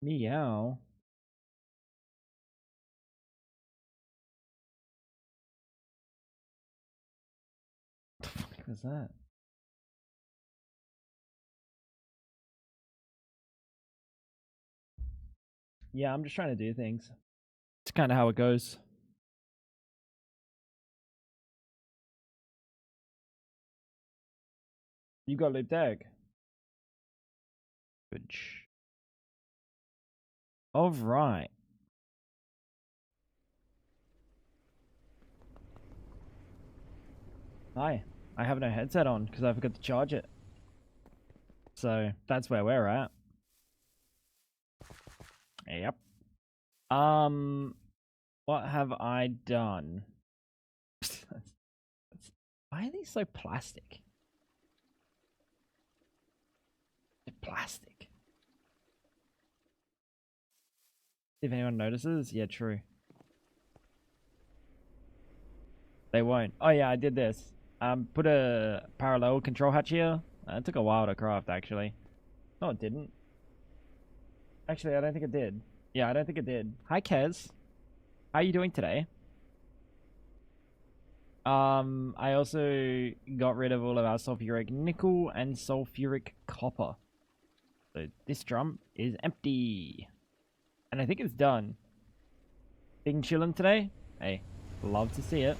Meow. What the fuck was that? Yeah, I'm just trying to do things. It's kind of how it goes. You got looped egg. Good. All right. Hi. I have no headset on because I forgot to charge it. So that's where we're at. Yep. What have I done? Why are these so plastic? They're plastic. If anyone notices, yeah, true. They won't. Oh yeah, I did this. Put a parallel control hatch here. It took a while to craft, actually. No, it didn't. Actually, I don't think it did. Yeah, I don't think it did. Hi, Kez. How are you doing today? I also got rid of all of our sulfuric nickel and sulfuric copper. So this drum is empty. And I think it's done. Been chilling today? Hey, love to see it.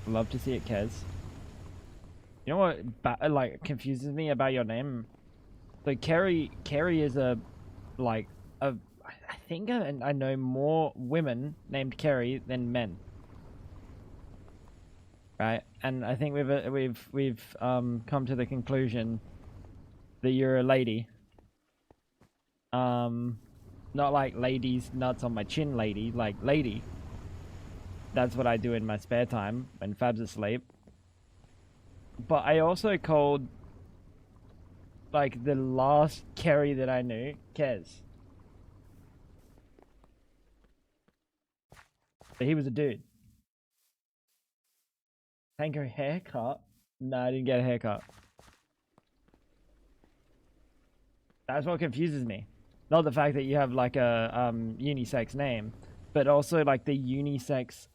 Love to see it, Kez. You know what like confuses me about your name? So Kerry is a like a I think I know more women named Kerry than men. Right? And I think we've come to the conclusion that you're a lady. Not like ladies nuts on my chin lady, like lady. That's what I do in my spare time when Fab's asleep. But I also called like the last Kerry that I knew, Kez. But he was a dude. Tango haircut? No, I didn't get a haircut. That's what confuses me. Not the fact that you have like a unisex name, but also like the unisex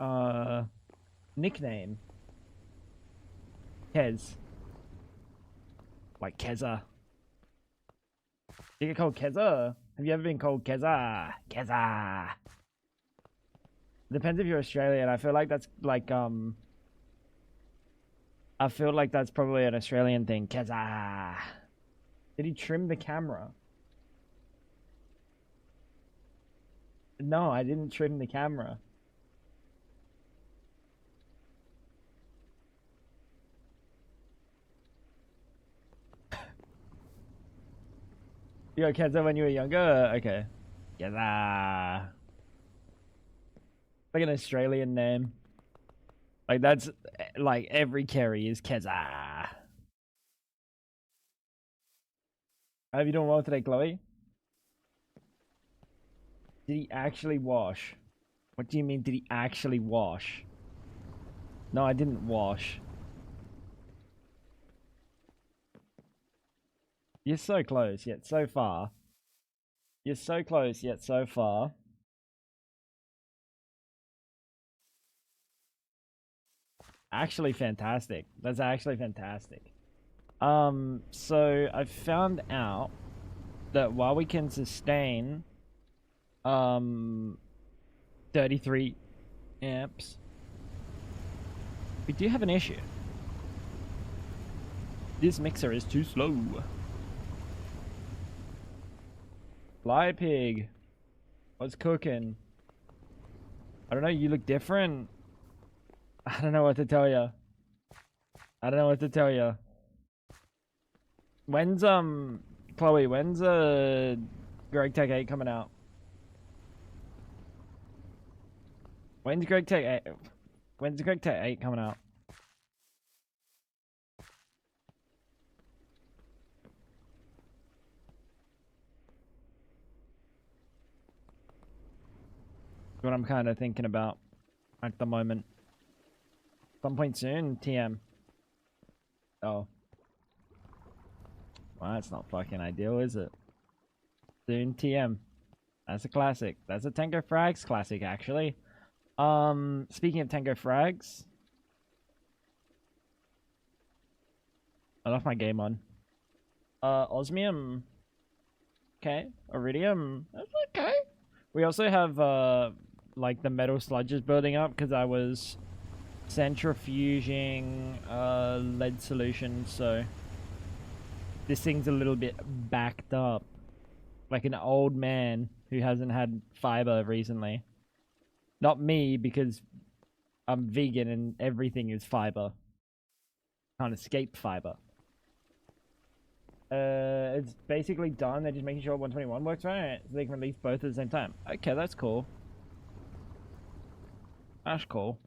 nickname. Kez. Like Keza. You get called Keza? Have you ever been called Keza? Keza. Depends if you're Australian. I feel like that's like I feel like that's probably an Australian thing. Keza. Did he trim the camera? No, I didn't trim the camera. You got Keza when you were younger? Okay. Keza. Like an Australian name. Like that's like every Kerry is Keza. I hope you doing well today, Chloe. Did he actually wash? What do you mean, did he actually wash? No, I didn't wash. You're so close, yet so far. You're so close, yet so far. Actually fantastic. That's actually fantastic. So I found out that while we can sustain 33 amps, we do have an issue. This mixer is too slow. Fly pig. What's cooking? I don't know, you look different. I don't know what to tell you. I don't know what to tell you. When's Chloe, when's Greg Tech 8 coming out? When's Greg Tech 8? When's Greg Tech 8 coming out? What I'm kind of thinking about at the moment. Some point soon, TM. Oh. Well, that's not fucking ideal, is it? Soon TM. That's a classic. That's a Tango Frags classic, actually. Speaking of Tango Frags, I left my game on. Osmium. Okay. Iridium. That's okay. We also have, like the metal sludges building up because I was centrifuging, lead solution, so this thing's a little bit backed up. Like an old man who hasn't had fiber recently. Not me, because I'm vegan and everything is fiber. Can't escape fiber. It's basically done. They're just making sure 121 works right, so they can release both at the same time. Okay, that's cool. That's cool.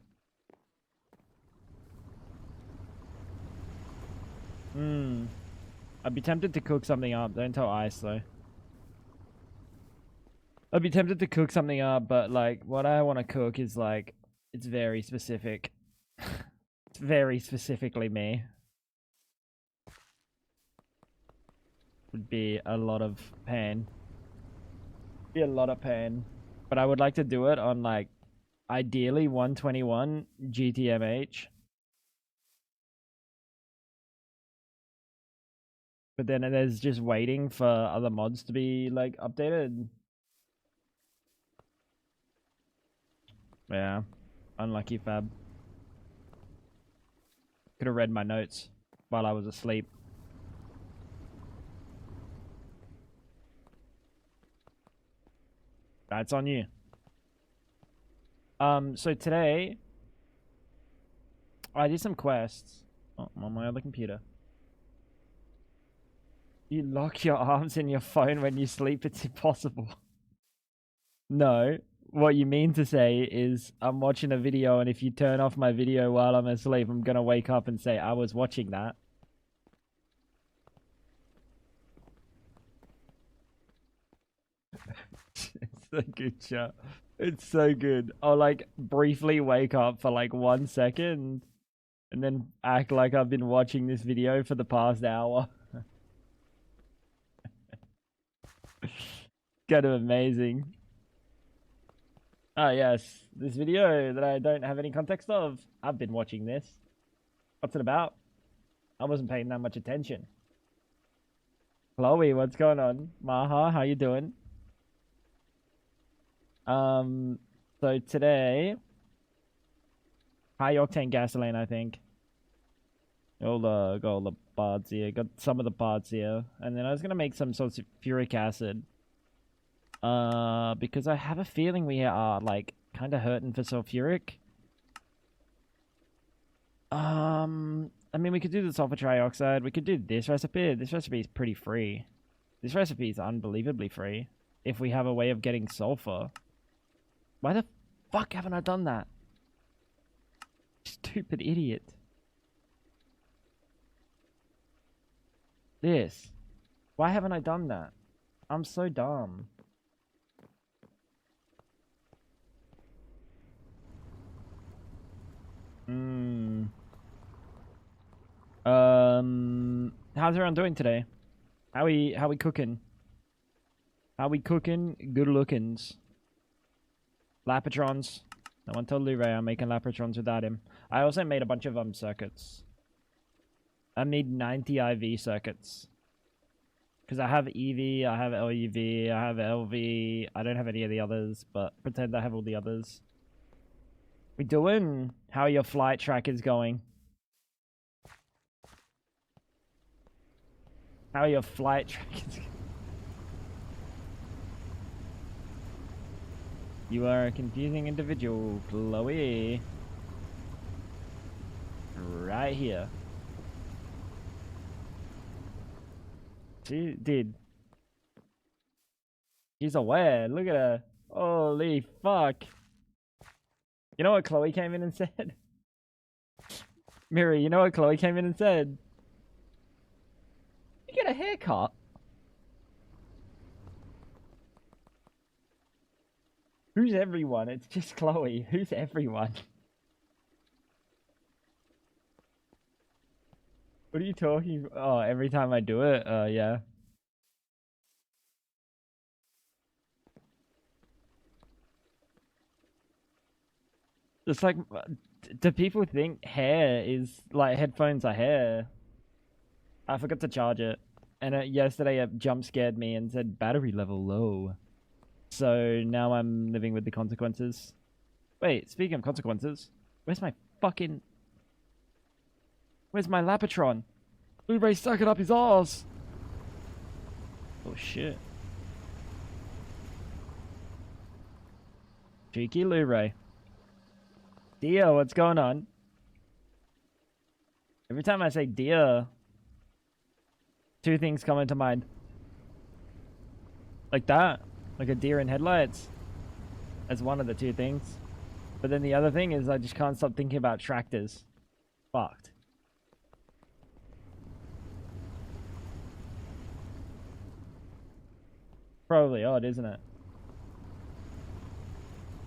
I'd be tempted to cook something up. Don't tell Ice, though. I'd be tempted to cook something up, but, like, what I want to cook is, like, it's very specific. It's very specifically me. Would be a lot of pain. Be a lot of pain. But I would like to do it on, like, ideally 121 GTMH. But then there's just waiting for other mods to be, like, updated. Yeah. Unlucky, Fab. Could have read my notes while I was asleep. That's on you. So today, I did some quests. Oh, I'm on my other computer. You lock your arms in your phone when you sleep, it's impossible. No, what you mean to say is I'm watching a video, and if you turn off my video while I'm asleep, I'm gonna wake up and say I was watching that. It's so good, chat. It's so good. I'll like briefly wake up for like 1 second and then act like I've been watching this video for the past hour. Kind of amazing. Ah, yes. This video that I don't have any context of. I've been watching this. What's it about? I wasn't paying that much attention. Chloe, what's going on? Maha, how you doing? So today, high octane gasoline, I think. Got all the bards here. Got some of the bards here. And then I was gonna make some sulfuric acid. Because I have a feeling we are, like, kind of hurting for sulfuric. I mean, we could do the sulfur trioxide. We could do this recipe. This recipe is pretty free. This recipe is unbelievably free. If we have a way of getting sulfur. Why the fuck haven't I done that? Stupid idiot. This. Why haven't I done that? I'm so dumb. How's everyone doing today? How we cooking? How we cooking? Good lookings. Lapatrons. No one told Luray I'm making Lapatrons without him. I also made a bunch of circuits. I made 90 IV circuits. Because I have EV, I have LUV, I have LV. I don't have any of the others, but pretend I have all the others. We doing? How your flight track is going? How your flight track is going? You are a confusing individual, Chloe. Right here. She did. She's aware. Look at her. Holy fuck. You know what Chloe came in and said? Miri, you know what Chloe came in and said? You get a haircut? Who's everyone? It's just Chloe. Who's everyone? What are you talking about? Oh, every time I do it? Yeah. It's like, do people think hair is like headphones are hair? I forgot to charge it, and yesterday it jump scared me and said battery level low. So now I'm living with the consequences. Wait, speaking of consequences, where's my fucking... Where's my Lapatron? Blu-ray stuck it up his arse! Oh shit. Cheeky Blu-ray. Dear, what's going on? Every time I say dear, two things come into mind. Like that. Like a deer in headlights. That's one of the two things. But then the other thing is I just can't stop thinking about tractors. Fucked. Probably odd, isn't it?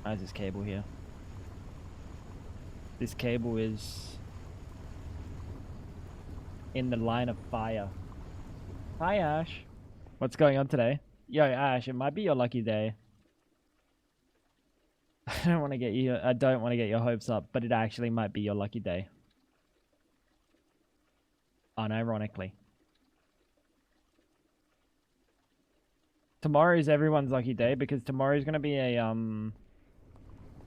Why is this cable here? This cable is in the line of fire. Hi, Ash. What's going on today? Yo, Ash, it might be your lucky day. I don't want to get your hopes up, but it actually might be your lucky day. Unironically. Tomorrow is everyone's lucky day because tomorrow is going to be a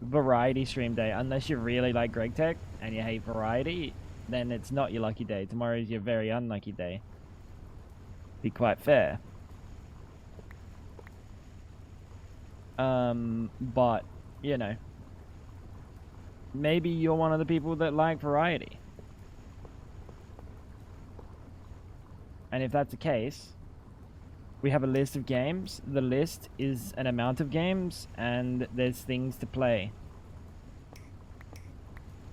variety stream day. Unless you really like Greg Tech and you hate variety, then it's not your lucky day. Tomorrow is your very unlucky day. Be quite fair. But, you know, maybe you're one of the people that like variety. And if that's the case, we have a list of games. The list is an amount of games, and there's things to play.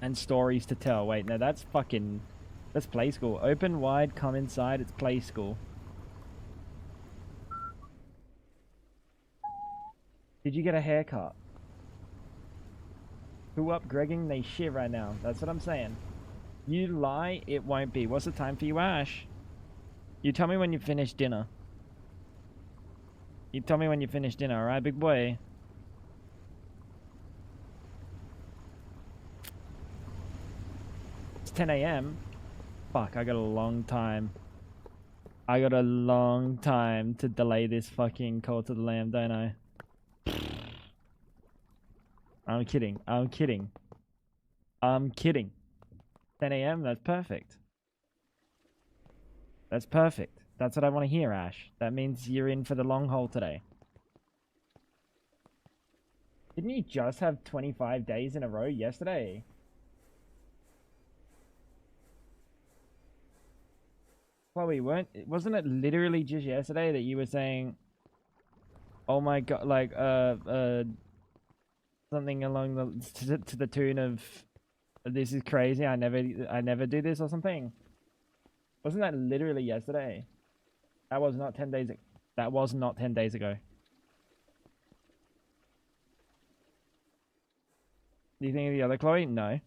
And stories to tell. Wait, no, that's play school. Open wide, come inside, it's play school. Did you get a haircut? Who up Gregging? They shit right now. That's what I'm saying. You lie, it won't be. What's the time for you, Ash? You tell me when you finish dinner. You tell me when you finish dinner, alright, big boy? It's 10 a.m. Fuck, I got a long time. I got a long time to delay this fucking call to the lamb, don't I? I'm kidding. I'm kidding. I'm kidding. 10 a.m. That's perfect. That's perfect. That's what I want to hear, Ash. That means you're in for the long haul today. Didn't you just have 25 days in a row yesterday? Chloe, wasn't it literally just yesterday that you were saying, oh my god, like, something along to the tune of, this is crazy, I never do this or something? Wasn't that literally yesterday? That was not 10 days. That was not 10 days ago. Do you think of the other Chloe? No.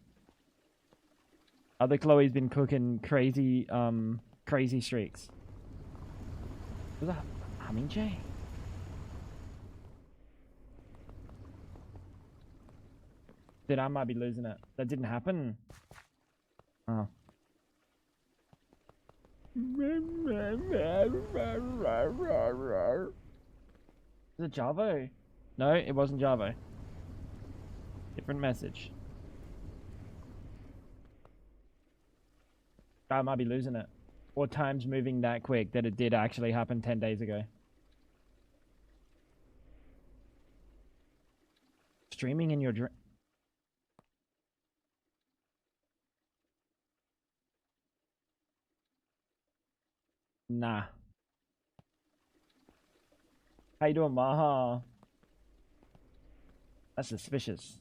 Other Chloe's been cooking crazy, crazy streaks. Was that humming jay? Dude, I might be losing it. That didn't happen. Oh. Is it Javo? No, it wasn't Javo. Different message. I might be losing it. Or time's moving that quick that it did actually happen 10 days ago. Streaming in your dream. Nah. How you doing, Maha? That's suspicious.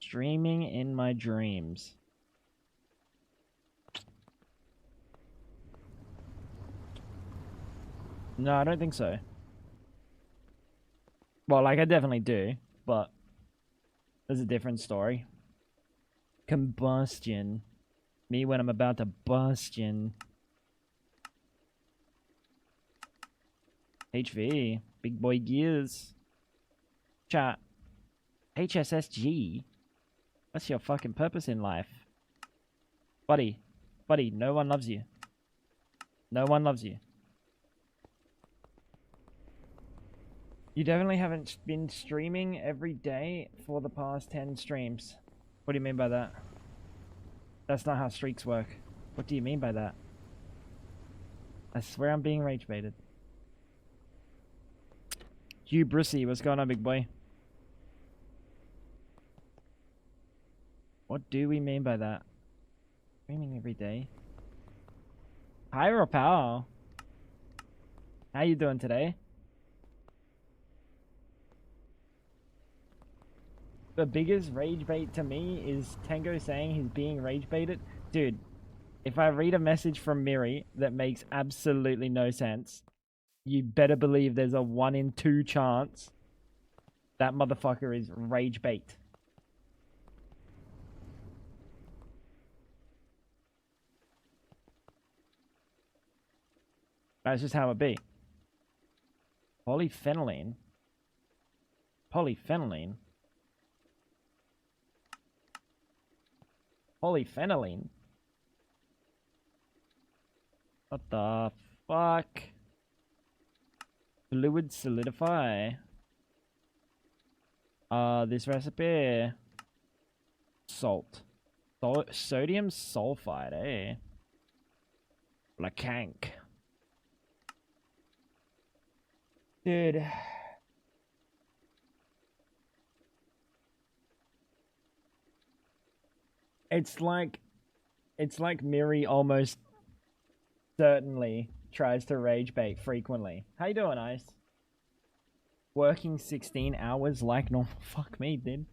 Streaming in my dreams. No, I don't think so. Well, like, I definitely do, but there's a different story. Combustion. Me when I'm about to bustion. HV. Big boy gears. Chat. HSSG. What's your fucking purpose in life? Buddy. Buddy, no one loves you. No one loves you. You definitely haven't been streaming every day for the past 10 streams. What do you mean by that? That's not how streaks work. What do you mean by that? I swear I'm being rage baited. Hugh Brucey, what's going on, big boy? What do we mean by that? Streaming every day? Higher power. How you doing today? The biggest rage bait to me is Tango saying he's being rage baited. Dude, if I read a message from Miri that makes absolutely no sense, you better believe there's a 1 in 2 chance that motherfucker is rage bait. That's just how it be. Polyphenylene? Polyphenylene? Polyphenylene? What the fuck? Fluid solidify. This recipe. Salt. Sodium sulfide, eh? Lacank. Dude. It's like Miri almost certainly tries to rage bait frequently. How you doing, Ice? Working 16 hours like normal. Fuck me, dude.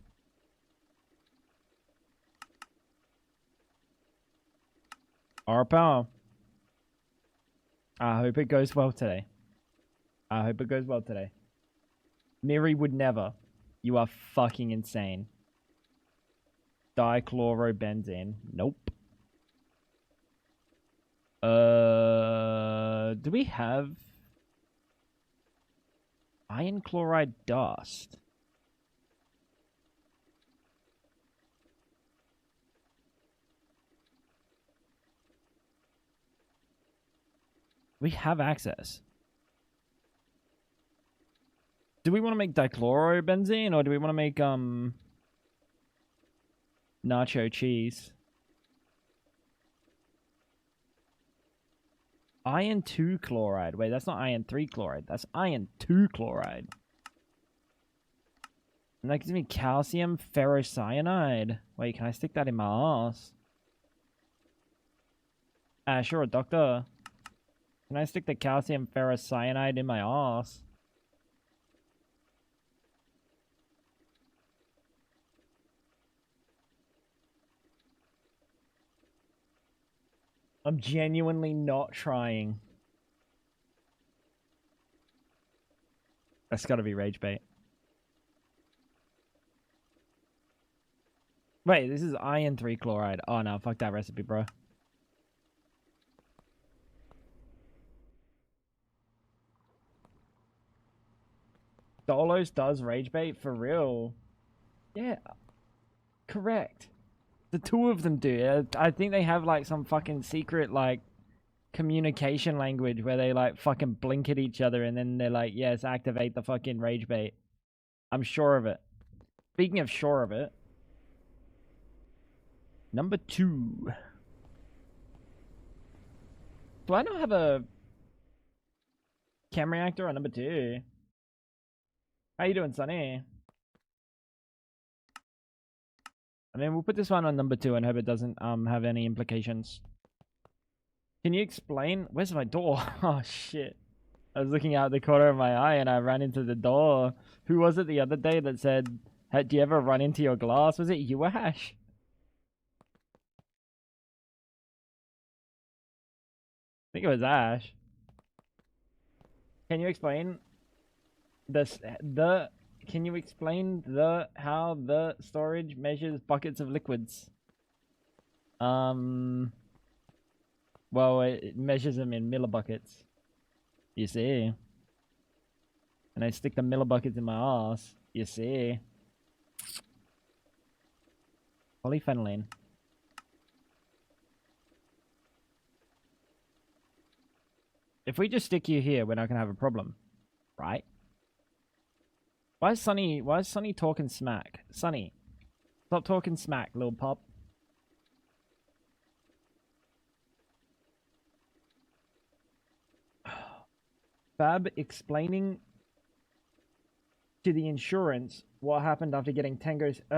Our power. I hope it goes well today. I hope it goes well today. Miri would never. You are fucking insane. Dichlorobenzene. Nope. Do we have iron chloride dust? We have access. Do we want to make dichlorobenzene or do we want to make nacho cheese? Iron 2 chloride. Wait, that's not iron 3 chloride. That's iron 2 chloride. And that gives me calcium ferrocyanide. Wait, can I stick that in my ass? Sure, doctor. Can I stick the calcium ferrocyanide in my ass? I'm genuinely not trying. That's gotta be rage bait. Wait, this is iron 3 chloride. Oh no, fuck that recipe, bro. Dolos does rage bait for real. Yeah, correct. The two of them do. I think they have like some fucking secret like communication language where they like fucking blink at each other and then they're like, yes, activate the fucking rage bait. I'm sure of it. Speaking of sure of it, number 2. Do I not have a chem reactor on number 2? How you doing, Sonny? I mean, we'll put this one on number 2 and hope it doesn't have any implications. Can you explain? Where's my door? Oh, shit. I was looking out the corner of my eye and I ran into the door. Who was it the other day that said, hey, do you ever run into your glass? Was it you, Ash? I think it was Ash. Can you explain can you explain how the storage measures buckets of liquids? Well, it measures them in millibuckets. You see? And I stick the millibuckets in my ass. You see? Polyphenylene. If we just stick you here, we're not gonna have a problem, right? Why is Sunny talking smack? Sunny, stop talking smack, little pup. Fab explaining to the insurance what happened after getting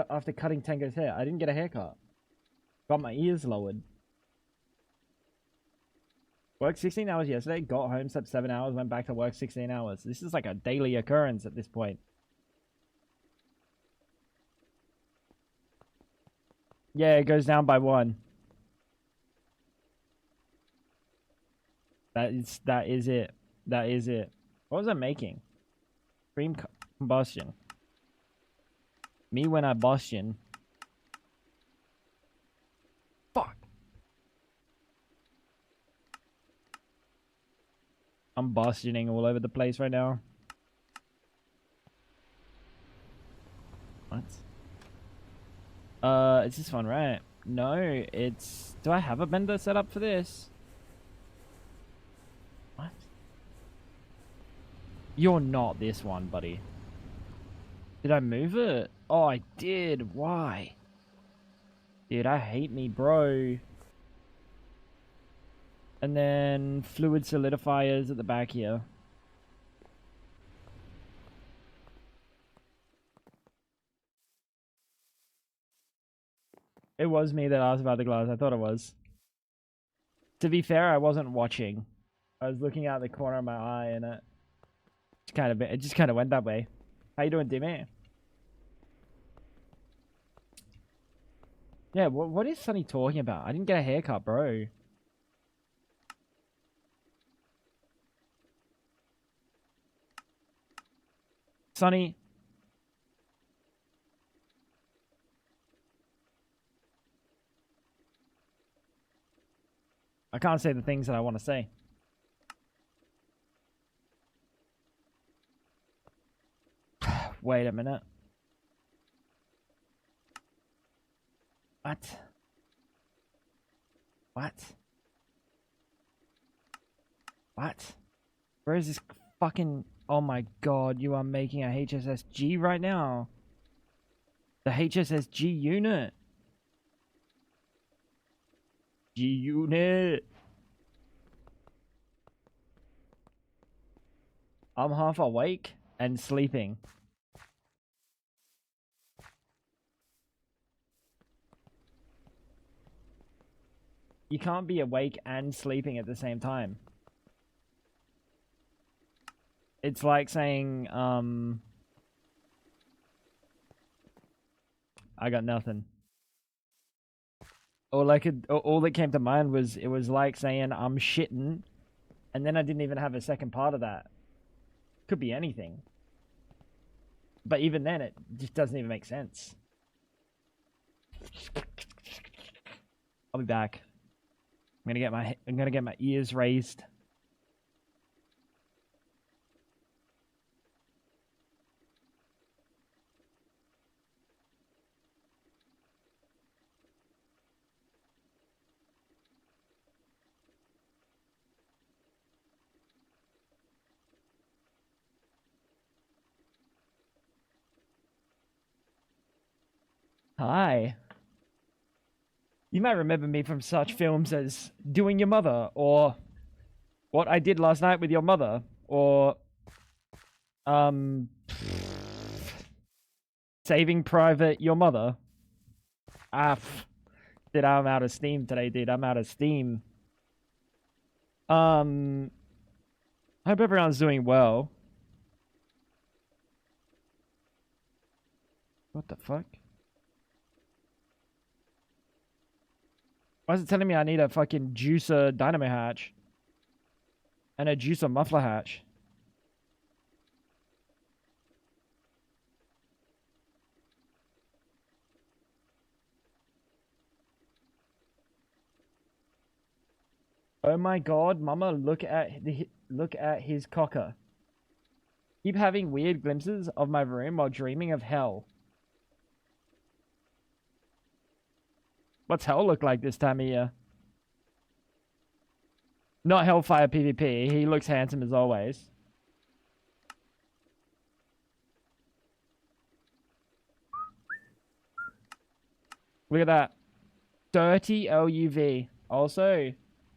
after cutting Tango's hair. I didn't get a haircut. Got my ears lowered. Worked 16 hours yesterday, got home, slept 7 hours, went back to work 16 hours. This is like a daily occurrence at this point. Yeah, it goes down by 1. That is it. That is it. What was I making? Cream combustion. Me when I bustion. Fuck. I'm bustioning all over the place right now. What? It's this one, right? No, it's... Do I have a bender set up for this? What? You're not this one, buddy. Did I move it? Oh, I did. Why? Dude, I hate me, bro. And then fluid solidifiers at the back here. It was me that asked about the glass. I thought it was. To be fair, I wasn't watching. I was looking out the corner of my eye, and it just kind of went that way. How you doing, D-Man? Yeah, what is Sunny talking about? I didn't get a haircut, bro. Sunny. I can't say the things that I want to say. Wait a minute. What? What? What? Where is this fucking... Oh my god, you are making a HSSG right now. The HSSG unit. G unit. I'm half awake and sleeping. You can't be awake and sleeping at the same time. It's like saying, I got nothing. All that came to mind was, it was like saying I'm shitting, and then I didn't even have a second part of that. Could be anything. But even then, it just doesn't even make sense. I'll be back. I'm gonna get my ears raised. Hi. You might remember me from such films as Doing Your Mother, or What I Did Last Night with Your Mother, or Saving Private Your Mother. Dude, I'm out of steam today, dude. I'm out of steam. Hope everyone's doing well. What the fuck? Why is it telling me I need a fucking juicer dynamo hatch? And a juicer muffler hatch? Oh my god, mama, look at his cocker. Keep having weird glimpses of my room while dreaming of hell. What's hell look like this time of year? Not Hellfire PvP. He looks handsome as always. Look at that. 30 LUV. Also,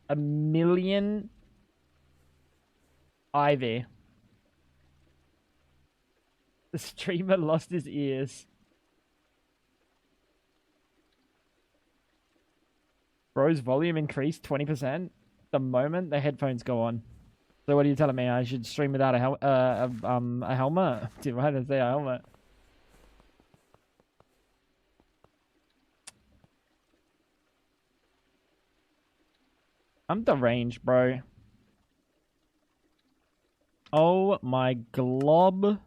1,000,000 IV. The streamer lost his ears. Bro's volume increased 20% the moment the headphones go on. So what are you telling me? I should stream without a helmet? Dude, why did I say a helmet? I'm deranged, bro. Oh my glob.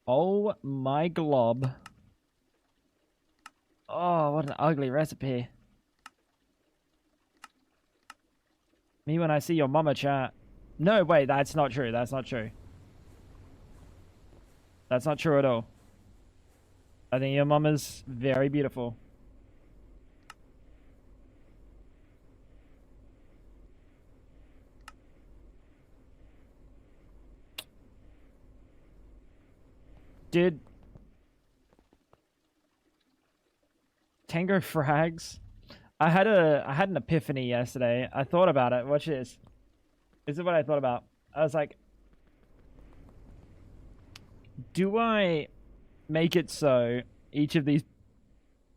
Oh my glob. Oh, what an ugly recipe. Me when I see your mama chat. No, wait, that's not true. That's not true. That's not true at all. I think your mama's very beautiful. Dude. Tango frags. I had an epiphany yesterday. I thought about it. Watch this. This is what I thought about. I was like, do I make it so each of these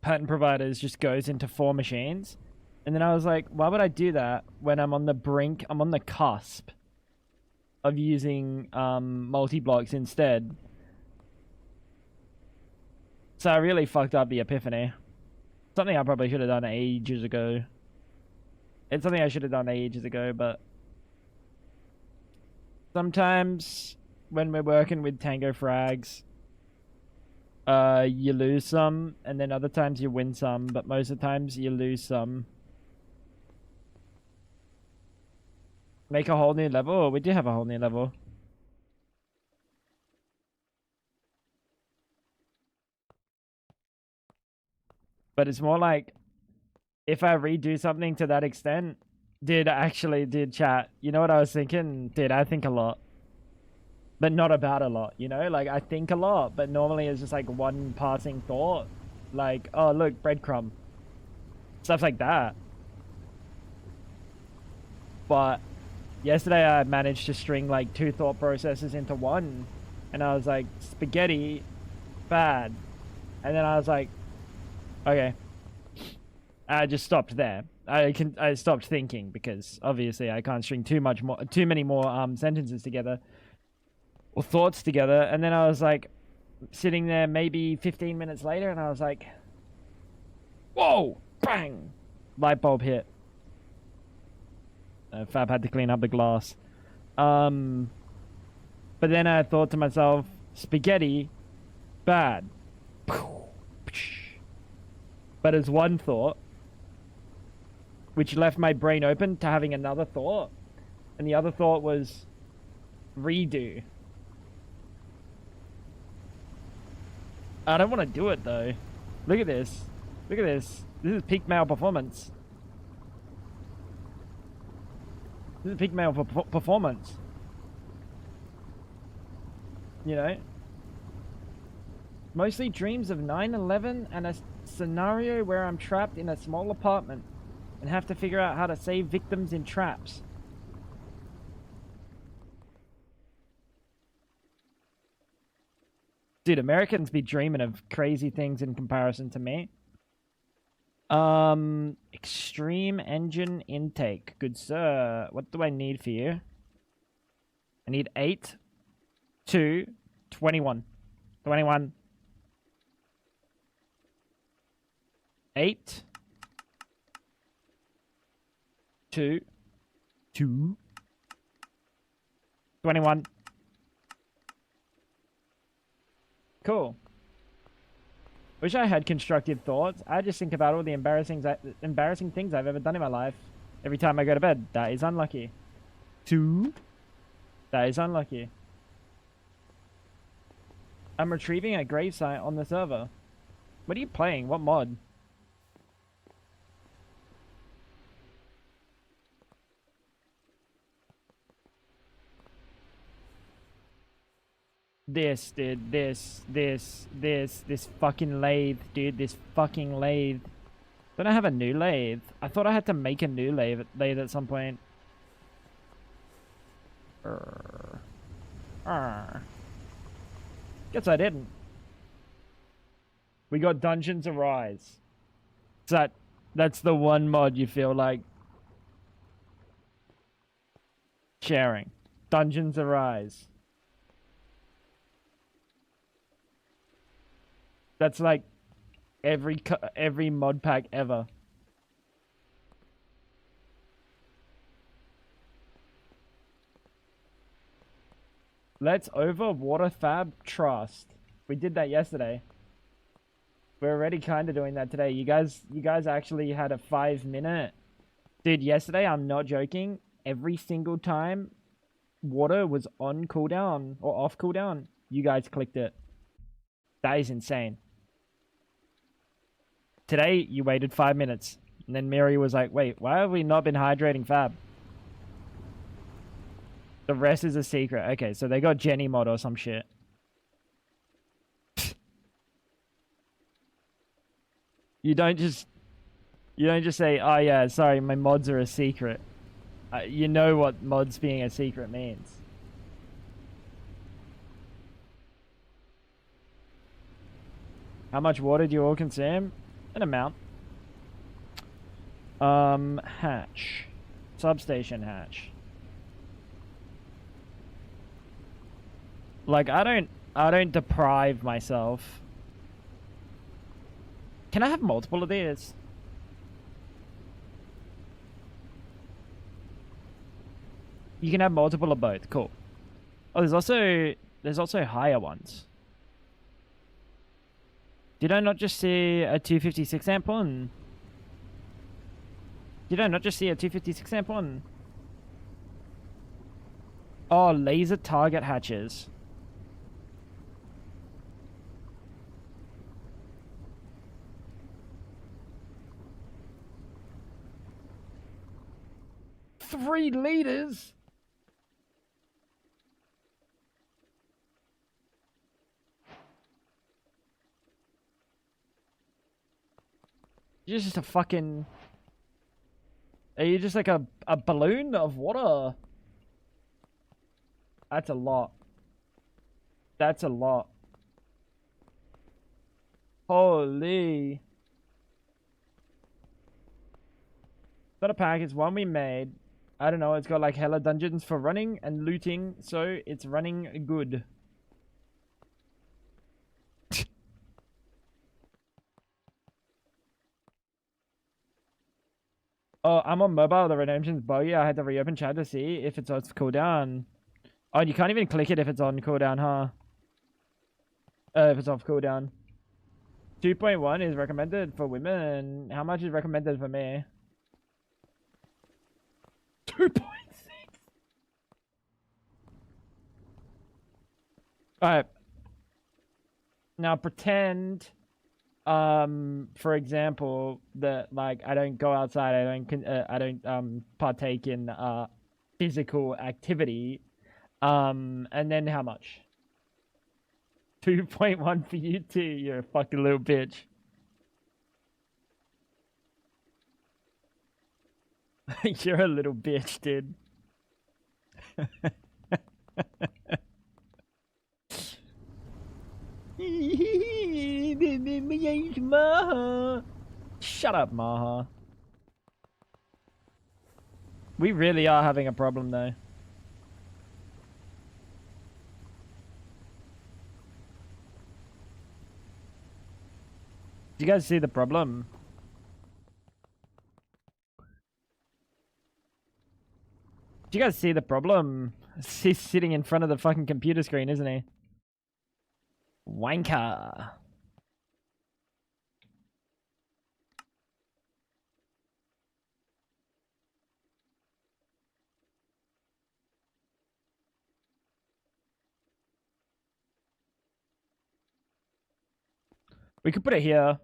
patent providers just goes into 4 machines? And then I was like, why would I do that when I'm on the brink, I'm on the cusp of using multi-blocks instead? So I really fucked up the epiphany. Something I probably should have done ages ago. It's something I should have done ages ago, but sometimes when we're working with Tango frags, you lose some, and then other times you win some, but most of the times you lose some. Make a whole new level? Oh, we do have a whole new level. But it's more like, if I redo something to that extent, dude, I actually did chat. You know what I was thinking? Dude, I think a lot. But not about a lot, you know? Like, I think a lot, but normally it's just like one passing thought. Like, oh, look, breadcrumb. Stuff like that. But yesterday I managed to string like 2 thought processes into one. And I was like, spaghetti, bad. And then I was like, okay. I just stopped there. I stopped thinking because obviously I can't string too many more sentences together or thoughts together. And then I was like sitting there maybe 15 minutes later and I was like, whoa, bang, light bulb hit. Fab had to clean up the glass. But then I thought to myself, spaghetti, bad. But as one thought, which left my brain open to having another thought. And the other thought was redo. I don't want to do it though. Look at this. Look at this. This is peak male performance. This is peak male performance. You know? Mostly dreams of 9/11 and a scenario where I'm trapped in a small apartment and have to figure out how to save victims in traps. Dude, Americans be dreaming of crazy things in comparison to me. Extreme engine intake. Good sir. What do I need for you? I need 8, 2, 21. 21. 8, 2, 21. Cool. Wish I had constructive thoughts. I just think about all the embarrassing things I've ever done in my life every time I go to bed. That is unlucky. 2. That is unlucky. I'm retrieving a gravesite on the server. What are you playing? What mod? This, dude. This fucking lathe, dude. This fucking lathe. Don't I have a new lathe? I thought I had to make a new lathe at some point. Guess I didn't. We got Dungeons Arise. That's the one mod you feel like sharing. Dungeons Arise. That's like every mod pack ever. Let's over water fab trust. We did that yesterday. We're already kind of doing that today. You guys actually had a 5-minute. Dude, yesterday, I'm not joking. Every single time water was on cooldown or off cooldown, you guys clicked it. That is insane. Today, you waited 5 minutes. And then Mary was like, wait, why have we not been hydrating fab? The rest is a secret. Okay, so they got Jenny mod or some shit. You don't just say, oh yeah, sorry, my mods are a secret. You know what mods being a secret means. How much water do you all consume? An amount. Hatch. Substation hatch. Like, I don't deprive myself. Can I have multiple of these? You can have multiple of both. Cool. Oh, there's also higher ones. Did I not just see a 256 amp one? Did I not just see a 256 amp one? Oh, laser target hatches. $3 liters? You're just a fucking... Are you just like a balloon of water? That's a lot. That's a lot. Holy. Not a pack, it's one we made. I don't know, it's got like hella dungeons for running and looting, so it's running good. Oh, I'm on mobile, the redemption's buggy. I had to reopen chat to see if it's on cooldown. Oh, you can't even click it if it's on cooldown, huh? If it's off cooldown. 2.1 is recommended for women. How much is recommended for me? 2.6. Alright. Now pretend, for example, that like I don't go outside, I don't partake in physical activity. And then how much? 2.1 for you too. You're a fucking little bitch. You're a little bitch, dude. Shut up, Maha. We really are having a problem, though. Do you guys see the problem? Do you guys see the problem? He's sitting in front of the fucking computer screen, isn't he? Wanker. We could put it here.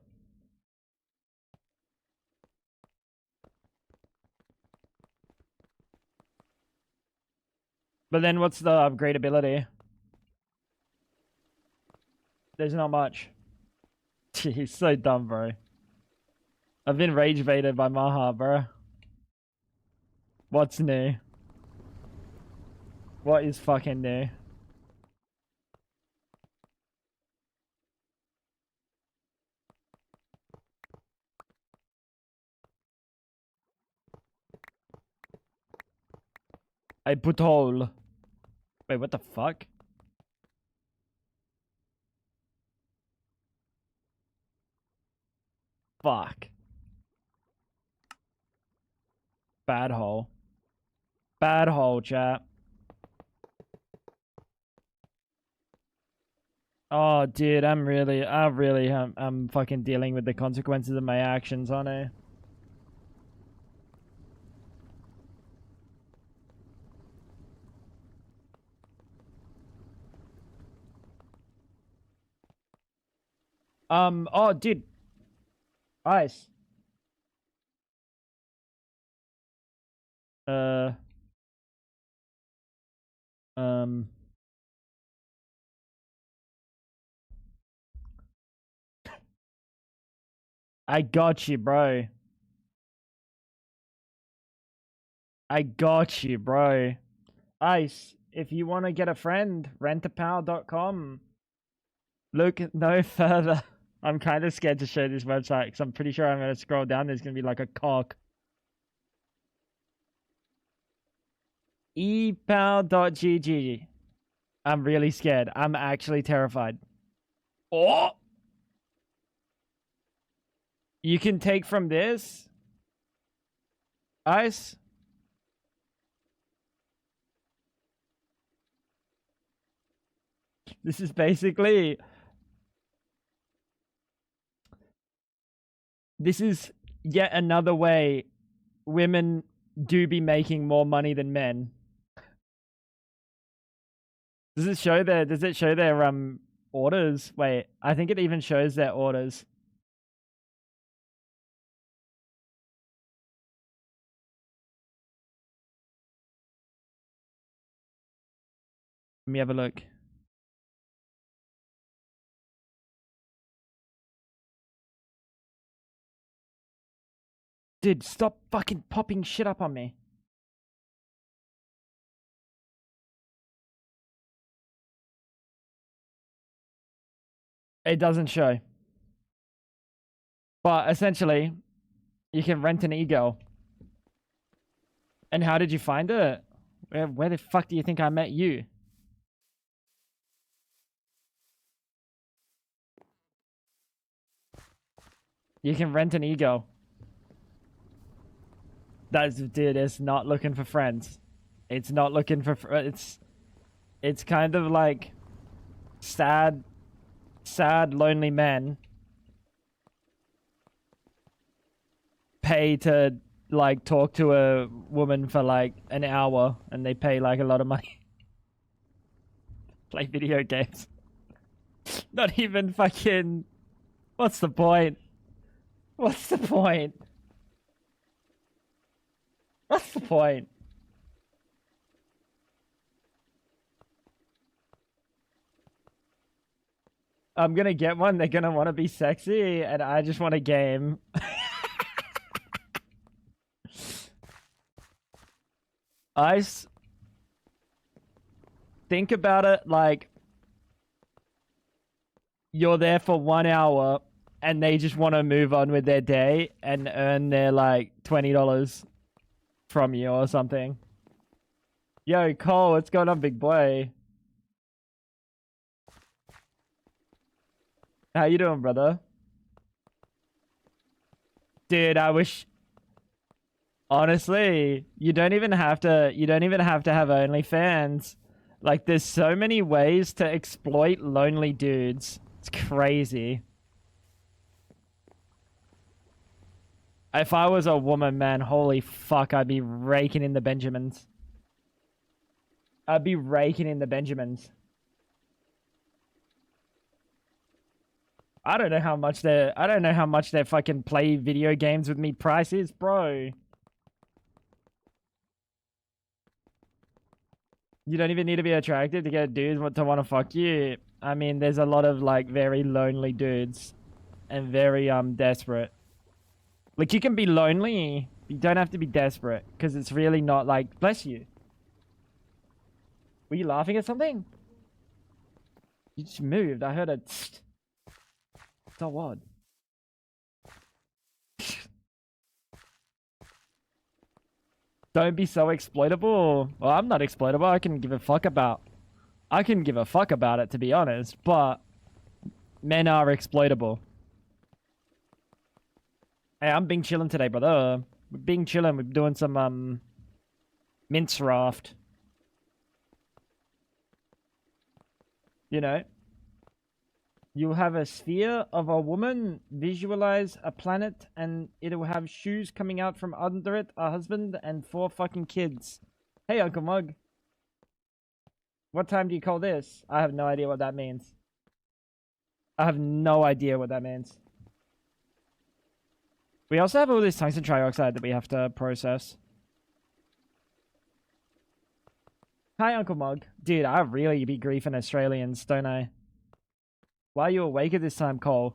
But then what's the upgradability? There's not much. He's so dumb, bro. I've been rage baited by Maha, bro. What's new? What is fucking new? A butthole. Wait, what the fuck? Fuck. Bad hole. Bad hole, chat. Oh, dude, I'm fucking dealing with the consequences of my actions, aren't I? Oh, dude. Ice. Uh, um, I got you, bro. I got you, bro. Ice, if you want to get a friend, rentapal.com. Look no further. I'm kind of scared to show this website because I'm pretty sure I'm going to scroll down. There's going to be like a cock. epal.gg. I'm really scared. I'm actually terrified. Oh! You can take from this. Ice. This is basically... This is yet another way women do be making more money than men. Does it show their orders? Wait, I think it even shows their orders. Let me have a look. Dude, stop fucking popping shit up on me. It doesn't show. But essentially, you can rent an e-girl. And how did you find it? Where the fuck do you think I met you? You can rent an e-girl. Dude, it's not looking for friends. It's not looking for... It's kind of like... Sad, lonely men pay to like talk to a woman for like an hour, and they pay like a lot of money. Play video games. Not even fucking... What's the point? What's the point? What's the point? I'm gonna get one. They're gonna want to be sexy, and I just want a game. Think about it like you're there for 1 hour and they just want to move on with their day and earn their like $20 from you or something. Yo, Cole, what's going on, big boy? How you doing, brother? Dude, I wish... Honestly, you don't even have to have OnlyFans. Like, there's so many ways to exploit lonely dudes. It's crazy. If I was a woman, man, holy fuck, I'd be raking in the Benjamins. I'd be raking in the Benjamins. I don't know how much their fucking play video games with me price is, bro. You don't even need to be attractive to get dudes to want to fuck you. I mean, there's a lot of like very lonely dudes and very desperate. Like you can be lonely, you don't have to be desperate because it's really not like bless you. Were you laughing at something? You just moved. I heard a tst. So what? Don't be so exploitable. Well, I'm not exploitable. I can give a fuck about it, to be honest, but men are exploitable. Hey, I'm being chilling today, brother. We're being chilling. We're doing some mince raft. You know? You'll have a sphere of a woman, visualize a planet, and it'll have shoes coming out from under it, a husband, and 4 fucking kids. Hey, Uncle Mug. What time do you call this? I have no idea what that means. I have no idea what that means. We also have all this tungsten trioxide that we have to process. Hi, Uncle Mug. Dude, I really be griefing Australians, don't I? Why are you awake at this time, Cole?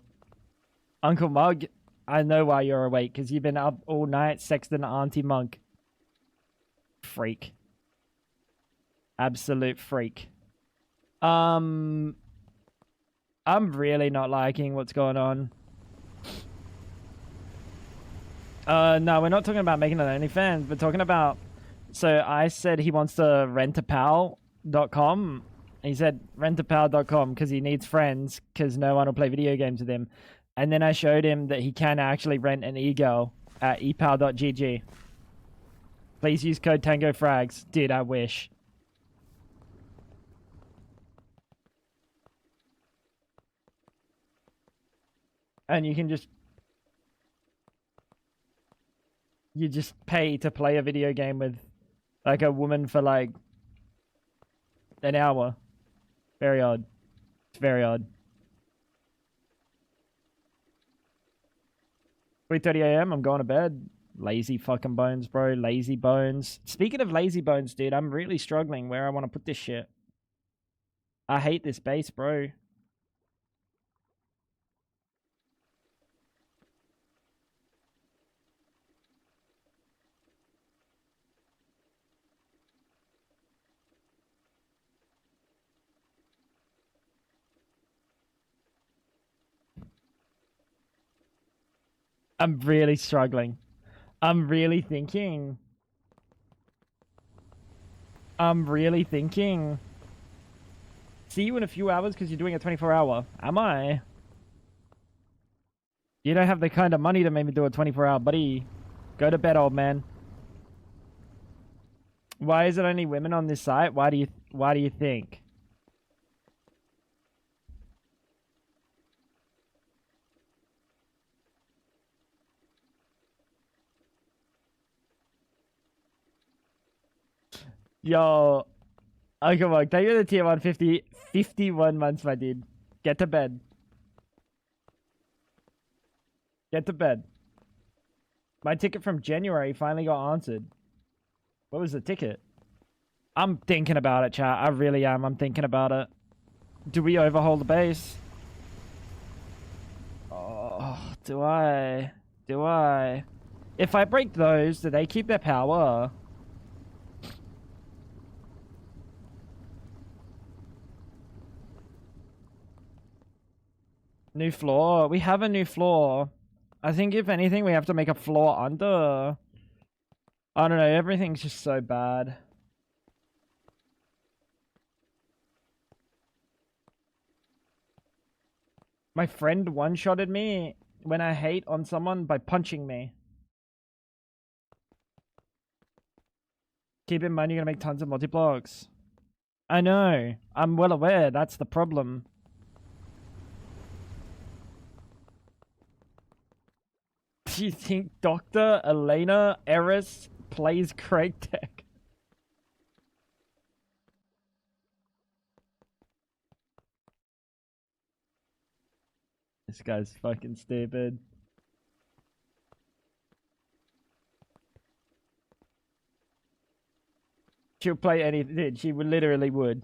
Uncle Mug, I know why you're awake, because you've been up all night sexting Auntie Monk. Freak. Absolute freak. I'm really not liking what's going on. No, we're not talking about making an OnlyFans. We're talking about... So I said he wants to rentapal.com. He said rentapal.com because he needs friends because no one will play video games with him. And then I showed him that he can actually rent an e-girl at epal.gg. Please use code TangoFrags. Dude, I wish. And you can just... You just pay to play a video game with like a woman for like an hour. Very odd. It's very odd. 3:30 a.m. I'm going to bed. Lazy fucking bones, bro. Lazy bones. Speaking of lazy bones, dude, I'm really struggling where I want to put this shit. I hate this base, bro. I'm really struggling. I'm really thinking. See you in a few hours because you're doing a 24-hour. Am I? You don't have the kind of money to make me do a 24-hour, buddy. Go to bed, old man. Why is it only women on this site? Why do you think? Yo, oh, come on. Thank you for the tier 150, 51 months, my dude. Get to bed. Get to bed. My ticket from January finally got answered. What was the ticket? I'm thinking about it, chat. I really am. I'm thinking about it. Do we overhaul the base? Oh, do I? Do I? If I break those, do they keep their power? New floor. We have a new floor. I think if anything, we have to make a floor under. I don't know. Everything's just so bad. My friend one-shotted me when I hate on someone by punching me. Keep in mind you're gonna make tons of multi-blocks. I know. I'm well aware. That's the problem. Do you think Dr. Elena Eris plays Craig Tech? This guy's fucking stupid. She'll play anything. She would literally would.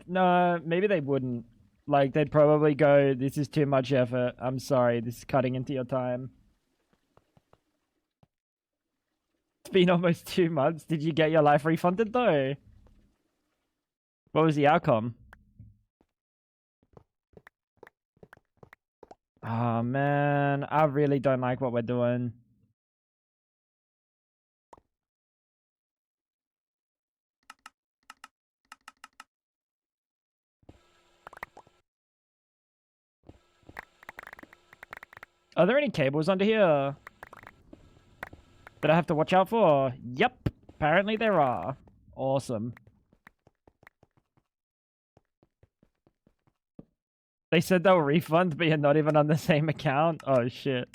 No, maybe they wouldn't. Like, they'd probably go, this is too much effort. I'm sorry, this is cutting into your time. It's been almost 2 months. Did you get your life refunded, though? What was the outcome? Oh, man. I really don't like what we're doing. Are there any cables under here that I have to watch out for? Yep. Apparently there are. Awesome. They said they'll refund, but you're not even on the same account? Oh, shit.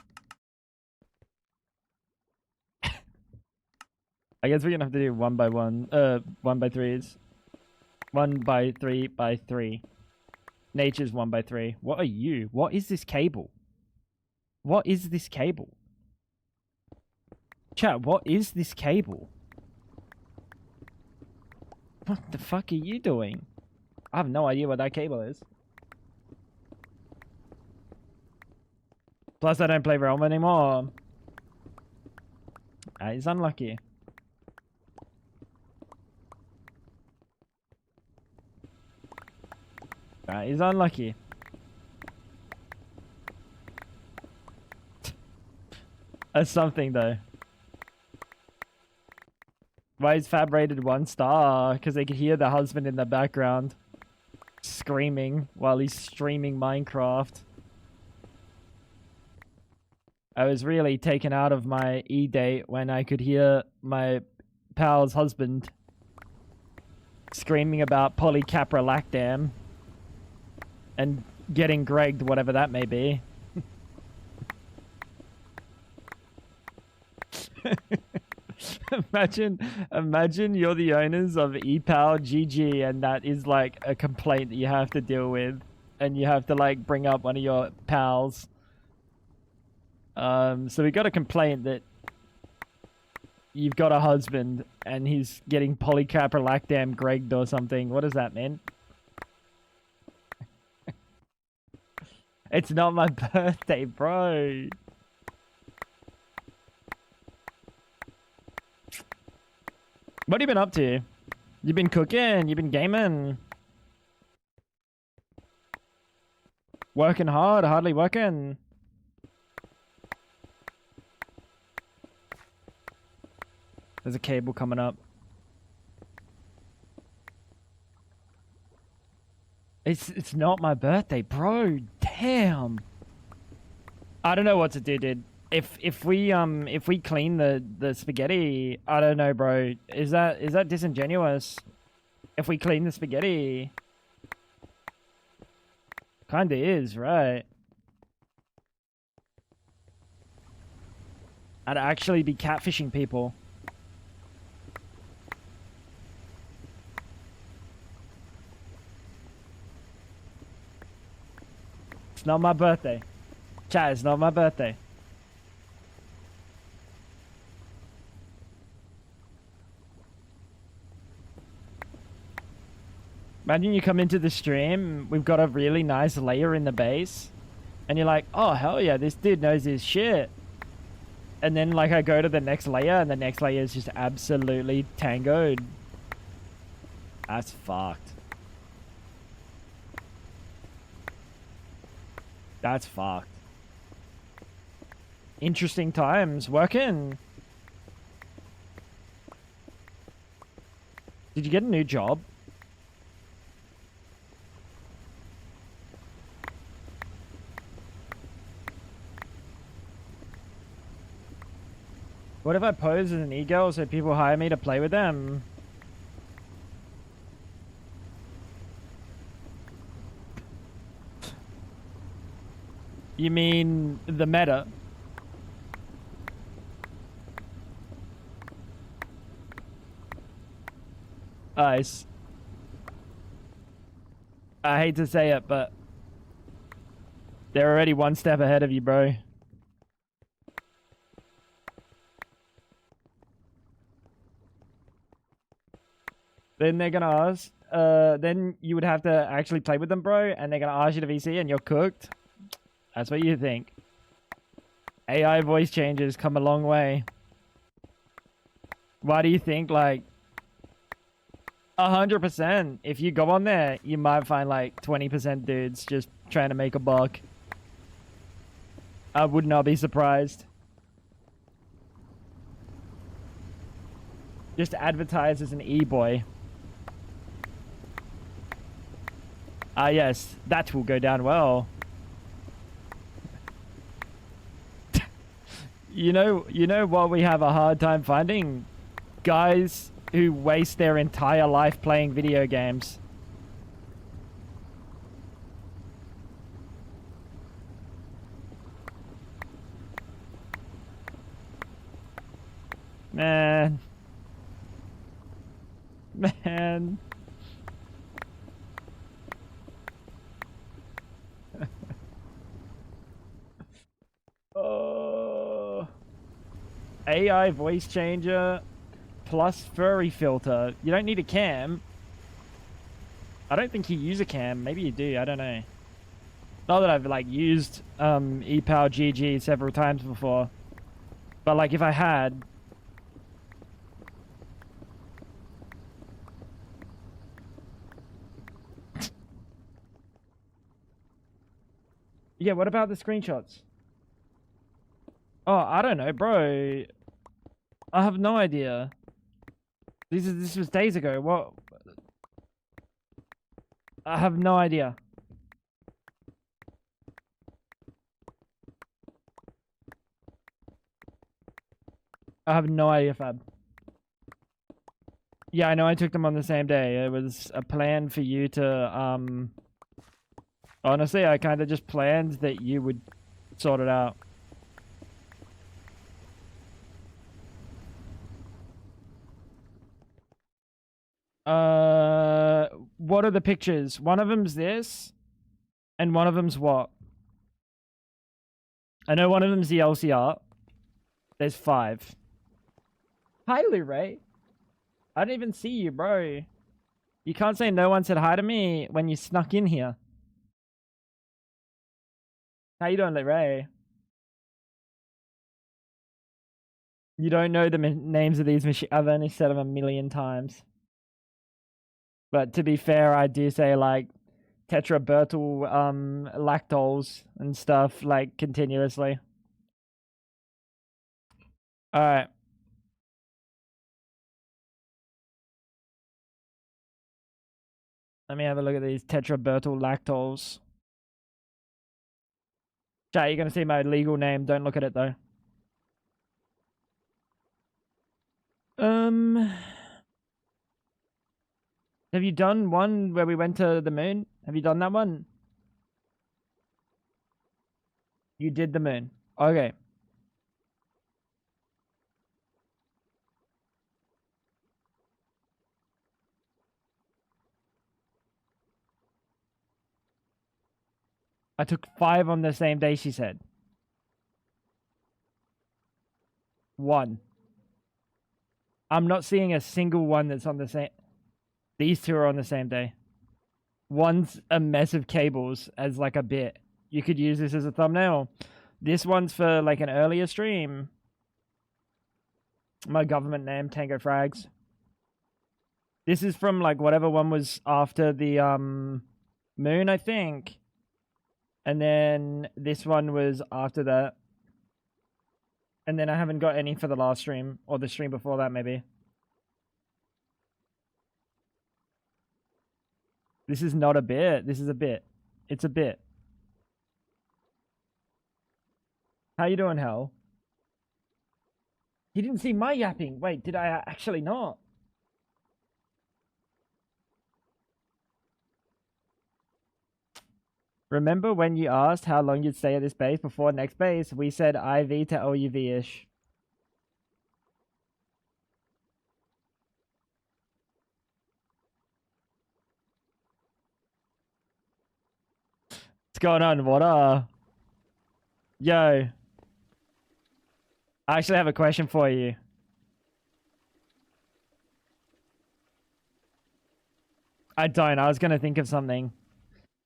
I guess we're gonna have to do 1 by 1. 1 by 3s. 1 by 3 by 3. Nature's 1 by 3. What are you? What is this cable? What is this cable? Chat, what is this cable? What the fuck are you doing? I have no idea what that cable is. Plus, I don't play Realm anymore. That is unlucky. That is unlucky. That's something, though. Why is Fab rated 1 star? Because they could hear the husband in the background screaming while he's streaming Minecraft. I was really taken out of my E-date when I could hear my pal's husband screaming about polycaprolactam and getting Gregged, whatever that may be. Imagine you're the owners of ePal GG and that is like a complaint that you have to deal with and you have to like bring up one of your pals. So we got a complaint that you've got a husband and he's getting polycaprolactam Gregged or something. What does that mean? It's not my birthday, bro. What have you been up to? You been cooking? You been gaming? Working hard? Hardly working? There's a cable coming up. It's not my birthday, bro. Damn. I don't know what to do, dude. If we clean the spaghetti, I don't know, bro. Is that disingenuous? If we clean the spaghetti, kinda is, right? I'd actually be catfishing people. It's not my birthday. Chat, it's not my birthday. Imagine you come into the stream, we've got a really nice layer in the base, and you're like, oh, hell yeah, this dude knows his shit. And then, like, I go to the next layer, and the next layer is just absolutely tangoed. That's fucked. That's fucked. Interesting times. Working. Did you get a new job? What if I pose as an e-girl so people hire me to play with them? You mean the meta? Nice. I hate to say it, but They're already one step ahead of you, bro. Then they're gonna ask, then you would have to actually play with them, bro, and they're gonna ask you to VC and you're cooked. That's what you think. AI voice changes come a long way. Why do you think, like, 100%? If you go on there, you might find like 20% dudes just trying to make a buck. I would not be surprised. Just advertise as an e-boy. Ah, yes, that will go down well. You know what we have a hard time finding? Guys who waste their entire life playing video games. Man. Man. Oh. AI voice changer plus furry filter. You don't need a cam. I don't think you use a cam. Maybe you do. I don't know. Not that I've like used ePower GG several times before. But like if I had, yeah, what about the screenshots? Oh, I don't know, bro. I have no idea. This was days ago. What? I have no idea. I have no idea, Fab. Yeah, I know I took them on the same day. It was a plan for you to, honestly, I kind of just planned that you would sort it out. What are the pictures? One of them's this, and one of them's what? I know one of them's the LCR. There's 5. Hi, Luray. I didn't even see you, bro. You can't say no one said hi to me when you snuck in here. How you doing, Luray? You don't know the names of these machines. I've only said them a million times. But to be fair, I do say like tetrabertyl lactols and stuff like continuously. All right. Let me have a look at these tetrabertyl lactols. Chat, you're gonna see my legal name. Don't look at it though. Have you done one where we went to the moon? Have you done that one? You did the moon. Okay. I took 5 on the same day, she said. 1. I'm not seeing a single one that's on the same. These 2 are on the same day. One's a mess of cables as like a bit. You could use this as a thumbnail. This one's for like an earlier stream. My government name, Tango Frags. This is from like whatever one was after the moon, I think. And then this one was after that. And then I haven't got any for the last stream or the stream before that maybe. This is not a bit. This is a bit. It's a bit. How you doing, Hal? He didn't see my yapping. Wait, did I actually not? Remember when you asked how long you'd stay at this base before next base? We said IV to LUV-ish. What's going on, water? Yo, I actually have a question for you. I don't. I was going to think of something.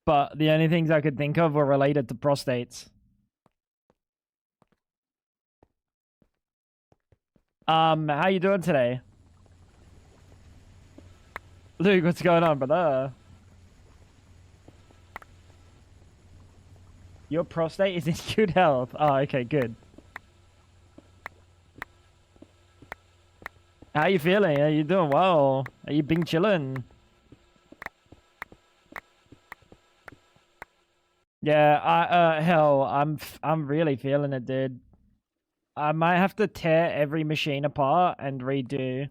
But the only things I could think of were related to prostates. How you doing today? Luke, what's going on, brother? Your prostate is in good health. Oh, okay, good. How you feeling? Are you doing well? Are you been chilling? Yeah, hell, I'm really feeling it, dude. I might have to tear every machine apart and redo.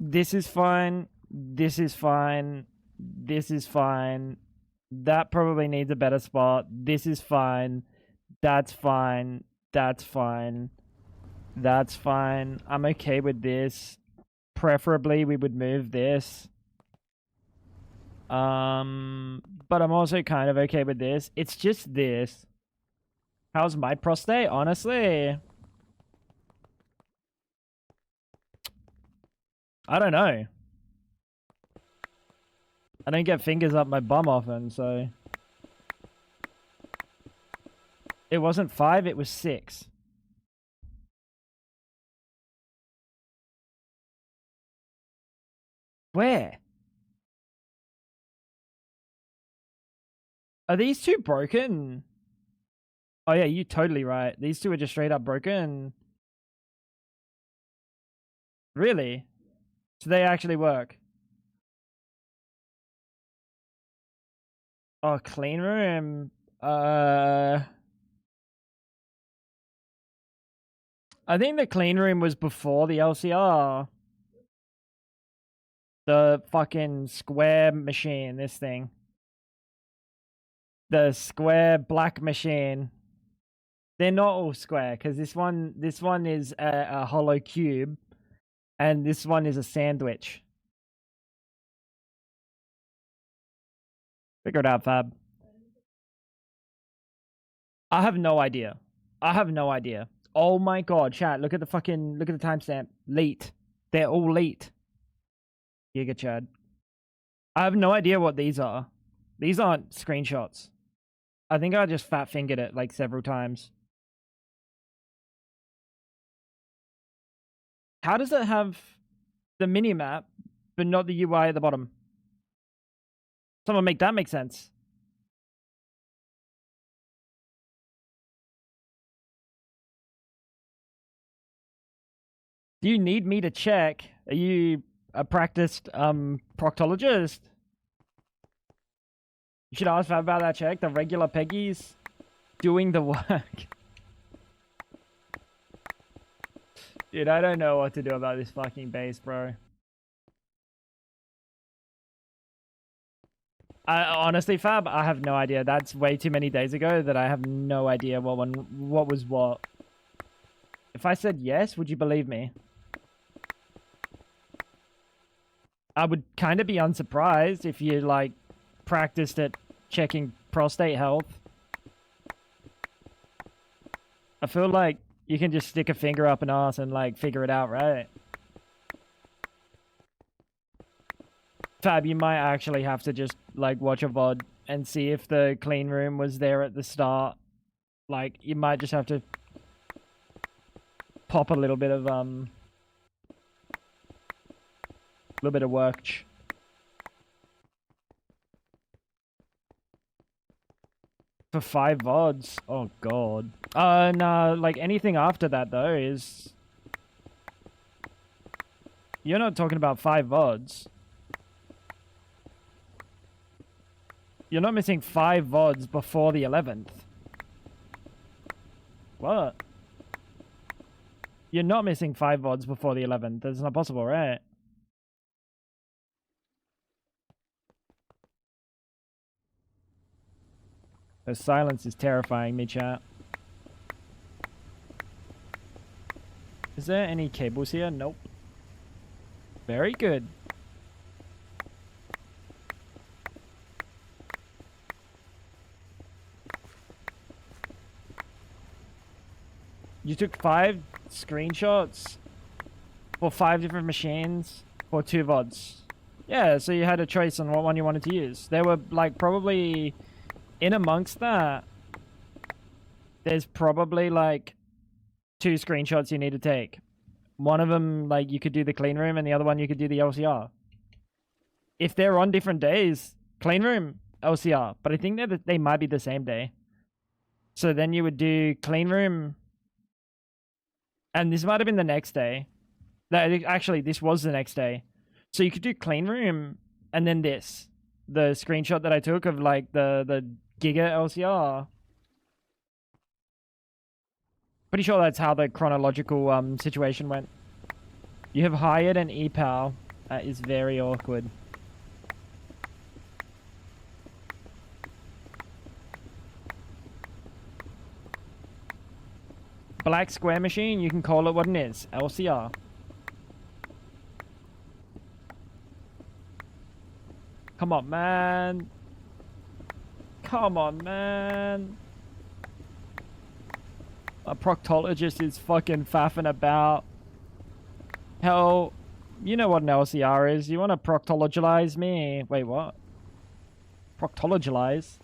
This is fine. This is fine. This is fine. That probably needs a better spot. This is fine. That's fine. That's fine. That's fine. I'm okay with this. Preferably, we would move this. But I'm also kind of okay with this. It's just this. How's my prostate? Honestly, I don't know. I don't get fingers up my bum often, so... It wasn't 5, it was 6. Where? Are these two broken? Oh yeah, you're totally right. These two are just straight up broken. Really? So they actually work. Oh, clean room. I think the clean room was before the LCR. The fucking square machine, this thing. The square black machine. They're not all square, because this one is a hollow cube, and this one is a sandwich. Figure it out, Fab. I have no idea. I have no idea. Oh my god, chat, look at the timestamp. Late. They're all late. Giga Chad. I have no idea what these are. These aren't screenshots. I think I just fat fingered it like several times. How does it have the mini map, but not the UI at the bottom? Someone make that make sense. Do you need me to check? Are you a practiced proctologist? You should ask about that check. The regular Peggy's doing the work. Dude, I don't know what to do about this fucking base, bro. Honestly, Fab, I have no idea. That's way too many days ago that I have no idea what was what. If I said yes, would you believe me? I would kind of be unsurprised if you, like, practiced at checking prostate health. I feel like you can just stick a finger up an ass and, like, figure it out, right? Fab, you might actually have to just, like, watch a VOD and see if the clean room was there at the start. Like, you might just have to pop a little bit of work. For 5 VODs? Oh god. No, like anything after that though is... You're not talking about 5 VODs. You're not missing 5 VODs before the 11th. What? You're not missing 5 VODs before the 11th. That's not possible, right? The silence is terrifying me, chat. Is there any cables here? Nope. Very good. You took 5 screenshots for 5 different machines for 2 VODs. Yeah, so you had a choice on what one you wanted to use. There were, like, probably... In amongst that, there's probably, like, 2 screenshots you need to take. One of them, like, you could do the clean room, and the other one you could do the LCR. If they're on different days, clean room, LCR. But I think they might be the same day. So then you would do clean room, and this might have been the next day. No, actually, this was the next day. So you could do clean room, and then this. The screenshot that I took of, like, the Giga LCR. Pretty sure that's how the chronological situation went. You have hired an e-pal. That is very awkward. Black square machine, you can call it what it is. LCR. Come on, man. Come on, man. A proctologist is fucking faffing about. Hell, you know what an LCR is. You want to proctologize me? Wait, what? Proctologize?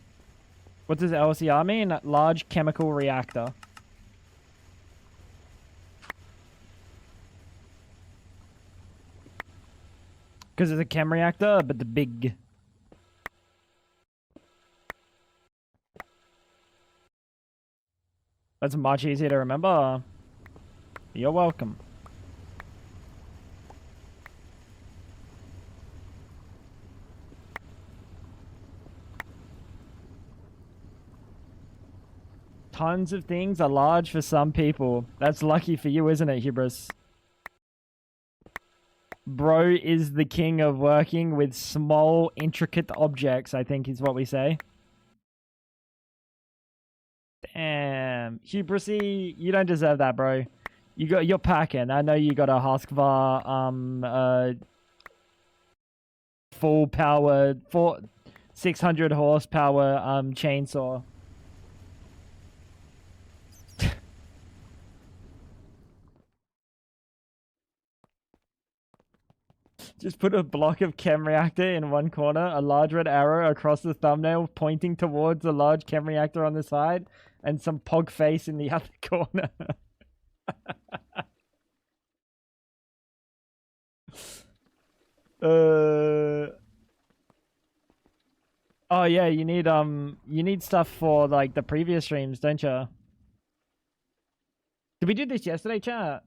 What does LCR mean? Large chemical reactor. Because it's a chem reactor, but the big. That's much easier to remember. You're welcome. Tons of things are large for some people. That's lucky for you, isn't it, Hubris? Bro is the king of working with small, intricate objects, I think is what we say. Damn. Hubrisy, you don't deserve that, bro. You're packing. I know you got a Husqvarna, full power, 600 horsepower, chainsaw. Just put a block of chem reactor in one corner, a large red arrow across the thumbnail pointing towards a large chem reactor on the side, and some pog face in the other corner. Oh yeah, you need stuff for like the previous streams, don't you? Did we do this yesterday, chat?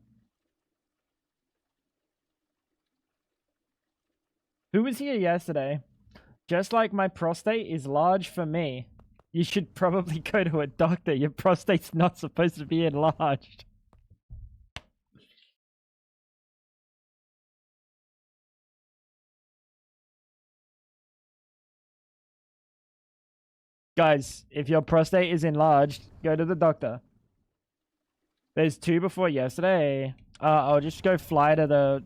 Who was here yesterday? Just like my prostate is large for me, you should probably go to a doctor. Your prostate's not supposed to be enlarged. Guys, if your prostate is enlarged, go to the doctor. There's 2 before yesterday. I'll just go fly to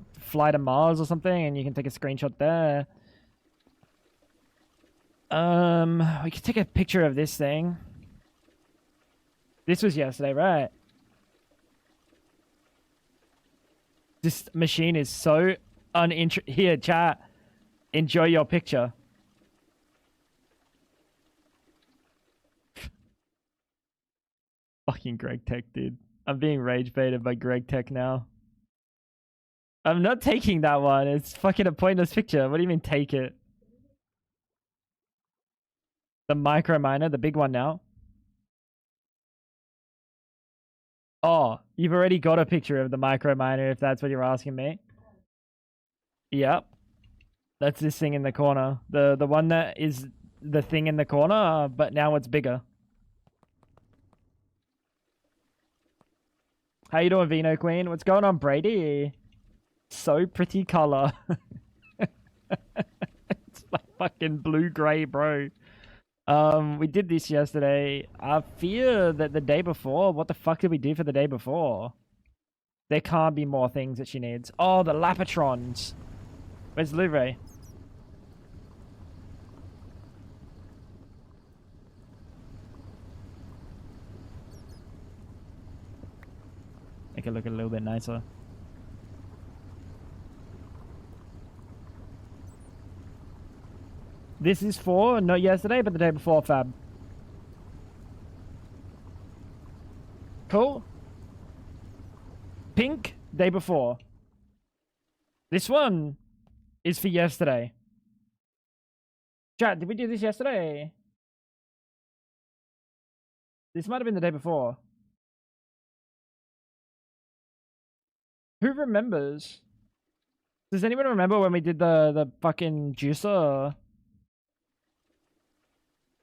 Mars or something, and you can take a screenshot there. We could take a picture of this thing. This was yesterday, right? This machine is so uninteresting. Here, chat. Enjoy your picture. Fucking Greg Tech, dude. I'm being rage baited by Greg Tech now. I'm not taking that one. It's fucking a pointless picture. What do you mean take it? The micro miner, the big one now. Oh, you've already got a picture of the micro miner if that's what you're asking me. Yep. That's this thing in the corner. The one that is the thing in the corner, but now it's bigger. How you doing, Vino Queen? What's going on, Brady? So pretty color. It's like fucking blue-gray, bro. We did this yesterday. I fear that the day before... What the fuck did we do for the day before? There can't be more things that she needs. Oh, the Lapatrons. Where's Louvre? Make it look a little bit nicer. This is for, not yesterday, but the day before, Fab. Cool. Pink, day before. This one is for yesterday. Chat, did we do this yesterday? This might have been the day before. Who remembers? Does anyone remember when we did the fucking juicer?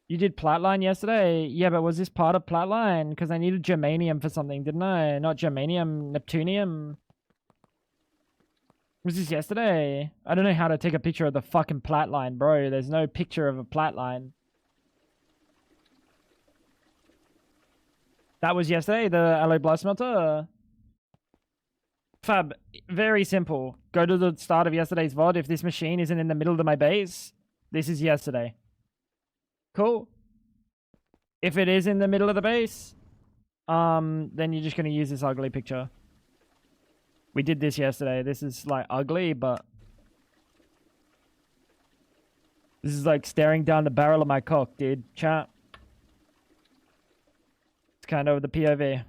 You did Platline yesterday? Yeah, but was this part of Platline? Because I needed germanium for something, didn't I? Not germanium, neptunium. Was this yesterday? I don't know how to take a picture of the fucking Platline, bro. There's no picture of a Platline. That was yesterday, the alloy blast smelter? Fab, very simple. Go to the start of yesterday's VOD. If this machine isn't in the middle of my base, this is yesterday. Cool. If it is in the middle of the base, then you're just going to use this ugly picture. We did this yesterday. This is like ugly, but this is like staring down the barrel of my cock, dude. Chat. It's kind of the POV.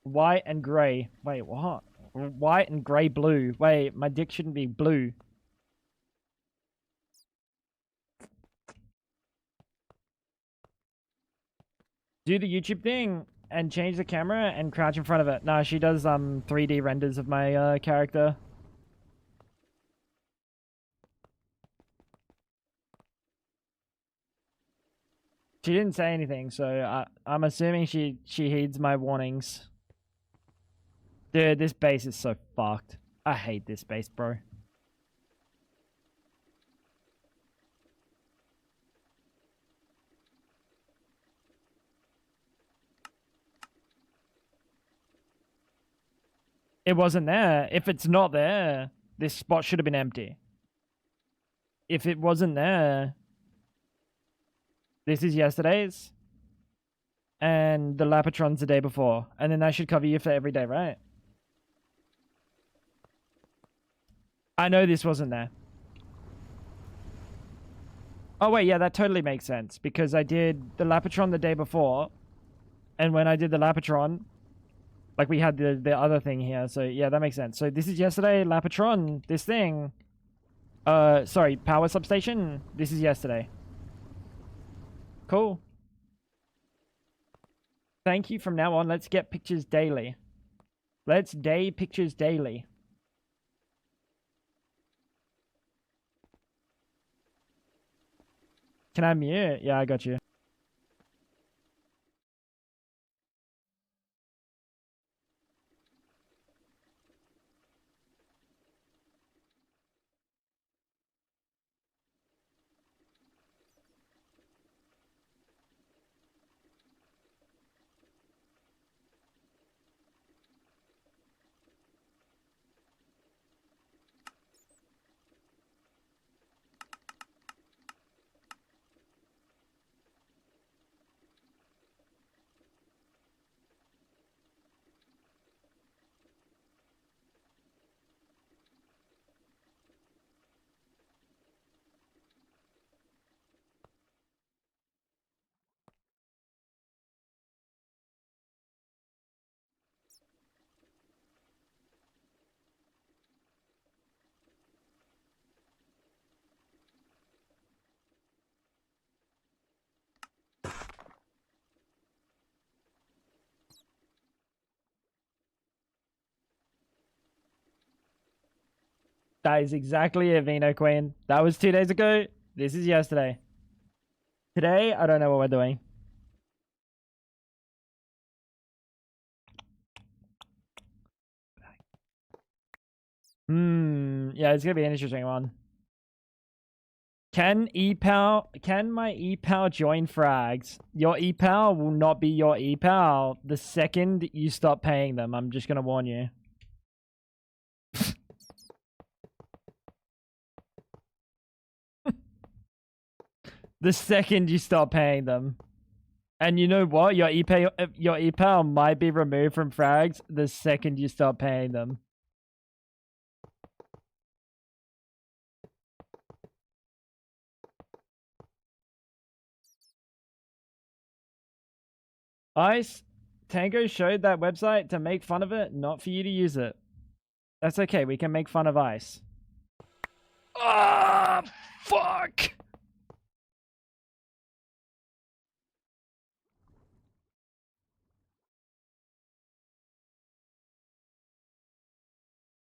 White and gray. Wait, what? White and gray blue. Wait, my dick shouldn't be blue. Do the YouTube thing and change the camera and crouch in front of it. No, she does 3D renders of my character. She didn't say anything, so I'm assuming she heeds my warnings. Dude, this base is so fucked. I hate this base, bro. It wasn't there. If it's not there, this spot should have been empty. If it wasn't there, this is yesterday's. And the Lapatron's the day before. And then that should cover you for every day, right? I know this wasn't there. Oh, wait, yeah, that totally makes sense. Because I did the Lapatron the day before. And when I did the Lapatron, like we had the other thing here. So, yeah, that makes sense. So, this is yesterday, Lapatron, this thing. Sorry, power substation. This is yesterday. Cool. Thank you. From now on, let's get pictures daily. Let's day pictures daily. Can I mute? Yeah, I got you. That is exactly it, Vino Queen. That was 2 days ago. This is yesterday. Today, I don't know what we're doing. Yeah, it's gonna be an interesting one. Can my EPAL join frags? Your EPAL will not be your EPAL the second you stop paying them. I'm just gonna warn you. The second you stop paying them. And you know what? Your e-pal might be removed from frags the second you start paying them. Ice, Tango showed that website to make fun of it, not for you to use it. That's okay, we can make fun of Ice. Ah, fuck!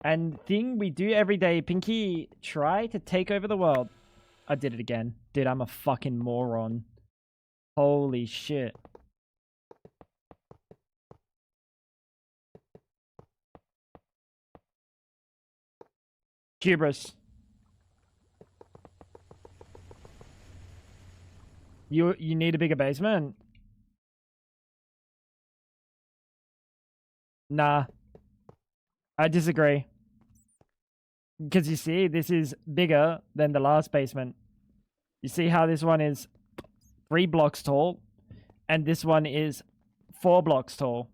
And thing we do every day, Pinky, try to take over the world. I did it again. Dude, I'm a fucking moron. Holy shit. Hubris. You need a bigger basement? Nah. I disagree. Because you see, this is bigger than the last basement. You see how this one is 3 blocks tall, and this one is 4 blocks tall.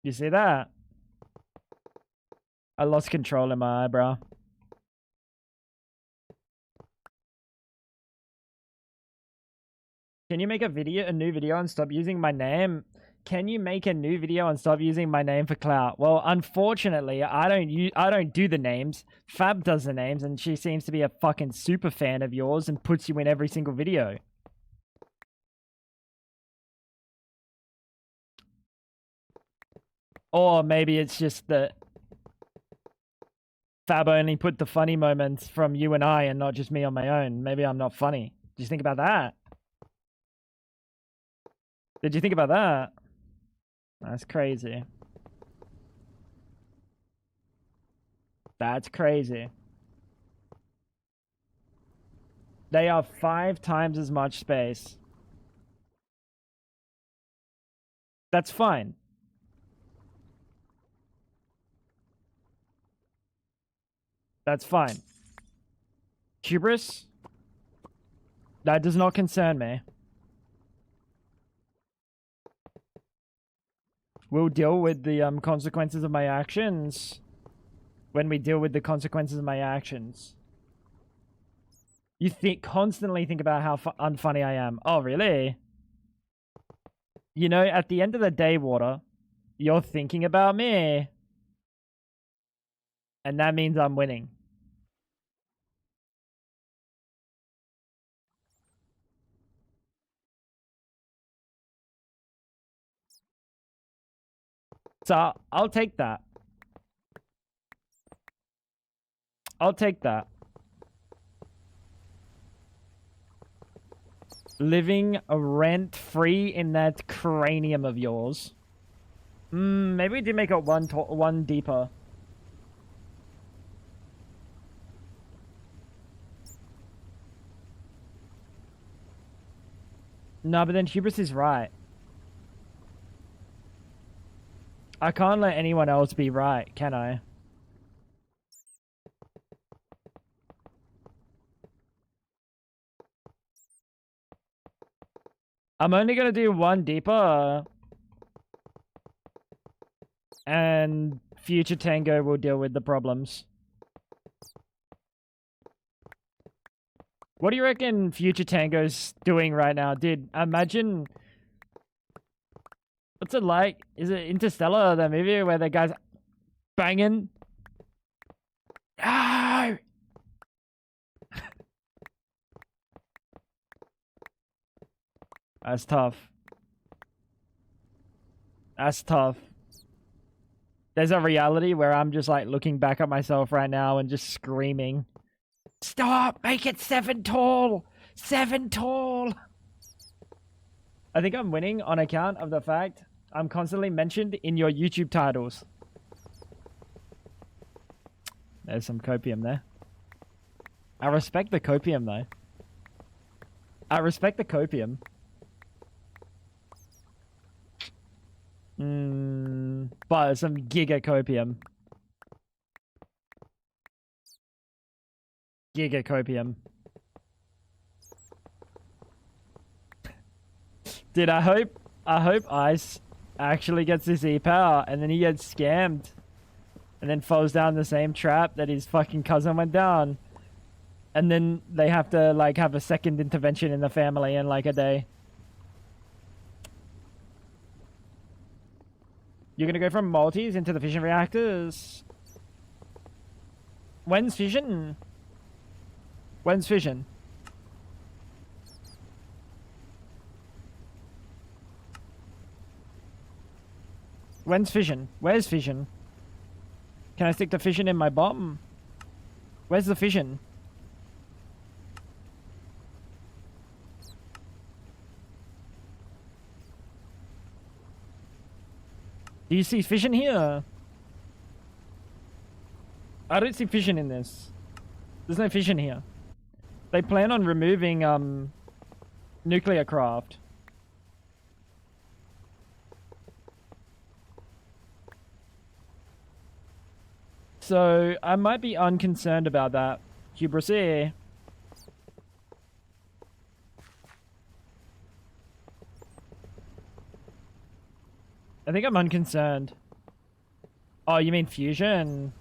You see that? I lost control in my eyebrow. Can you make a new video and stop using my name? Can you make a new video and stop using my name for clout? Well, unfortunately, I don't do the names. Fab does the names, and she seems to be a fucking super fan of yours and puts you in every single video. Or maybe it's just that Fab only put the funny moments from you and I and not just me on my own. Maybe I'm not funny. Did you think about that? Did you think about that? That's crazy. That's crazy. They are 5 times as much space. That's fine. That's fine. Hubris? That does not concern me. We'll deal with the consequences of my actions when we deal with the consequences of my actions. You constantly think about how unfunny I am. Oh, really? You know, at the end of the day, Water, you're thinking about me. And that means I'm winning. So I'll take that. I'll take that. Living rent-free in that cranium of yours. Maybe we do make it one deeper. No, but then Hubris is right. I can't let anyone else be right, can I? I'm only gonna do one deeper. And future Tango will deal with the problems. What do you reckon future Tango's doing right now? Dude, imagine... What's it like? Is it Interstellar, the movie where the guy's banging? No! That's tough. That's tough. There's a reality where I'm just like looking back at myself right now and just screaming. Stop! Make it 7 tall! 7 tall! I think I'm winning on account of the fact I'm constantly mentioned in your YouTube titles. There's some copium there. I respect the copium though. I respect the copium. But some giga copium. gigacopium. Dude, I hope Ice actually gets this E-power and then he gets scammed. And then falls down the same trap that his fucking cousin went down. And then they have to, like, have a second intervention in the family in, like, a day. You're gonna go from multis into the fission reactors? When's fission? When's fission? When's fission? Where's fission? Can I stick the fission in my bottom? Where's the fission? Do you see fission here? I don't see fission in this. There's no fission here. They plan on removing nuclear craft. So I might be unconcerned about that. Hubris here. I think I'm unconcerned. Oh, you mean fusion?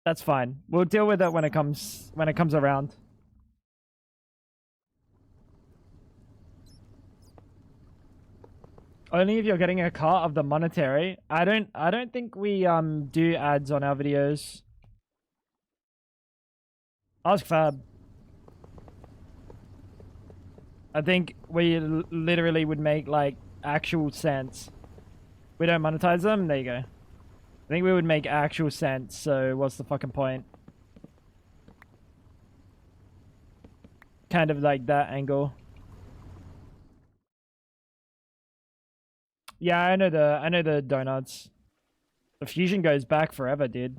That's fine. We'll deal with it when it comes around. Only if you're getting a cut of the monetary. I don't think we do ads on our videos. Ask Fab. I think we literally would make like actual sense. We don't monetize them? There you go. I think we would make actual sense, so what's the fucking point? Kind of like that angle. Yeah, I know the donuts. The fusion goes back forever, dude.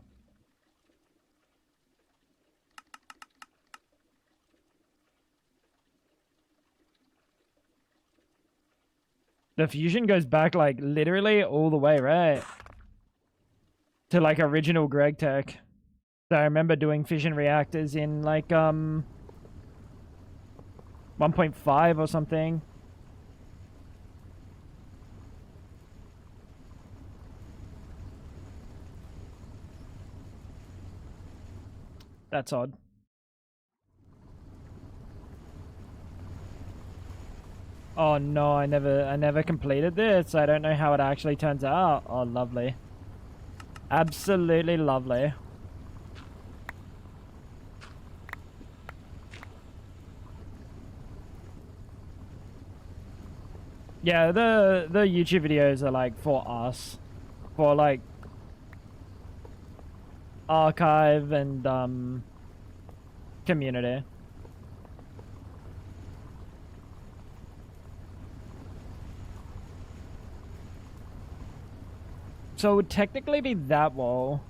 The fusion goes back like literally all the way, right? To like original Greg Tech. So I remember doing fission reactors in like 1.5 or something. That's odd. Oh no, I never completed this. I don't know how it actually turns out. Oh, lovely. Absolutely lovely. Yeah, the YouTube videos are like for us. For like archive and community. So it would technically be that wall.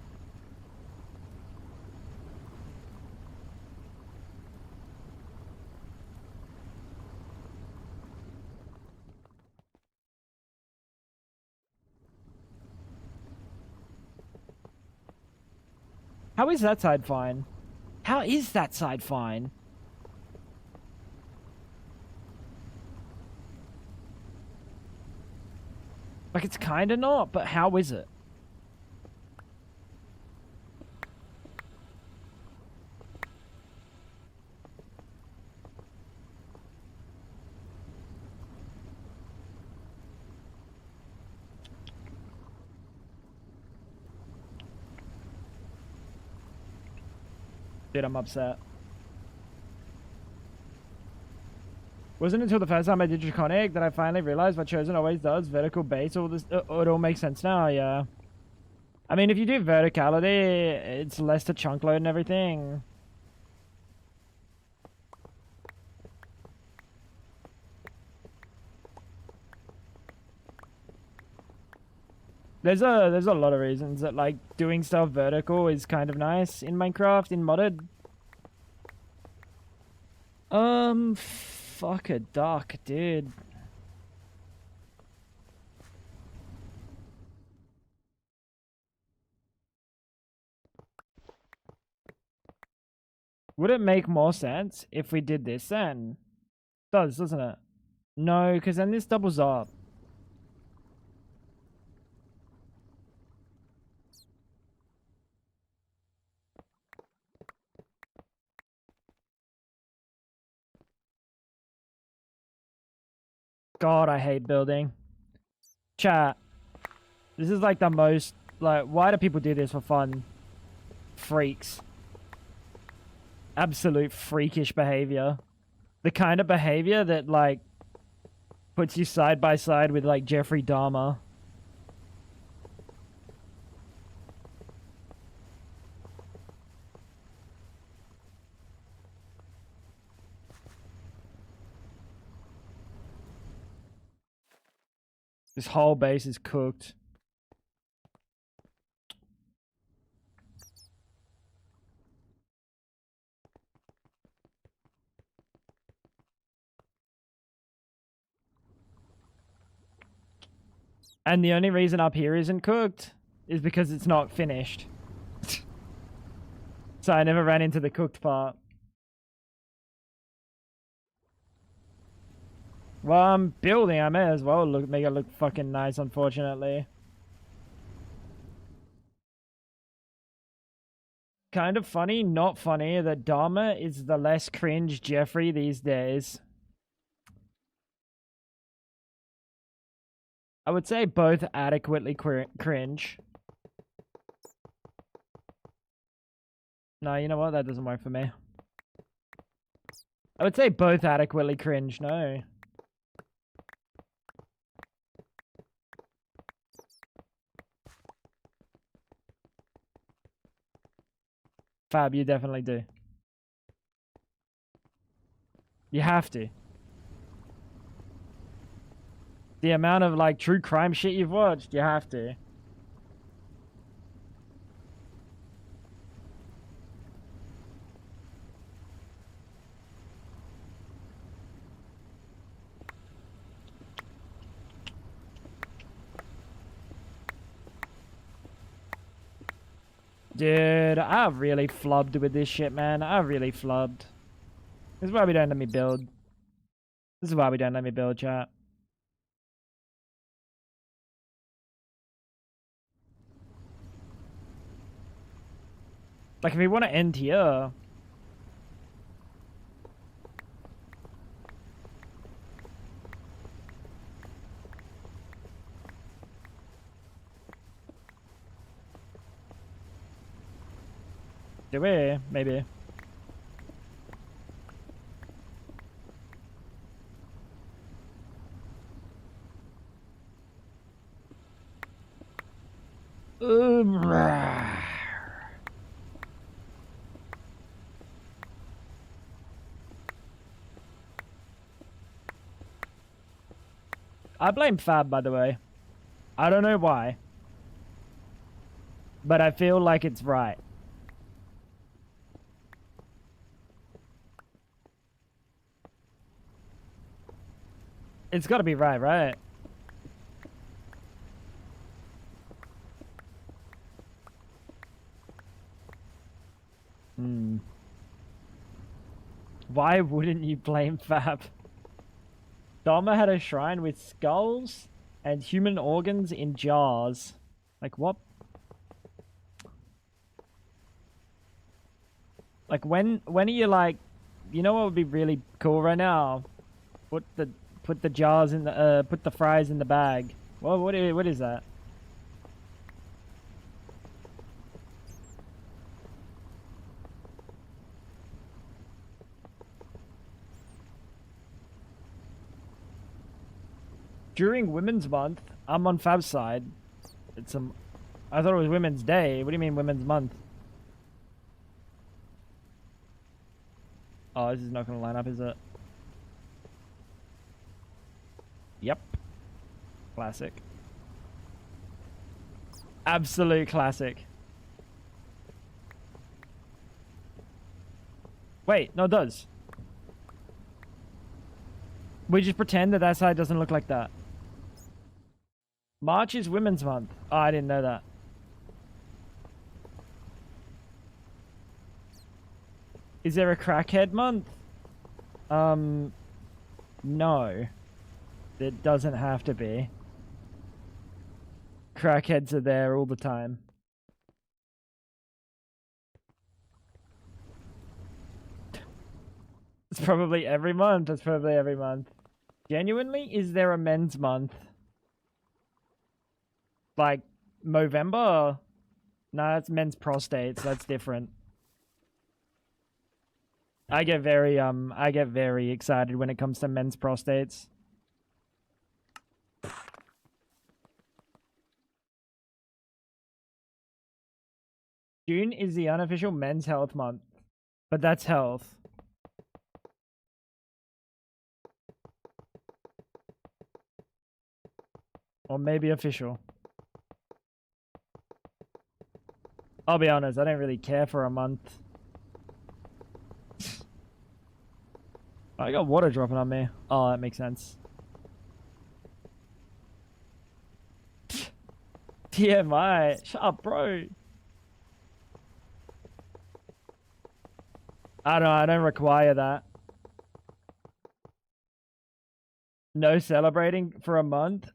How is that side fine? How is that side fine? Like, it's kinda not, but how is it? Dude, I'm upset. Wasn't until the first time I did Draconic that I finally realized what Chosen always does. Vertical base, all this, it all makes sense now, yeah. I mean, if you do verticality, it's less to chunk load and everything. There's a lot of reasons that like doing stuff vertical is kind of nice in Minecraft, in modded. Fuck a duck, dude. Would it make more sense if we did this then? It does, doesn't it? No, because then this doubles up. God, I hate building. Chat. This is like the most, like, why do people do this for fun? Freaks. Absolute freakish behavior. The kind of behavior that, like, puts you side by side with, like, Jeffrey Dahmer. This whole base is cooked. And the only reason up here isn't cooked is because it's not finished. So I never ran into the cooked part. Well, I'm building. I may as well make it look fucking nice, unfortunately. Kind of funny, not funny, that Dahmer is the less cringe Jeffrey these days. I would say both adequately cringe. No, you know what? That doesn't work for me. I would say both adequately cringe, no. Fab, you definitely do. You have to. The amount of, like, true crime shit you've watched, you have to. Dude, I've really flubbed with this shit, man. I've really flubbed. This is why we don't let me build. This is why we don't let me build, chat. Like, if we want to end here... Do we? Maybe. I blame Fab, by the way. I don't know why. But I feel like it's right. It's gotta be right, right? Hmm. Why wouldn't you blame Fab? Dharma had a shrine with skulls and human organs in jars. Like, what? Like, when are you like, you know what would be really cool right now? Put the jars in the, put the fries in the bag. Well, what is that? During Women's Month, I'm on Fab's side. It's I thought it was Women's Day. What do you mean Women's Month? Oh, this is not going to line up, is it? Yep. Classic. Absolute classic. Wait, no, it does. We just pretend that that side doesn't look like that. March is Women's Month. Oh, I didn't know that. Is there a crackhead month? No. It doesn't have to be. Crackheads are there all the time. It's probably every month. It's probably every month. Genuinely, is there a men's month? Like, Movember? No, that's men's prostates. That's different. I get very excited when it comes to men's prostates. June is the unofficial men's health month, but that's health. Or maybe official. I'll be honest, I don't really care for a month. I got water dropping on me. Oh, that makes sense. TMI. Shut up, bro. I don't require that. No celebrating for a month?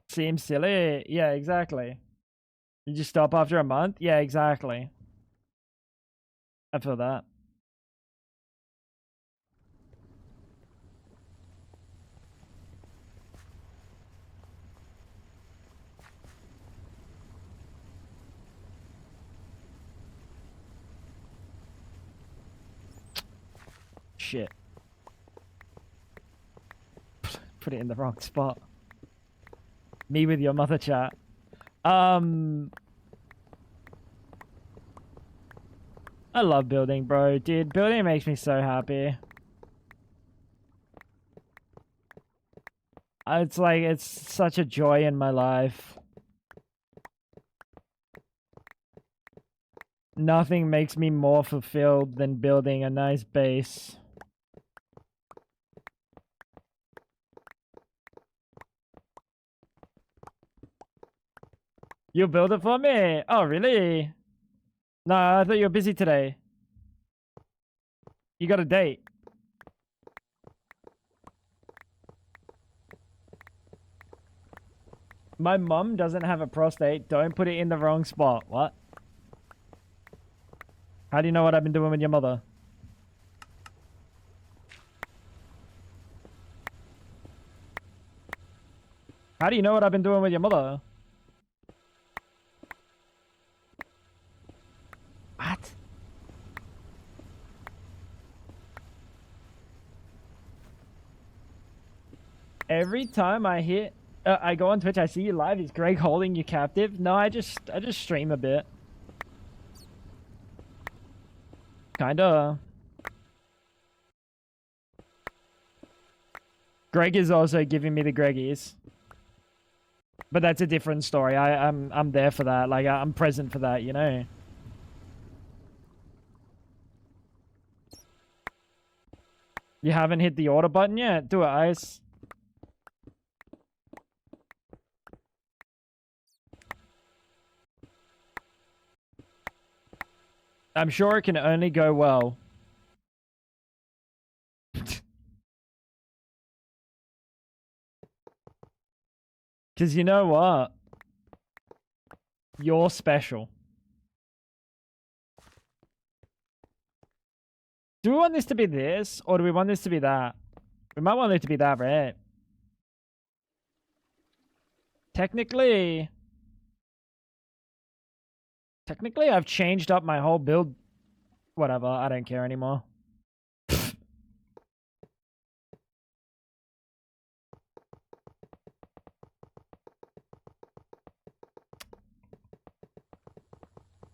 Seems silly. Yeah, exactly. You just stop after a month? Yeah, exactly. I feel that. Shit. Put it in the wrong spot. Me with your mother chat. I love building, bro. Dude, building makes me so happy. It's like, it's such a joy in my life. Nothing makes me more fulfilled than building a nice base. You'll build it for me? Oh, really? No, I thought you were busy today. You got a date. My mum doesn't have a prostate. Don't put it in the wrong spot. What? How do you know what I've been doing with your mother? How do you know what I've been doing with your mother? What? Every time I go on Twitch, I see you live. Is Greg holding you captive? No, I just stream a bit. Kinda. Greg is also giving me the Greggies. But that's a different story. I'm there for that. Like, I'm present for that, you know? You haven't hit the order button yet? Do it, Ice. I'm sure it can only go well. Because you know what? You're special. Do we want this to be this, or do we want this to be that? We might want it to be that, right? Technically, I've changed up my whole build. Whatever, I don't care anymore.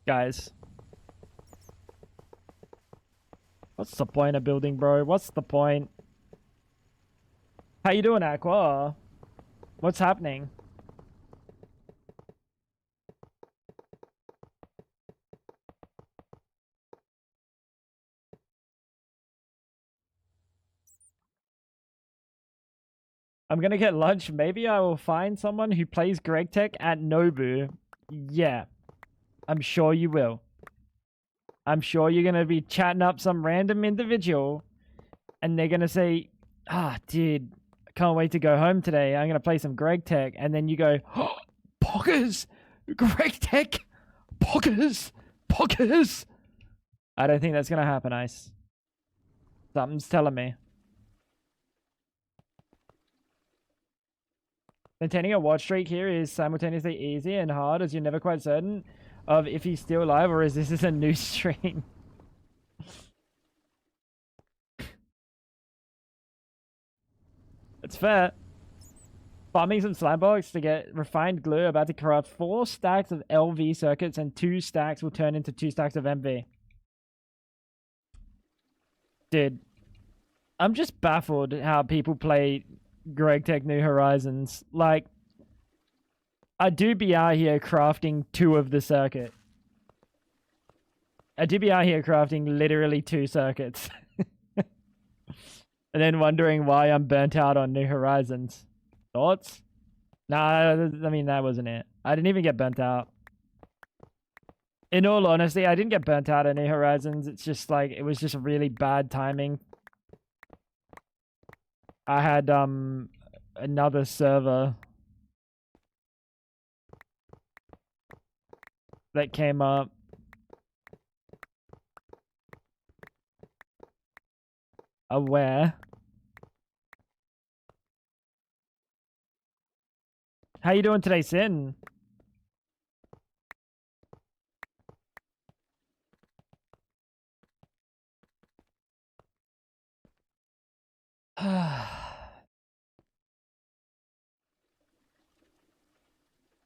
Guys. What's the point of building, bro? What's the point? How you doing, Aqua? What's happening? I'm gonna get lunch. Maybe I will find someone who plays GregTech at Nobu. Yeah. I'm sure you will. I'm sure you're going to be chatting up some random individual and they're going to say, dude, I can't wait to go home today. I'm going to play some Greg Tech. And then you go, oh, Poggers, Greg Tech, Poggers, Poggers. I don't think that's going to happen, Ice. Something's telling me. Maintaining a watch streak here is simultaneously easy and hard as you're never quite certain of if he's still alive or is this a new stream. It's fair. Farming some slime blocks to get refined glue, about to craft 4 stacks of LV circuits and 2 stacks will turn into 2 stacks of MV. Dude, I'm just baffled how people play Greg Tech New Horizons. Like, I do be out here crafting 2 of the circuit. I do be out here crafting literally 2 circuits. And then wondering why I'm burnt out on New Horizons. Thoughts? Nah, I mean, that wasn't it. I didn't even get burnt out. In all honesty, I didn't get burnt out on New Horizons. It's just like, it was just really bad timing. I had, another server that came up. Aware. How you doing today, Sin?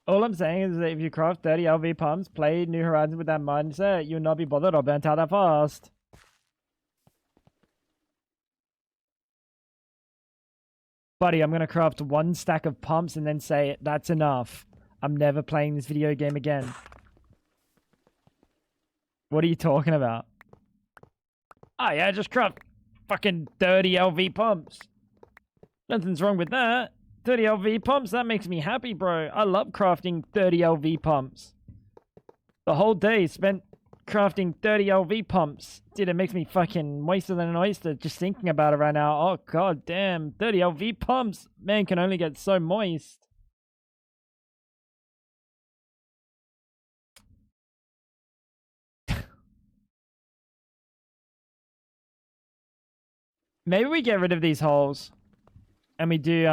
All I'm saying is that if you craft 30 LV pumps, play New Horizons with that mindset, you'll not be bothered or burnt out that fast. Buddy, I'm going to craft 1 stack of pumps and then say, that's enough. I'm never playing this video game again. What are you talking about? Oh yeah, just craft fucking 30 LV pumps. Nothing's wrong with that. 30 LV pumps, that makes me happy, bro. I love crafting 30 LV pumps. The whole day spent crafting 30 LV pumps. Dude, it makes me fucking moister than an oyster just thinking about it right now. Oh, god damn. 30 LV pumps. Man can only get so moist. Maybe we get rid of these holes. And we do,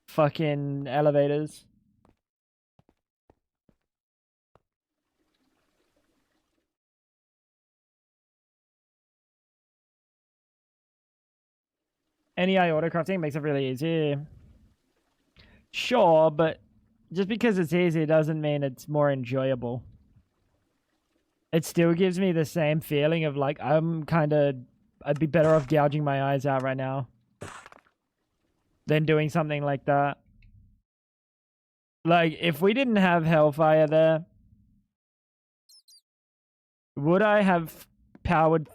fucking elevators. NEI autocrafting makes it really easy. Sure, but just because it's easy doesn't mean it's more enjoyable. It still gives me the same feeling of like, I'd be better off gouging my eyes out right now than doing something like that. Like, if we didn't have Hellfire there, would I have powered...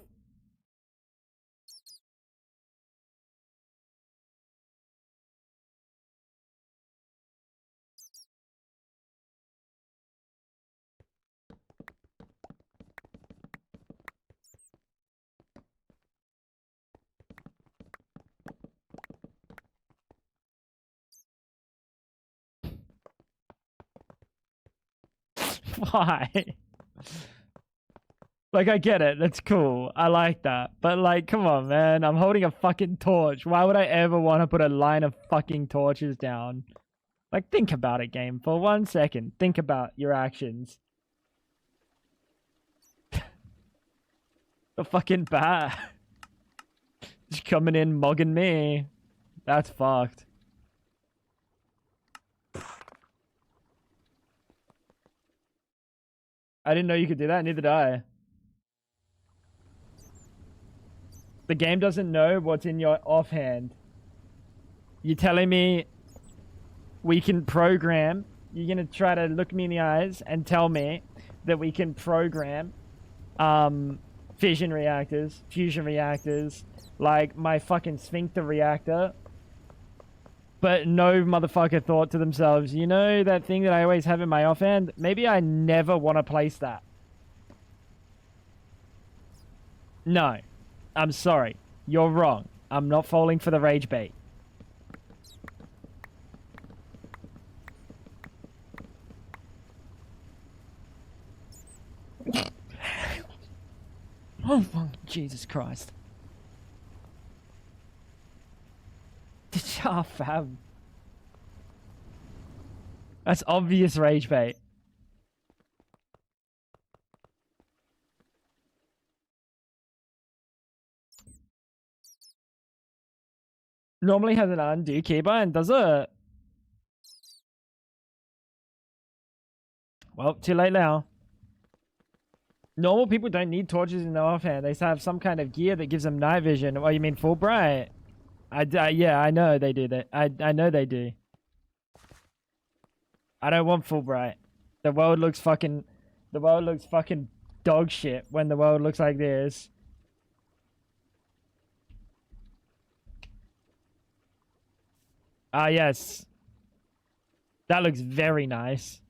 Why? Like, I get it. That's cool. I like that. But, like, come on, man. I'm holding a fucking torch. Why would I ever want to put a line of fucking torches down? Like, think about it, game. For 1 second. Think about your actions. The fucking bat. Just coming in, mugging me. That's fucked. I didn't know you could do that, neither did I. The game doesn't know what's in your offhand. You're telling me we can program... You're going to try to look me in the eyes and tell me that we can program fission reactors, fusion reactors, like my fucking sphincter reactor. But no motherfucker thought to themselves, you know that thing that I always have in my offhand? Maybe I never want to place that. No. I'm sorry. You're wrong. I'm not falling for the rage bait. Oh, Jesus Christ. Ah, fam. That's obvious rage bait. Normally has an undo keybind, does it? Well, too late now. Normal people don't need torches in the offhand. They have some kind of gear that gives them night vision. Oh, you mean full bright? Yeah, I know they do that. I know they do. I don't want full bright. The world looks fucking dog shit when the world looks like this. Ah, yes. That looks very nice.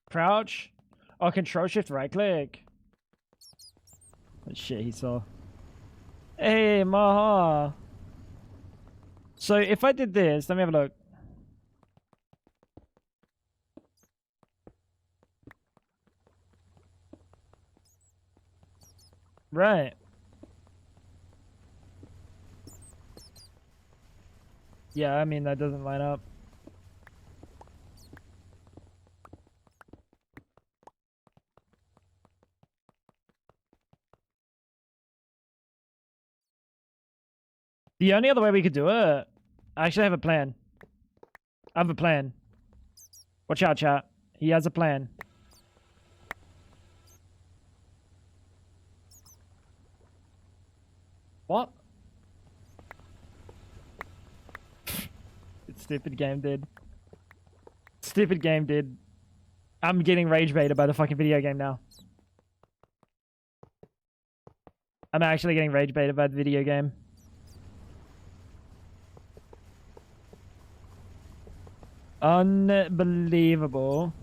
Crouch. Oh, control shift right click. Oh, shit, he saw. Hey, Maha. So if I did this, let me have a look. Right. Yeah, I mean, that doesn't line up. The only other way we could do it... I actually have a plan. I have a plan. Watch out, chat. He has a plan. What? Stupid game did. Stupid game did. I'm getting rage baited by the fucking video game now. I'm actually getting rage baited by the video game. Unbelievable.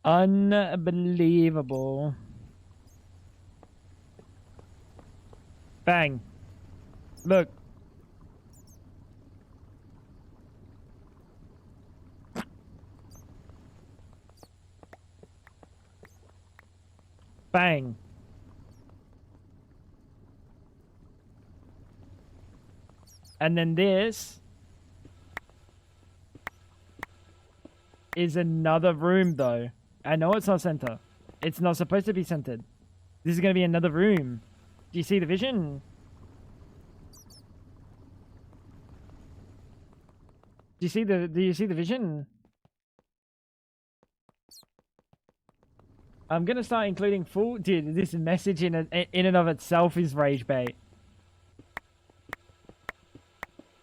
Unbelievable. Bang. Look. Bang. And then this is another room, though. I know it's not center. It's not supposed to be centered. This is going to be another room. Do you see the vision? Do you see the vision? I'm going to start including full... Dude, this message in and of itself is rage bait.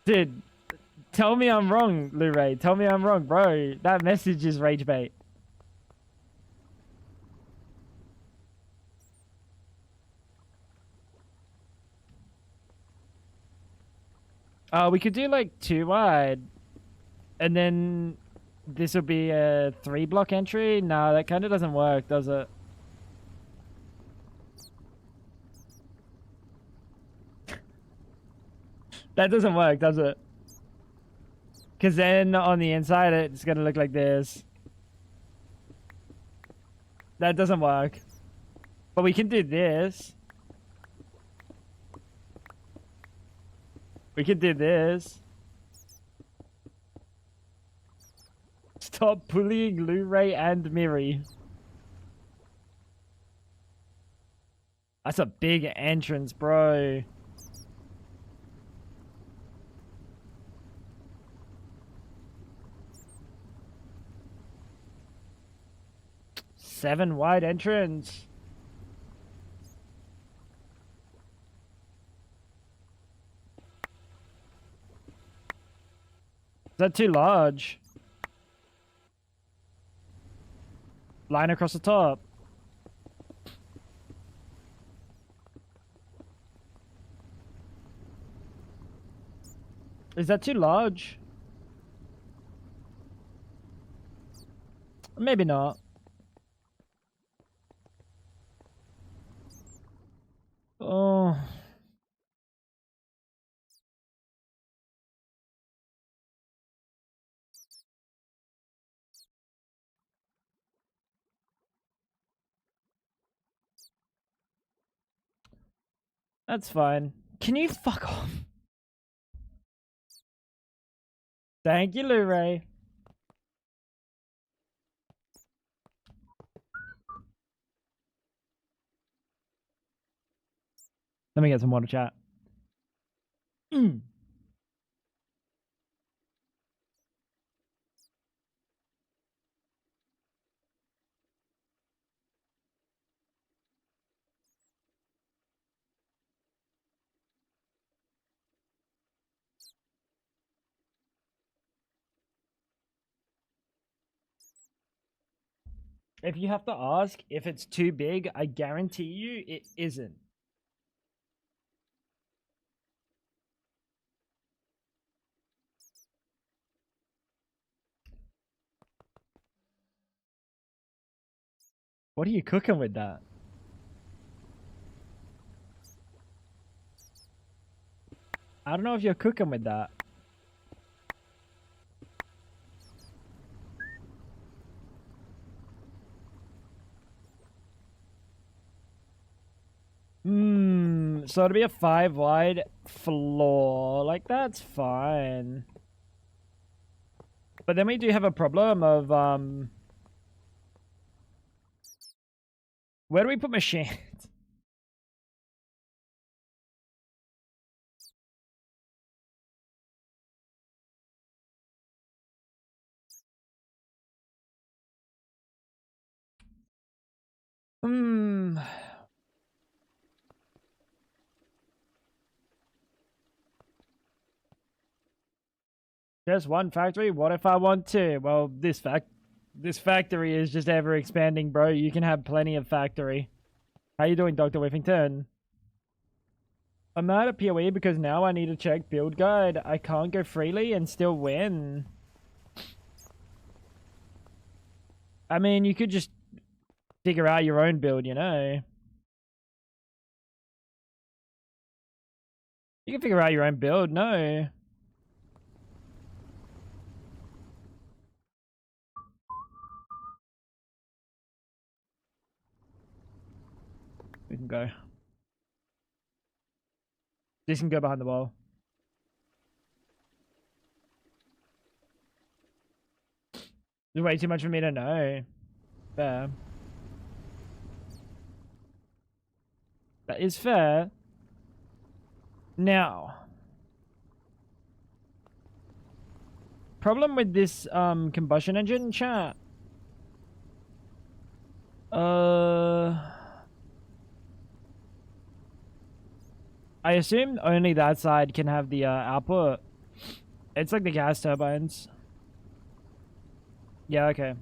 Dude, tell me I'm wrong, Luray. Tell me I'm wrong, bro. That message is rage bait. We could do like 2 wide. And then this will be a 3 block entry. No, that kind of doesn't work, does it? That doesn't work, does it? Because then on the inside, it's going to look like this. That doesn't work. But we can do this. We could do this. Stop bullying Luray and Miri. That's a big entrance, bro. Seven wide entrance. Is that too large? Line across the top. Is that too large? Maybe not. Oh. That's fine. Can you fuck off? Thank you, Lou-Ray. Let me get some water, chat. If you have to ask if it's too big, I guarantee you it isn't. What are you cooking with that? I don't know if you're cooking with that. So to be a 5 wide floor, like that's fine. But then we do have a problem of, where do we put machines? Just one factory? What if I want two? Well, this factory is just ever expanding, bro. You can have plenty of factory. How you doing, Dr. Whiffington? I'm mad at PoE because now I need to check build guide. I can't go freely and still win. I mean, you could just figure out your own build, you know? You can figure out your own build, no. We can go. This can go behind the wall. There's way too much for me to know. Fair. That is fair. Now. Problem with this combustion engine, chat. I assume only that side can have the output. It's like the gas turbines. Yeah, okay.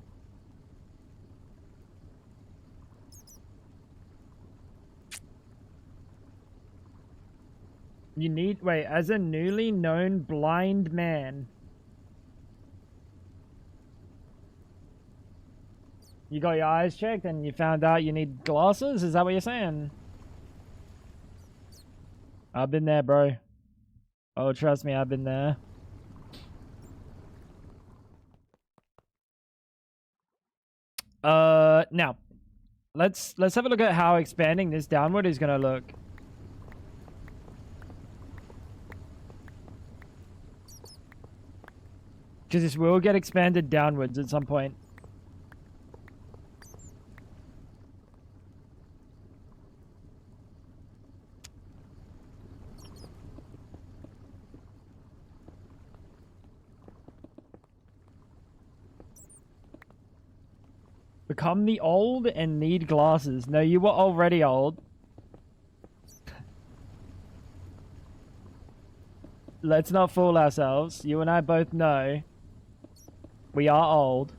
You need... Wait, as a newly known blind man. You got your eyes checked and you found out you need glasses? Is that what you're saying? I've been there, bro. Oh, trust me, I've been there. Now, let's have a look at how expanding this downward is gonna look. Because this will get expanded downwards at some point. Become the old and need glasses. No, you were already old. Let's not fool ourselves. You and I both know we are old.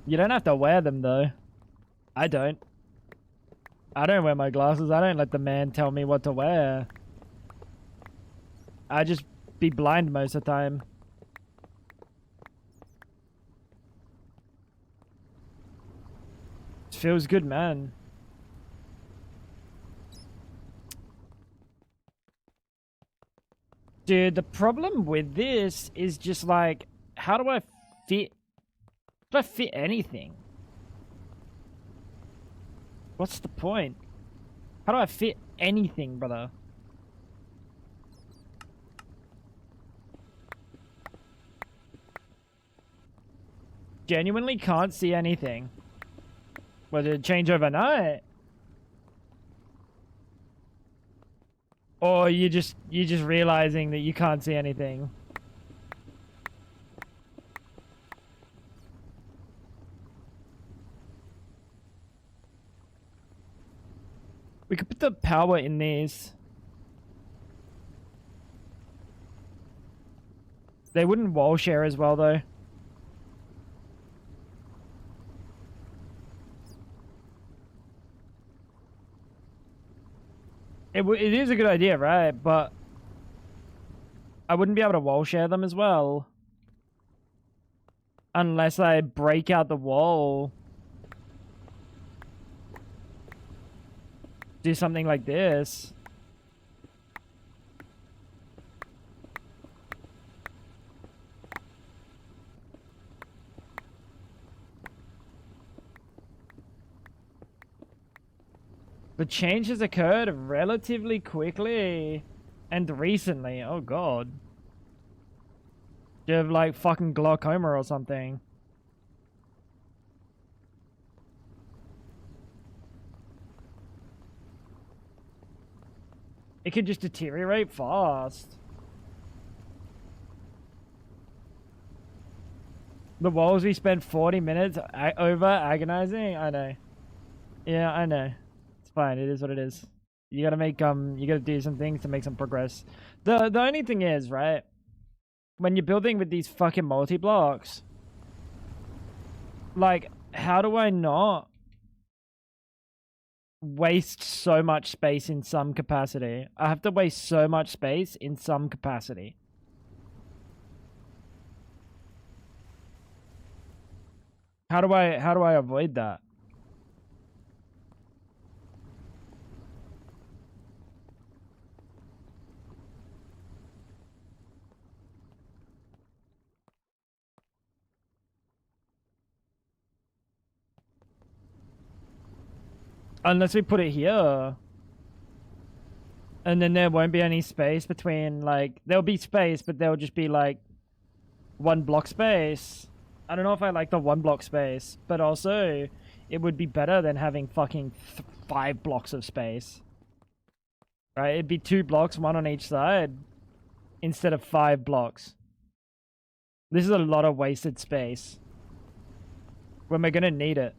You don't have to wear them, though. I don't. I don't wear my glasses. I don't let the man tell me what to wear. I just be blind most of the time. It feels good, man. Dude, the problem with this is just like, how do I fit? Do I fit anything? What's the point? How do I fit anything, brother? Genuinely can't see anything. Well, did it change overnight? Or you're just realizing that you can't see anything? We could put the power in these. They wouldn't wall share as well, though. It is a good idea, right? But I wouldn't be able to wall share them as well. Unless I break out the wall. Do something like this. The change has occurred relatively quickly and recently. Oh god. Do you have like fucking glaucoma or something? It could just deteriorate fast. The walls we spent 40 minutes over agonizing? I know. Yeah, I know. It's fine. It is what it is. You gotta make, you gotta do some things to make some progress. The only thing is, right? When you're building with these fucking multi-blocks, like, how do I not waste so much space in some capacity? I have to waste so much space in some capacity. How do I avoid that? Unless we put it here. And then there won't be any space between, like, there'll be space, but there'll just be, like, 1 block space. I don't know if I like the 1 block space, but also it would be better than having fucking 5 blocks of space. Right? It'd be 2 blocks, 1 on each side, instead of 5 blocks. This is a lot of wasted space when we're gonna need it.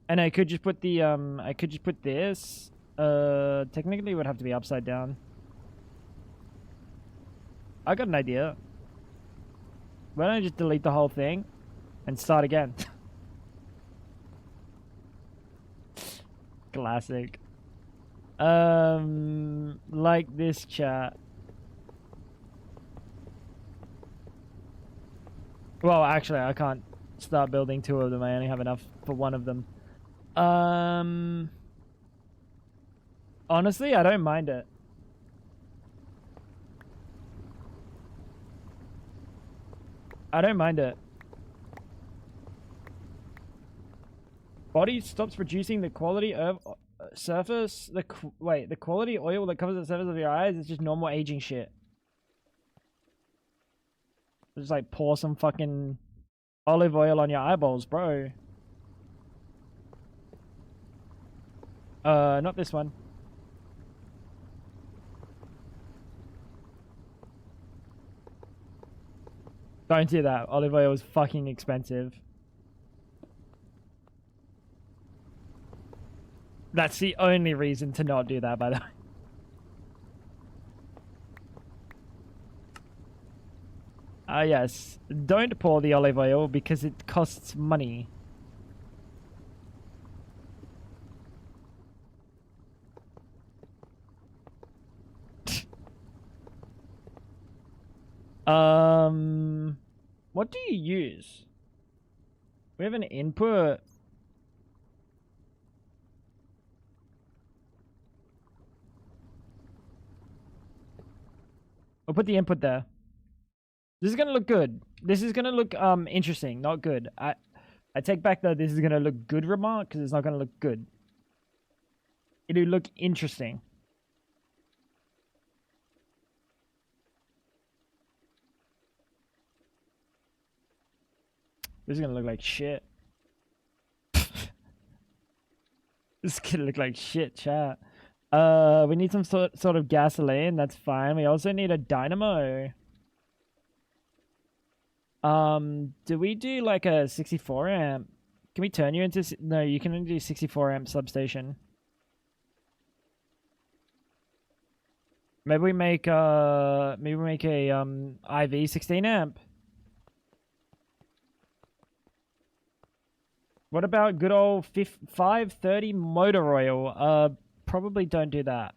And I could just put the, I could just put this. Technically it would have to be upside down. I got an idea. Why don't I just delete the whole thing and start again? Classic. Like this, chat. Well, actually, I can't start building 2 of them. I only have enough for 1 of them. Honestly, I don't mind it. I don't mind it. Body stops producing the quality of surface. The quality oil that covers the surface of your eyes is just normal aging shit. Just like pour some fucking olive oil on your eyeballs, bro. Not this one. Don't do that. Olive oil is fucking expensive. That's the only reason to not do that, by the way. Yes. Don't pour the olive oil because it costs money. What do you use? We have an input. We'll put the input there. This is gonna look good. This is gonna look interesting, not good. I take back the this is gonna look good remark because it's not gonna look good. It'll look interesting. This is gonna look like shit. This is gonna look like shit, chat. We need some sort of gasoline. That's fine. We also need a dynamo. Do we do like a 64 amp? Can we turn you into... No, you can only do 64 amp substation. Maybe we make a IV 16 amp. What about good old 530 motor oil? Probably don't do that.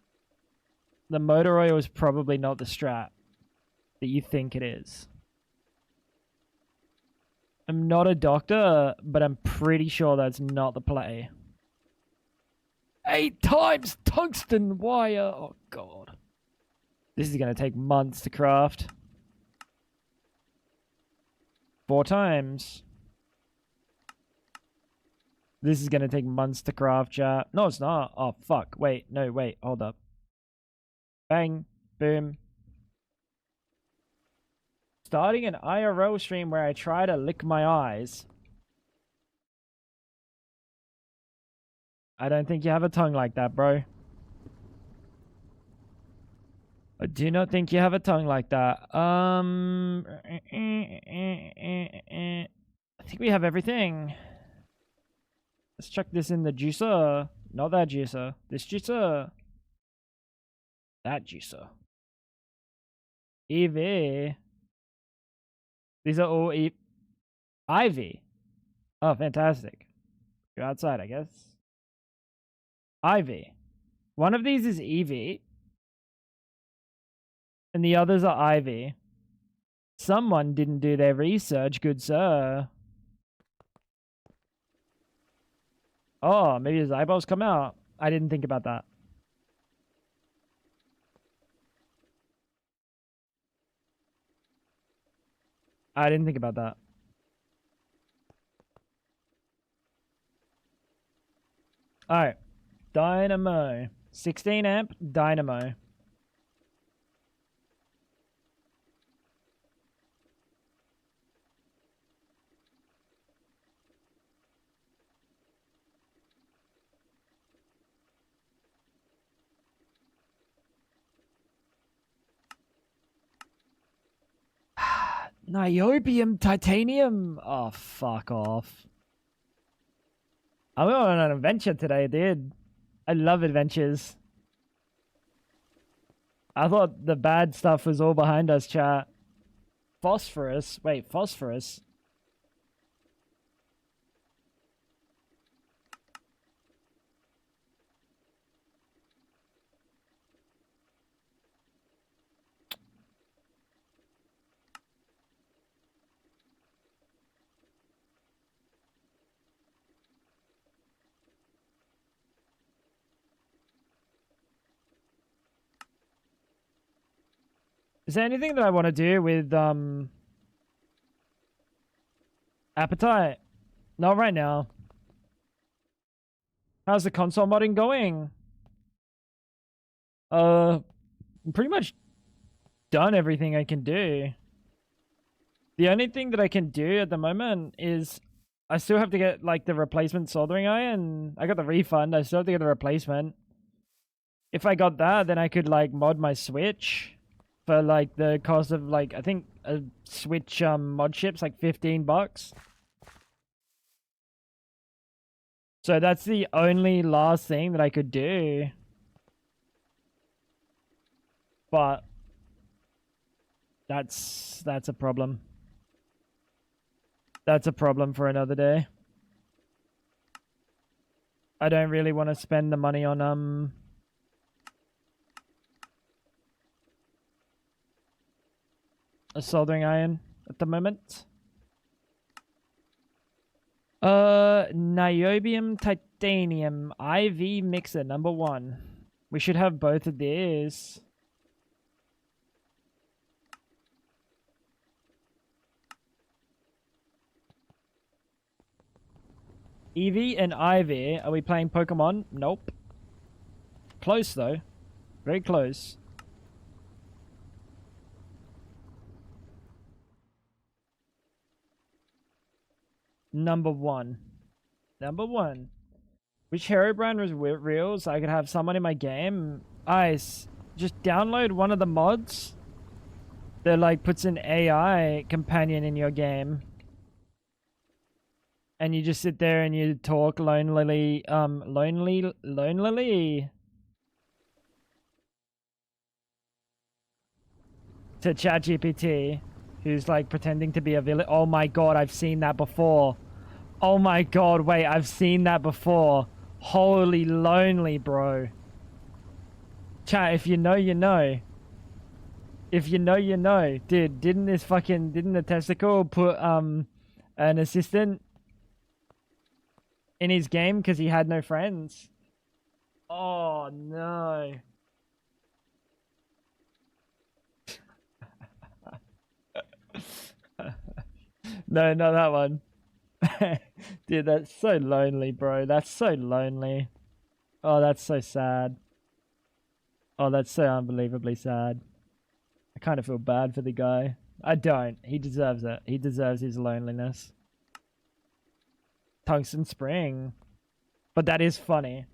The motor oil is probably not the strat that you think it is. I'm not a doctor, but I'm pretty sure that's not the play. 8 times tungsten wire. Oh, God. This is going to take months to craft. 4 times. This is going to take months to craft, chat. No, it's not. Oh, fuck. Wait. No, wait. Hold up. Bang. Boom. Starting an IRL stream where I try to lick my eyes. I don't think you have a tongue like that, bro. I do not think you have a tongue like that. I think we have everything. Let's chuck this in the juicer. Not that juicer. This juicer. That juicer. EV. These are all Ivy. Oh, fantastic. You're outside, I guess. Ivy. One of these is EV. And the others are Ivy. Someone didn't do their research, good sir. Oh, maybe his eyeballs come out. I didn't think about that. I didn't think about that. Alright. Dynamo. 16 amp dynamo. Niobium titanium. Oh, fuck off. I went on an adventure today, dude. I love adventures. I thought the bad stuff was all behind us, chat. Phosphorus. Wait, phosphorus? Is there anything that I want to do with, appetite? Not right now. How's the console modding going? I'm pretty much done everything I can do. The only thing that I can do at the moment is I still have to get, like, the replacement soldering iron. I got the refund. I still have to get the replacement. If I got that, then I could, like, mod my Switch for, like, the cost of, like, I think a Switch mod chip's like $15. So that's the only last thing that I could do. But that's a problem. That's a problem for another day. I don't really want to spend the money on a soldering iron at the moment. Niobium titanium IV mixer number 1. We should have both of these. Eevee and Ivy. Are we playing Pokemon? Nope. Close though. Very close. Number 1. Number 1. Which Herobrine was real so I could have someone in my game? Ice. Just download one of the mods that like puts an AI companion in your game. And you just sit there and you talk lonely to ChatGPT, who's like pretending to be a villain. Oh my god, I've seen that before. Oh my god, wait, I've seen that before. Holy lonely, bro. Chat, if you know, you know. If you know, you know. Dude, didn't the testicle put an assistant in his game because he had no friends? Oh no. No, not that one. Dude, that's so lonely, bro. That's so lonely. Oh, that's so sad. Oh, that's so unbelievably sad. I kind of feel bad for the guy. I don't. He deserves it. He deserves his loneliness. Tungsten Spring. But that is funny.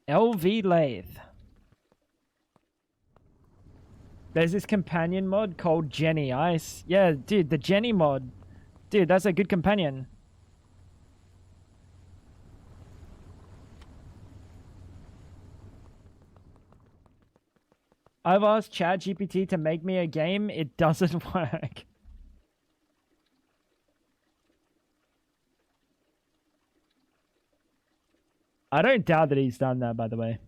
LV Lathe. There's this companion mod called Jenny Ice. Yeah, dude, the Jenny mod. Dude, that's a good companion. I've asked ChatGPT to make me a game. It doesn't work. I don't doubt that he's done that, by the way.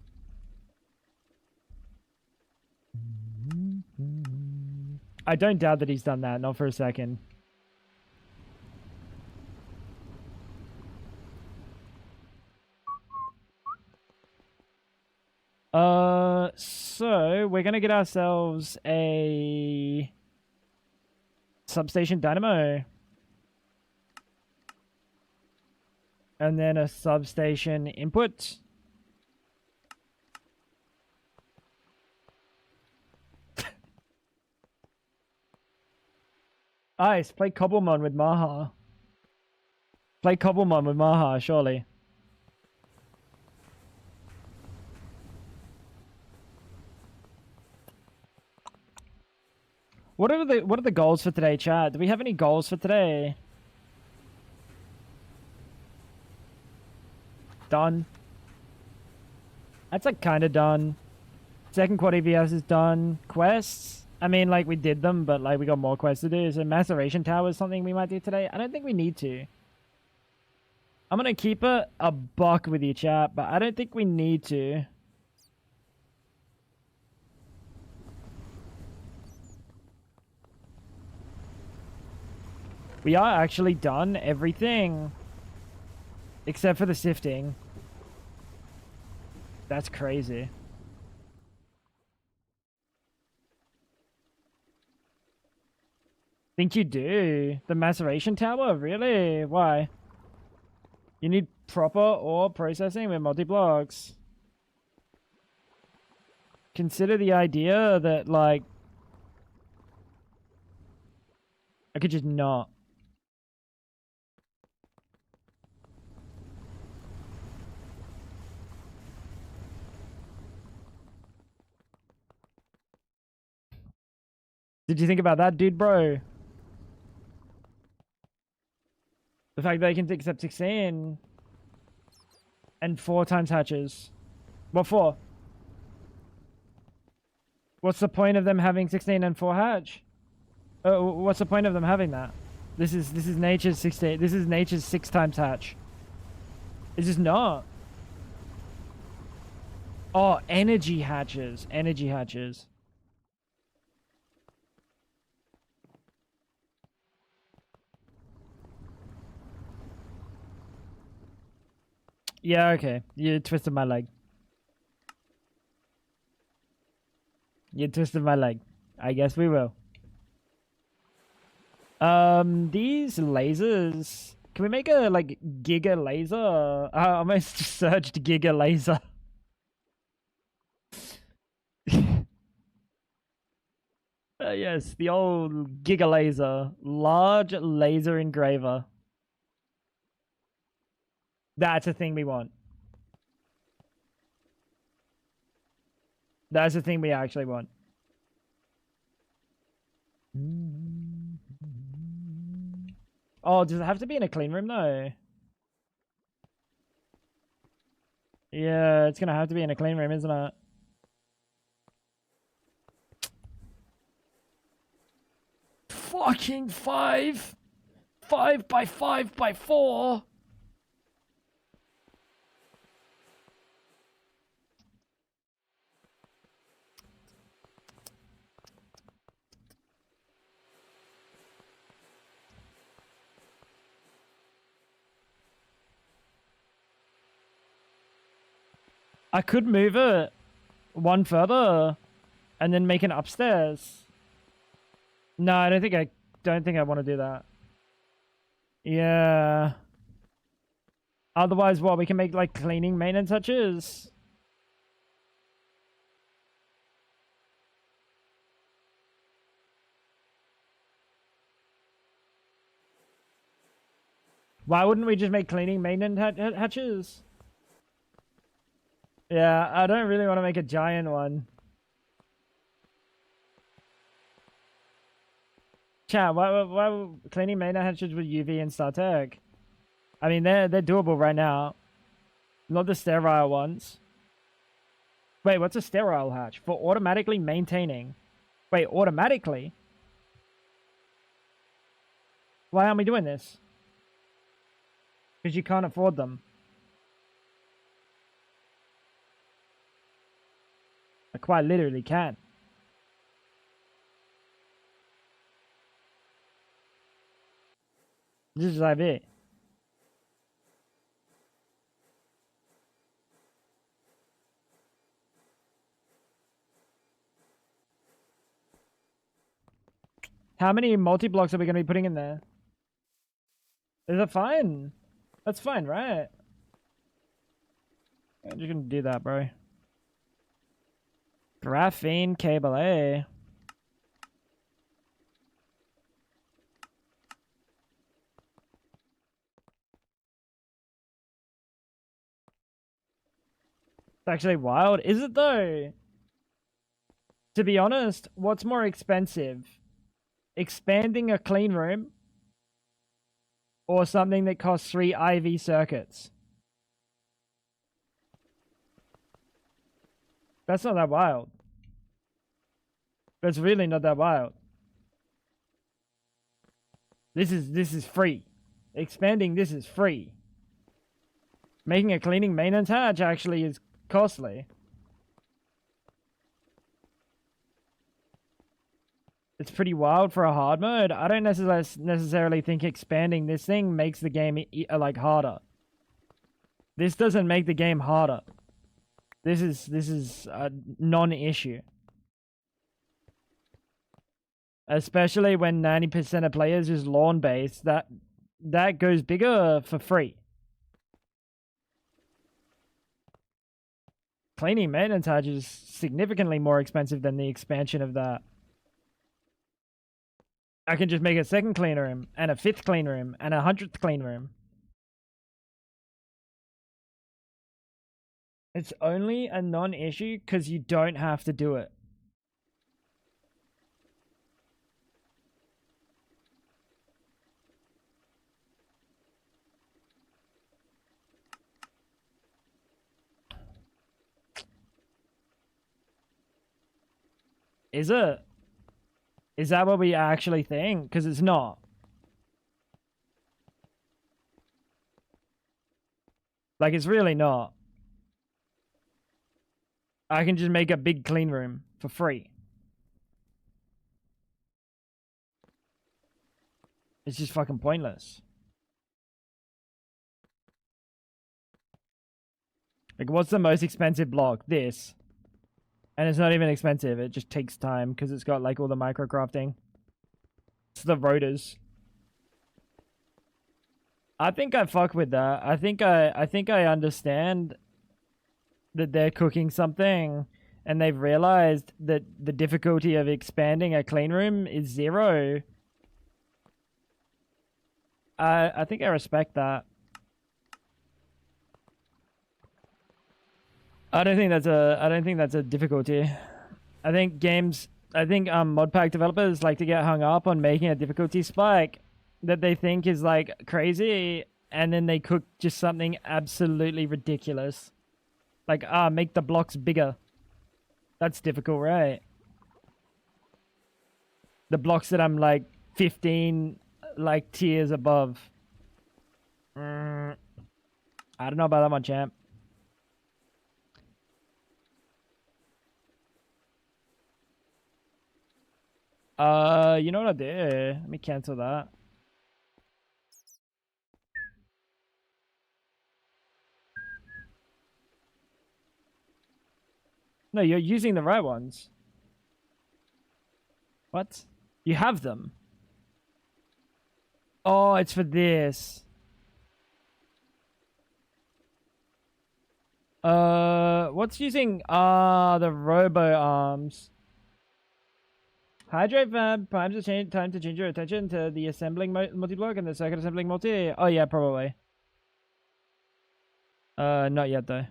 I don't doubt that he's done that, not for a second. So we're gonna get ourselves a substation dynamo. And then a substation input. Ice, play Cobblemon with Maha. Play Cobblemon with Maha, surely. What are the goals for today, chat? Do we have any goals for today? Done. That's like kind of done. Second quad EVS is done. Quests? I mean, like, we did them, but like we got more quests to do. So maceration tower is something we might do today. I don't think we need to. I'm gonna keep it a buck with you, chat, but I don't think we need to. We are actually done everything. Except for the sifting. That's crazy. Think you do? The maceration tower? Really? Why? You need proper ore processing with multi-blocks. Consider the idea that, like, I could just not. Did you think about that, dude, bro? The fact that they can accept 16 and 4 times hatches. What for? What's the point of them having 16 and 4 hatch? What's the point of them having that? This is nature's 16. This is nature's 6 times hatch. It's just not. Oh, energy hatches. Energy hatches. Yeah, okay. You twisted my leg. You twisted my leg. I guess we will. These lasers. Can we make a, like, giga laser? I almost searched giga laser. Yes, the old giga laser. Large laser engraver. That's a thing we want. That's the thing we actually want. Oh, does it have to be in a clean room though? Yeah, it's gonna have to be in a clean room, isn't it? Fucking 5! 5 by 5 by 4! I could move it one further and then make an upstairs. No, I don't think I want to do that. Yeah. Otherwise, what, we can make like cleaning maintenance touches? Why wouldn't we just make cleaning maintenance hatches? Yeah, I don't really want to make a giant one. Chat, why cleaning maintenance hatches with UV and StarTech? I mean, they're doable right now. Not the sterile ones. Wait, what's a sterile hatch? For automatically maintaining. Wait, automatically? Why aren't we doing this? Because you can't afford them. I quite literally can. This is IV. How many multi-blocks are we going to be putting in there? Is that fine? That's fine, right? I'm just going to do that, bro. Graphene cable A. It's actually wild. Is it though? To be honest, what's more expensive? Expanding a clean room or something that costs 3 IV circuits? That's not that wild. That's really not that wild. This is free. Expanding this is free. Making a cleaning maintenance hatch actually is costly. It's pretty wild for a hard mode. I don't necessarily think expanding this thing makes the game like harder. This doesn't make the game harder. This is a non-issue. Especially when 90% of players is lawn based, that goes bigger for free. Cleaning maintenance hatch is significantly more expensive than the expansion of that. I can just make a second clean room and a 5th clean room and a 100th clean room. It's only a non-issue because you don't have to do it. Is it? Is that what we actually think? Because it's not. Like, it's really not. I can just make a big clean room for free. It's just fucking pointless. Like, what's the most expensive block? This. And it's not even expensive. It just takes time because it's got, like, all the micro crafting. It's the rotors. I think I fuck with that. I think I understand that they're cooking something and they've realized that the difficulty of expanding a clean room is 0. I think I respect that. I don't think that's a difficulty. I think mod pack developers like to get hung up on making a difficulty spike that they think is like crazy, and then they cook just something absolutely ridiculous. Like, make the blocks bigger. That's difficult, right? The blocks that I'm like 15 like tiers above. I don't know about that one, champ. You know what I did? Let me cancel that. No, you're using the right ones. What? You have them. Oh, it's for this. What's using the robo arms? Hydrate fab primes the time to change your attention to the assembling multi-block and the circuit assembling multi. Oh yeah, probably. Not yet though.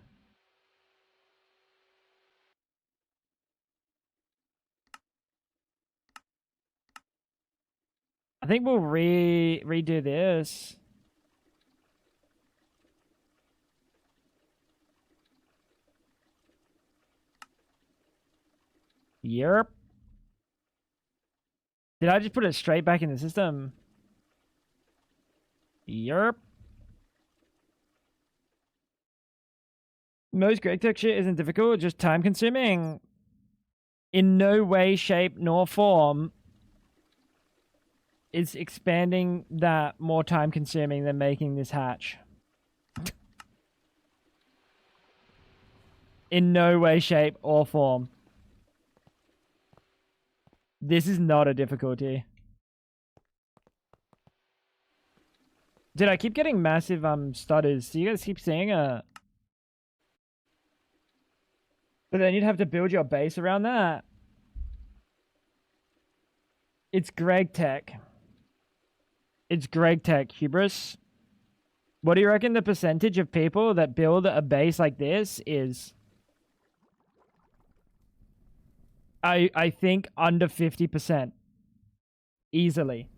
I think we'll redo this. Yep. Did I just put it straight back in the system? Yep. Most Greg Tech shit isn't difficult, just time consuming. In no way, shape, nor form is expanding that more time consuming than making this hatch. In no way, shape, or form. This is not a difficulty. Dude, I keep getting massive stutters. Do you guys keep seeing it? But then you'd have to build your base around that. It's Greg Tech. It's Greg Tech, hubris. What do you reckon the percentage of people that build a base like this is? I think under 50%. Easily.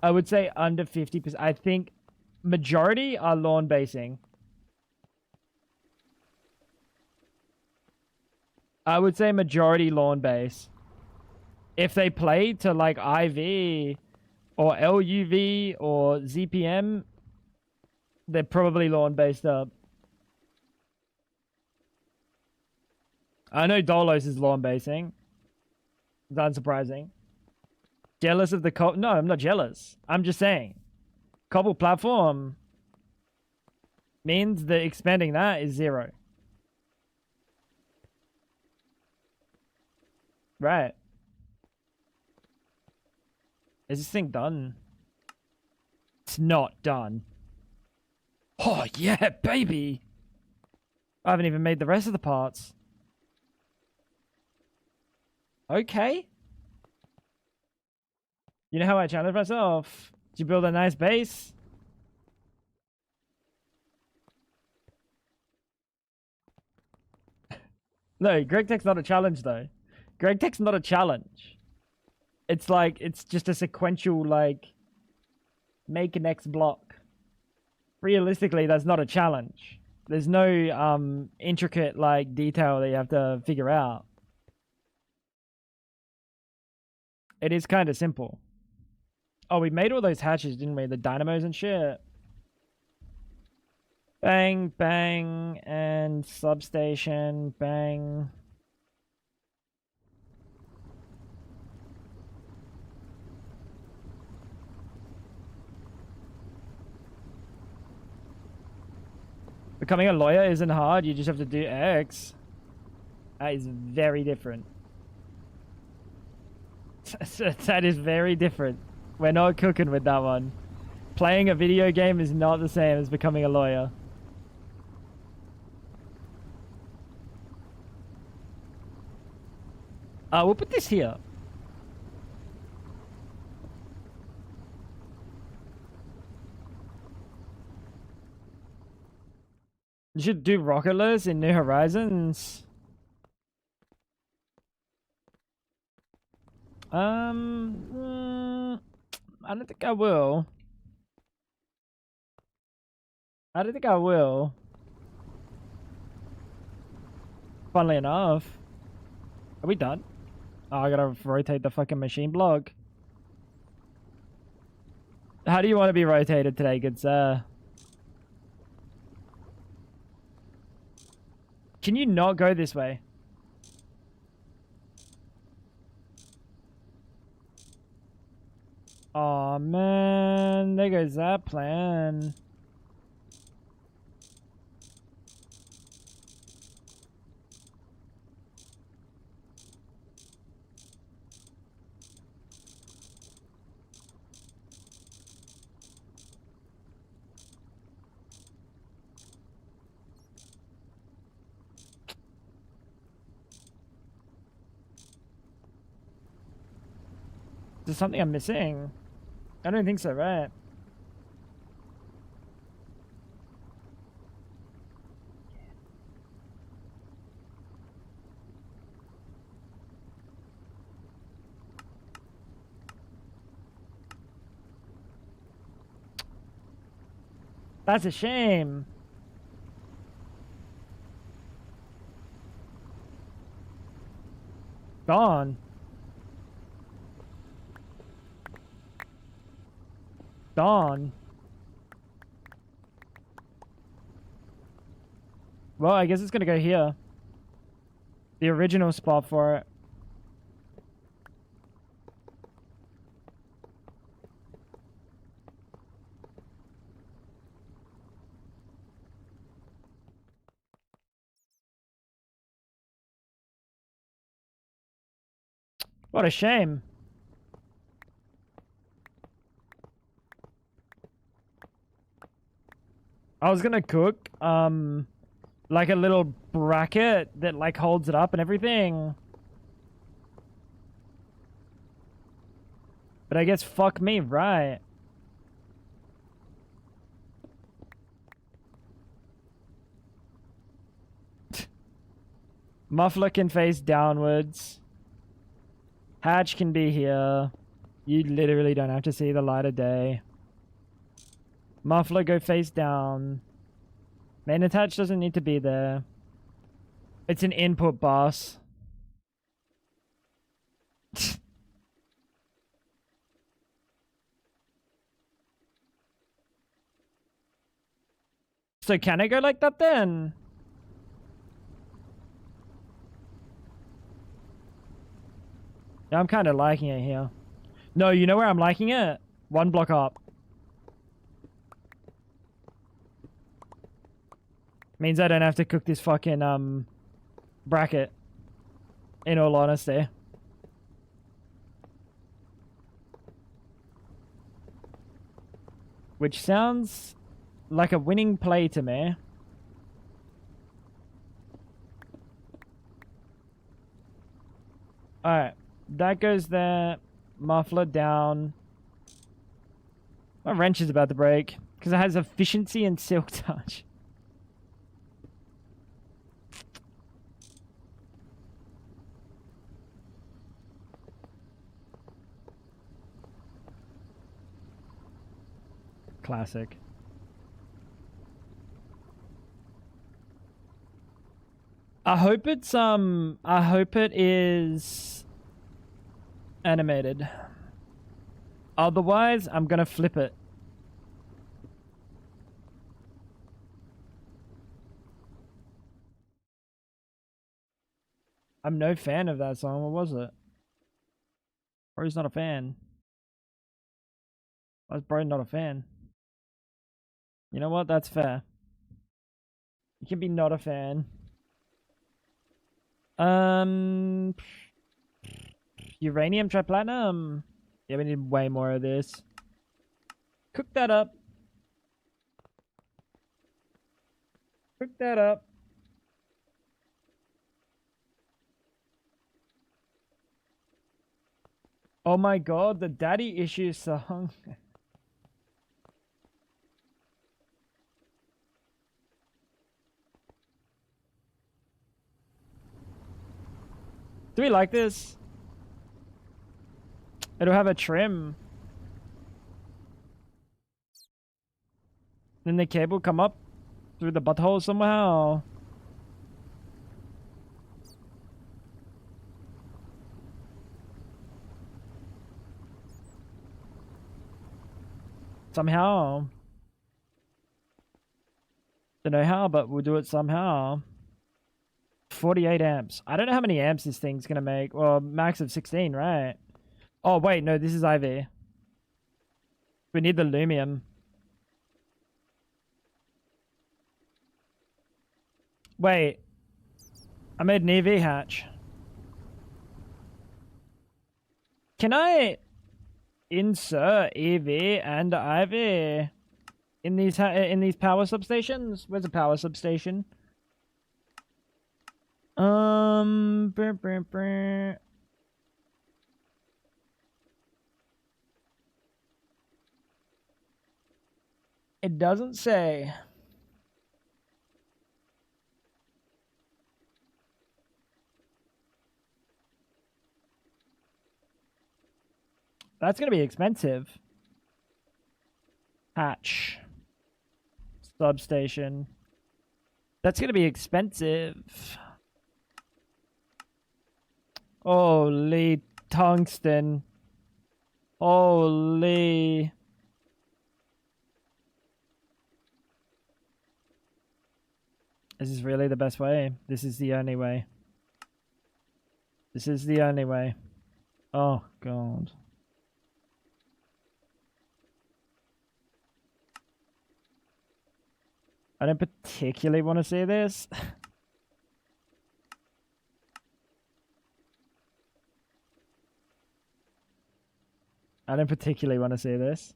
I would say under 50%. I think majority are lawn basing. I would say majority lawn base. If they play to like IV or LUV or ZPM, they're probably lawn based up. I know Dolos is lawn basing. It's unsurprising. Jealous of the no, I'm not jealous. I'm just saying. Cobble platform means that expanding that is 0. Right. Is this thing done? It's not done. Oh, yeah, baby. I haven't even made the rest of the parts. Okay. You know how I challenge myself? Did you build a nice base? No, Greg Tech's not a challenge, though. Greg Tech's not a challenge. It's like, it's just a sequential, like, make next block. Realistically, that's not a challenge. There's no intricate, like, detail that you have to figure out. It is kind of simple. Oh, we made all those hatches, didn't we? The dynamos and shit. Bang, bang, and substation, bang. Becoming a lawyer isn't hard, you just have to do X. That is very different. That is very different. We're not cooking with that one. Playing a video game is not the same as becoming a lawyer. We'll put this here. You should do rocketless in New Horizons. I don't think I will. I don't think I will. Funnily enough. Are we done? Oh, I gotta rotate the fucking machine block. How do you want to be rotated today, good sir? Can you not go this way? Oh man, there goes that plan. Is there something I'm missing? I don't think so, right? That's a shame. Gone. Gone. Well, I guess it's gonna go here. The original spot for it. What a shame. I was gonna cook, like a little bracket that like holds it up and everything. But I guess fuck me, right? Muffler can face downwards. Hatch can be here. You literally don't have to see the light of day. Muffler go face down. Main attach doesn't need to be there. It's an input bus. So can I go like that then? Yeah, I'm kind of liking it here. No, you know where I'm liking it? One block up. Means I don't have to cook this fucking, bracket. In all honesty. Which sounds like a winning play to me. Alright. That goes there. Muffler down. My wrench is about to break. Because it has efficiency and silk touch. Classic. I hope it is animated. Otherwise, I'm gonna flip it. I'm no fan of that song. What was it? Bro's not a fan. Why is Bro not a fan? You know what? That's fair. You can be not a fan. Um, uranium triplatinum. Yeah, we need way more of this. Cook that up. Cook that up. Oh my god, the Daddy Issues song. Do we like this? It'll have a trim. Then the cable come up through the butthole somehow. Somehow. Don't know how, but we'll do it somehow. 48 amps. I don't know how many amps this thing's gonna make. Well, max of 16, right? Oh, wait, no, this is IV. We need the lumium. Wait. I made an EV hatch. Can I insert EV and IV in these power substations? Where's a power substation? Brr, brr, brr. It doesn't say. That's gonna be expensive. Hatch. Substation. That's gonna be expensive. Holy tungsten. Holy. This is really the best way. This is the only way. This is the only way. Oh, God. I don't particularly want to see this. I don't particularly want to see this.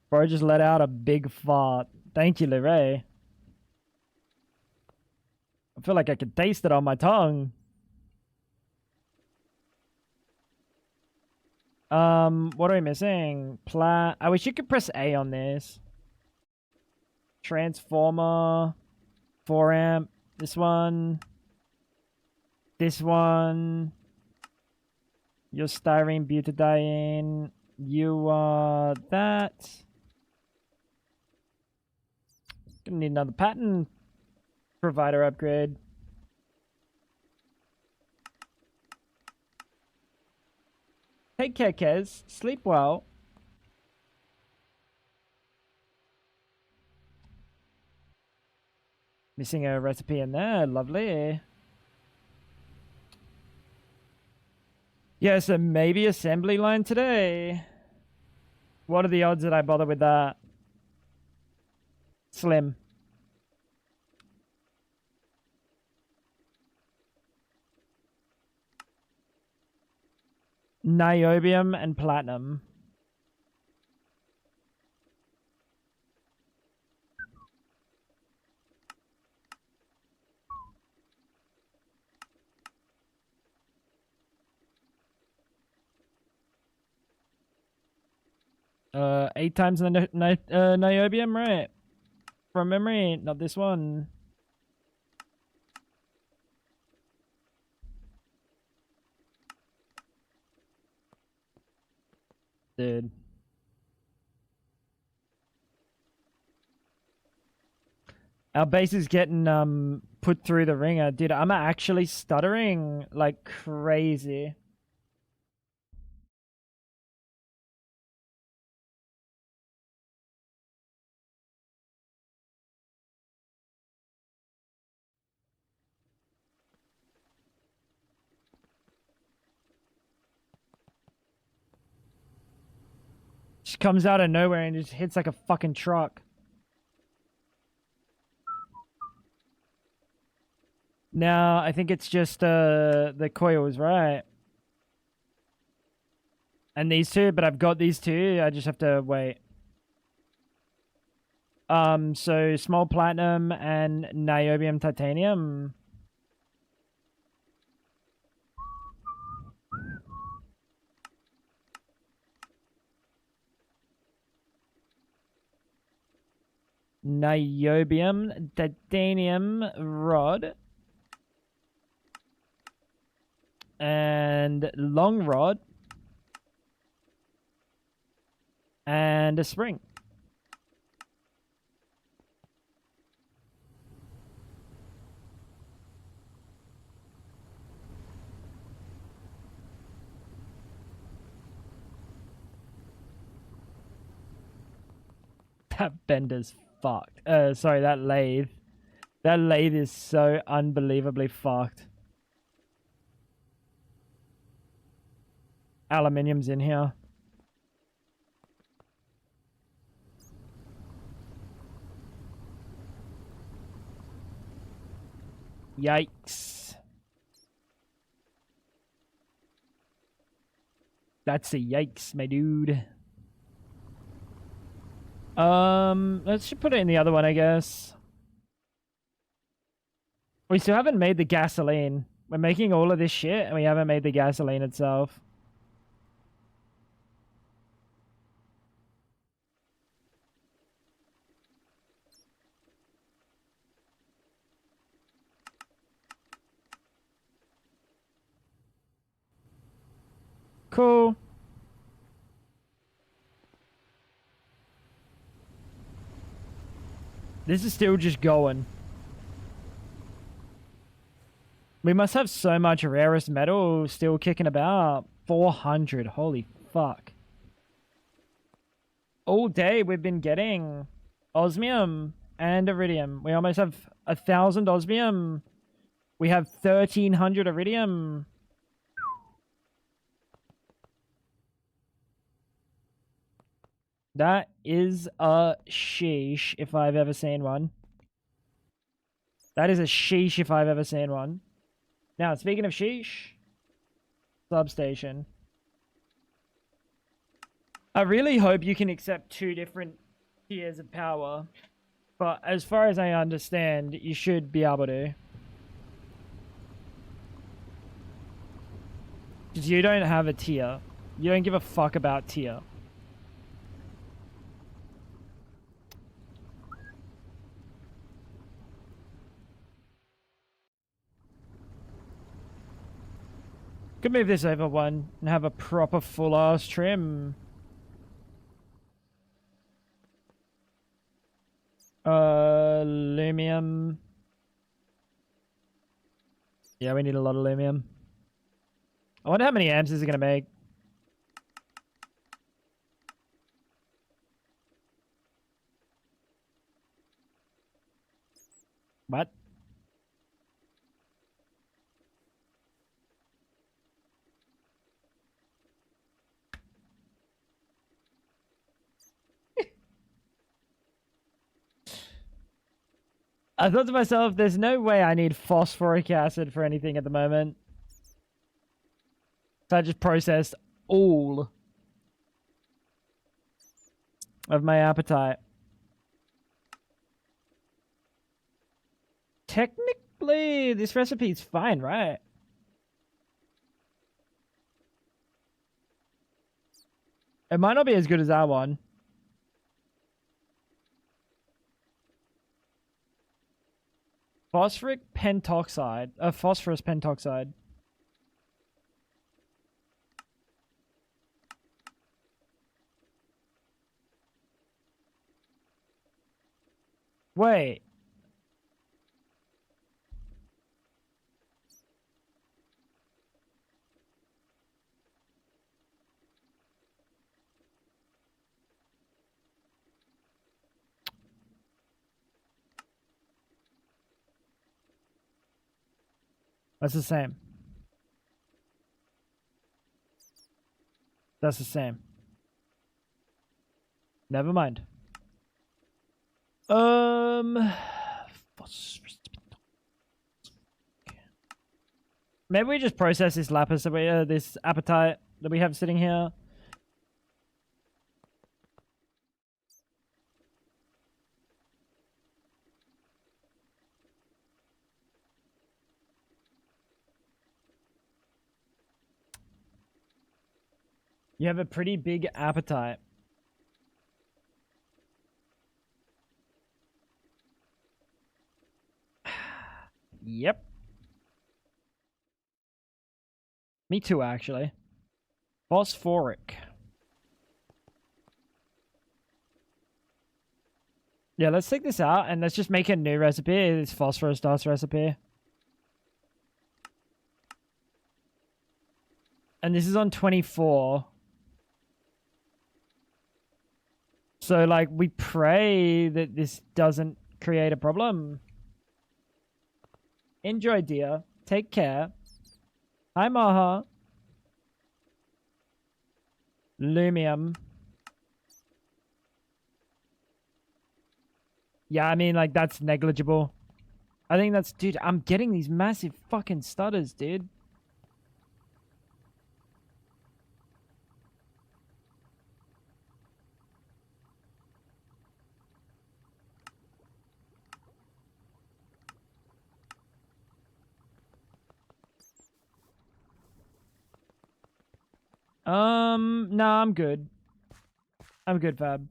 Bro just let out a big fart. Thank you, Leray. I feel like I could taste it on my tongue. What are we missing? I wish you could press A on this. Transformer. 4 amp. This one. This one. Your styrene butadiene. You are that. Gonna need another patent provider upgrade. Take care, Kez. Sleep well. Missing a recipe in there. Lovely. Yeah, so maybe assembly line today. What are the odds that I bother with that? Slim. Niobium and platinum. Eight times the niobium, right? From memory, not this one. Dude. Our base is getting put through the ringer. Dude, I'm actually stuttering like crazy. Just comes out of nowhere and just hits like a fucking truck. Now, I think it's just the coils, right? And these two, but I've got these two. I just have to wait. So small platinum and niobium titanium. Niobium titanium rod. And long rod. And a spring. That bender's fucked. Sorry, that lathe. That lathe is so unbelievably fucked. Aluminium's in here. Yikes. That's a yikes, my dude. Let's just put it in the other one, I guess. We still haven't made the gasoline. We're making all of this shit, and we haven't made the gasoline itself. Cool. This is still just going. We must have so much rarest metal still kicking about. 400. Holy fuck. All day we've been getting osmium and iridium. We almost have 1,000 osmium. We have 1,300 iridium. That is a sheesh if I've ever seen one. That is a sheesh if I've ever seen one. Now, speaking of sheesh, substation. I really hope you can accept 2 different tiers of power. But as far as I understand, you should be able to. Because you don't have a tier. You don't give a fuck about tier. Could move this over one and have a proper full ass trim. Lumium. Yeah, we need a lot of lumium. I wonder how many amps this is gonna make. What? I thought to myself, there's no way I need phosphoric acid for anything at the moment. So I just processed all of my appetite. Technically, this recipe is fine, right? It might not be as good as that one. Phosphorus pentoxide. Wait. That's the same. That's the same. Never mind. Maybe we just process this lapis that we, this appetite that we have sitting here. You have a pretty big appetite. Yep. Me too, actually. Phosphoric. Yeah, let's take this out and let's just make a new recipe. This phosphorus dust recipe. And this is on 24. So, like, we pray that this doesn't create a problem. Enjoy, dear. Take care. Hi, Maha. Lumium. Yeah, I mean, like, that's negligible. I think that's... Dude, I'm getting these massive fucking stutters, dude. Nah, I'm good. I'm good, Fab.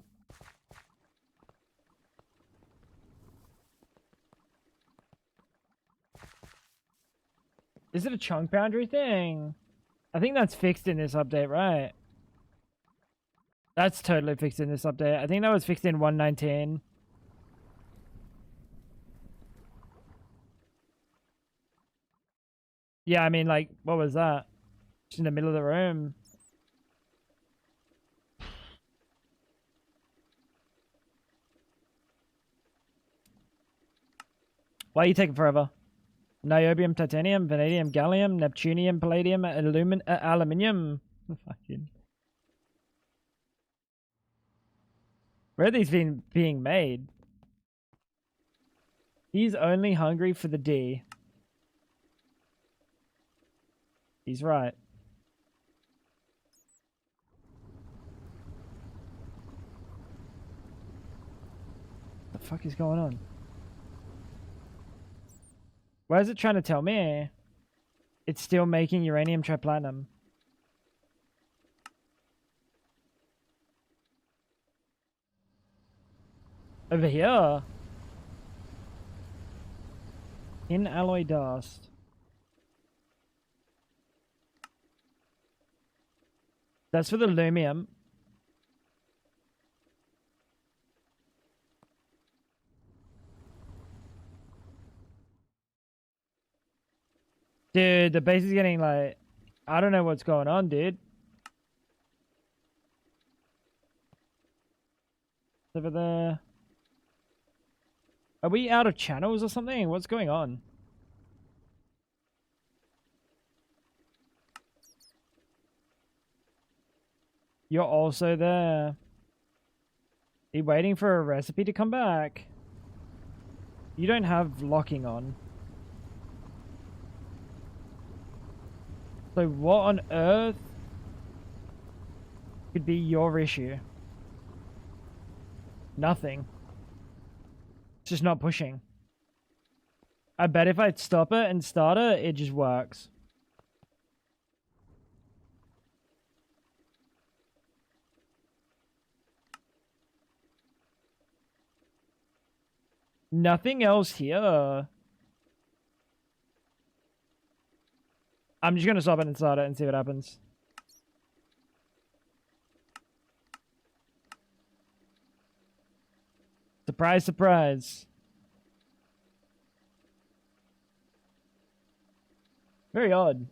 Is it a chunk boundary thing? I think that's fixed in this update, right? That's totally fixed in this update. I think that was fixed in 119. Yeah, I mean, like, what was that? Just in the middle of the room. Why are you taking forever? Niobium, titanium, vanadium, gallium, neptunium, palladium, aluminium. Fucking. Where are these being made? He's only hungry for the D. He's right. What the fuck is going on? Why is it trying to tell me? It's still making uranium triplatinum. Over here? In alloy dust. That's for the lumium. Dude, the base is getting like... I don't know what's going on, dude. Over there. Are we out of channels or something? What's going on? You're also there. Are you waiting for a recipe to come back? You don't have locking on. So what on earth could be your issue? Nothing. It's just not pushing. I bet if I stop it and start it, it just works. Nothing else here. I'm just gonna stop it and start it and see what happens. Surprise, surprise. Very odd.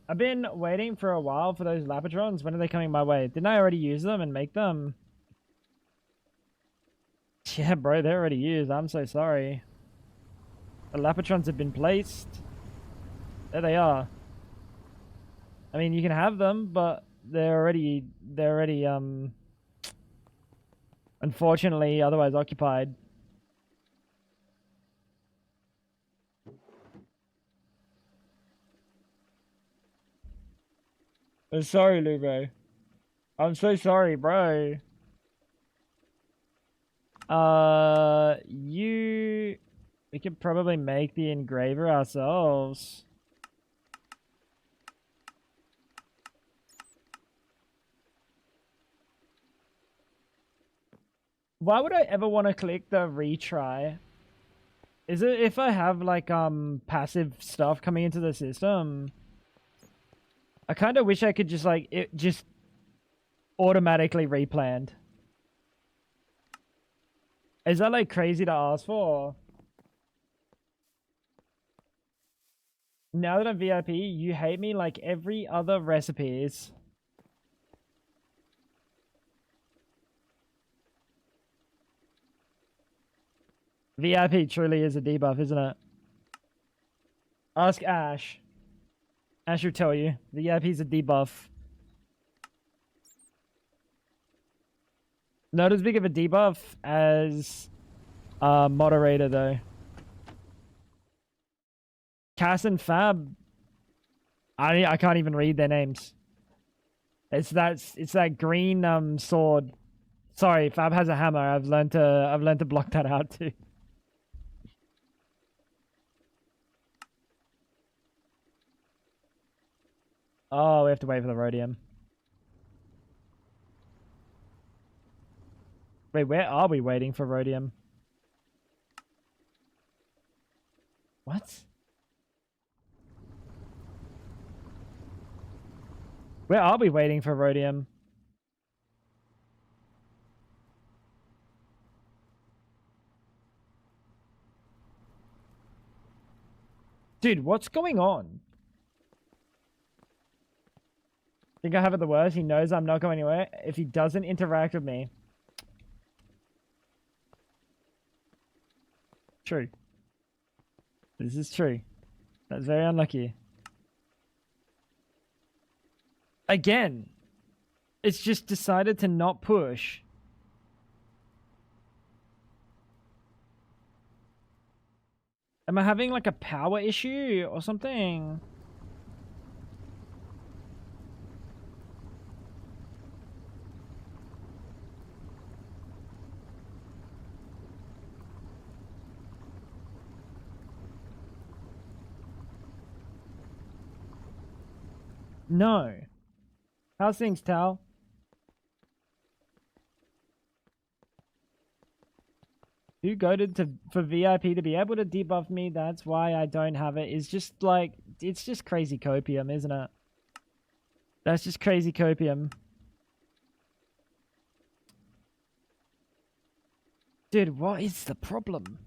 I've been waiting for a while for those Lapatrons. When are they coming my way? Didn't I already use them and make them? Yeah, bro, they're already used. I'm so sorry. The Lapatrons have been placed. There they are. I mean, you can have them, but they're already Unfortunately, otherwise occupied. I'm sorry, Lubo. I'm so sorry, bro. We could probably make the engraver ourselves. Why would I ever want to click the retry? Is it if I have like passive stuff coming into the system? I kind of wish I could just like it just automatically replanned. Is that like crazy to ask for? Now that I'm VIP, you hate me like every other recipes. VIP truly is a debuff, isn't it? Ask Ash. Ash will tell you. VIP's a debuff. Not as big of a debuff as moderator though. Cass and Fab. I can't even read their names. It's that green sword. Sorry, Fab has a hammer. I've learned to block that out too. Oh, we have to wait for the rhodium. Wait, where are we waiting for rhodium? What? Where are we waiting for rhodium? Dude, what's going on? Think I have it the worst? He knows I'm not going anywhere. If he doesn't interact with me. True. This is true. That's very unlucky. Again, it's just decided to not push. Am I having like a power issue or something? No. How's things, Tal? Who goaded for VIP to be able to debuff me? That's why I don't have it. It's just like, it's just crazy copium, isn't it? That's just crazy copium. Dude, what is the problem?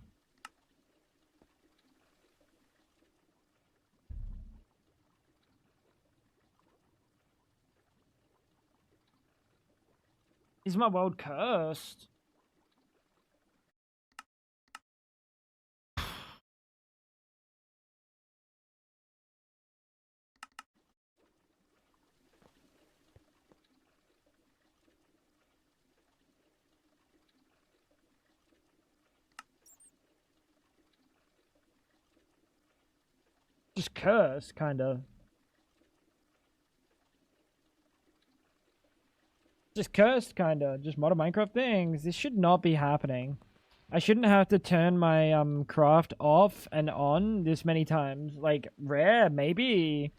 Is my world cursed? Just cursed, kind of. Just cursed, kind of. Just modern Minecraft things. This should not be happening. I shouldn't have to turn my craft off and on this many times. Like, rare, maybe.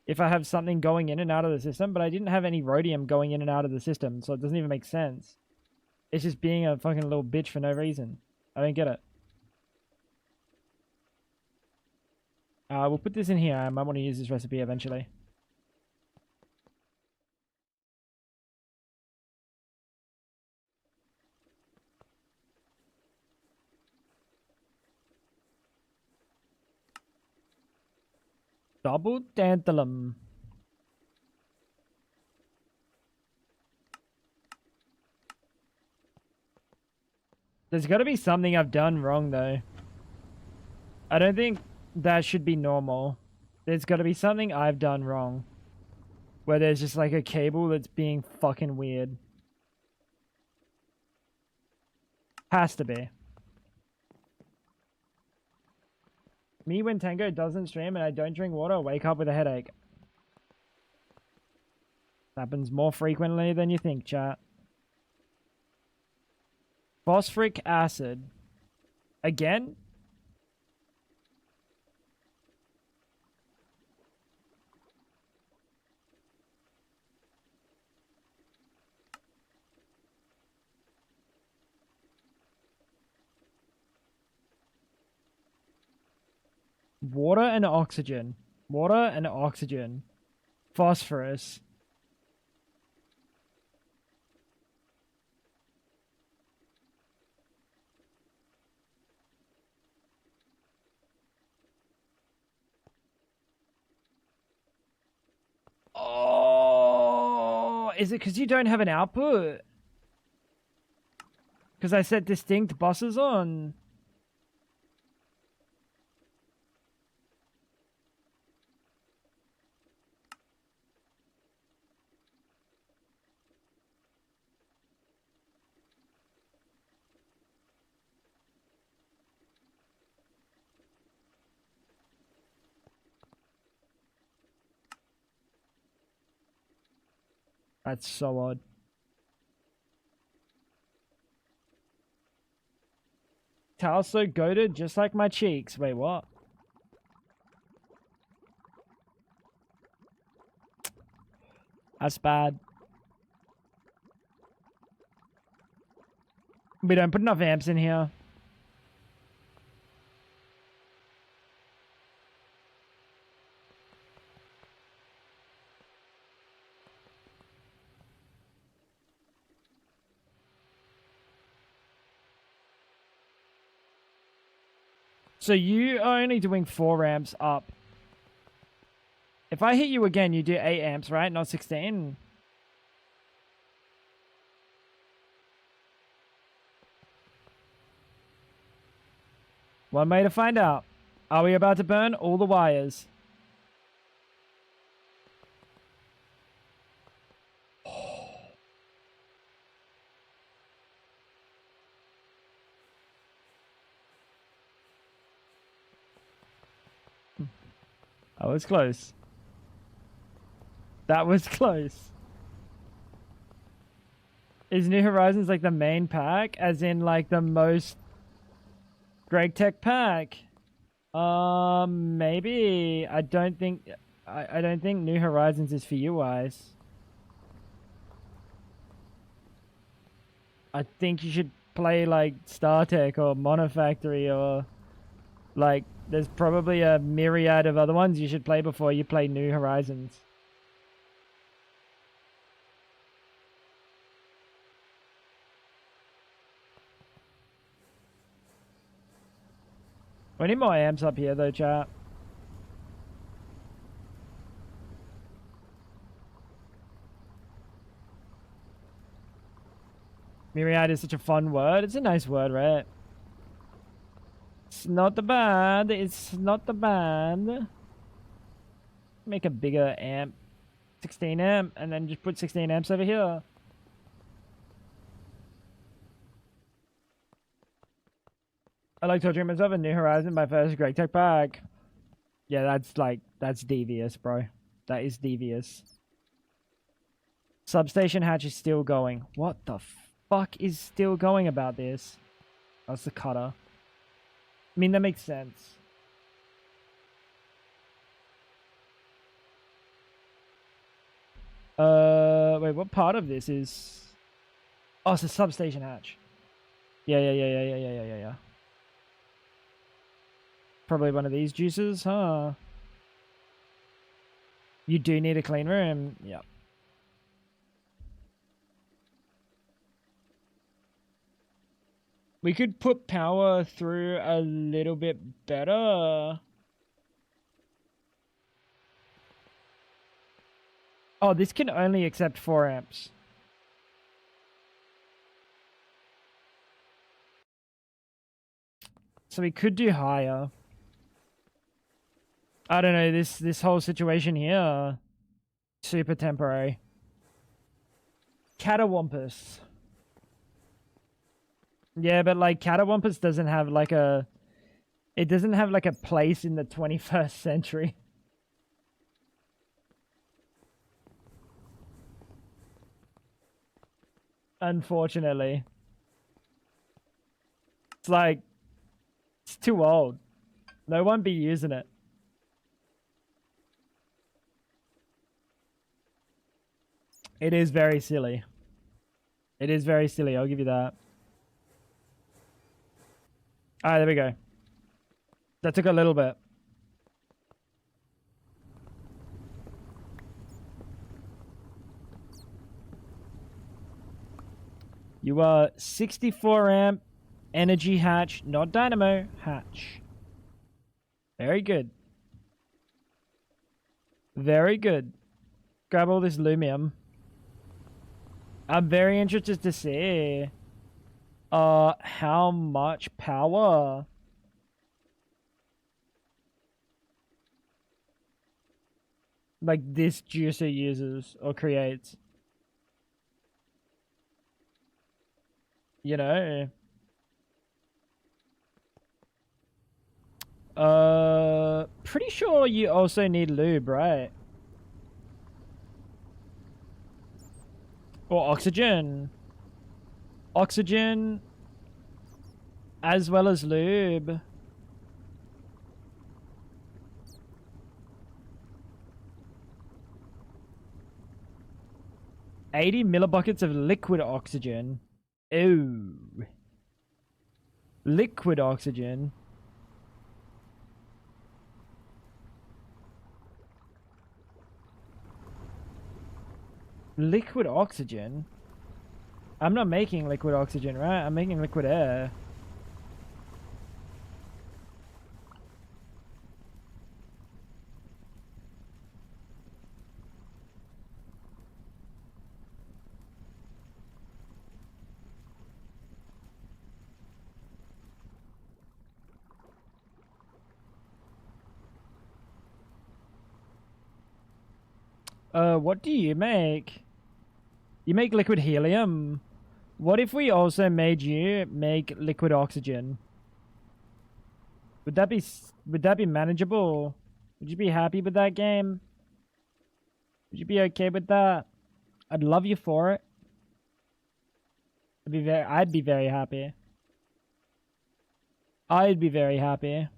If I have something going in and out of the system, but I didn't have any rhodium going in and out of the system, so it doesn't even make sense. It's just being a fucking little bitch for no reason. I don't get it. We'll put this in here. I might want to use this recipe eventually. Double tantalum. There's got to be something I've done wrong, though. I don't think that should be normal. There's got to be something I've done wrong. Where there's just like a cable that's being fucking weird. Has to be. Me when Tango doesn't stream and I don't drink water, I wake up with a headache. Happens more frequently than you think, chat. Phosphoric acid. Again? Water and oxygen. Water and oxygen. Phosphorus. Oh, is it because you don't have an output? Because I set distinct buses on. That's so odd. Tail's so goated, just like my cheeks. Wait, what? That's bad. We don't put enough amps in here. So you are only doing 4 amps up. If I hit you again, you do 8 amps, right? Not 16. One way to find out. Are we about to burn all the wires? That was close. That was close. Is New Horizons like the main pack? As in like the most Greg Tech pack? Maybe. I don't think New Horizons is for you guys. I think you should play like StarTech or MONIFACTORY or like there's probably a myriad of other ones you should play before you play New Horizons. We need more amps up here though, chat. Myriad is such a fun word. It's a nice word, right? It's not the bad. It's not the bad. Make a bigger amp. 16 amp. And then just put 16 amps over here. I like torturing myself in New Horizon, my first Great Tech pack. Yeah, that's devious, bro. That is devious. Substation hatch is still going. What the fuck is still going about this? That's the cutter. I mean, that makes sense. Wait, what part of this is... Oh, it's a substation hatch. Yeah. Probably one of these juices, huh? You do need a clean room. Yep. We could put power through a little bit better. Oh, this can only accept 4 amps. So we could do higher. I don't know, this whole situation here. Super temporary. Catawampus. Yeah, but like Catawampus doesn't have like a... It doesn't have like a place in the 21st century. Unfortunately. It's like... It's too old. No one be using it. It is very silly. It is very silly, I'll give you that. Alright, there we go. That took a little bit. You are 64 amp energy hatch, not dynamo, hatch. Very good. Very good. Grab all this lumium. I'm very interested to see how much power like this juicer uses or creates. You know? Pretty sure you also need lube, right? Or oxygen. Oxygen as well as lube. $80 millibuckets of liquid oxygen. Ooh. Liquid oxygen. Liquid oxygen? I'm not making liquid oxygen, right? I'm making liquid air. What do you make? You make liquid helium. What if we also made you make liquid oxygen? Would that be manageable? Would you be happy with that game? Would you be okay with that? I'd love you for it. I'd be very happy. I'd be very happy.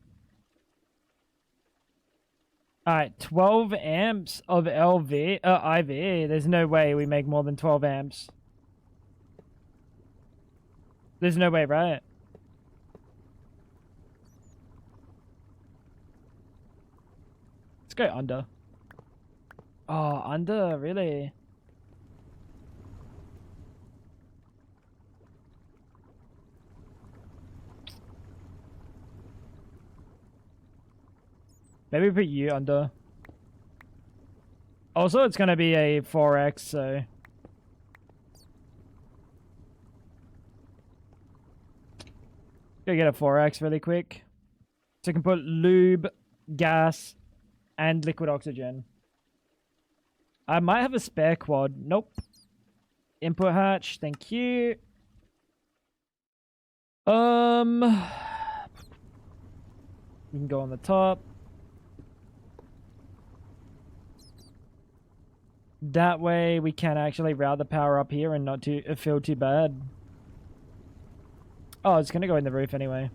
Alright, 12 amps of IV. There's no way we make more than 12 amps. There's no way, right? Let's go under. Oh, under, really? Maybe put you under. Also, it's going to be a 4x, so... Go get a 4x really quick. So I can put lube, gas, and liquid oxygen. I might have a spare quad. Nope. Input hatch, thank you. We can go on the top. That way we can actually route the power up here and not feel too bad. Oh, it's gonna go in the roof anyway.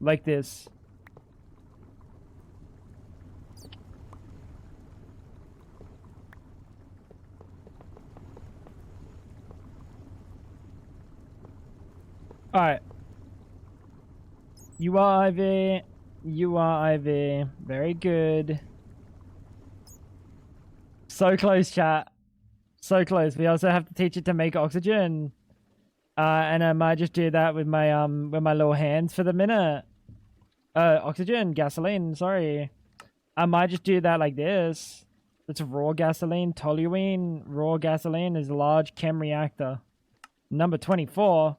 Like this. Alright. You are IV. You are IV. Very good. So close, chat. So close. We also have to teach it to make oxygen. And I might just do that with my little hands for the minute. Oxygen, gasoline, sorry. I might just do that like this. It's raw gasoline, toluene. Raw gasoline is a large chem reactor. Number 24.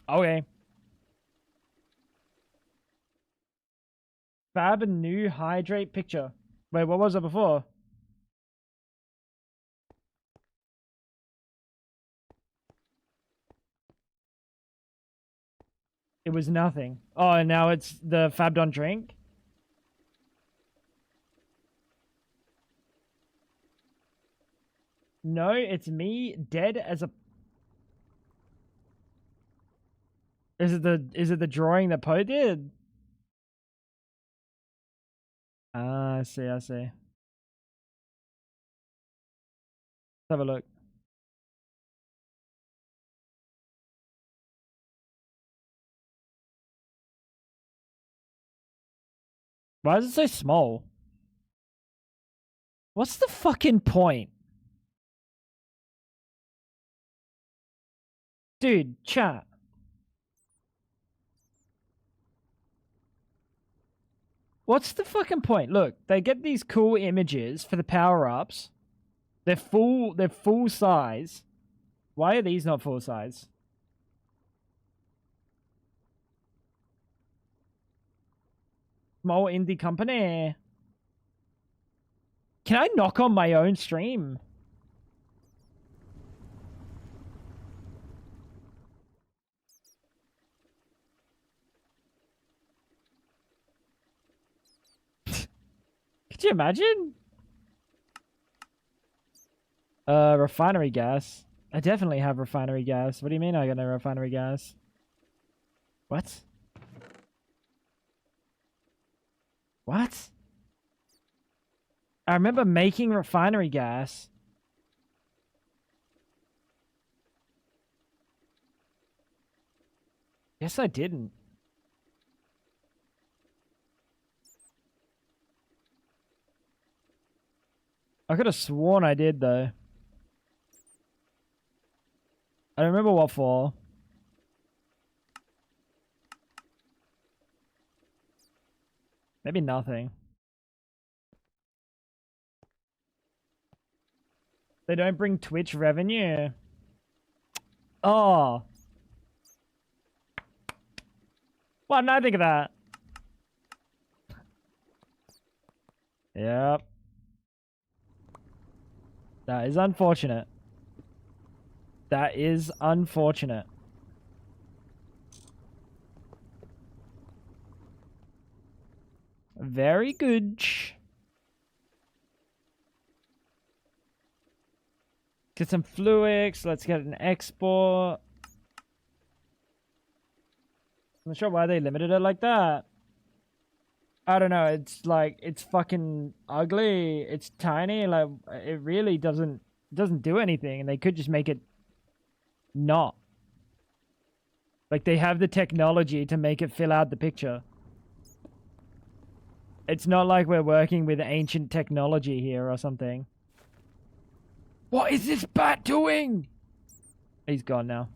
Okay. Fab new hydrate picture. Wait, what was it before? It was nothing. Oh, and now it's the Fab Don't Drink? No, it's me dead as a... Is it the drawing that Poe did? Ah, I see, I see. Let's have a look. Why is it so small? What's the fucking point? Dude, chat. What's the fucking point? Look, they get these cool images for the power-ups. They're full size. Why are these not full size? Small indie company. Can I knock on my own stream? Could you imagine? Refinery gas. I definitely have refinery gas. What do you mean I got no refinery gas? What? What? I remember making refinery gas. Yes, I didn't. I could have sworn I did, though. I don't remember what for. Maybe nothing. They don't bring Twitch revenue. Oh. Why didn't I think of that? Yep. That is unfortunate. That is unfortunate. Very good. Get some fluics. Let's get an export. I'm not sure why they limited it like that. I don't know. It's like, it's fucking ugly. It's tiny. Like, it really doesn't do anything. And they could just make it not. Like, they have the technology to make it fill out the picture. It's not like we're working with ancient technology here or something. What is this bat doing? He's gone now.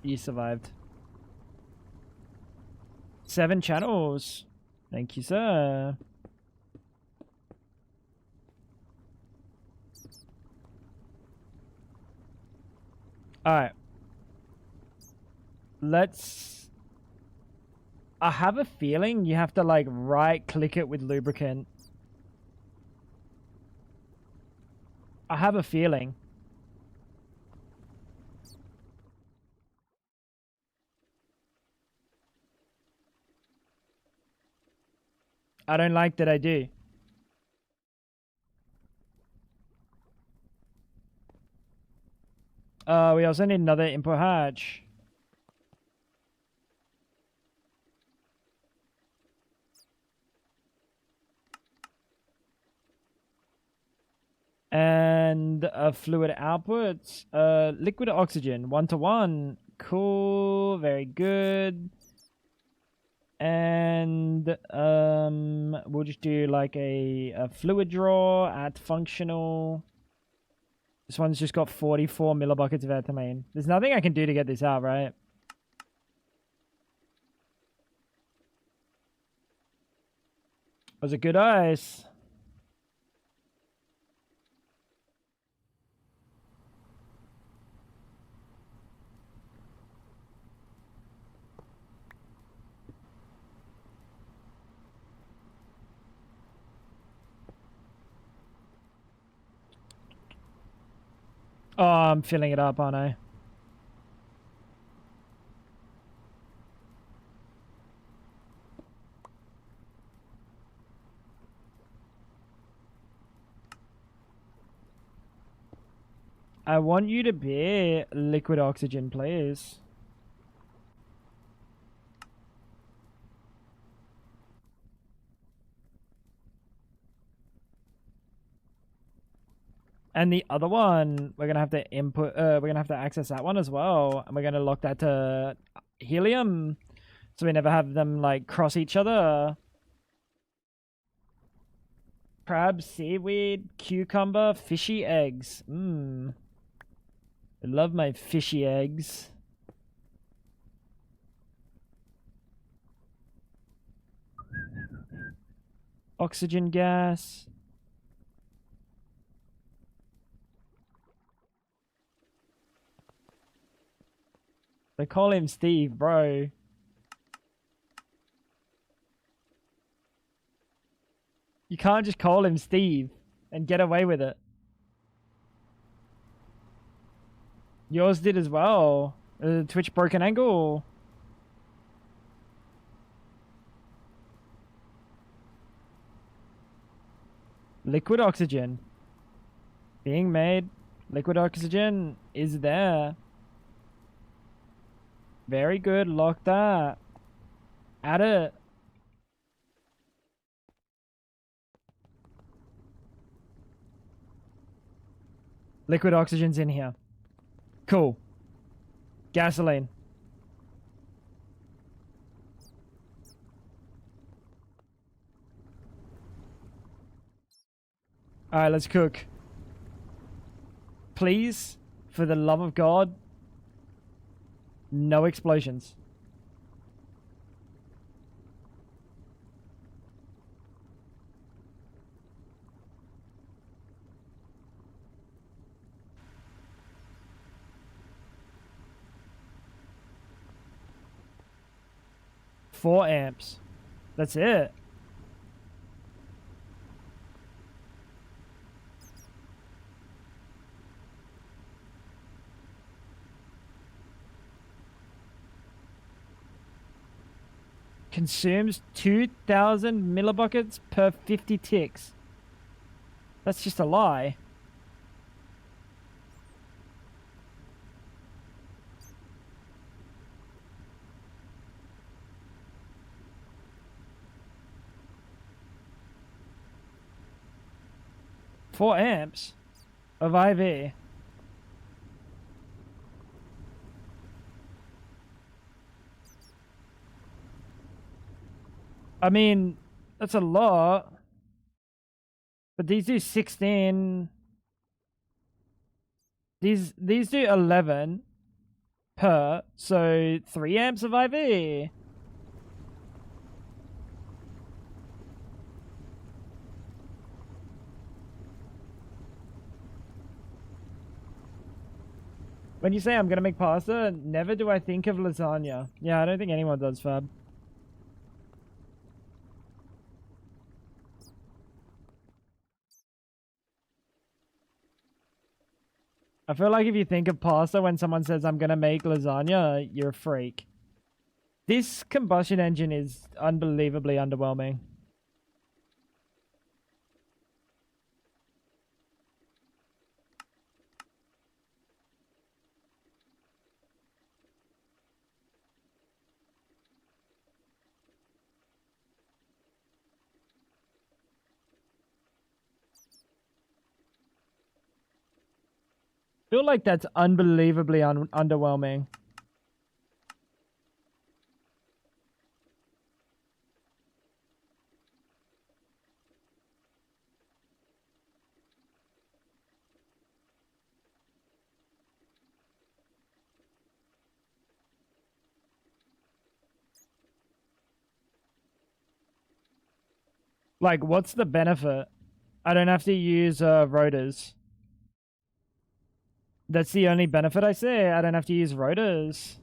He survived. 7 channels. Thank you, sir. Alright. Let's... I have a feeling you have to, like, right-click it with lubricant. I have a feeling. I don't like that I do. We also need another input hatch. And fluid output. Liquid oxygen, 1-to-1. Cool, very good. And we'll just do like a fluid draw at functional. This one's just got 44 millibuckets of ethylene. There's nothing I can do to get this out, right? Was it good ice? Oh, I'm filling it up, aren't I? I want you to be liquid oxygen, please. And the other one, we're gonna have to input. We're gonna have to access that one as well, and we're gonna lock that to helium, so we never have them like cross each other. Crab, seaweed, cucumber, fishy eggs. Mmm. I love my fishy eggs. Oxygen gas. They call him Steve, bro. You can't just call him Steve and get away with it. Yours did as well. Twitch broken angle. Liquid oxygen. Being made. Liquid oxygen is there. Very good. Lock that. Add it. Liquid oxygen's in here. Cool. Gasoline. Alright, let's cook. Please, for the love of God, no explosions. Four amps. That's it. Consumes 2,000 millibuckets per 50 ticks. That's just a lie. Four amps of IV. I mean, that's a lot. But these do 16. These do 11 per, so 3 amps of IV. When you say I'm gonna make pasta, never do I think of lasagna. Yeah, I don't think anyone does, Fab. I feel like if you think of pasta when someone says I'm gonna make lasagna, you're a freak. This combustion engine is unbelievably underwhelming. I feel like that's unbelievably underwhelming. Like, what's the benefit? I don't have to use rotors. That's the only benefit I see. I don't have to use rotors.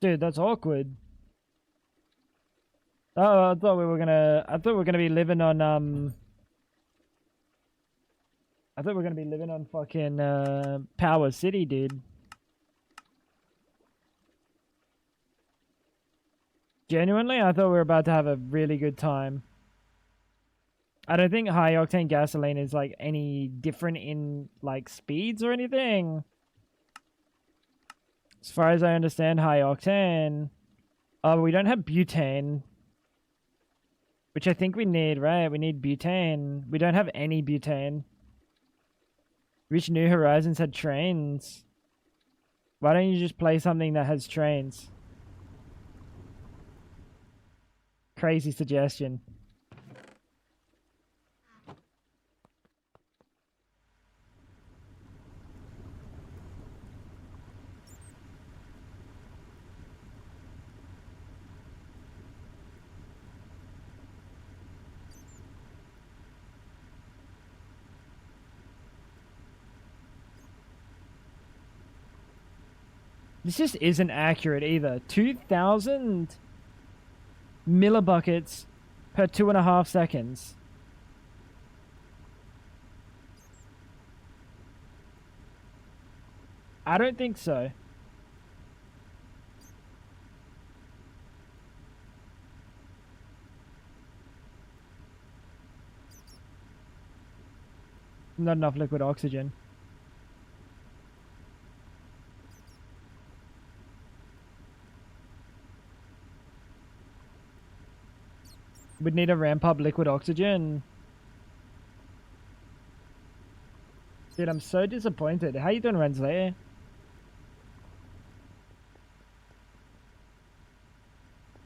Dude, that's awkward. Oh, I thought we were gonna be living on I thought we were gonna be living on fucking Power City, dude. Genuinely, I thought we were about to have a really good time. I don't think high octane gasoline is like any different in like speeds or anything. As far as I understand, high octane. Oh, we don't have butane, which I think we need, right? We need butane. We don't have any butane. Wish New Horizons had trains. Why don't you just play something that has trains? Crazy suggestion. This just isn't accurate either. 2,000 millibuckets per 2.5 seconds. I don't think so. Not enough liquid oxygen. We'd need to ramp up liquid oxygen. Dude, I'm so disappointed. How you doing, Rensley?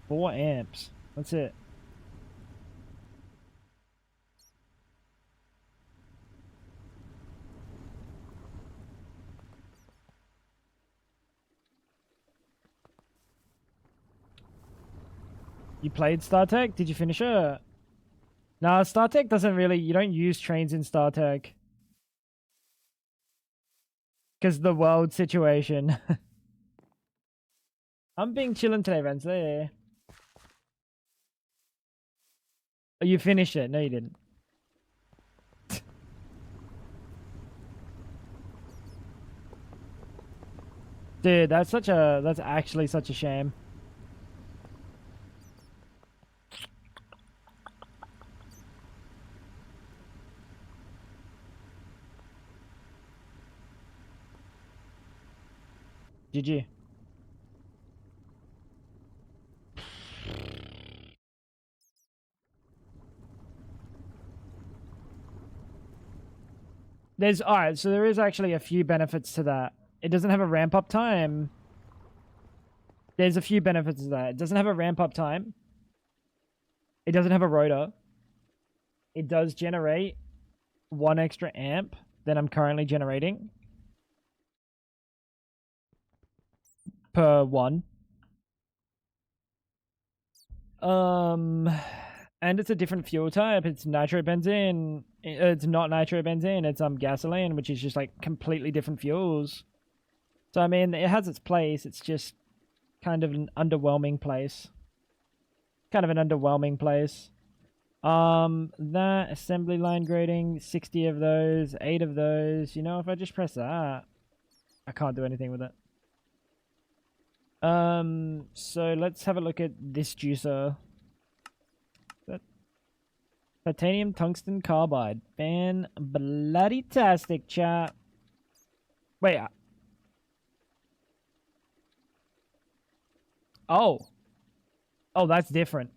Four amps. That's it. You played StarTech? Did you finish it? Nah, StarTech doesn't really... You don't use trains in StarTech. Because the world situation. I'm being chillin' today, Rensley. Oh, you finished it? No, you didn't. Dude, that's actually such a shame. GG. Alright, so there is actually a few benefits to that. It doesn't have a ramp up time. There's a few benefits to that. It doesn't have a ramp up time. It doesn't have a rotor. It does generate 1 extra amp than I'm currently generating per one. And it's a different fuel type. It's nitrobenzene. It's not nitrobenzene. It's gasoline, which is just like completely different fuels. So I mean, it has its place. It's just kind of an underwhelming place. Kind of an underwhelming place. That assembly line grading, 60 of those, 8 of those. You know, if I just press that, I can't do anything with it. So let's have a look at this juicer. Titanium tungsten carbide. Fan bloody tastic, chat. Wait. Oh. Oh, that's different.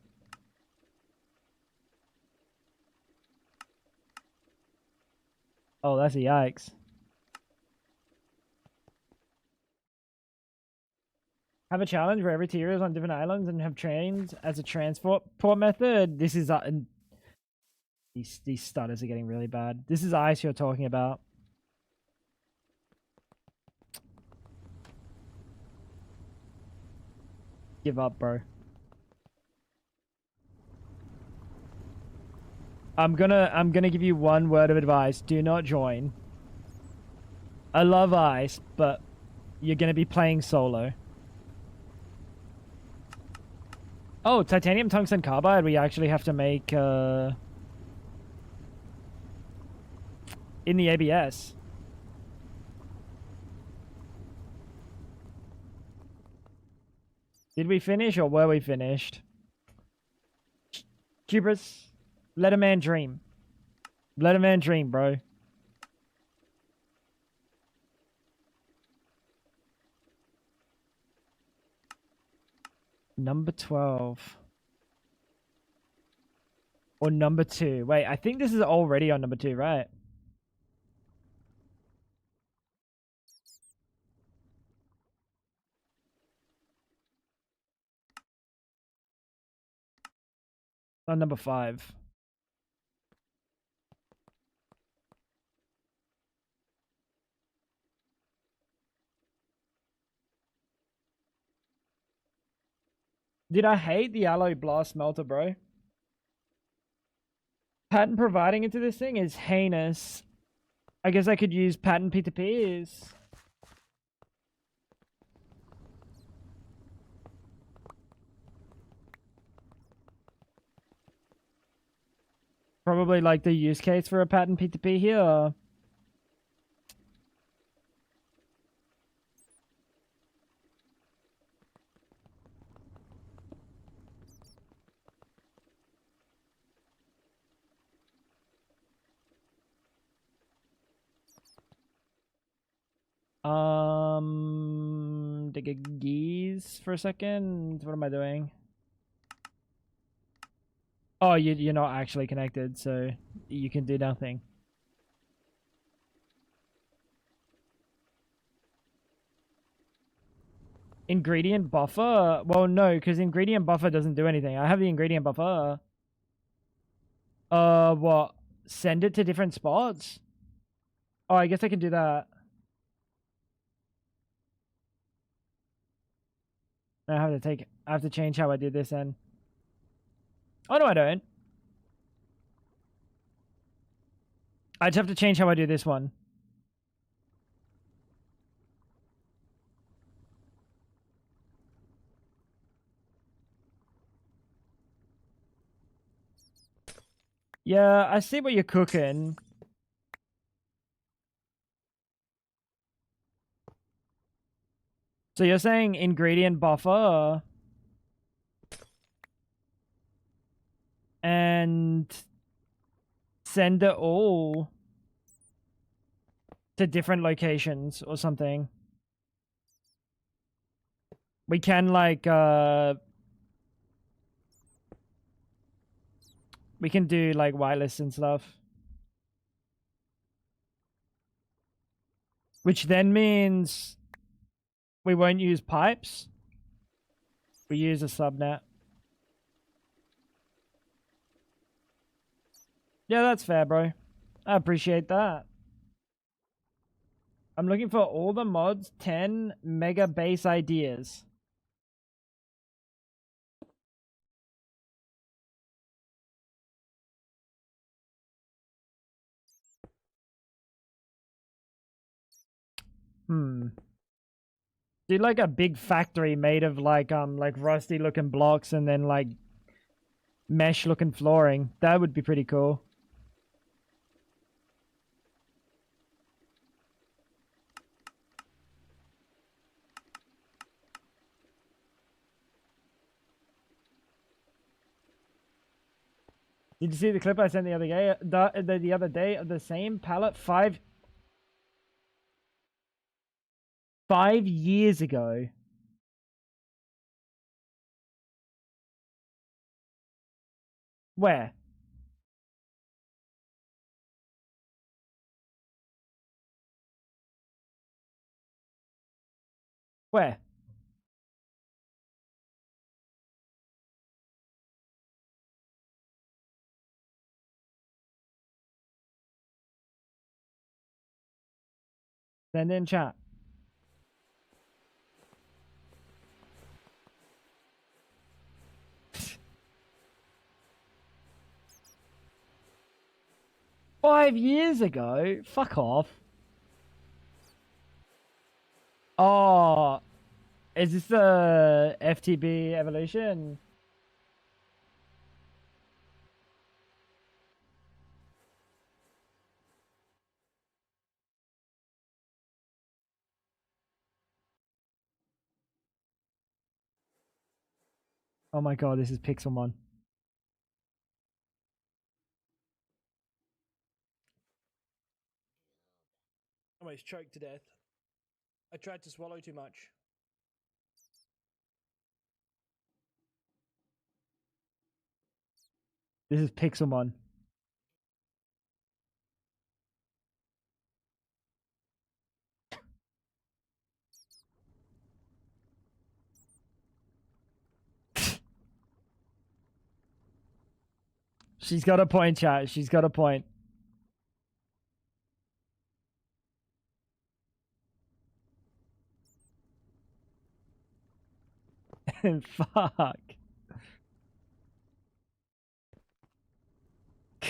Oh, that's a yikes. Have a challenge where every tier is on different islands and have trains as a transport method. This is these stutters are getting really bad. This is ice you're talking about. Give up, bro. I'm gonna give you one word of advice. Do not join. I love ice, but you're gonna be playing solo. Oh, titanium tungsten carbide we actually have to make in the ABS. Did we finish or were we finished? Cubers, let a man dream. Let a man dream, bro. Number 12. Or number 2. Wait, I think this is already on number 2, right? On number 5. Did I hate the alloy blast smelter, bro? Patent providing into this thing is heinous. I guess I could use patent P2Ps. Probably like the use case for a patent P2P here. Take a geese for a second. What am I doing? Oh, you're not actually connected, so you can do nothing. Ingredient buffer? Well, no, because ingredient buffer doesn't do anything. I have the ingredient buffer. What? Send it to different spots? Oh, I guess I can do that. I have to change how I do this then. Oh, no, I don't. I just have to change how I do this one. Yeah, I see what you're cooking. So you're saying ingredient buffer and send it all to different locations or something. We can like we can do like whitelists and stuff. Which then means we won't use pipes. We use a subnet. Yeah, that's fair, bro. I appreciate that. I'm looking for all the mods, 10 mega base ideas. Do like a big factory made of like rusty looking blocks and then like mesh looking flooring. That would be pretty cool. Did you see the clip I sent the other day? The other day of the same pallet 5 years ago. Where? Where? Send in chat. $5 years ago? Fuck off. Oh, is this the FTB evolution? Oh my god, this is Pixelmon. Almost choked to death. I tried to swallow too much. This is Pixelmon. She's got a point, chat. She's got a point. Fuck.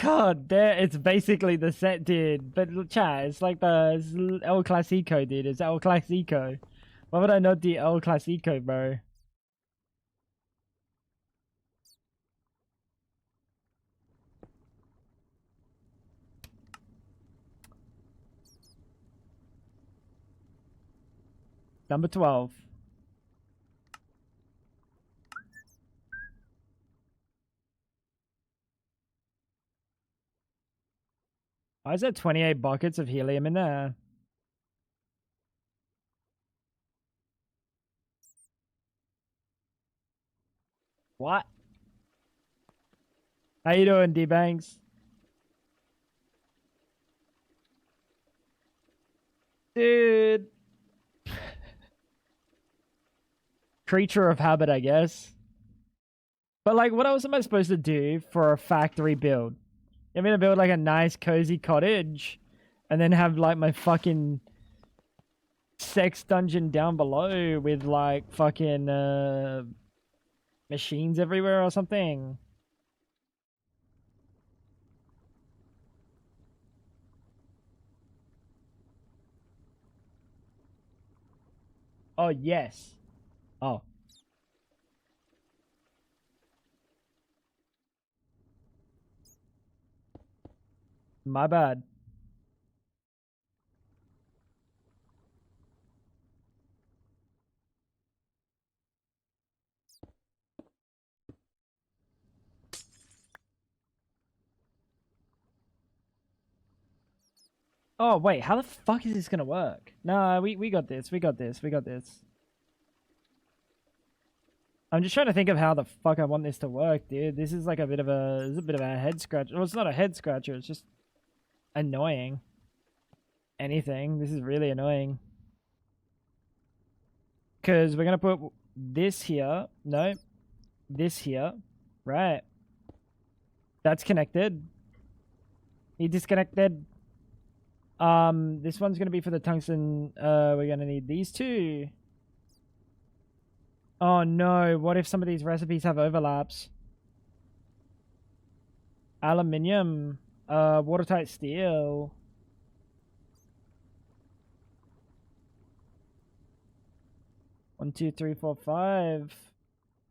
God, there it's basically the set, dude. But chat, it's like the El Clasico, dude. It's El Clasico. Why would I not do El Clasico, bro? Number 12. Why is there 28 buckets of helium in there? What? How you doing, D-Banks? Dude. Creature of habit, I guess. But like, what else am I supposed to do for a factory build? I'm gonna build like a nice cozy cottage and then have like my fucking sex dungeon down below with like fucking machines everywhere or something. Oh, yes. Oh. My bad. Oh, wait, how the fuck is this gonna work? Nah, we got this, we got this, we got this. I'm just trying to think of how the fuck I want this to work, dude. This is like a bit of a head scratcher. Well, it's not a head scratcher, it's just annoying. Anything. This is really annoying. Because we're gonna put this here. No. This here. Right. That's connected. He disconnected. This one's gonna be for the tungsten. We're gonna need these two. Oh no, what if some of these recipes have overlaps? Aluminium, watertight steel. One, two, three, four, five.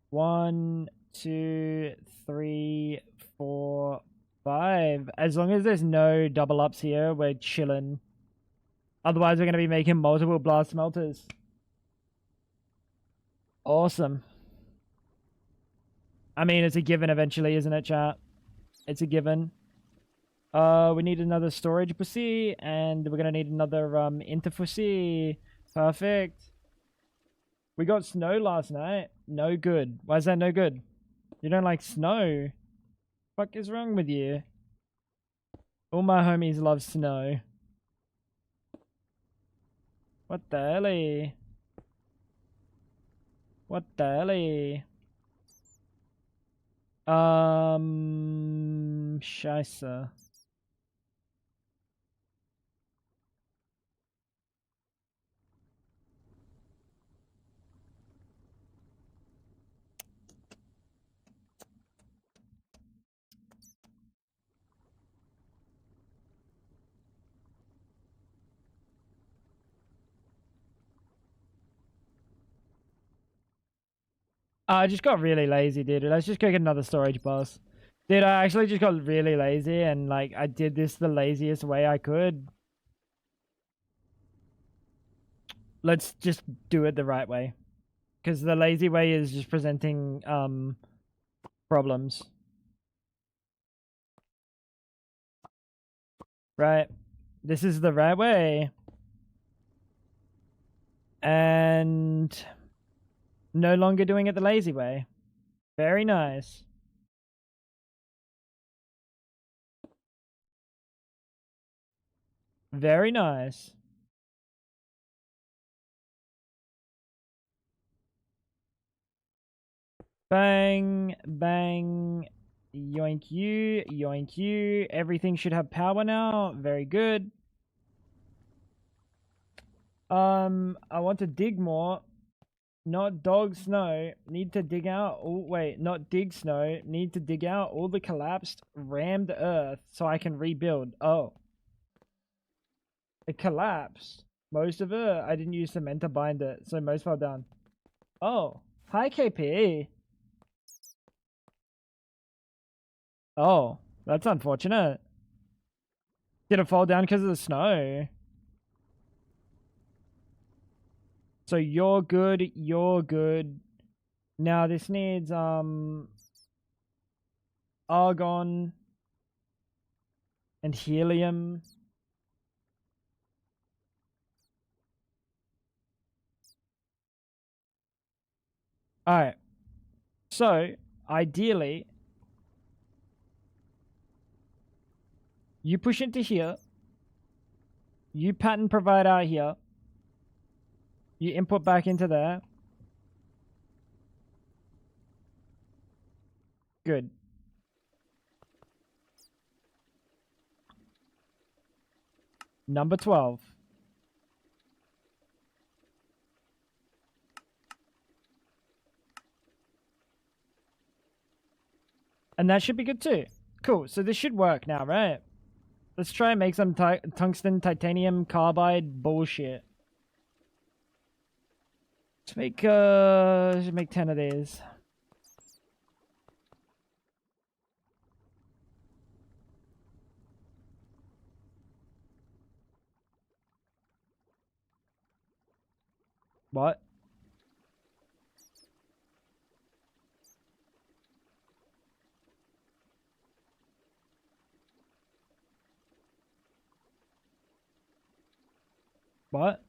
1, 2, 3, 4, 5. As long as there's no double ups here, we're chilling. Otherwise, we're going to be making multiple blast smelters. Awesome. I mean, it's a given eventually, isn't it, chat? It's a given. We need another storage pussy, and we're going to need another interfussy. Perfect. We got snow last night. No good. Why is that no good? You don't like snow? Fuck is wrong with you? All my homies love snow. What the hell? What the hell? Scheisse. I just got really lazy, dude. Let's just go get another storage bus. Dude, I actually just got really lazy and like I did this the laziest way I could. Let's just do it the right way. Because the lazy way is just presenting problems. Right. This is the right way. And no longer doing it the lazy way. Very nice. Very nice. Bang, bang, yoink you, yoink you. Everything should have power now. Very good. I want to dig more. Not dog snow. Need to dig out. Oh, wait, not dig snow. Need to dig out all the collapsed, rammed earth so I can rebuild. Oh. It collapsed. Most of it. I didn't use cement to bind it, so most fell down. Oh. Hi, KP. Oh, that's unfortunate. Did it fall down because of the snow? So you're good, you're good. Now this needs argon and helium. Alright. So ideally you push into here. You pattern provide out here. You input back into there. Good. Number 12. And that should be good too. Cool. So this should work now, right? Let's try and make some tungsten titanium carbide bullshit. Let's make 10 of these. What? What?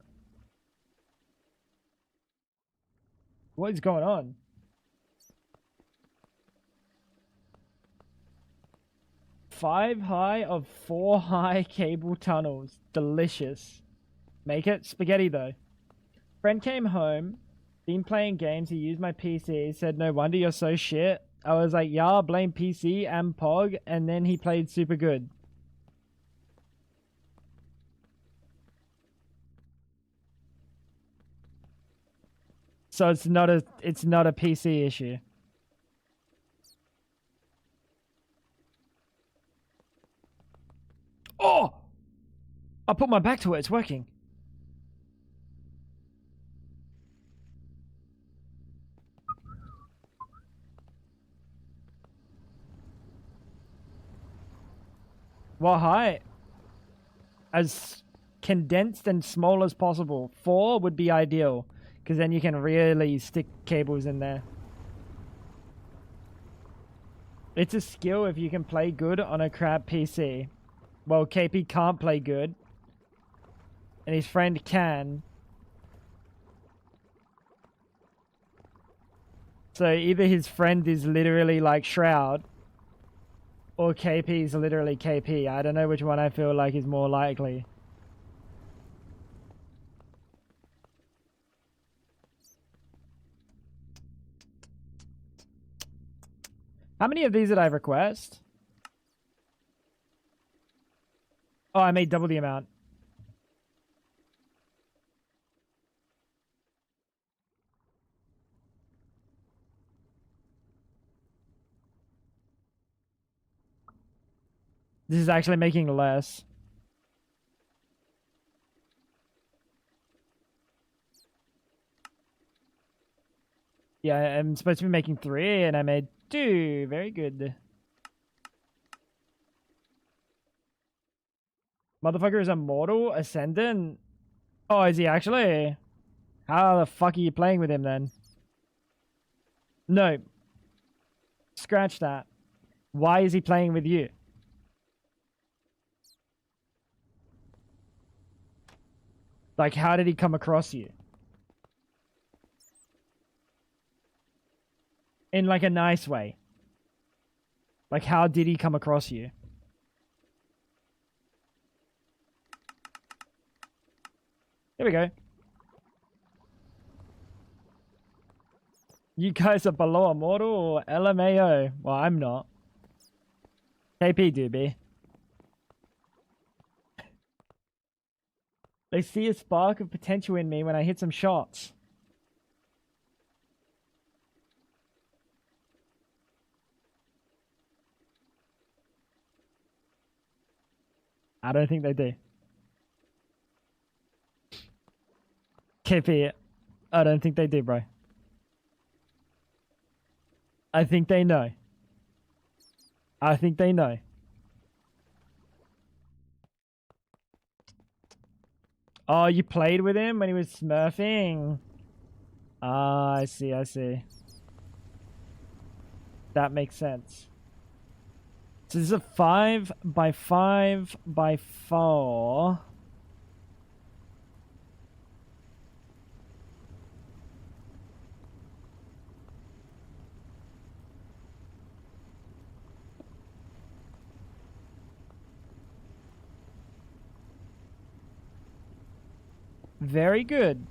What is going on? Five high of 4 high cable tunnels. Delicious. Make it spaghetti though. Friend came home, been playing games, he used my PC, said no wonder you're so shit. I was like, yeah, blame PC and POG, and then he played super good. So it's not a PC issue. Oh! I put my back to it, it's working. What height? As condensed and small as possible. 4 would be ideal, because then you can really stick cables in there. It's a skill if you can play good on a crap PC. Well, KP can't play good, and his friend can. So either his friend is literally like Shroud, or KP is literally KP. I don't know which one I feel like is more likely. How many of these did I request? Oh, I made double the amount. This is actually making less. Yeah, I'm supposed to be making 3, and I made 2. Very good. Motherfucker is immortal? Ascendant? Oh, is he actually? How the fuck are you playing with him then? No. Scratch that. Why is he playing with you? Like, how did he come across you? In, like, a nice way. Like, how did he come across you? Here we go. You guys are below immortal or LMAO? Well, I'm not. KP do be. They see a spark of potential in me when I hit some shots. I don't think they do. KP, I don't think they do, bro. I think they know. I think they know. Oh, you played with him when he was smurfing? Ah, I see, I see. That makes sense. So this is a 5x5x4. Very good.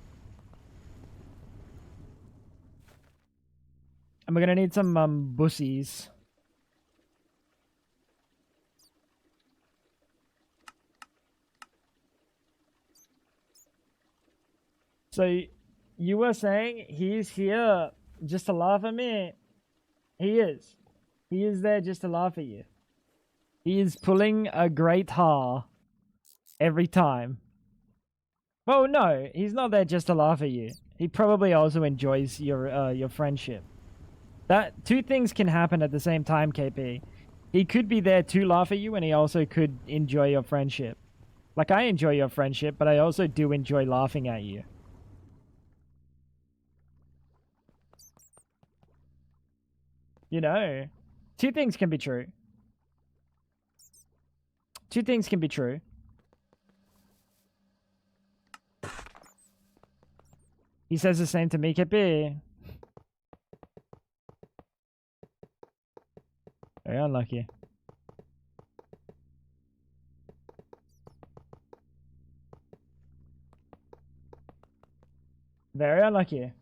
And we're gonna need some bussies. So you were saying he's here just to laugh at me? He is. He is there just to laugh at you. He is pulling a great ha every time. Well, no, he's not there just to laugh at you. He probably also enjoys your friendship. That two things can happen at the same time, KP. He could be there to laugh at you, and he also could enjoy your friendship. Like, I enjoy your friendship, but I also do enjoy laughing at you. You know, two things can be true. Two things can be true. He says the same to me, KP. Very unlucky. Very unlucky.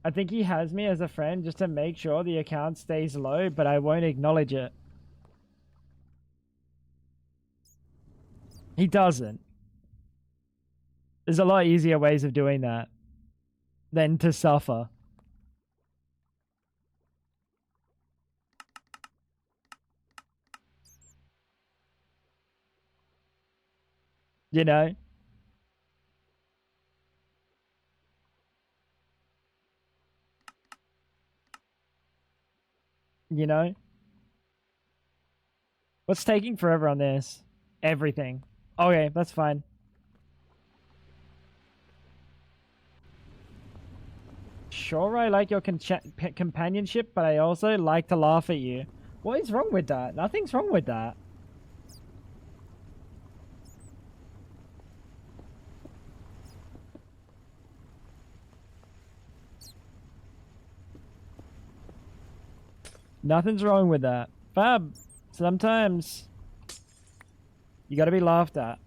I think he has me as a friend just to make sure the account stays low, but I won't acknowledge it. He doesn't. There's a lot easier ways of doing that than to suffer. You know? You know? What's taking forever on this? Everything. Okay, that's fine. Sure, I like your companionship, but I also like to laugh at you. What is wrong with that? Nothing's wrong with that. Nothing's wrong with that. Fab, sometimes you gotta be laughed at.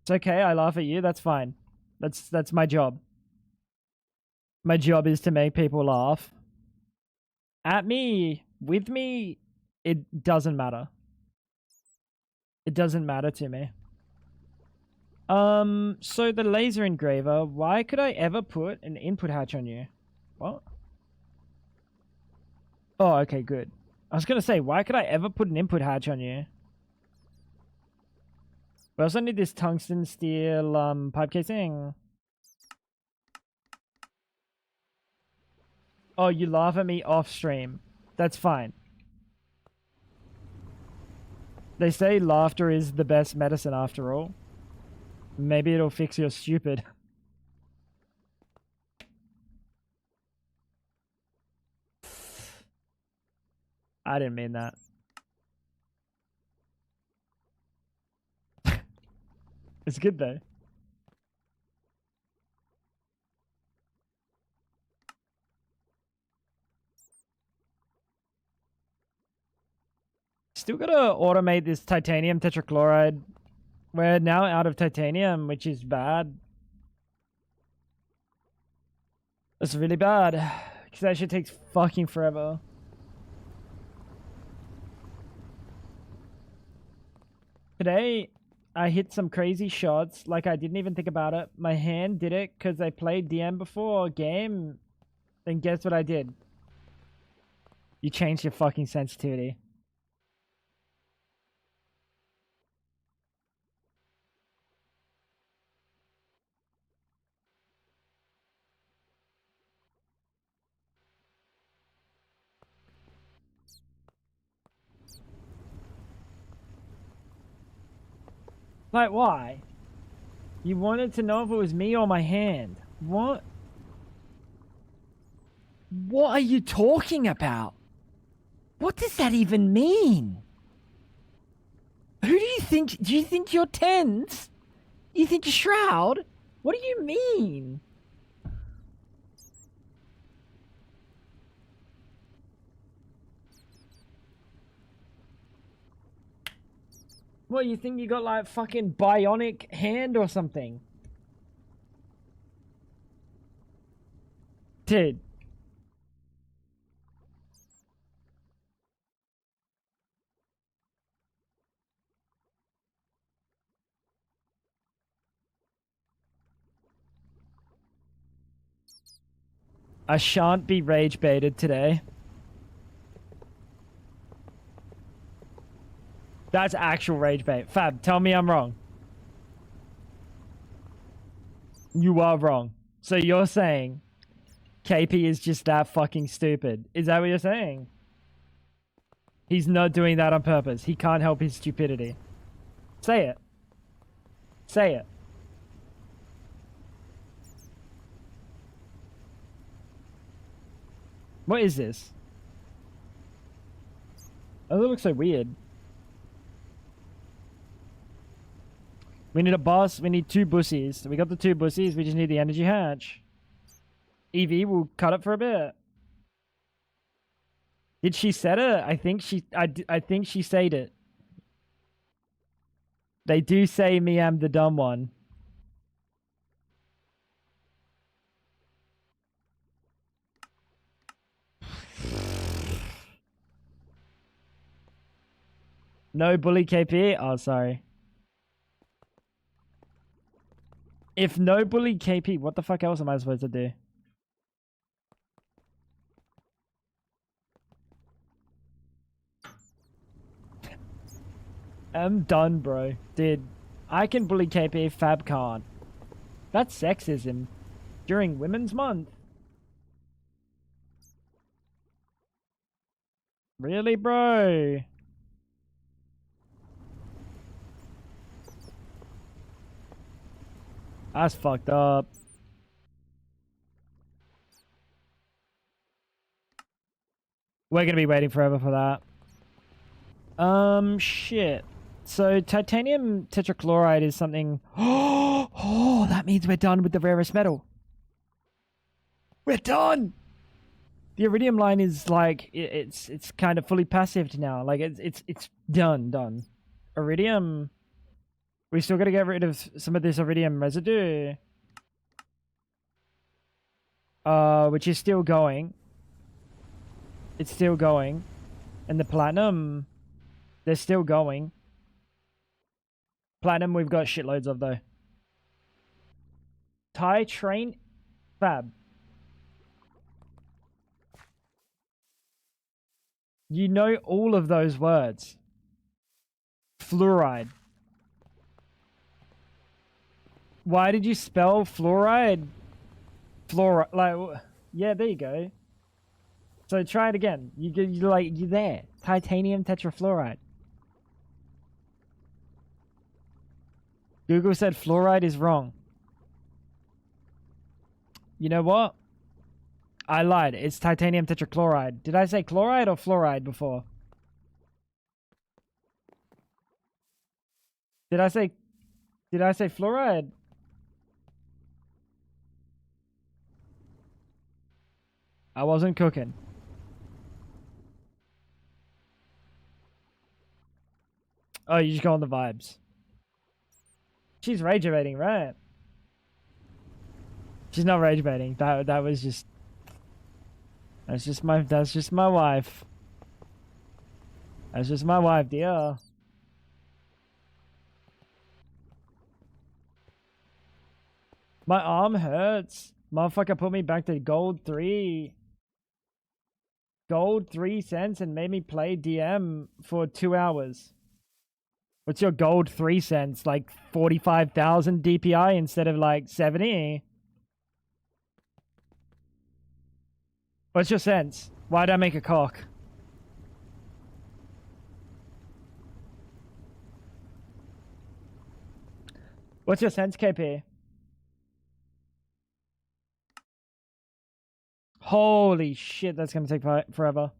It's okay, I laugh at you, that's fine. That's my job. My job is to make people laugh. At me, with me, it doesn't matter. It doesn't matter to me. So the laser engraver, why could I ever put an input hatch on you? What? Oh, okay, good. I was gonna say, why could I ever put an input hatch on you? We also need this tungsten steel pipe casing. Oh, you laugh at me off stream. That's fine. They say laughter is the best medicine after all. Maybe it'll fix your stupid. I didn't mean that. It's good though. Still gotta automate this titanium tetrachloride. We're now out of titanium, which is bad. That's really bad. Because that shit takes fucking forever. Today, I hit some crazy shots. Like, I didn't even think about it. My hand did it because I played DM before a game. Then guess what I did? You changed your fucking sensitivity. Like, why? You wanted to know if it was me or my hand. What? What are you talking about? What does that even mean? Who do you think? Do you think you're Tens? You think you're Shroud? What do you mean? What, you think you got like fucking bionic hand or something? Dude. I shan't be rage baited today. That's actual rage bait. Fab, tell me I'm wrong. You are wrong. So you're saying KP is just that fucking stupid. Is that what you're saying? He's not doing that on purpose. He can't help his stupidity. Say it. Say it. What is this? Oh, that looks so weird. We need a boss. We need 2 bussies. We got the 2 bussies. We just need the energy hatch. EV will cut it for a bit. Did she set it? I think she said it. They do say me am the dumb one. No bully KP? Oh, sorry. If no bully KP, what the fuck else am I supposed to do? I'm done, bro. Dude, I can bully KP, Fab can't. That's sexism. During Women's Month. Really, bro? That's fucked up. We're gonna be waiting forever for that. Shit. So titanium tetrachloride is something. Oh, that means we're done with the rarest metal. We're done. The iridium line is like it's kind of fully passive now. Like it's done. Iridium. We still got to get rid of some of this iridium residue. Which is still going. It's still going. And the platinum, they're still going. Platinum we've got shitloads of though. Thai train Fab. You know all of those words. Fluoride. Why did you spell fluoride? Fluoride, like, yeah, there you go. So try it again. You're there. Titanium tetrafluoride. Google said fluoride is wrong. You know what? I lied. It's titanium tetrachloride. Did I say chloride or fluoride before? Did I say fluoride? I wasn't cooking. Oh, you just go on the vibes. She's rage baiting, right? She's not rage baiting. That was just. That's just my wife. That's just my wife, dear. My arm hurts. Motherfucker put me back to gold 3. Gold 3 cents and made me play DM for 2 hours. What's your gold 3 cents? Like 45,000 DPI instead of like 70? What's your sense? Why'd I make a cock? What's your sense, KP? Holy shit, that's gonna take forever.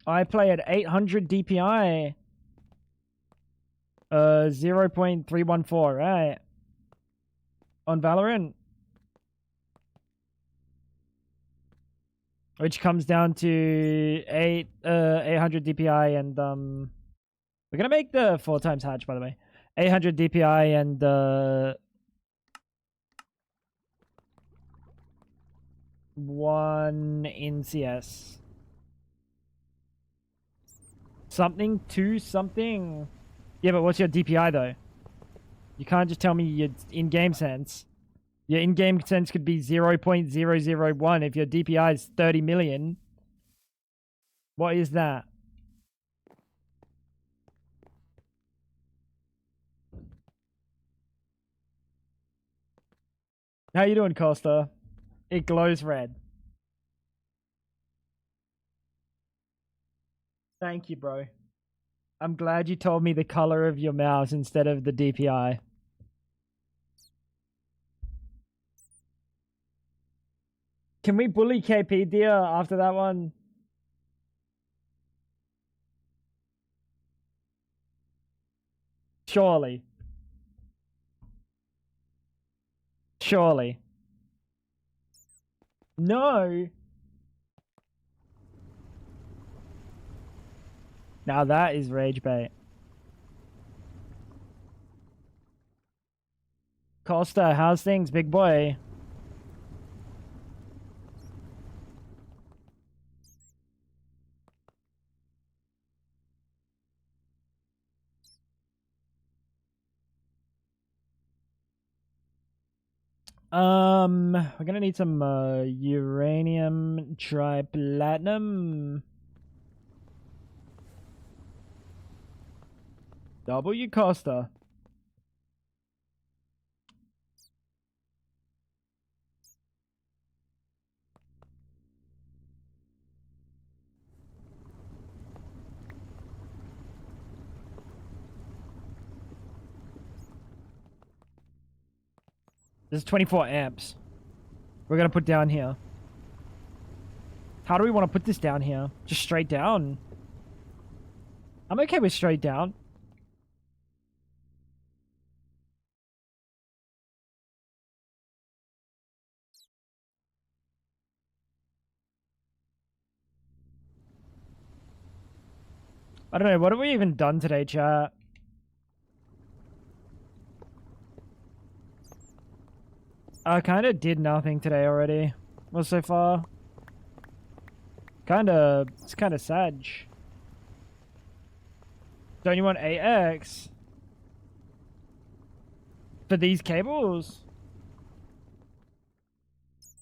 I play at 800 DPI. 0.314, right? On Valorant. Which comes down to 800 DPI and we're gonna make the 4 times hatch, by the way. 800 DPI and 1 in CS. Something to something. Yeah, but what's your DPI though? You can't just tell me your in-game sense. Your in-game sense could be 0.001 if your DPI is 30 million. What is that? How you doing, Costa? It glows red. Thank you, bro. I'm glad you told me the color of your mouse instead of the DPI. Can we bully KP, dear, after that one? Surely. Surely. No. Now that is rage bait. Costa, how's things, big boy? We're gonna need some uranium triplatinum. W Costa. This is 24 amps. We're gonna put down here. How do we want to put this down here? Just straight down? I'm okay with straight down. I don't know, what have we even done today, chat? I kind of did nothing today already. Well, so far. It's kind of sad. Don't you want AX? For these cables?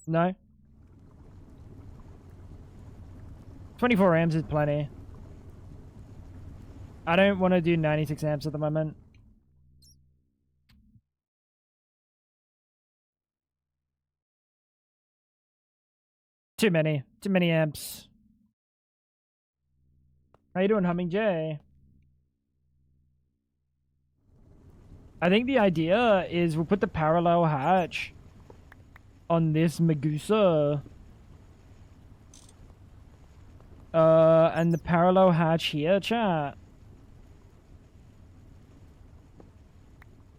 No? 24 amps is plenty. I don't want to do 96 amps at the moment. Too many amps. How you doing, Humming J? I think the idea is we'll put the parallel hatch on this Megusa. And the parallel hatch here, chat,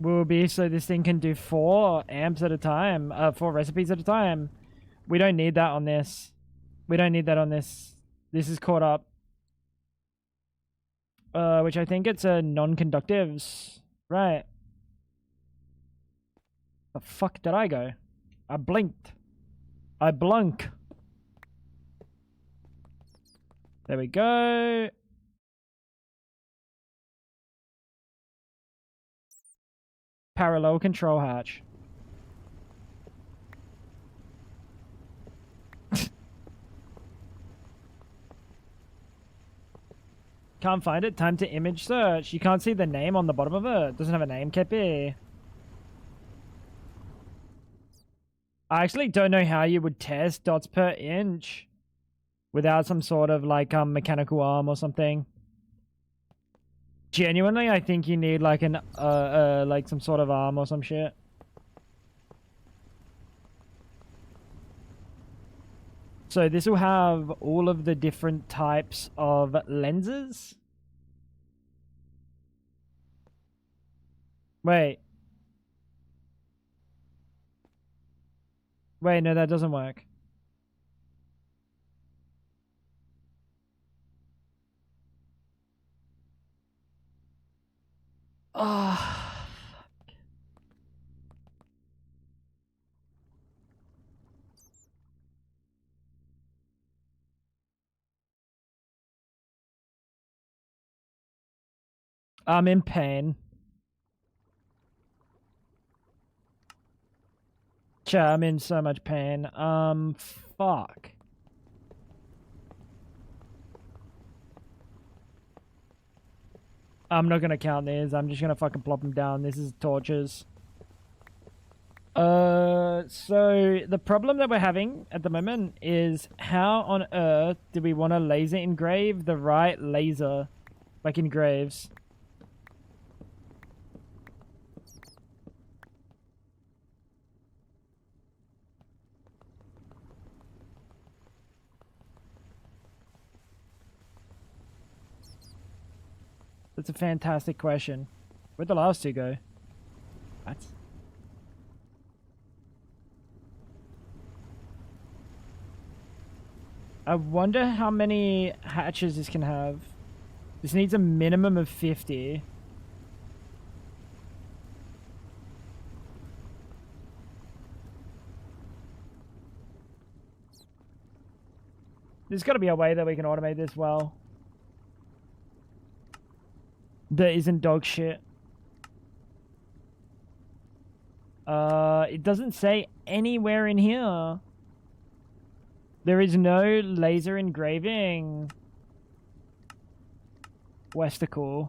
will be so this thing can do 4 amps at a time, 4 recipes at a time. We don't need that on this. We don't need that on this. This is caught up. Which I think it's a non-conductives. Right. The fuck did I go? I blinked. I blunk. There we go. Parallel control hatch. Can't find it. Time to image search. You can't see the name on the bottom of it. Doesn't have a name, Kepi. I actually don't know how you would test dots per inch without some sort of like mechanical arm or something. Genuinely, I think you need like an like some sort of arm or some shit. So this will have all of the different types of lenses. Wait. Wait, no, that doesn't work. Ah. Oh. I'm in pain. Chat, I'm in so much pain. Fuck. I'm not gonna count these. I'm just gonna fucking plop them down. This is tortures. So the problem that we're having at the moment is how on earth do we want to laser engrave the right laser, like engraves? That's a fantastic question. Where'd the last two go? What? I wonder how many hatches this can have. This needs a minimum of 50. There's got to be a way that we can automate this well. That isn't dog shit. It doesn't say anywhere in here. There is no laser engraving. Westicle.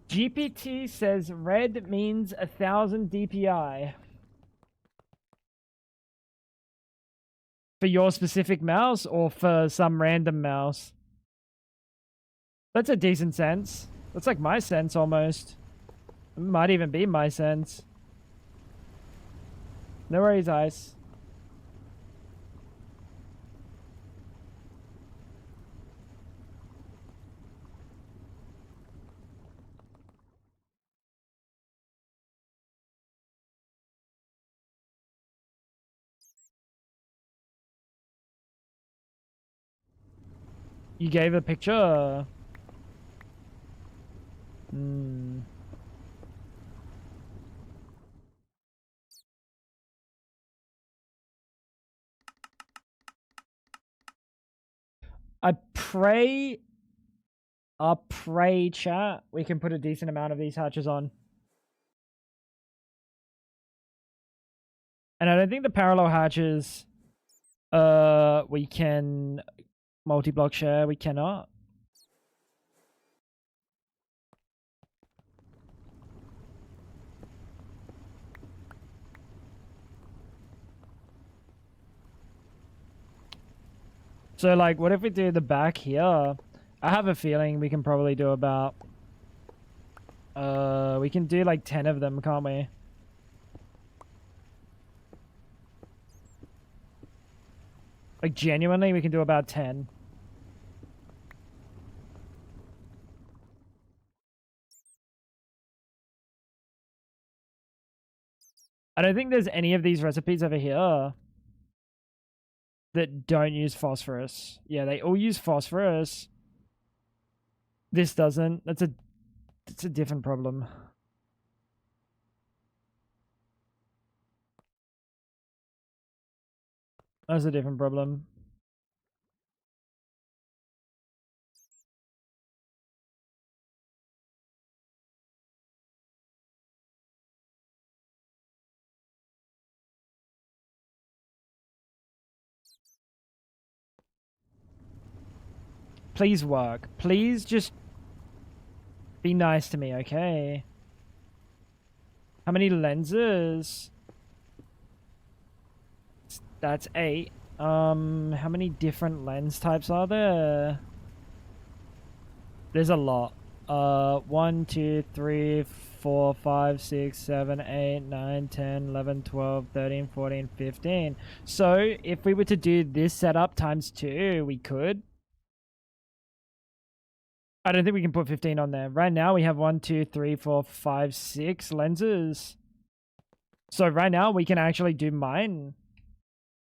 GPT says red means 1000 DPI. For your specific mouse or for some random mouse? That's a decent sense. That's like my sense almost. It might even be my sense. No worries, Ice. You gave a picture? I pray Pray chat. We can put a decent amount of these hatches on. And I don't think the parallel hatches, we can multi-block share. We cannot. So, like, what if we do the back here? I have a feeling we can probably do about... we can do, like, 10 of them, can't we? Like, genuinely, we can do about 10. I don't think there's any of these recipes over here that don't use phosphorus. Yeah, they all use phosphorus. This doesn't. That's a different problem. That's a different problem. Please work. Please just be nice to me, okay? How many lenses? That's 8. How many different lens types are there? There's a lot. 1, 2, 3, 4, 5, 6, 7, 8, 9, 10, 11, 12, 13, 14, 15. So if we were to do this setup times 2, we could. I don't think we can put 15 on there. Right now we have 1, 2, 3, 4, 5, 6 lenses. So right now we can actually do mine.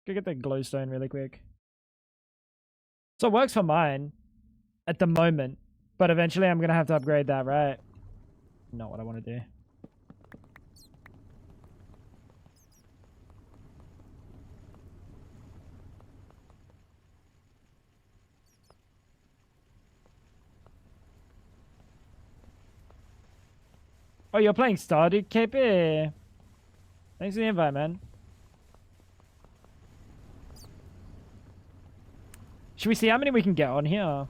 Go get the glowstone really quick. So it works for mine at the moment. But eventually I'm going to have to upgrade that, right? Not what I want to do. Oh, you're playing Stardew, KP? Thanks for the invite, man. Should we see how many we can get on here?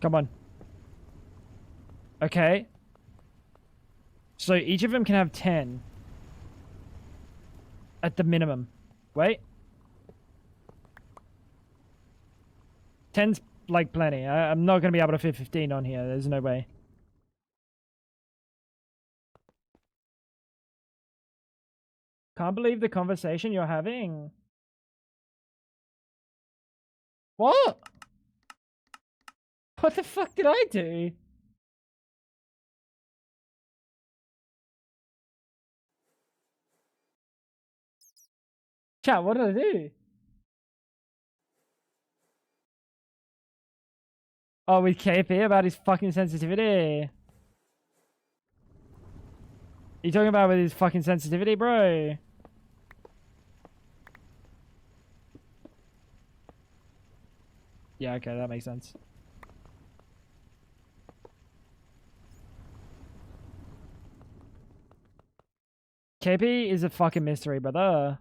Come on. Okay. So each of them can have 10. At the minimum. Wait. 10's like plenty. I'm not going to be able to fit 15 on here. There's no way. Can't believe the conversation you're having. What? What the fuck did I do? Chat, what did I do? Oh, with KP about his fucking sensitivity. You talking about with his fucking sensitivity, bro? Yeah, okay, that makes sense. KP is a fucking mystery, brother.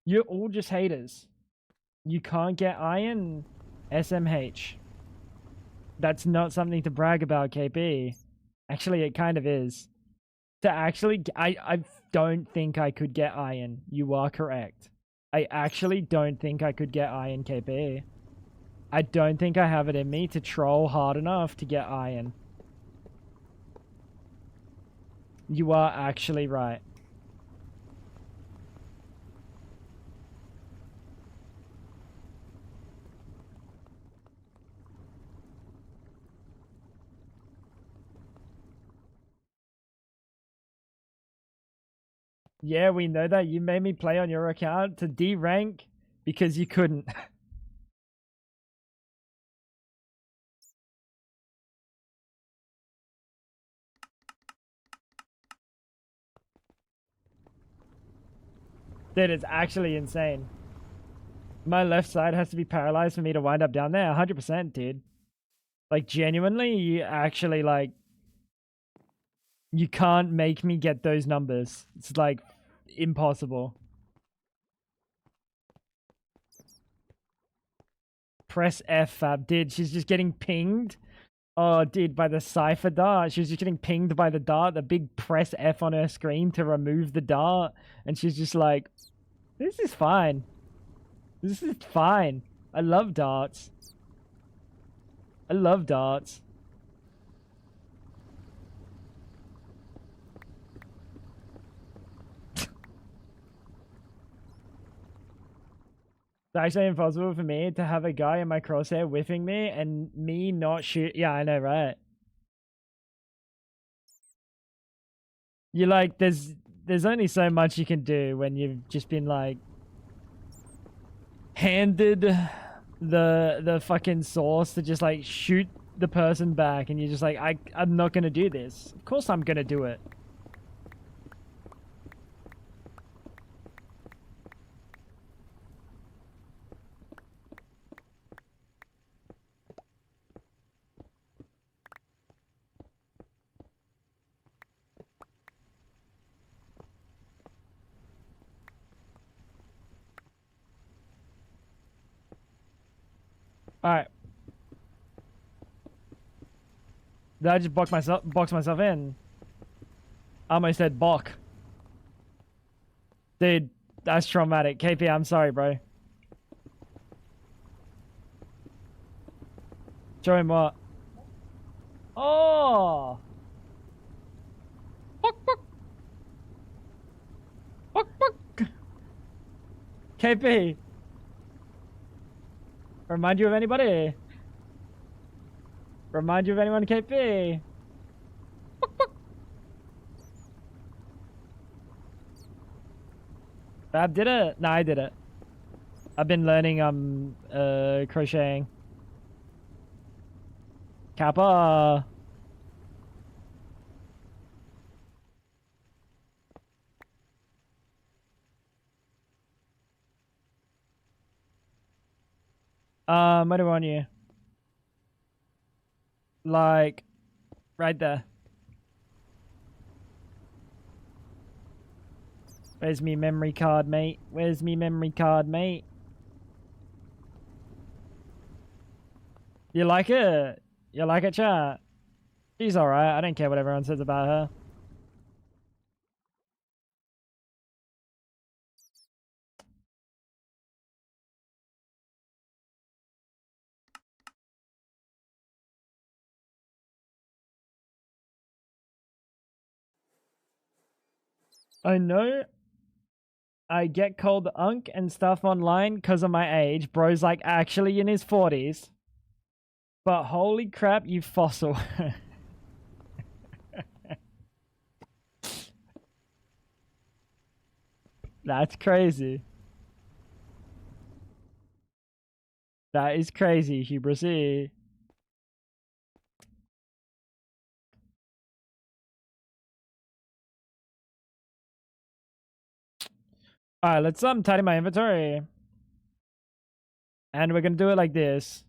You're all just haters. You can't get iron, SMH. That's not something to brag about, KP. Actually, it kind of is. To actually, I don't think I could get iron. You are correct. I actually don't think I could get iron, KP. I don't think I have it in me to troll hard enough to get iron. You are actually right. Yeah, we know that. You made me play on your account to D rank because you couldn't. Dude, it's actually insane. My left side has to be paralyzed for me to wind up down there. 100%, dude. Like, genuinely, you actually, like, you can't make me get those numbers. It's, like, impossible. Press F, Fab. Dude, she's just getting pinged. Oh, dude, by the cipher dart. She was just getting pinged by the dart. The big press F on her screen to remove the dart. And she's just like, this is fine. This is fine. I love darts. I love darts. It's actually impossible for me to have a guy in my crosshair whiffing me and me not shoot. Yeah, I know, right? You like, there's only so much you can do when you've just been like handed the fucking source to just like shoot the person back, and you're just like, I'm not gonna do this. Of course I'm gonna do it. All right. Did I just box myself in? I almost said bok. Dude, that's traumatic. KP, I'm sorry, bro. Show him what? Oh! Bok, bok. Bok, bok. KP. Remind you of anybody? Remind you of anyone, KP? Bok, bok. Fab did it? Nah, I did it. I've been learning crocheting. Kappa. What do I want you? Like, right there. Where's me memory card, mate? Where's me memory card, mate? You like it? You like it, chat? She's alright. I don't care what everyone says about her. I know I get called unk and stuff online because of my age. Bro's like actually in his 40s. But holy crap, you fossil. That's crazy. That is crazy, Hubrisy. Alright, let's tidy my inventory. And we're gonna do it like this.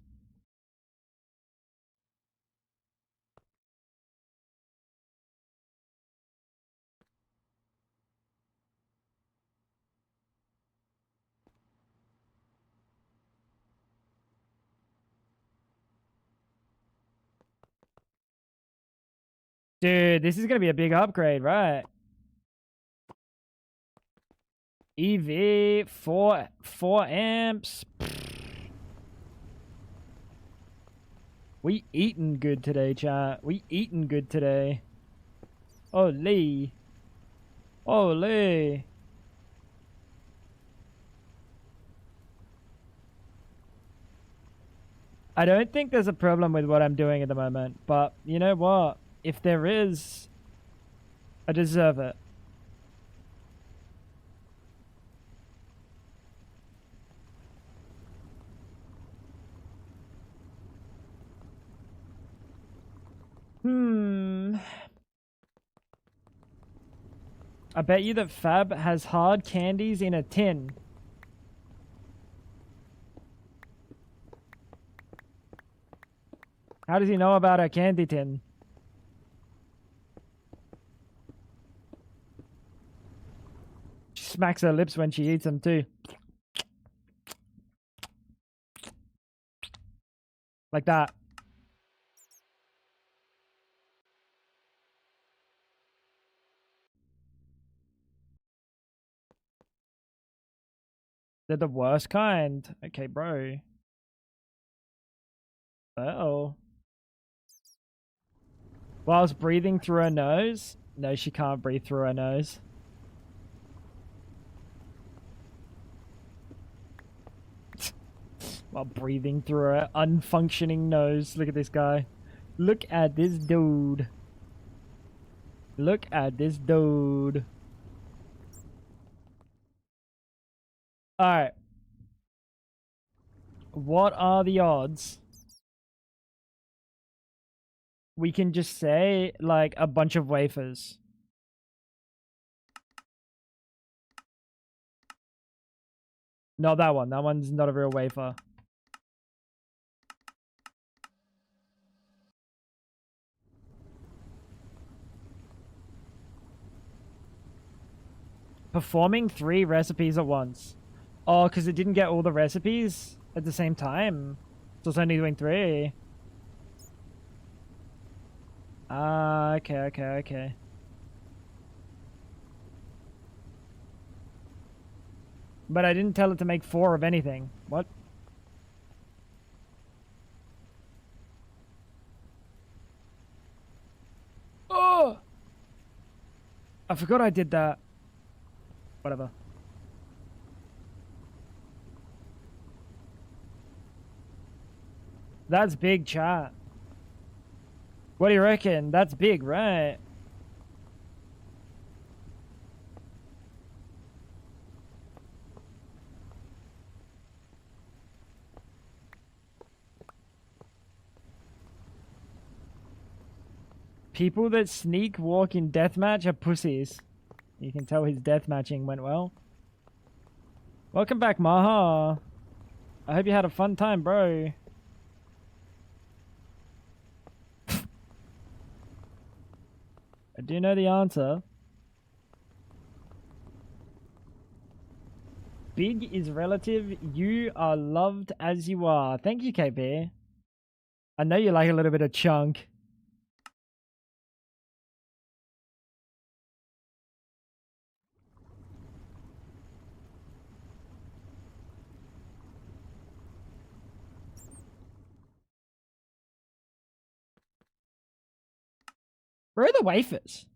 Dude, this is gonna be a big upgrade, right? EV 4 amps. We eating good today, chat. We eating good today. Holy. Holy. I don't think there's a problem with what I'm doing at the moment, but you know what? If there is, I deserve it. I bet you that Fab has hard candies in a tin. How does he know about a candy tin? She smacks her lips when she eats them too. Like that. They're the worst kind. Okay, bro. Uh-oh. Whilst breathing through her nose? No, she can't breathe through her nose. While breathing through her unfunctioning nose. Look at this guy. Look at this dude. Look at this dude. Alright. What are the odds? We can just say, like, a bunch of wafers. No, that one. That one's not a real wafer. Performing 3 recipes at once. Oh, because it didn't get all the recipes at the same time. So it's only doing 3. Ah, okay. But I didn't tell it to make 4 of anything. What? Oh! I forgot I did that. Whatever. That's big, chat. What do you reckon? That's big, right? People that sneak walk in deathmatch are pussies. You can tell his deathmatching went well. Welcome back, Maha. I hope you had a fun time, bro. I do know the answer. Big is relative. You are loved as you are. Thank you, KP. I know you like a little bit of chunk. Where are the wafers?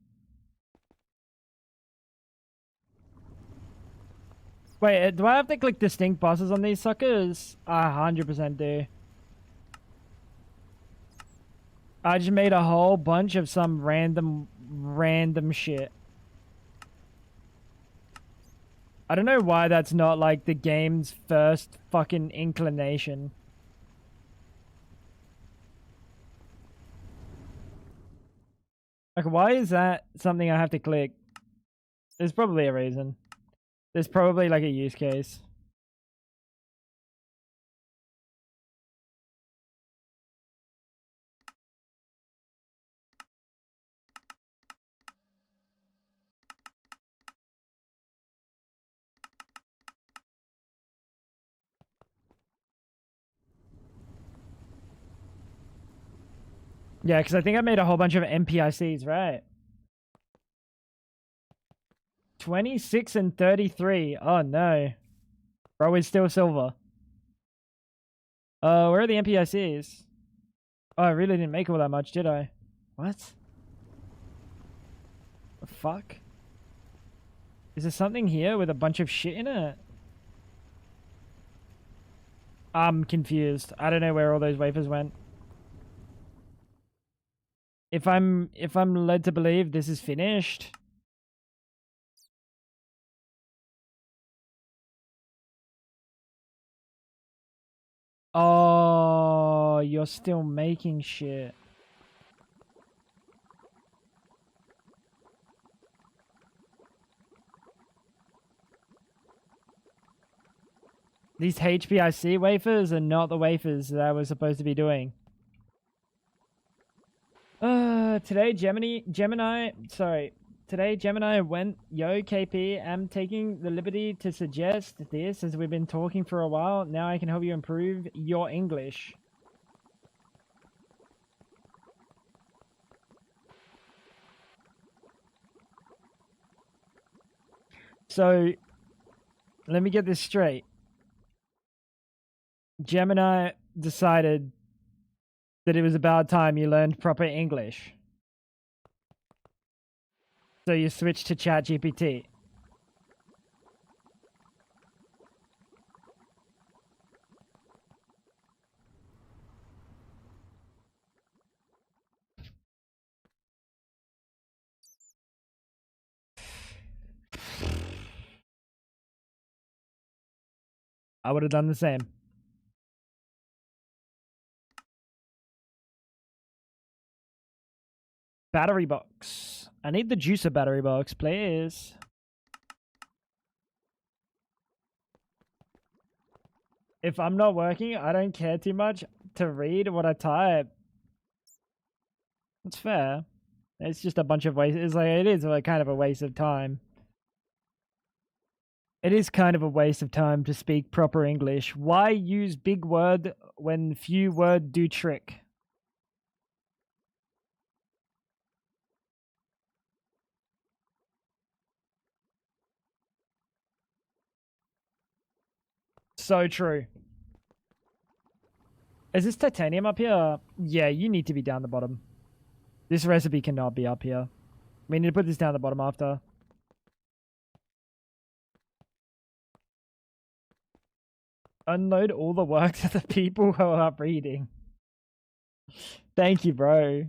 Wait, do I have to click distinct bosses on these suckers? I 100% do. I just made a whole bunch of some random shit. I don't know why that's not like the game's first fucking inclination. Like, why is that something I have to click? There's probably a reason. There's probably like a use case. Yeah, because I think I made a whole bunch of NPICs, right? 26 and 33. Oh no. Bro is still silver. Where are the NPICs? Oh, I really didn't make all that much, did I? What? The fuck? Is there something here with a bunch of shit in it? I'm confused. I don't know where all those wafers went. If I'm led to believe this is finished. Oh, you're still making shit. These HPIC wafers are not the wafers that I was supposed to be doing. Today Gemini went, yo, KP, I'm taking the liberty to suggest this as we've been talking for a while. Now I can help you improve your English. So, let me get this straight. Gemini decided that it was about time you learned proper English. So you switched to ChatGPT. I would have done the same. Battery box. I need the juicer battery box, please. If I'm not working, I don't care too much to read what I type. That's fair. It's just a bunch of waste. It's like, it is like kind of a waste of time. It is kind of a waste of time to speak proper English. Why use big word when few word do trick? So true. Is this titanium up here? Yeah, you need to be down the bottom. This recipe cannot be up here. We need to put this down the bottom after. Unload all the work to the people who are reading. Thank you, bro.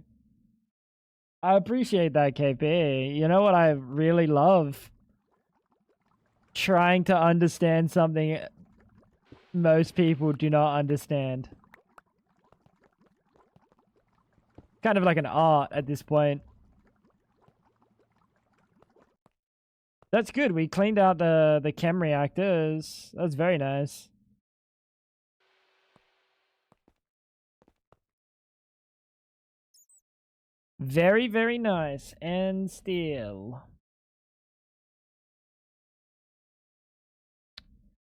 I appreciate that, KP. You know what I really love? Trying to understand something most people do not understand. Kind of like an art at this point. That's good. We cleaned out the chem reactors. That's very nice. Very, very nice. And steel.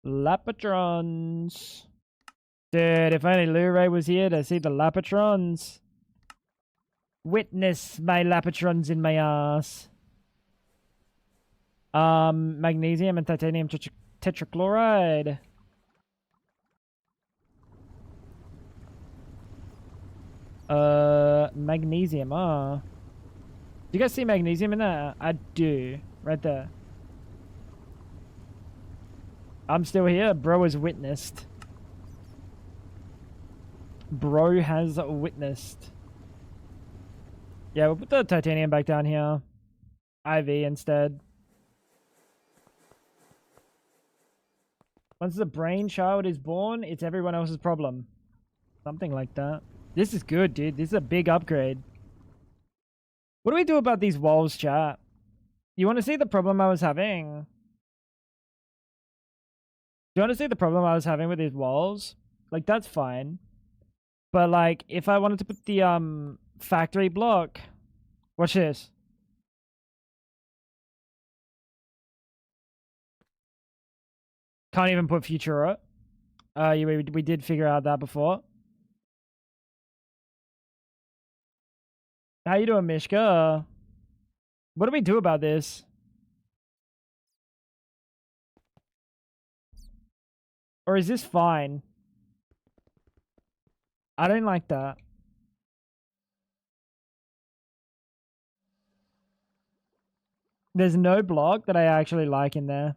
Lapatrons. Dude, if only Luray was here to see the Lapatrons. Witness my Lapatrons in my ass. Magnesium and titanium tetrachloride. Magnesium, do you guys see magnesium in there? I do. Right there. I'm still here. Bro has witnessed. Bro has witnessed. Yeah, we'll put the titanium back down here. IV instead. Once the brain child is born, it's everyone else's problem. Something like that. This is good, dude. This is a big upgrade. What do we do about these walls, chat? You want to see the problem I was having? Do you want to see the problem I was having with these walls? Like, that's fine. But, like, if I wanted to put the, factory block... Watch this. Can't even put Futura. Yeah, we did figure out that before. How you doing, Mishka? What do we do about this? Or is this fine? I don't like that. There's no block that I actually like in there.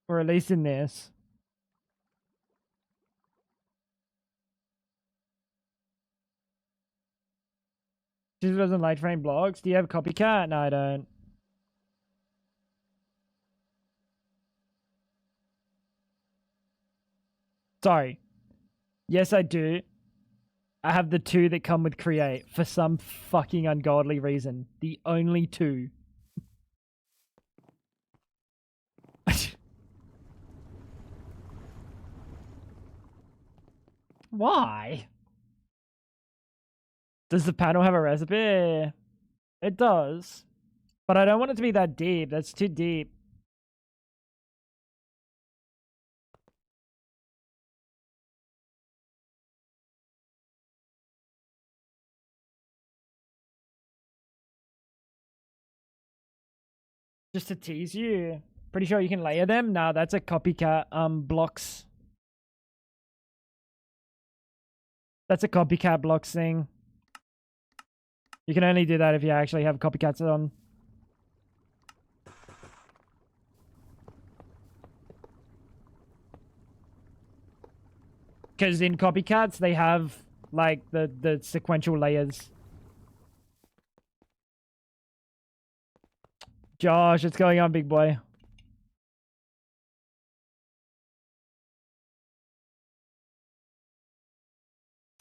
Or at least in this. She doesn't like frame blocks. Do you have copycat? No, I don't. Sorry. Yes, I do. I have the two that come with create for some fucking ungodly reason. The only two. Why? Does the panel have a recipe? It does. But I don't want it to be that deep. That's too deep. Just to tease you. Pretty sure you can layer them? Nah, that's a copycat blocks. That's a copycat blocks thing. You can only do that if you actually have copycats on. Because in copycats, they have, like, the sequential layers. Josh, what's going on, big boy?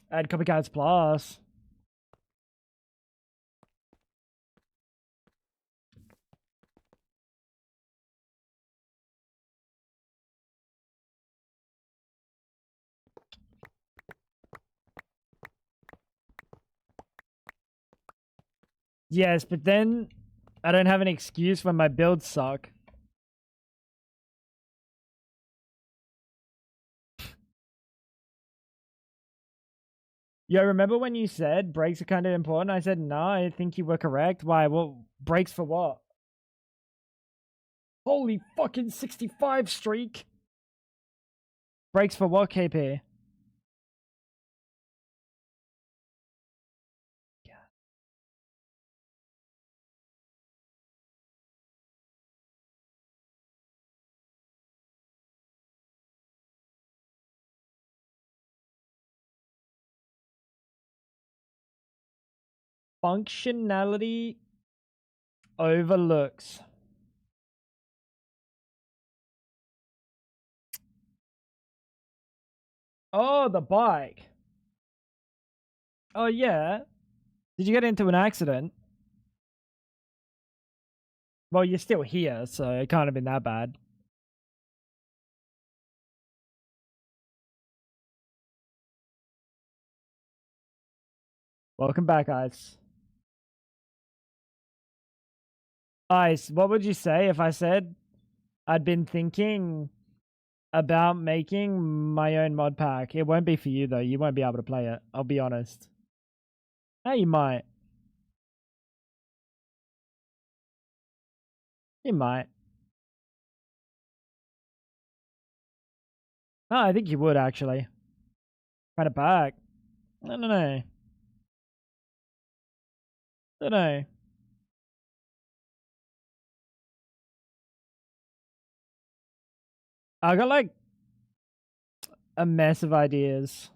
Add copycats plus. Yes, but then I don't have an excuse when my builds suck. Yo, remember when you said breaks are kind of important? I said, no, I think you were correct. Why? Well, breaks for what? Holy fucking 65 streak. Breaks for what, KP? Functionality overlooks. Oh, the bike. Oh, yeah. Did you get into an accident? Well, you're still here, so it can't have been that bad. Welcome back, Ice. Ice, what would you say if I said I'd been thinking about making my own mod pack? It won't be for you, though. You won't be able to play it. I'll be honest. Hey, you might. You might. Oh, I think you would, actually. Kind of back. I don't know. Don't know. I got, like, a mess of ideas.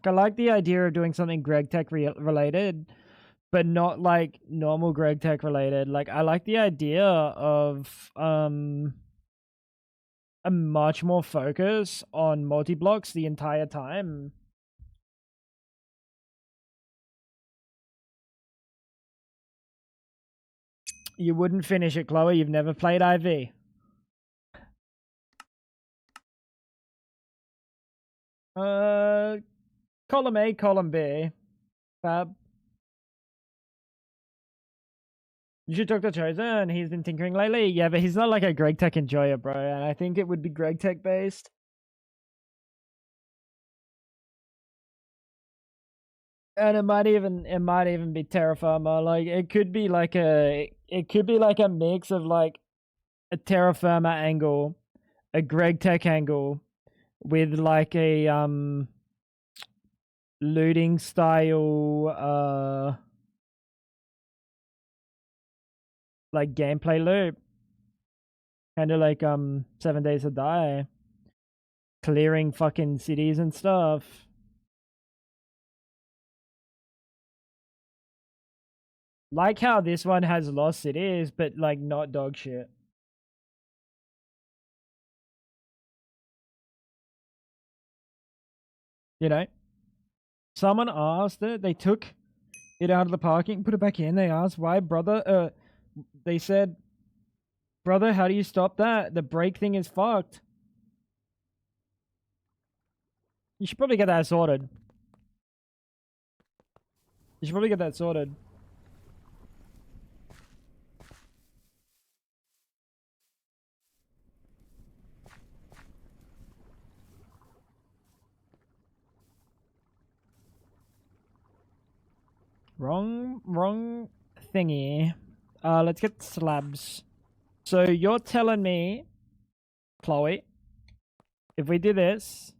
I like the idea of doing something Greg Tech related, but not like normal Greg Tech related. Like, I like the idea of a much more focus on multi-blocks the entire time. You wouldn't finish it, Chloe. You've never played IV. Column A, column B. Fab. You should talk to Chosen. He's been tinkering lately. Yeah, but he's not like a Greg Tech enjoyer, bro. And I think it would be Greg Tech based. And it might even be Terraformer. Like, it could be like a mix of like a Terraformer angle, a Greg Tech angle, with like a looting style like gameplay loop. Kind of like 7 Days to Die. Clearing fucking cities and stuff. Like how this one has lost cities, but like not dog shit. You know? Someone asked it, they took it out of the parking, put it back in. They asked why, brother. They said Brother, how do you stop that? The brake thing is fucked. You should probably get that sorted. You should probably get that sorted. Wrong thingy. Let's get slabs. So you're telling me, Chloe, if we do this,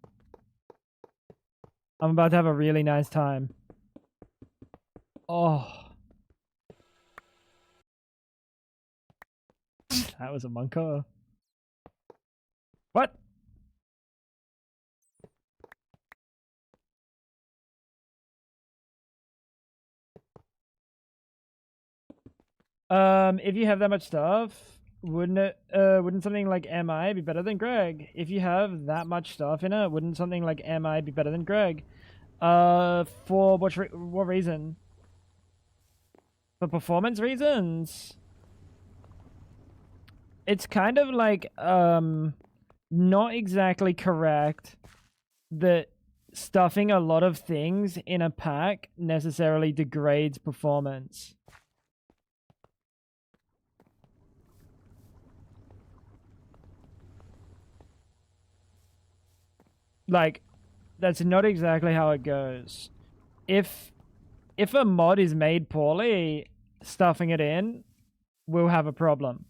I'm about to have a really nice time. Oh. That was a monka. What? If you have that much stuff, wouldn't something like MI be better than Greg? If you have that much stuff in it, wouldn't something like MI be better than Greg? For what reason? For performance reasons? It's kind of like, not exactly correct that stuffing a lot of things in a pack necessarily degrades performance. Like, that's not exactly how it goes. If a mod is made poorly, stuffing it in will have a problem.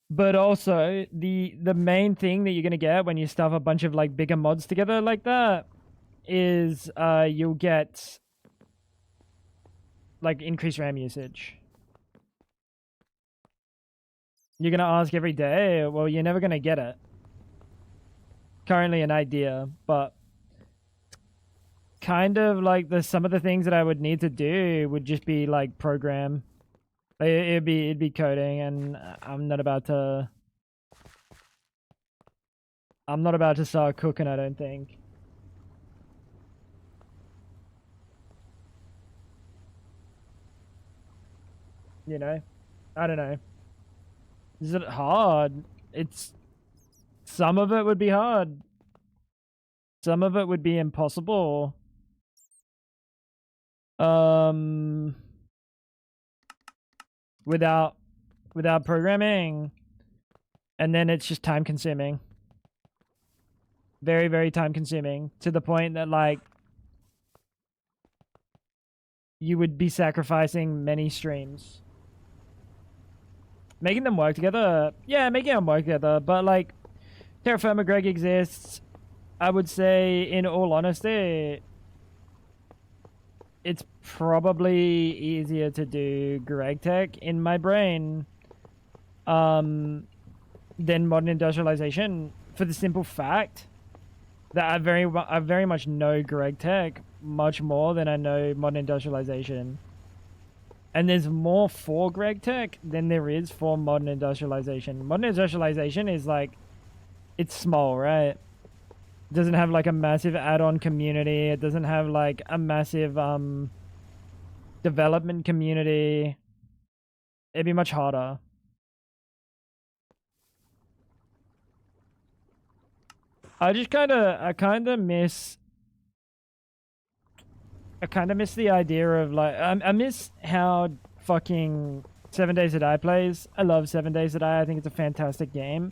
But also, the main thing that you're gonna get when you stuff a bunch of like bigger mods together like that is you'll get like increased RAM usage. You're gonna ask every day, well, you're never gonna get it. Currently an idea, but kind of like some of the things that I would need to do would just be like program. It'd be coding, and I'm not about to start cooking, I don't think. You know? I don't know. Is it hard? Some of it would be hard. Some of it would be impossible. Without programming. And then it's just time consuming. Very, very time consuming. To the point that like you would be sacrificing many streams. Making them work together. Yeah, making them work together. But like Terra Firma Greg exists. I would say, in all honesty, it's probably easier to do Greg Tech in my brain than modern industrialization, for the simple fact that I very much know Greg Tech much more than I know modern industrialization. And there's more for Greg Tech than there is for modern industrialization. Modern industrialization is like, it's small, right? It doesn't have like a massive add-on community. It doesn't have like a massive development community. It'd be much harder. I kind of miss the idea of like, I miss how fucking 7 Days to Die plays. I love 7 Days to Die. I think it's a fantastic game.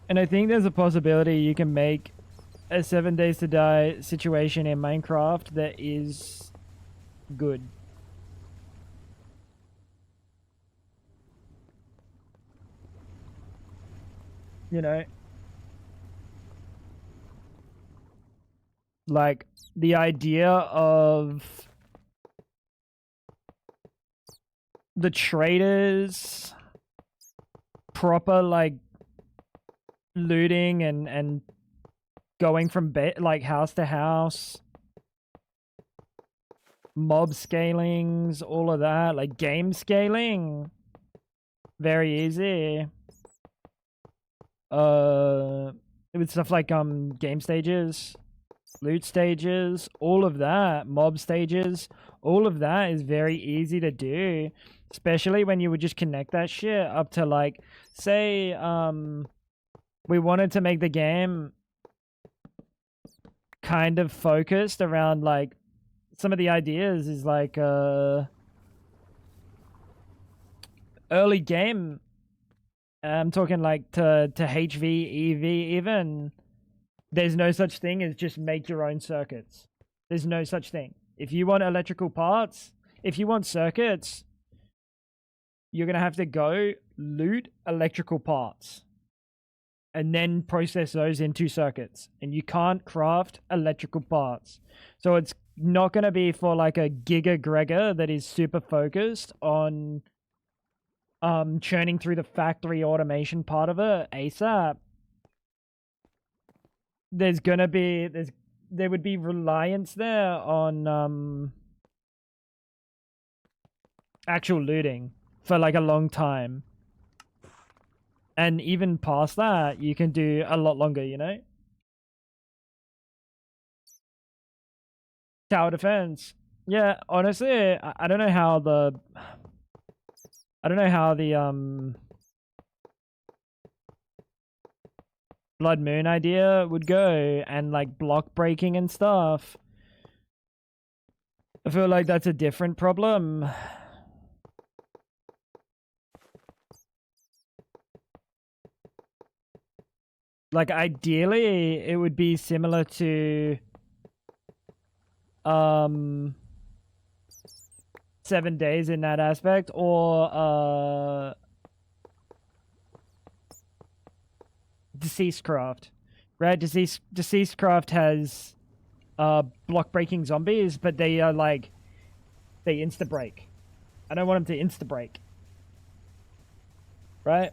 And I think there's a possibility you can make a 7 Days to Die situation in Minecraft that is good. You know? Like, the idea of the traders proper, like, looting and going from like house to house, mob scalings, all of that, like game scaling, very easy. With stuff like game stages, loot stages, all of that, mob stages, all of that is very easy to do. Especially when you would just connect that shit up to, like, say, we wanted to make the game kind of focused around, like, some of the ideas is like, early game. I'm talking like to HV, EV even. There's no such thing as just make your own circuits. There's no such thing. If you want electrical parts, if you want circuits, you're going to have to go loot electrical parts and then process those into circuits. And you can't craft electrical parts. So it's not going to be for like a Giga Gregor that is super focused on churning through the factory automation part of it ASAP. There's gonna be there would be reliance there on actual looting for like a long time, and even past that you can do a lot longer, you know. Tower defense, yeah, honestly I don't know how the Blood Moon idea would go, and like block breaking and stuff. I feel like that's a different problem. Like ideally it would be similar to 7 days in that aspect, or Deceased Craft, right? Deceased Craft has block breaking zombies, but they are like, they insta break. I don't want them to insta break, right?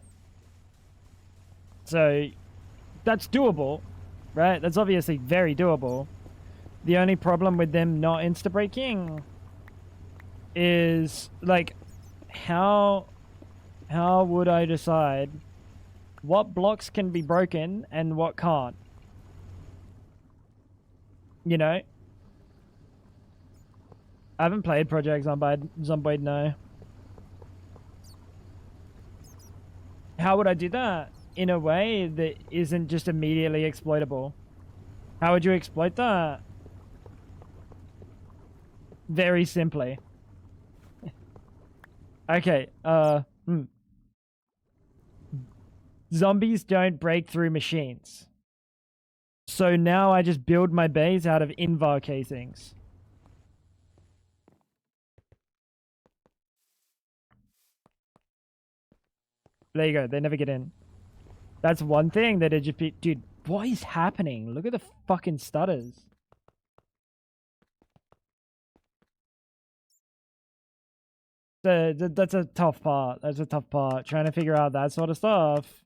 So that's doable, right? That's obviously very doable. The only problem with them not insta breaking is like, how would I decide what blocks can be broken and what can't? You know? I haven't played Project Zomboid, no. How would I do that in a way that isn't just immediately exploitable? How would you exploit that? Very simply. Okay, zombies don't break through machines. So now I just build my base out of invar casings. There you go. They never get in. That's one thing that it just be... Dude, what is happening? Look at the fucking stutters. That's a tough part. That's a tough part. Trying to figure out that sort of stuff.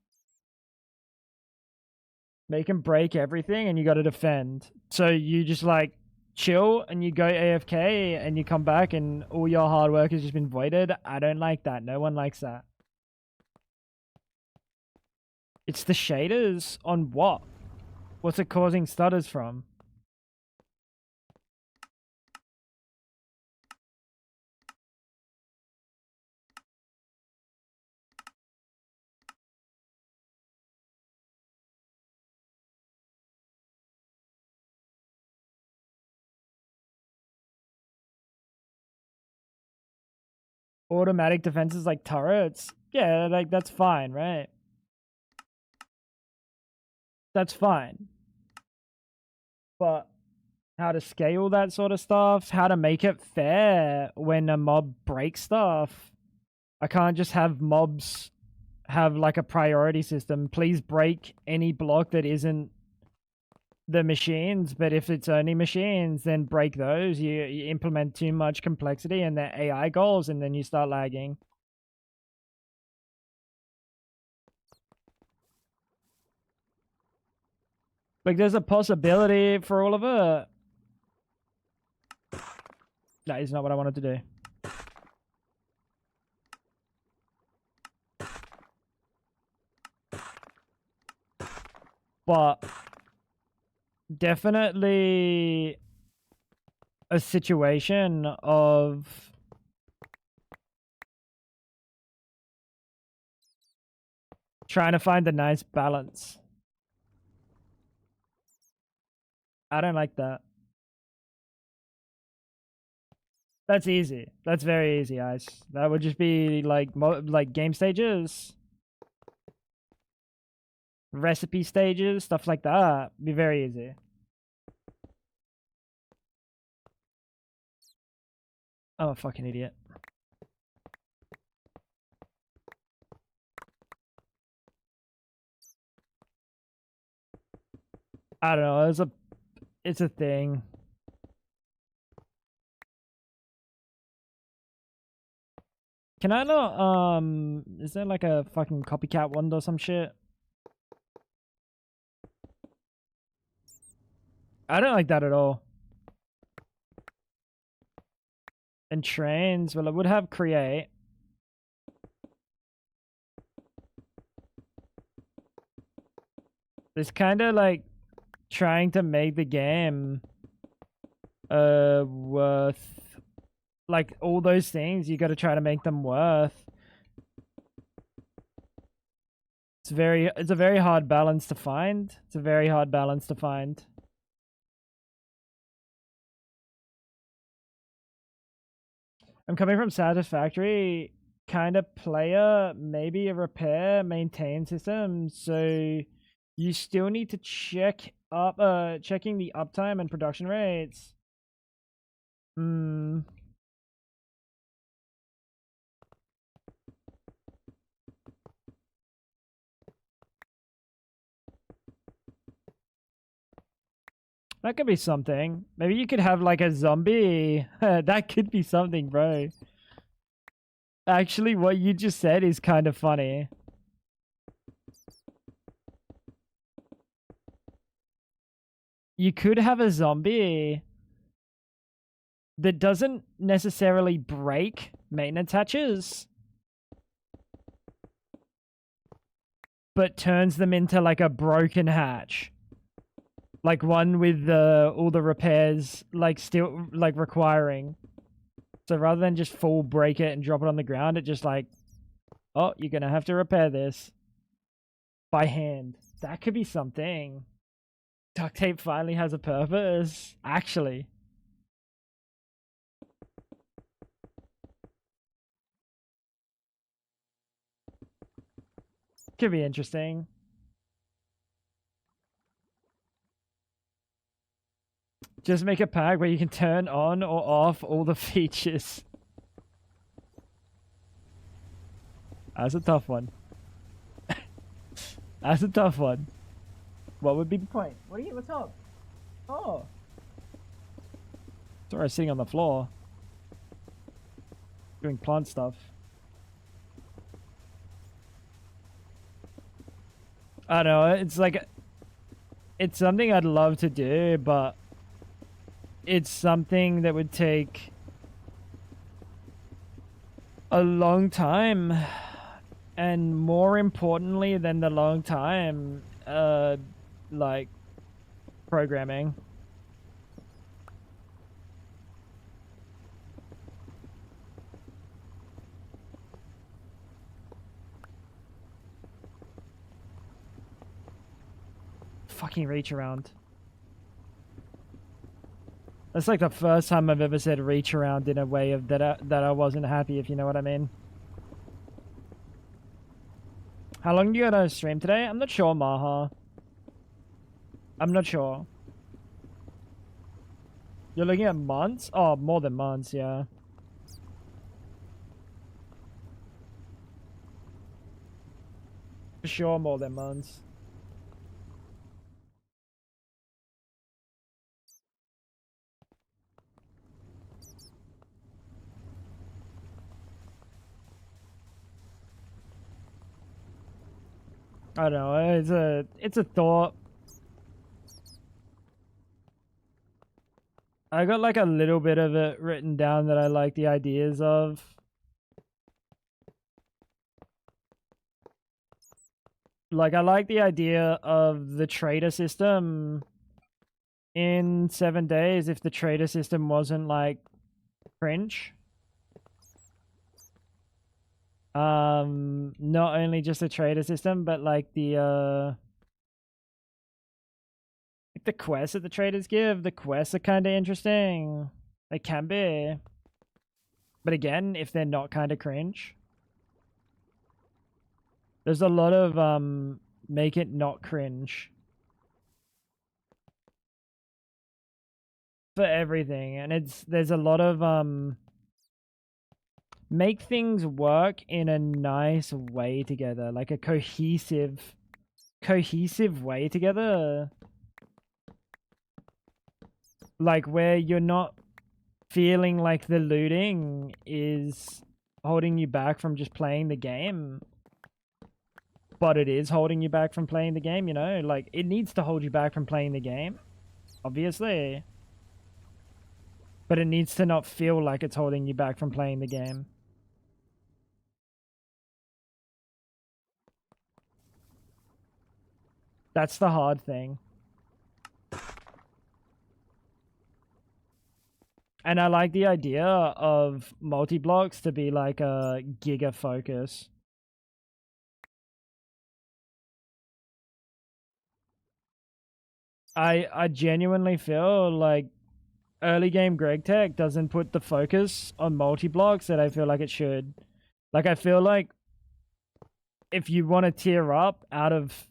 Make them break everything and you got to defend. So you just like chill and you go AFK and you come back and all your hard work has just been voided. I don't like that. No one likes that. It's the shaders on what? What's it causing stutters from? Automatic defenses like turrets? Yeah, like that's fine, right? That's fine. But how to scale that sort of stuff, how to make it fair when a mob breaks stuff. I can't just have mobs have like a priority system. Please break any block that isn't the machines, but if it's only machines, then break those. You implement too much complexity in the AI goals and then you start lagging. Like there's a possibility for all of it. That is not what I wanted to do. But definitely a situation of Trying to find a nice balance. I don't like that. That's easy. That's very easy, Ice. That would just be like like game stages, recipe stages, stuff like that. Be very easy. Oh, fucking idiot. I don't know. It's a thing. Can I not, is there like a fucking copycat one or some shit? I don't like that at all. And trains, well, it would have create. It's kind of like trying to make the game worth, like, all those things. You got to try to make them worth. It's a very hard balance to find. It's a very hard balance to find. I'm coming from Satisfactory, kind of player, maybe a repair, maintain system. So you still need to check up, checking the uptime and production rates. That could be something. Maybe you could have like a zombie. That could be something, bro. Actually, what you just said is kind of funny. You could have a zombie that doesn't necessarily break maintenance hatches, but turns them into like a broken hatch. Like one with all the repairs like still like requiring. So rather than just full break it and drop it on the ground, it just like, oh, you're gonna have to repair this by hand. That could be something. Duct tape finally has a purpose. Actually. Could be interesting. Just make a pack where you can turn on or off all the features. That's a tough one. That's a tough one. What would be the point? What's up? Oh. Sorry, I was sitting on the floor. Doing plant stuff. I don't know, it's like... It's something I'd love to do, but... It's something that would take... a long time. And more importantly than the long time, like, programming. Fucking reach around. That's like the first time I've ever said reach around in a way of that I wasn't happy, if you know what I mean. How long do you gotta stream today? I'm not sure, Maha. I'm not sure. You're looking at months? Oh, more than months, yeah. For sure, more than months. I don't know, it's a thought. I got like a little bit of it written down that I like the ideas of. Like, I like the idea of the trader system in 7 days if the trader system wasn't like cringe. Not only just the trader system, but like the quests that the traders give. The quests are kind of interesting. They can be. But again, if they're not kind of cringe. There's a lot of make it not cringe for everything, and there's a lot of make things work in a nice way together, like a cohesive way together, like where you're not feeling like the looting is holding you back from just playing the game, but it is holding you back from playing the game, you know? Like, it needs to hold you back from playing the game, obviously, but it needs to not feel like it's holding you back from playing the game. That's the hard thing. And I like the idea of multi-blocks to be like a giga focus. I genuinely feel like early game Greg Tech doesn't put the focus on multi-blocks that I feel like it should. Like, I feel like if you want to tier up out of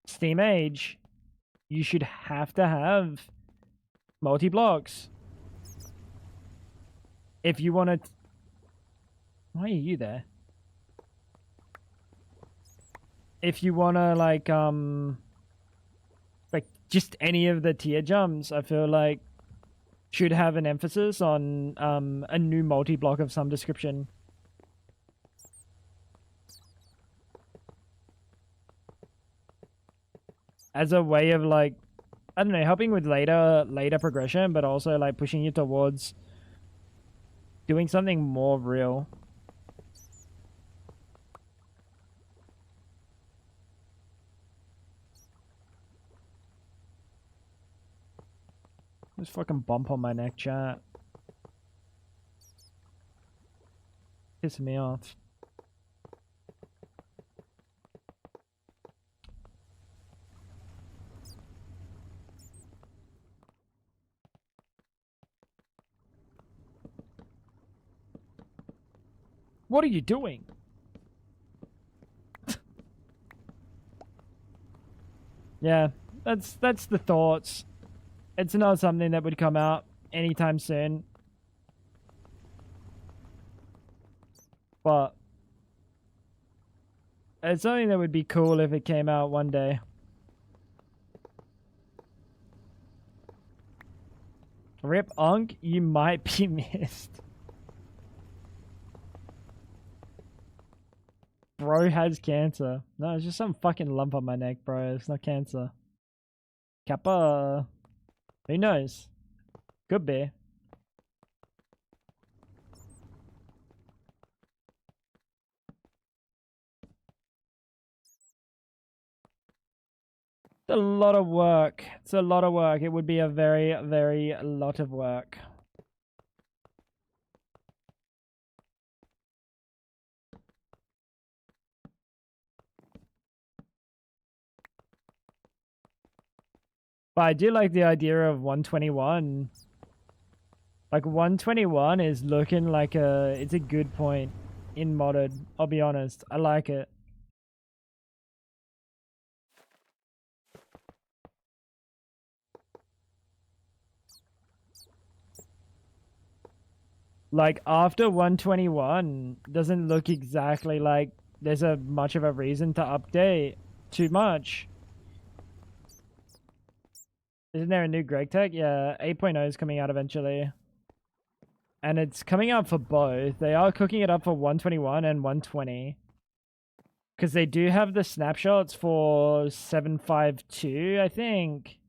Steam Age, you should have to have multi-blocks. If you want to... Why are you there? If you want to, like just any of the tier jumps, I feel like should have an emphasis on a new multi-block of some description. As a way of, like, I don't know, helping with later progression, but also like pushing you towards doing something more real. This fucking bump on my neck, chat. Pissing me off. What are you doing? Yeah, that's the thoughts. It's not something that would come out anytime soon. But it's something that would be cool if it came out one day. Rip Unk, you might be missed. Bro has cancer. No, it's just some fucking lump on my neck, bro. It's not cancer. Kappa. Who knows? Could be. It's a lot of work. It's a lot of work. It would be a very, very lot of work. But I do like the idea of 121. Like, 121 is looking like it's a good point in modded. I'll be honest. I like it. Like, after 121 doesn't look exactly like there's a much of a reason to update too much. Isn't there a new Greg Tech? Yeah, 8.0 is coming out eventually. And it's coming out for both. They are cooking it up for 121 and 120. Because they do have the snapshots for 752, I think.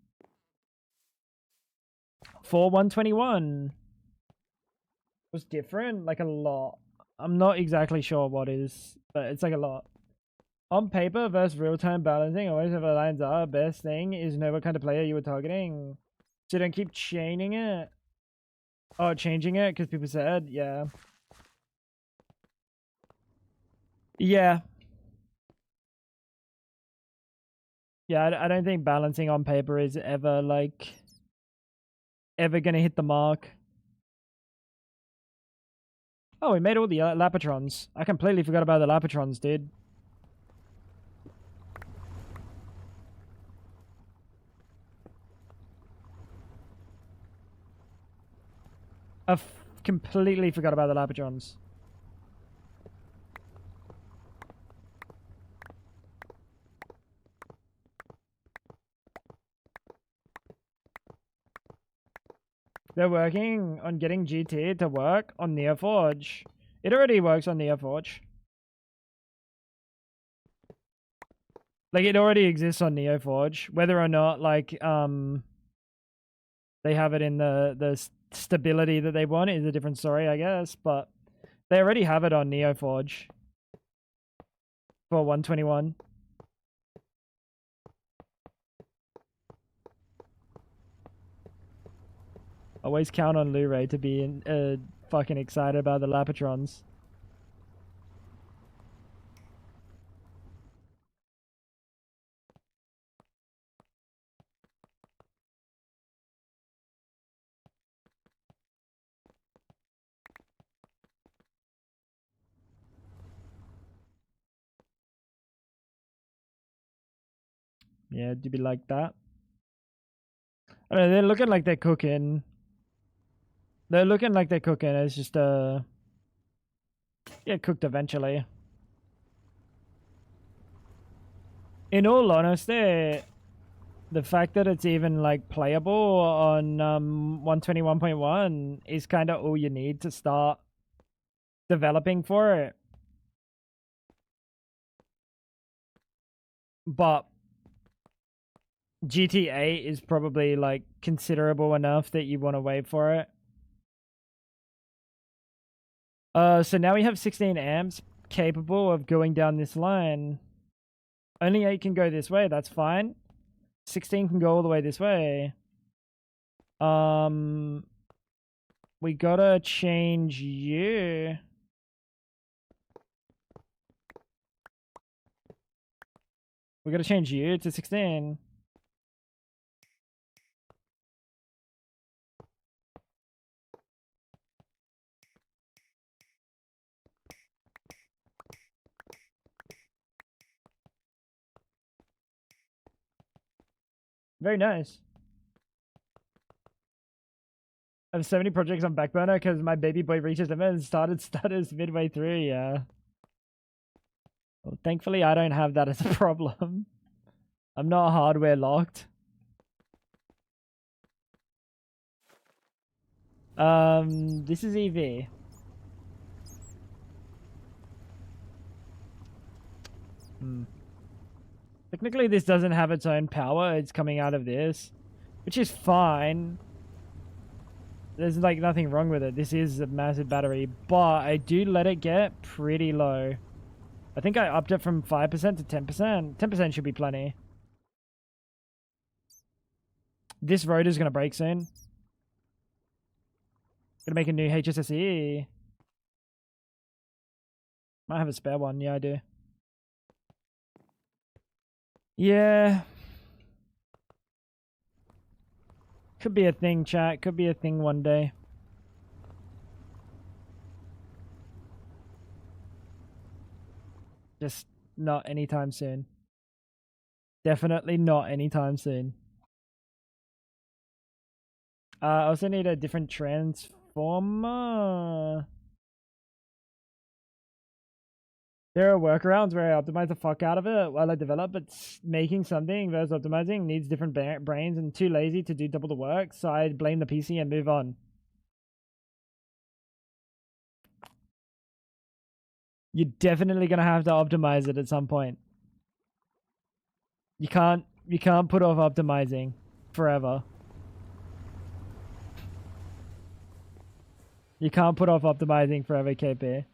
For 121. Was different, like a lot. I'm not exactly sure what is, but it's like a lot. On paper versus real-time balancing, always have a lines are. Best thing is know what kind of player you were targeting. So don't keep chaining it. Oh, changing it because people said, yeah. Yeah. Yeah, I don't think balancing on paper is ever, like, ever gonna hit the mark. Oh, we made all the Lapatrons. I completely forgot about the Lapatrons, dude. I completely forgot about the Lapatrons. They're working on getting GT to work on Neoforge. It already works on Neoforge. Like, it already exists on Neoforge. Whether or not, like, they have it in the stability that they want is a different story, I guess. But they already have it on Neoforge for 121. Always count on Lu-Ray to be fucking excited about the Lapatrons. Yeah, do be like that. I don't know, they're looking like they're cooking. They're looking like they're cooking. It's just get cooked eventually. In all honesty, the fact that it's even like playable on 121.1 is kind of all you need to start developing for it. But GTA is probably like considerable enough that you want to wait for it. So now we have 16 amps capable of going down this line. Only 8 can go this way, that's fine. 16 can go all the way this way. We gotta change you. We gotta change you to 16. Very nice. I have so many projects on back burner because my baby boy reaches them and started stutters midway through, yeah. Well, thankfully, I don't have that as a problem. I'm not hardware locked. This is EV. Technically, this doesn't have its own power. It's coming out of this, which is fine. There's like nothing wrong with it. This is a massive battery, but I do let it get pretty low. I think I upped it from 5% to 10%. 10% should be plenty. This rotor's gonna break soon. Gonna make a new HSSE. Might have a spare one. Yeah, I do. Yeah. Could be a thing, chat. Could be a thing one day. Just not anytime soon. Definitely not anytime soon. I also need a different transformer. There are workarounds where I optimize the fuck out of it while I develop, but making something versus optimizing needs different brains and too lazy to do double the work, so I blame the PC and move on. You're definitely gonna have to optimize it at some point. You can't put off optimizing forever. You can't put off optimizing forever, KP.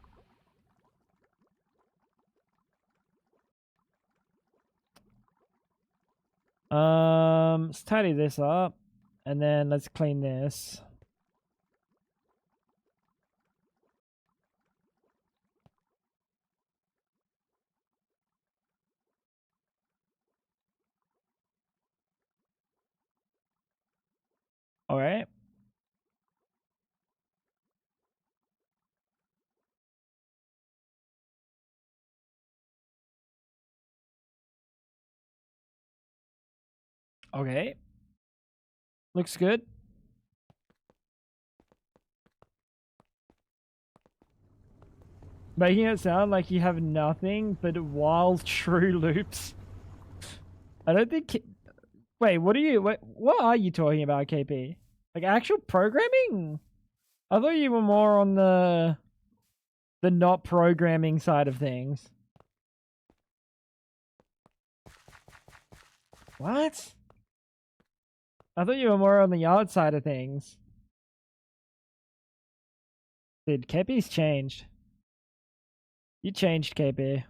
Let's tidy this up, and then let's clean this. All right. Okay. Looks good. Making it sound like you have nothing but wild true loops. I don't think... Wait, what are you talking about, KP? Like actual programming? I thought you were more on the not programming side of things. What? I thought you were more on the art side of things. Dude, KP's changed. You changed, KP.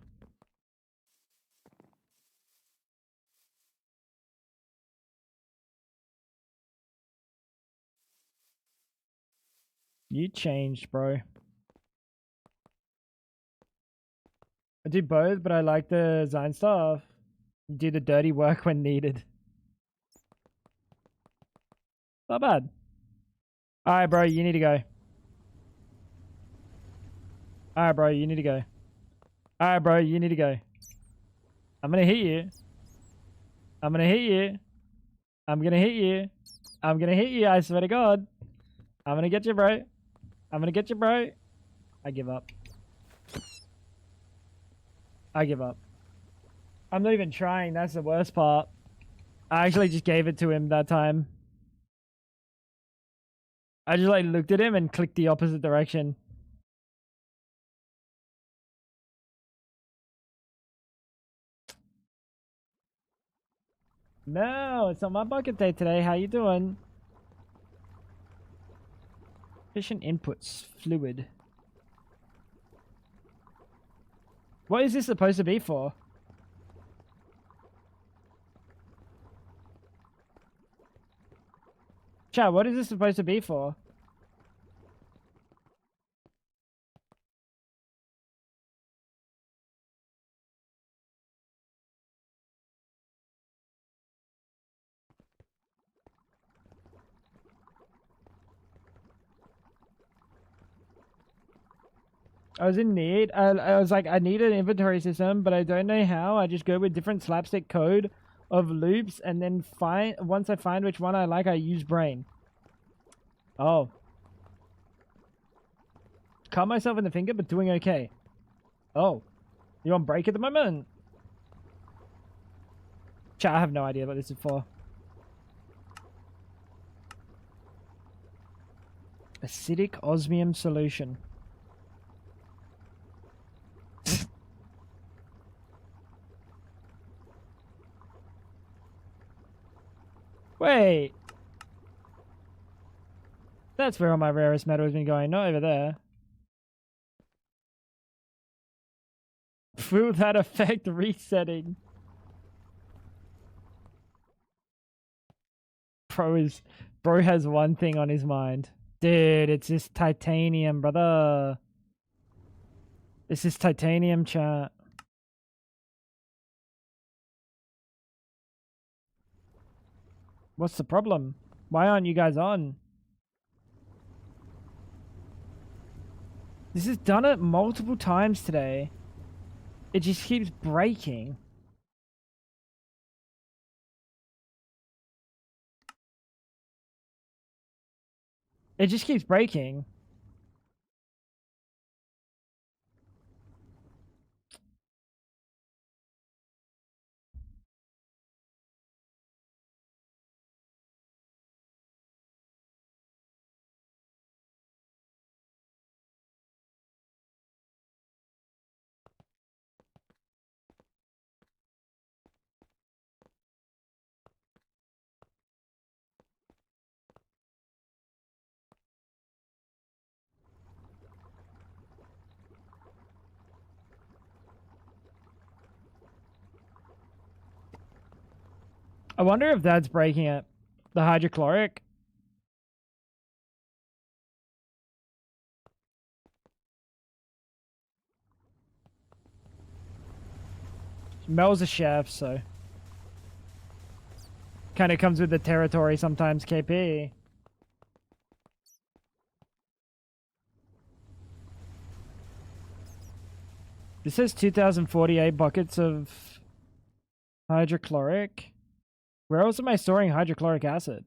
You changed, bro. I do both, but I like the design stuff. Do the dirty work when needed. Not bad. Alright, bro, you need to go. Alright, bro, you need to go. Alright, bro, you need to go. I'm gonna hit you. I'm gonna hit you. I'm gonna hit you. I'm gonna hit you, I swear to God. I'm gonna get you, bro. I'm gonna get you, bro. I give up. I give up. I'm not even trying, that's the worst part. I actually just gave it to him that time. I just like looked at him and clicked the opposite direction. No, it's not my bucket day today. How you doing? Efficient inputs. Fluid. What is this supposed to be for? Chat, what is this supposed to be for? I was in need. I was like, I need an inventory system, but I don't know how. I just go with different slapstick code of loops, and then once I find which one I like, I use brain. Oh. Cut myself in the finger, but doing okay. Oh. You on break at the moment? Chat, I have no idea what this is for. Acidic osmium solution. Wait. That's where all my rarest metal has been going, not over there. Will that affect resetting? Bro has one thing on his mind. Dude, it's this titanium, brother. This is titanium, chat. What's the problem? Why aren't you guys on? This has done it multiple times today. It just keeps breaking. It just keeps breaking. I wonder if that's breaking it. The hydrochloric. Mel's a chef, so kind of comes with the territory sometimes, KP. This says 2048 buckets of hydrochloric. Where else am I storing hydrochloric acid?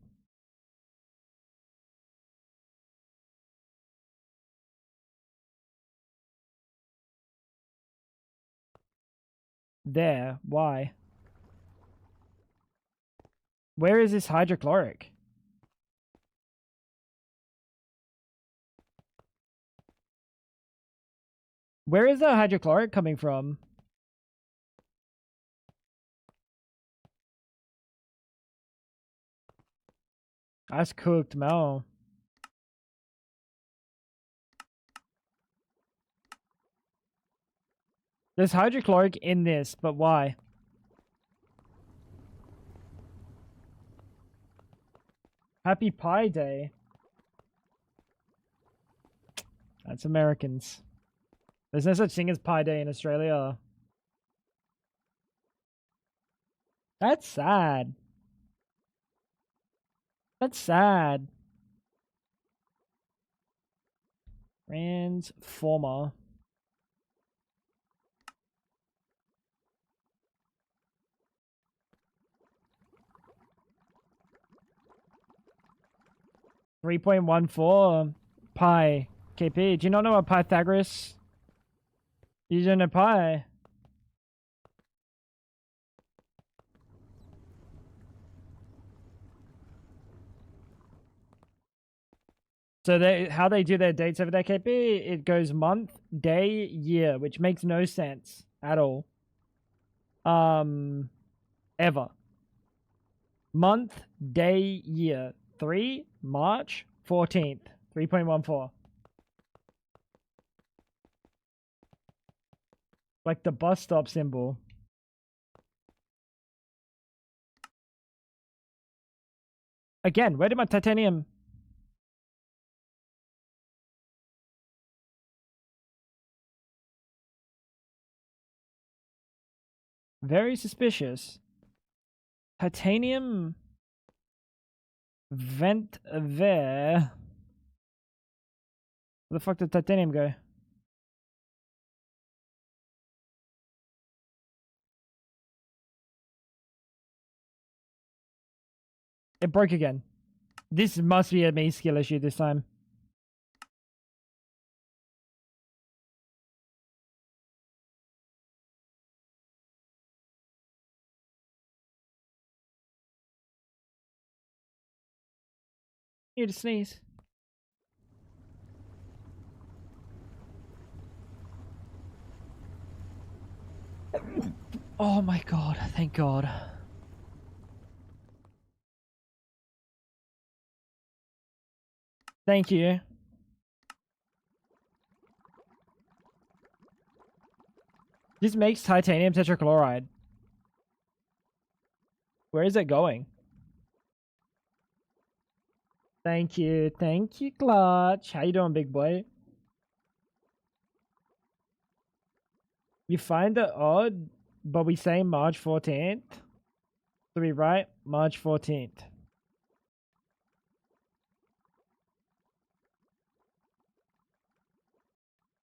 There. Why? Where is this hydrochloric? Where is the hydrochloric coming from? That's cooked, Mel. There's hydrochloric in this, but why? Happy Pie Day. That's Americans. There's no such thing as Pie Day in Australia. That's sad. That's sad. Transformer. .14 pi KP. Do you not know what Pythagoras? You don't know pi. So how they do their dates over there, KP? It goes month, day, year, which makes no sense at all. Ever. Month, day, year. 3 March 14th. 3.14. Like the bus stop symbol. Again, where did my titanium? Very suspicious. Titanium vent there. Where the fuck did titanium go? It broke again. This must be a me skill issue this time. Need to sneeze. Oh my god, thank god. Thank you. This makes titanium tetrachloride. Where is it going? Thank you, Clutch. How you doing, big boy? You find it odd, but we say March 14th. So we write March 14th.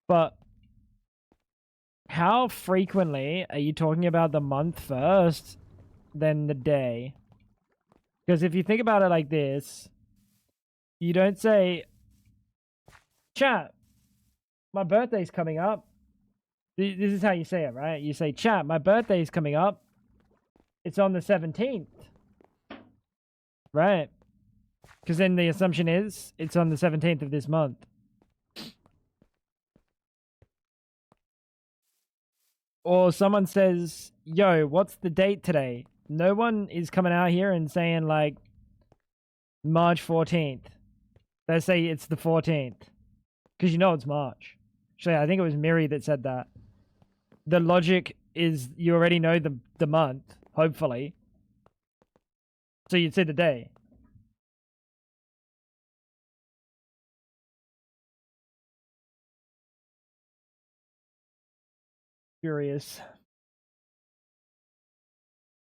But how frequently are you talking about the month first, then the day? Because if you think about it like this, you don't say, chat, my birthday's coming up. This is how you say it, right? You say, chat, my birthday's coming up. It's on the 17th. Right? Because then the assumption is it's on the 17th of this month. Or someone says, yo, what's the date today? No one is coming out here and saying, like, March 14th. They say it's the 14th. Because you know it's March. Actually, I think it was Miri that said that. The logic is you already know the month, hopefully. So you'd say the day. Furious.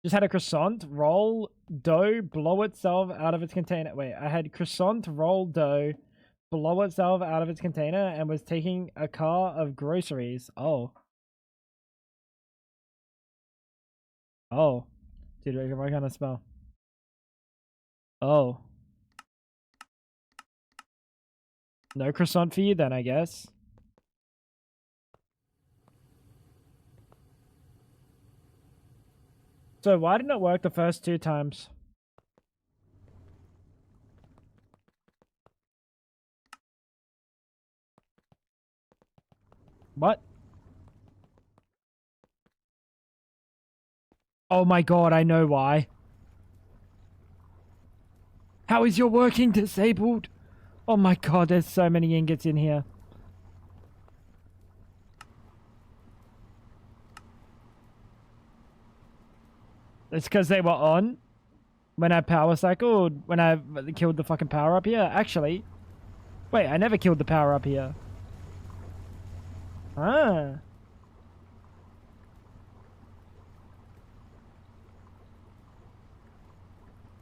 Just had a croissant, roll dough, blow itself out of its container. Wait, I had croissant, roll dough, blow itself out of its container, and was taking a car of groceries. Oh. Oh. Dude, what kind of spell? Oh. No croissant for you then, I guess. So why didn't it work the first 2 times? What? Oh my god, I know why. How is your working disabled? Oh my god, there's so many ingots in here. It's because they were on when I power cycled, when I killed the fucking power up here. Actually, wait, I never killed the power up here. Ah.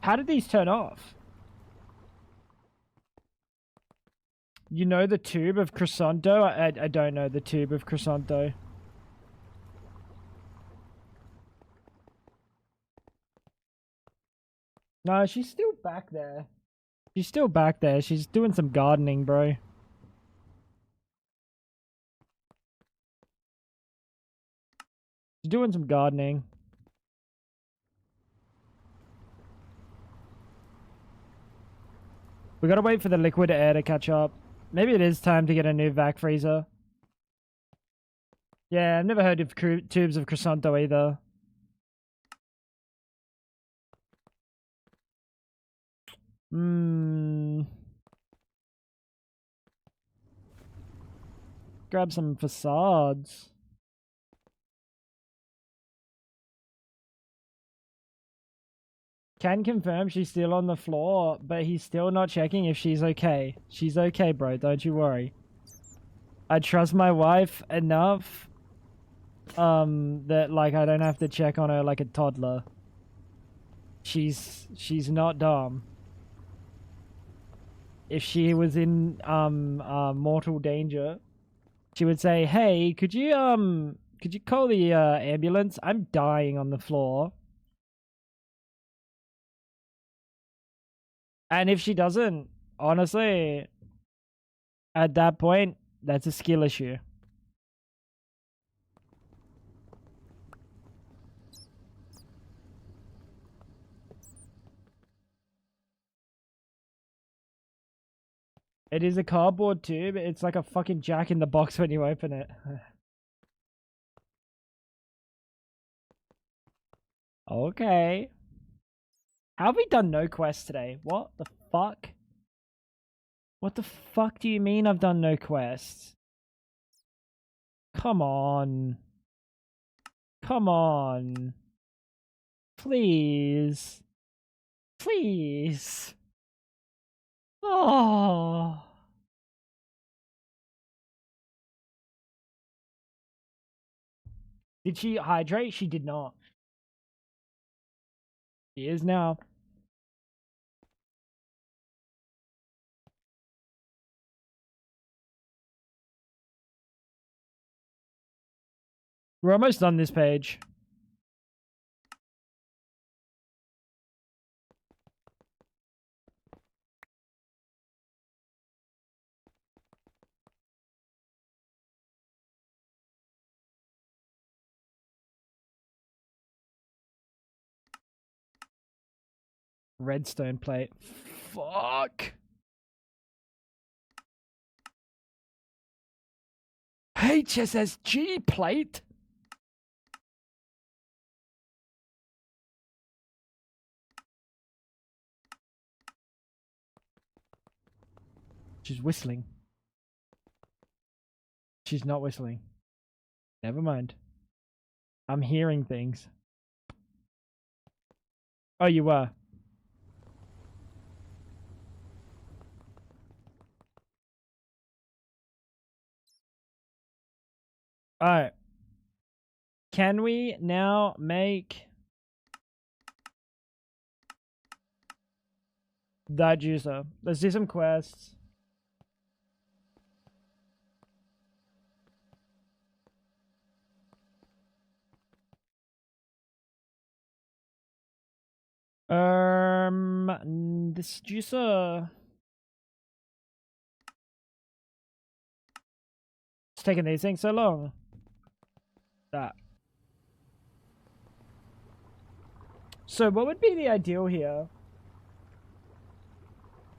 How did these turn off? You know the tube of croissant dough? I don't know the tube of croissant dough. No, she's still back there. She's still back there. She's doing some gardening, bro. She's doing some gardening. We gotta wait for the liquid air to catch up. Maybe it is time to get a new vac freezer. Yeah, I've never heard of tubes of croissant dough either. Grab some facades. Can confirm she's still on the floor, but he's still not checking if she's okay. She's okay, bro. Don't you worry. I trust my wife enough that like I don't have to check on her like a toddler. She's not dumb. If she was in mortal danger, she would say, "Hey, could you call the ambulance? I'm dying on the floor." And if she doesn't, honestly, at that point, that's a skill issue. It is a cardboard tube. It's like a fucking jack in the box when you open it. Okay. How have we done no quests today? What the fuck? What the fuck do you mean I've done no quests? Come on. Come on. Please. Please. Oh. Did she hydrate? She did not. She is now. We're almost done this page. Redstone plate. Fuck. HSSG plate? She's whistling. She's not whistling. Never mind. I'm hearing things. Oh, you were. Alright. Can we now make that juicer? Let's do some quests. This juicer. It's taking these things so long. That. So what would be the ideal here?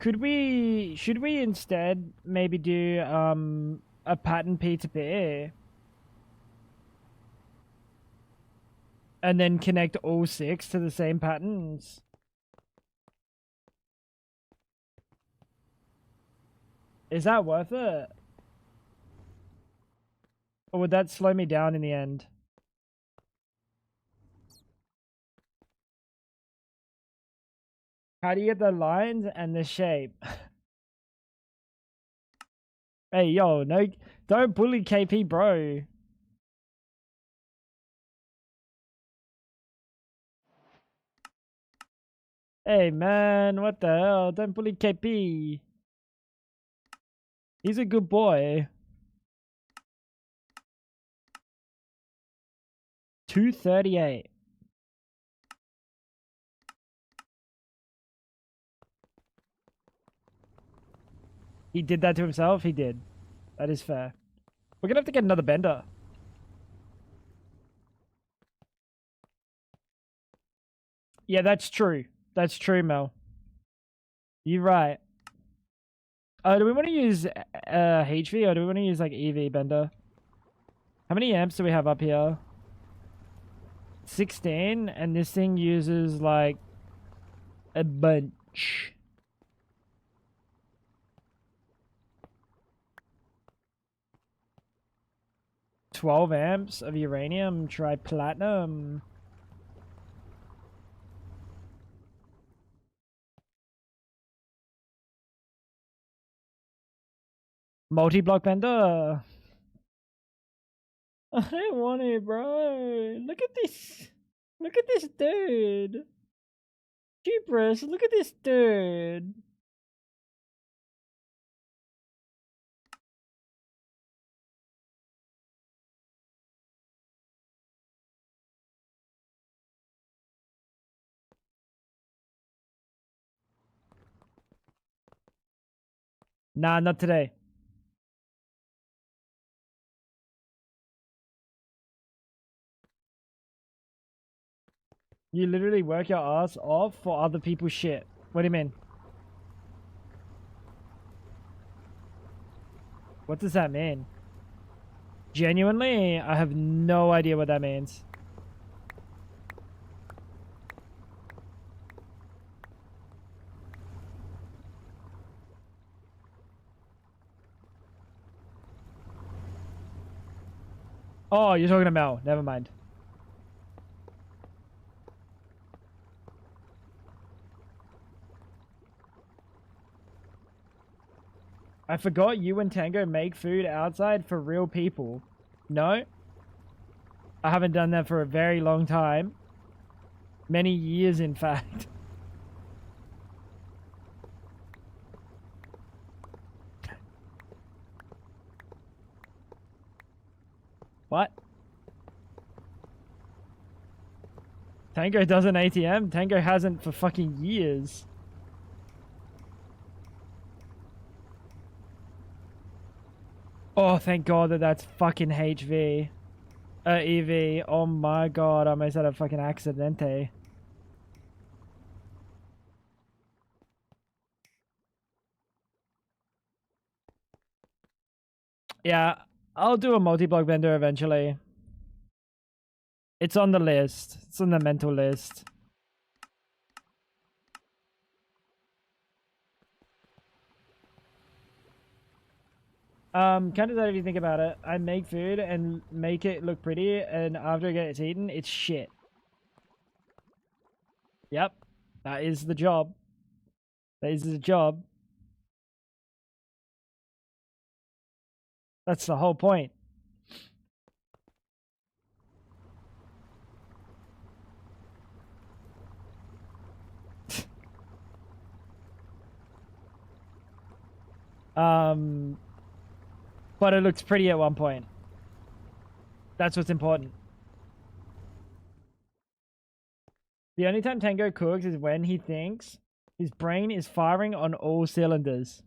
Should we instead maybe do a pattern P2P and then connect all 6 to the same patterns? Is that worth it? Or would that slow me down in the end? How do you get the lines and the shape? Hey, yo, no, don't bully KP, bro. Hey, man, what the hell? Don't bully KP. He's a good boy. 238. He did that to himself? He did. That is fair. We're gonna have to get another bender. Yeah, that's true. That's true, Mel. You're right. Do we want to use HV or do we want to use like EV bender? How many amps do we have up here? 16, and this thing uses like a bunch. $12 amps of uranium triplatinum. Multi-block bender. I don't want it, bro. Look at this. Look at this dude. Jeepers, look at this dude. Nah, not today. You literally work your ass off for other people's shit. What do you mean? What does that mean? Genuinely, I have no idea what that means. Oh, you're talking to Mel. Never mind. I forgot you and Tango make food outside for real people. No? I haven't done that for a very long time. Many years, in fact. What? Tango does an ATM? Tango hasn't for fucking years. Oh, thank God that that's fucking HV. EV. Oh my God, I almost had a fucking accidente. Yeah, I'll do a multi-block bender eventually. It's on the list. It's on the mental list. Kind of that if you think about it. I make food and make it look pretty, and after it gets eaten, it's shit. Yep. That is the job. That is the job. That's the whole point. But it looks pretty at one point. That's what's important. The only time Tango cooks is when he thinks his brain is firing on all cylinders.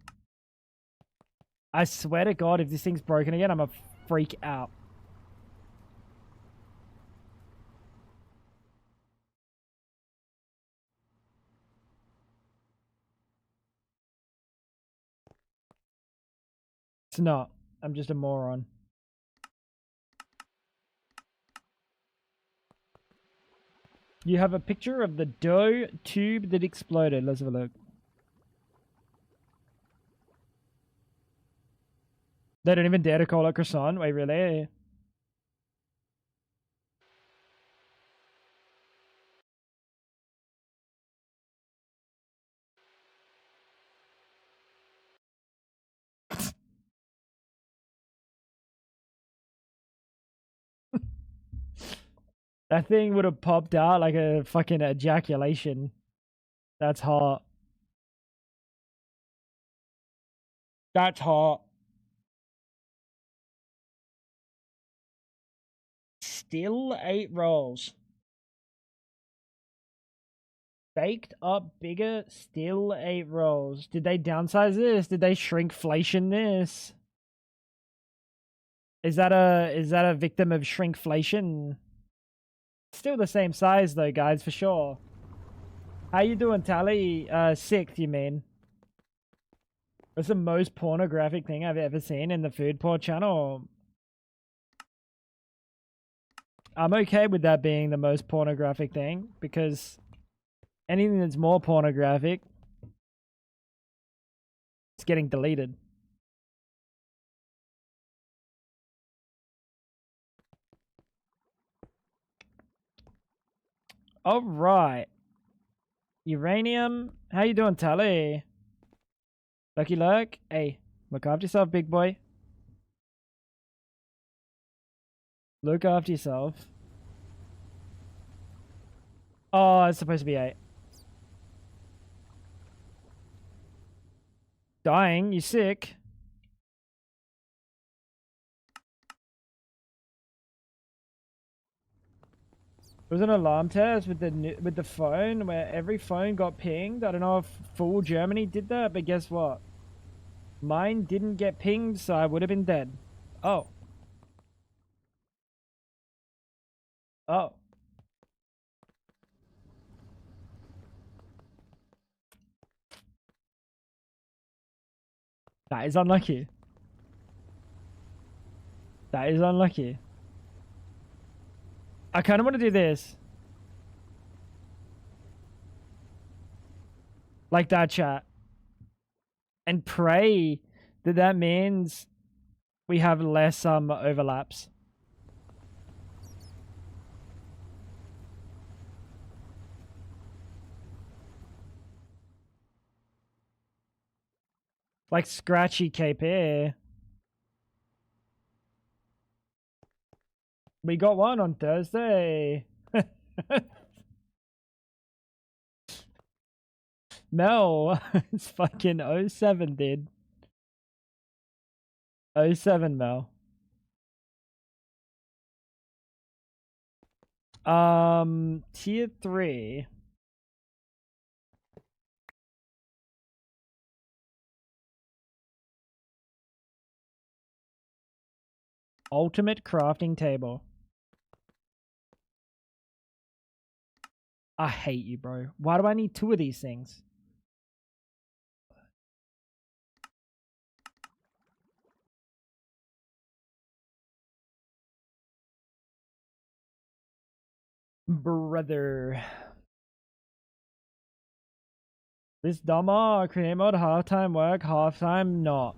I swear to God, if this thing's broken again, I'm a freak out. It's not. I'm just a moron. You have a picture of the dough tube that exploded. Let's have a look. They don't even dare to call it croissant. Wait, really? That thing would have popped out like a fucking ejaculation. That's hot. That's hot. Still 8 rolls. Baked up bigger, still 8 rolls. Did they downsize this? Did they shrinkflation this? Is that a victim of shrinkflation? Still the same size though, guys, for sure. How you doing, Tally? 6th, you mean? What's the most pornographic thing I've ever seen in the food porn channel? I'm okay with that being the most pornographic thing, because anything that's more pornographic, it's getting deleted. All right. Uranium. How you doing, Tally? Lucky Luck. Hey, look after yourself, big boy. Look after yourself. Oh, it's supposed to be 8. Dying? You sick? It was an alarm test with the phone where every phone got pinged. I don't know if full Germany did that, but guess what? Mine didn't get pinged, so I would have been dead. Oh. Oh. That is unlucky. That is unlucky. I kind of want to do this. Like that, chat. And pray that that means we have less overlaps. Like scratchy KP. We got one on Thursday. Mel, it's fucking 07, dude. 07, Mel. Tier 3. Ultimate crafting table. I hate you, bro. Why do I need 2 of these things? Brother. This dumber create mode half-time work, half-time not.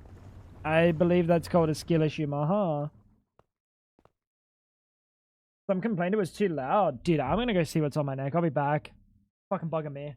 I believe that's called a skill issue, maha. Some complained it was too loud. Dude, I'm gonna go see what's on my neck. I'll be back. Fucking bugging me.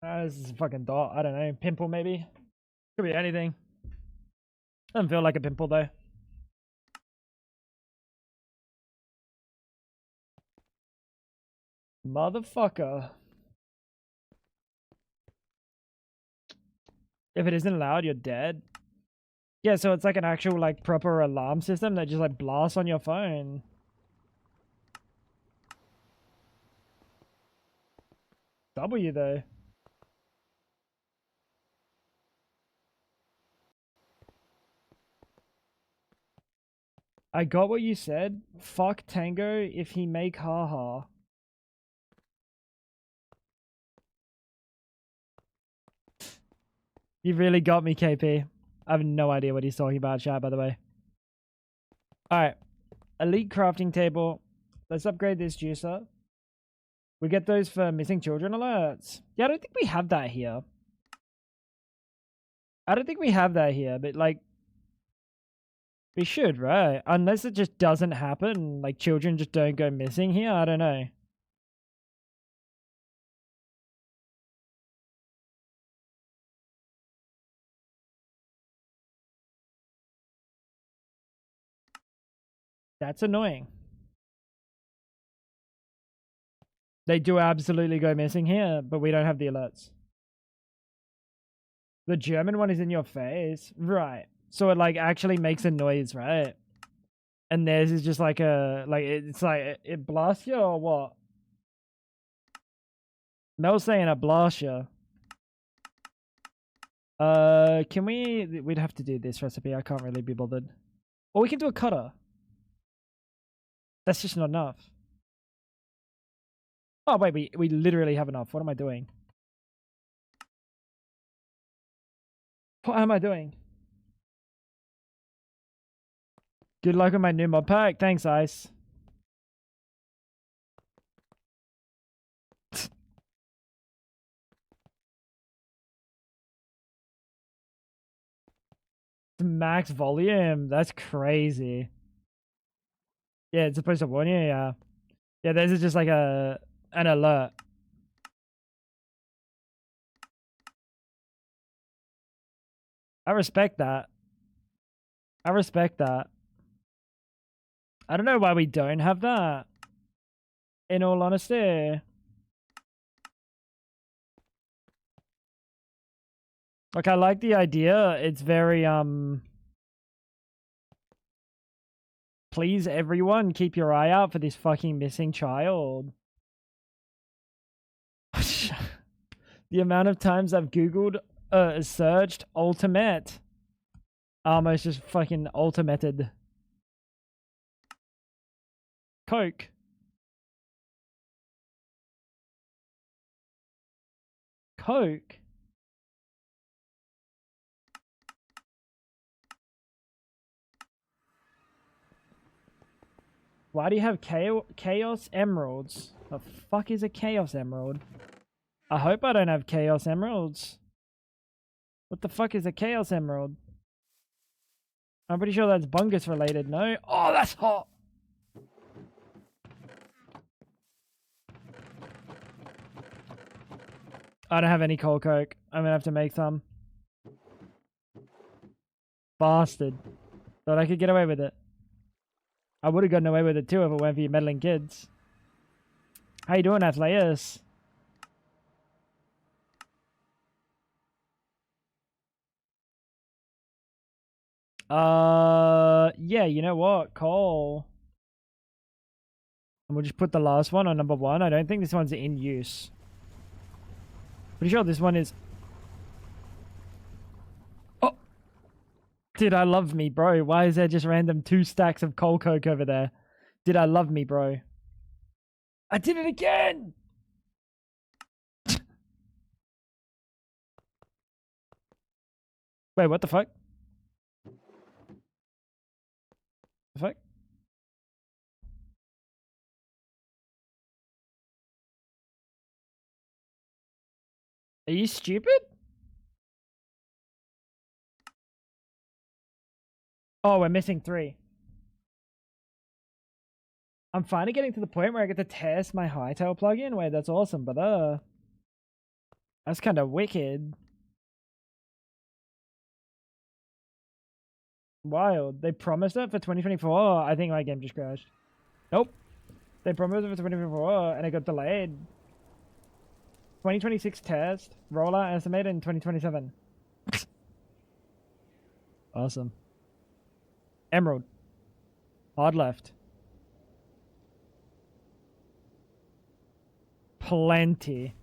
This is a fucking dot. I don't know. Pimple, maybe? Could be anything. Doesn't feel like a pimple, though. Motherfucker. If it isn't loud, you're dead. Yeah, so it's like an actual, like, proper alarm system that just, like, blasts on your phone. W, though. I got what you said. Fuck Tango if he make haha. You really got me, KP. I have no idea what he's talking about, chat, by the way. Alright. Elite crafting table. Let's upgrade this juicer. We get those for missing children alerts. Yeah, I don't think we have that here. I don't think we have that here, but like... We should, right? Unless it just doesn't happen. Like, children just don't go missing here. I don't know. That's annoying. They do absolutely go missing here, but we don't have the alerts. The German one is in your face. Right. So it, like, actually makes a noise, right? And theirs is just like a... Like, it's like... It blasts you or what? Mel's saying it blasts you. Can we... We'd have to do this recipe. I can't really be bothered. Or we can do a cutter. That's just not enough. Oh, wait. We literally have enough. What am I doing? What am I doing? Good luck with my new mod pack. Thanks, Ice. Max volume. That's crazy. Yeah, it's supposed to warn you. Yeah. Yeah, this is just like an alert. I respect that. I respect that. I don't know why we don't have that. In all honesty. Like, I like the idea. It's very, please, everyone, keep your eye out for this fucking missing child. The amount of times I've Googled, searched ultimate. Almost just fucking ultimated. Coke. Coke? Why do you have chaos emeralds? The fuck is a chaos emerald? I hope I don't have chaos emeralds. What the fuck is a chaos emerald? I'm pretty sure that's bungus related, no? Oh, that's hot! I don't have any cold coke. I'm gonna have to make some. Bastard. Thought I could get away with it. I would have gotten away with it too if it weren't for you meddling kids. How you doing, Athleus? Yeah, you know what? Cole. And we'll just put the last one on number 1. I don't think this one's in use. Pretty sure this one is... Oh! Did I love me, bro? Why is there just random 2 stacks of cold coke over there? Did I love me, bro? I did it again! Wait, what the fuck? The fuck? Are you stupid? Oh, we're missing 3. I'm finally getting to the point where I get to test my Hightail plugin. Wait, that's awesome, but That's kind of wicked. Wild. They promised it for 2024. I think my game just crashed. Nope. They promised it for 2024 and it got delayed. 2026 test. Rollout estimated in 2027. Awesome. Emerald. Hard left. Plenty.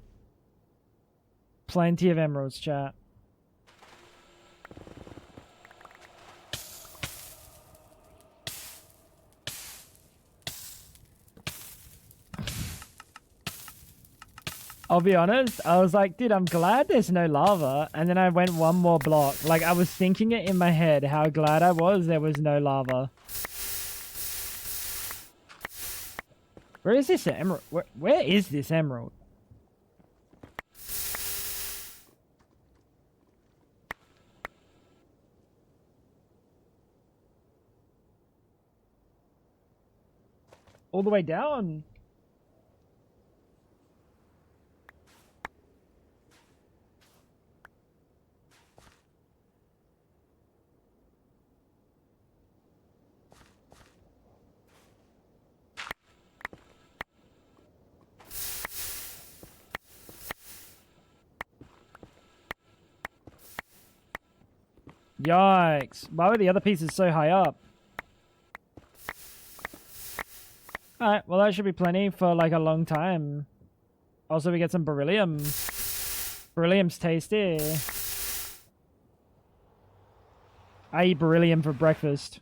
Plenty of emeralds, chat. I'll be honest, I was like, dude, I'm glad there's no lava. And then I went one more block. Like, I was thinking it in my head, how glad I was there was no lava. Where is this emerald? Where is this emerald? All the way down. Yikes. Why were the other pieces so high up? Alright, well that should be plenty for like a long time. Also, we get some beryllium. Beryllium's tasty. I eat beryllium for breakfast.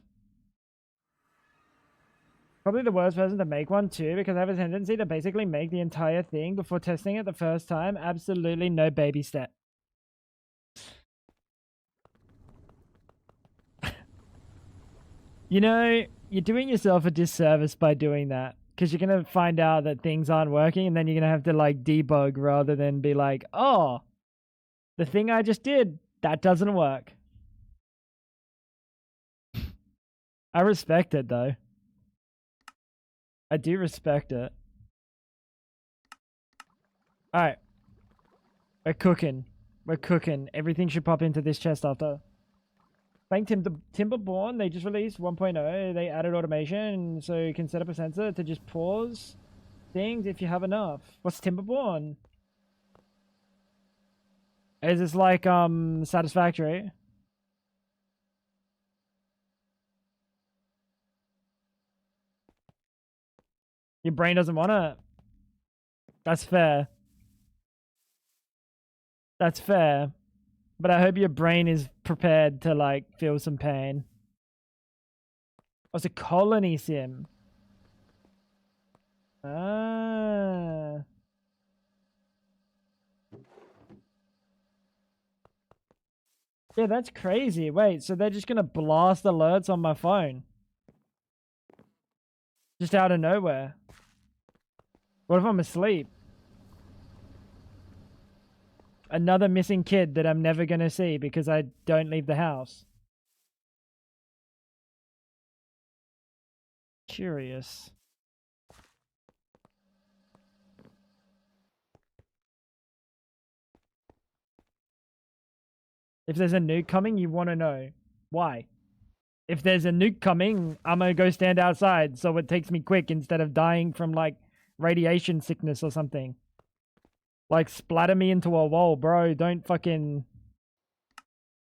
Probably the worst person to make one too, because I have a tendency to basically make the entire thing before testing it the first time. Absolutely no baby step. You know, you're doing yourself a disservice by doing that, because you're going to find out that things aren't working and then you're going to have to like debug rather than be like, oh, the thing I just did, that doesn't work. I respect it though. I do respect it. Alright. We're cooking. We're cooking. Everything should pop into this chest after. Thank Timberborn, they just released 1.0. They added automation, so you can set up a sensor to just pause things if you have enough. What's Timberborn? Is this like Satisfactory? Your brain doesn't want it. That's fair. That's fair. But I hope your brain is prepared to like feel some pain. Oh, it's a colony sim. Ah. Yeah, that's crazy. Wait, so they're just gonna blast alerts on my phone? Just out of nowhere. What if I'm asleep? Another missing kid that I'm never gonna see because I don't leave the house. Curious. If there's a nuke coming, you want to know. Why? If there's a nuke coming, I'm gonna go stand outside so it takes me quick instead of dying from like radiation sickness or something. Like, splatter me into a wall, bro. Don't fucking...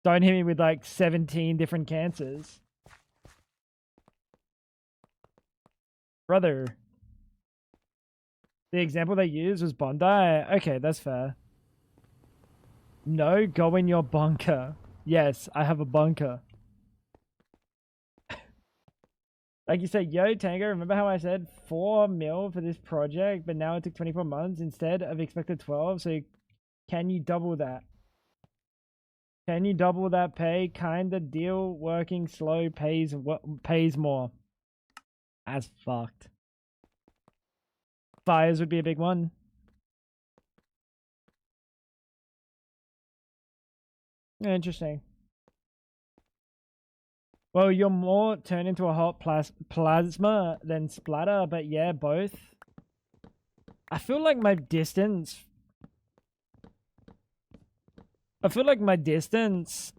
Don't hit me with like 17 different cancers. Brother. The example they used was Bondi. Okay, that's fair. No, go in your bunker. Yes, I have a bunker. Like you said, yo, Tango, remember how I said 4 mil for this project, but now it took 24 months instead of expected 12? So can you double that? Can you double that pay? Kinda deal working slow pays more. As fucked. Fires would be a big one. Yeah, interesting. Well, you're more turned into a hot plasma than splatter, but yeah, both. I feel like my distance I feel like my distance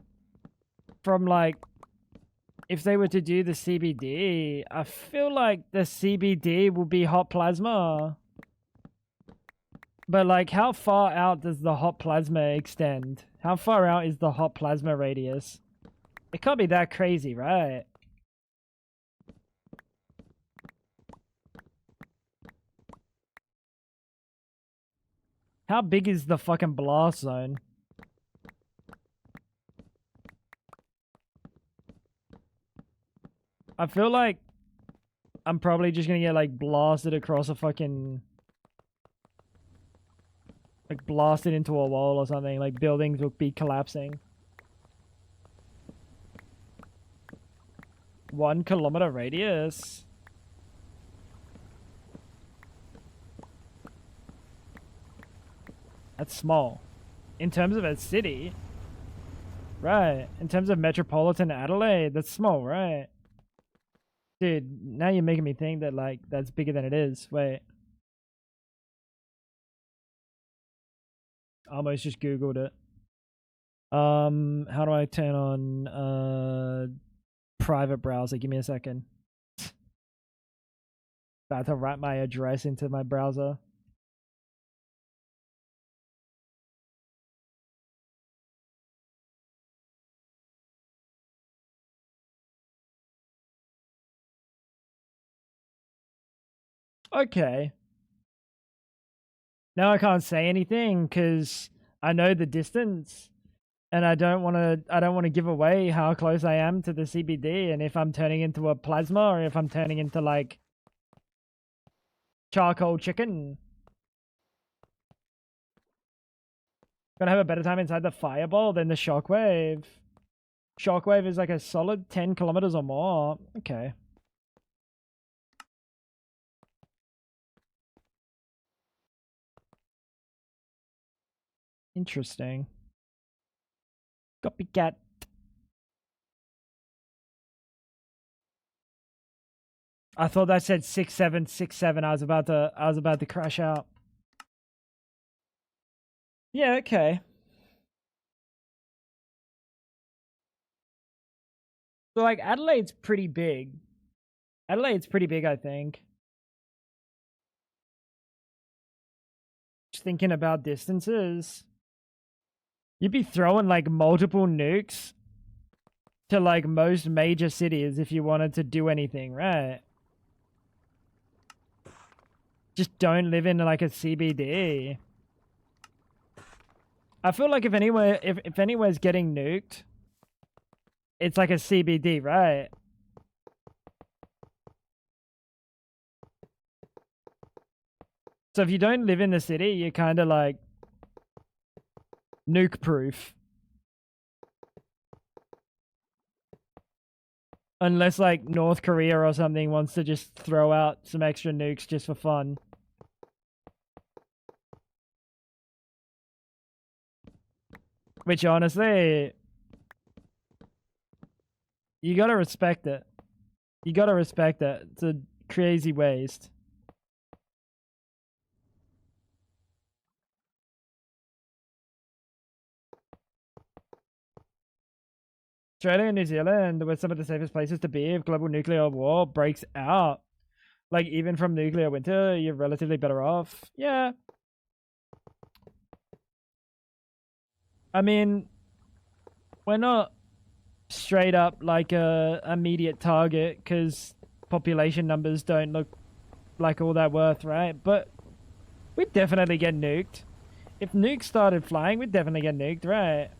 from like, if they were to do the CBD, I feel like the CBD will be hot plasma. But like, how far out does the hot plasma extend? How far out is the hot plasma radius? It can't be that crazy, right? How big is the fucking blast zone? I feel like I'm probably just gonna get like blasted across a fucking, like blasted into a wall or something. Like buildings will be collapsing. 1 kilometer radius. That's small. In terms of a city. Right. In terms of metropolitan Adelaide, that's small, right? Dude, now you're making me think that like that's bigger than it is. Wait. I almost just Googled it. How do I turn on private browser? Give me a second. About to write my address into my browser. Okay. Now I can't say anything because I know the distance, and I don't want to give away how close I am to the CBD, and if I'm turning into a plasma or if I'm turning into like charcoal chicken. Gonna have a better time inside the fireball than the shockwave. Shockwave is like a solid 10 kilometers or more. Okay. Interesting. Copycat. I thought that said 6767. I was about to crash out. Yeah, okay. So like Adelaide's pretty big. Adelaide's pretty big, I think. Just thinking about distances. You'd be throwing like multiple nukes to like most major cities if you wanted to do anything, right? Just don't live in like a CBD. I feel like if anywhere's getting nuked, it's like a CBD, right? So if you don't live in the city, you're kind of like nuke proof. Unless like North Korea or something wants to just throw out some extra nukes just for fun. Which honestly, you gotta respect it. You gotta respect it. It's a crazy waste. Australia and New Zealand were some of the safest places to be if global nuclear war breaks out. Like, even from nuclear winter, you're relatively better off. Yeah. I mean, we're not straight up like a immediate target because population numbers don't look like all that worth, right? But we'd definitely get nuked. If nukes started flying, we'd definitely get nuked, right?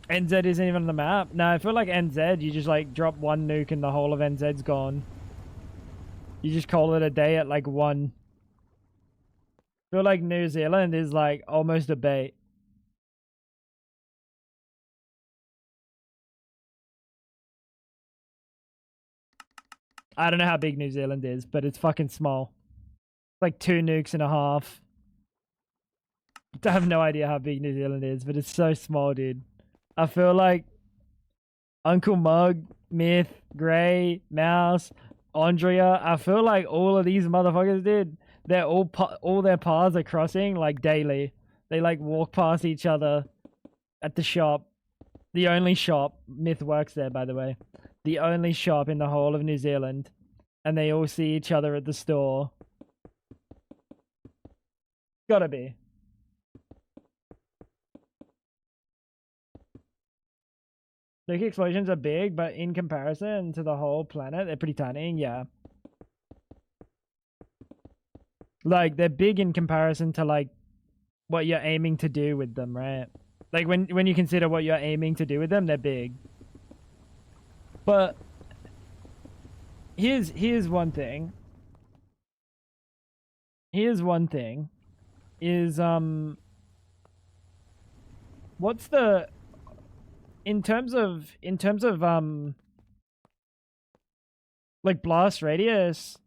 NZ isn't even on the map. No, I feel like NZ, you just like drop one nuke and the whole of NZ's gone. You just call it a day at like 1. I feel like New Zealand is like almost a bait. I don't know how big New Zealand is, but it's fucking small. It's like 2 nukes and a half. I have no idea how big New Zealand is, but it's so small, dude. I feel like Uncle Mug, Myth, Gray, Mouse, Andrea, I feel like all of these motherfuckers, dude, They're all their paths are crossing like daily. They like walk past each other at the shop. The only shop, Myth works there by the way. The only shop in the whole of New Zealand. And they all see each other at the store. Gotta be. Nuclear explosions are big, but in comparison to the whole planet, they're pretty tiny, yeah. Like, they're big in comparison to, like, what you're aiming to do with them, right? Like, when you consider what you're aiming to do with them, they're big. But here's one thing. Here's one thing. Is, what's the... In terms of like blast radius,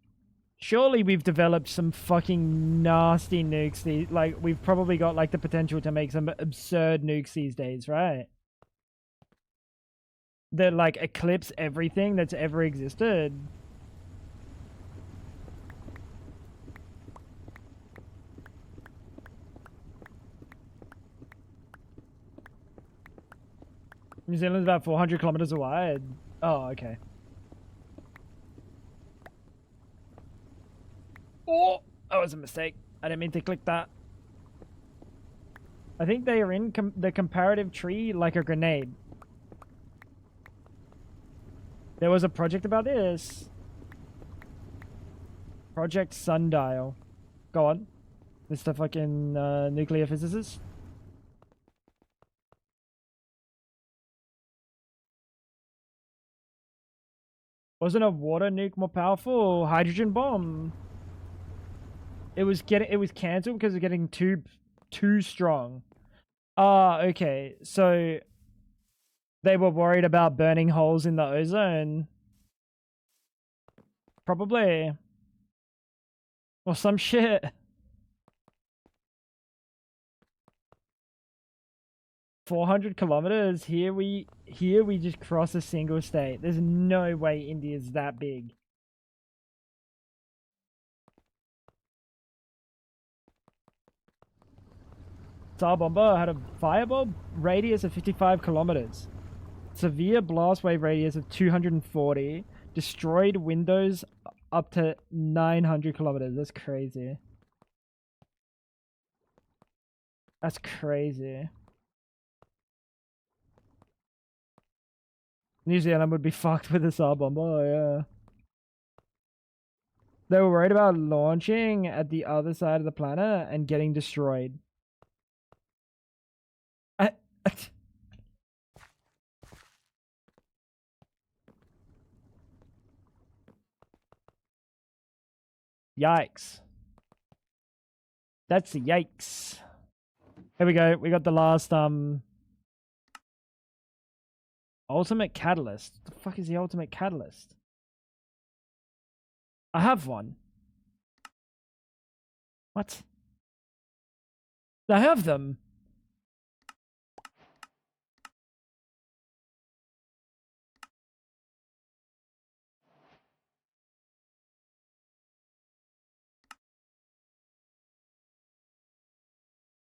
surely we've developed some fucking nasty nukes. Like we've probably got like the potential to make some absurd nukes these days, right? That like eclipse everything that's ever existed. New Zealand's about 400 kilometers wide. Oh, okay. Oh, that was a mistake. I didn't mean to click that. I think they are in the comparative tree like a grenade. There was a project about this. Project Sundial. Go on. Mr. fucking nuclear physicist. Wasn't a water nuke more powerful? Hydrogen bomb. It was cancelled because of getting too strong. Ah, okay. So they were worried about burning holes in the ozone. Probably. Or some shit. "400 kilometers? Here we just cross a single state. There's no way India's that big." Tsar Bomba had a fireball radius of 55 kilometers. Severe blast wave radius of 240. Destroyed windows up to 900 kilometers. That's crazy. That's crazy. New Zealand would be fucked with a Tsar Bomba, yeah. They were worried about launching at the other side of the planet and getting destroyed. Yikes. That's a yikes. Here we go. We got the last ultimate catalyst. What the fuck is the ultimate catalyst? I have one. What? I have them.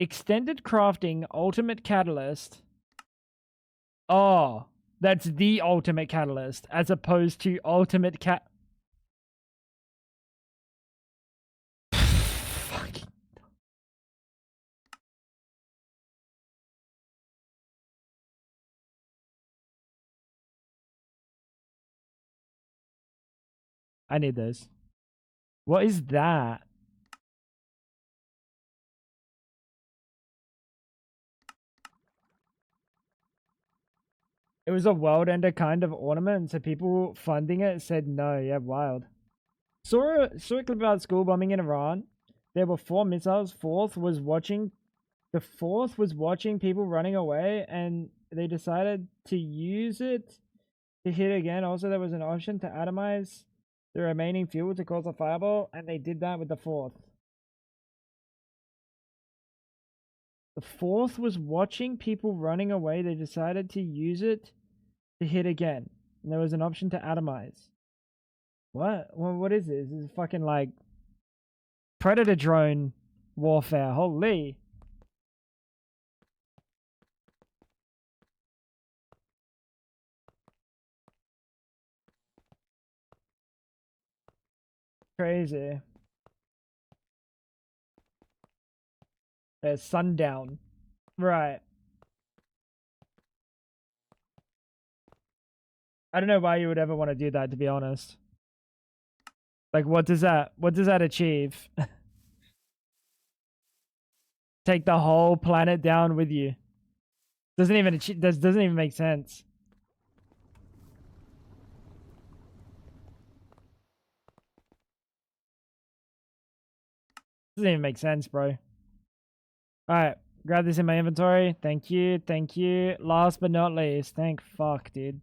Extended crafting ultimate catalyst. Oh, that's the ultimate catalyst as opposed to ultimate Fucking. I need those. What is that? It was a world ender kind of ornament, so people funding it said no. Yeah, wild. Saw a clip about school bombing in Iran. There were 4 missiles. The fourth was watching people running away, and they decided to use it to hit again. Also, there was an option to atomize the remaining fuel to cause a fireball, and they did that with the fourth. The fourth was watching people running away. They decided to use it to hit again. And there was an option to atomize. What? What is this? This is fucking like Predator drone warfare. Holy. Crazy. There's sundown. Right. I don't know why you would ever want to do that, to be honest. Like, what does that achieve? Take the whole planet down with you. Doesn't even make sense. Doesn't even make sense, bro. Alright, grab this in my inventory. Thank you, thank you. Last but not least, thank fuck, dude.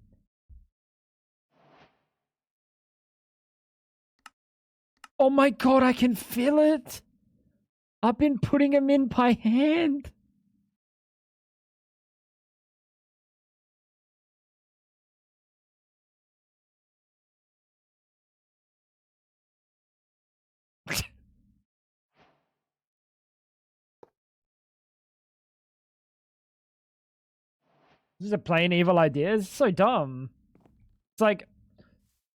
Oh my god, I can feel it! I've been putting them in by hand. This is a plain evil idea. It's so dumb. It's like,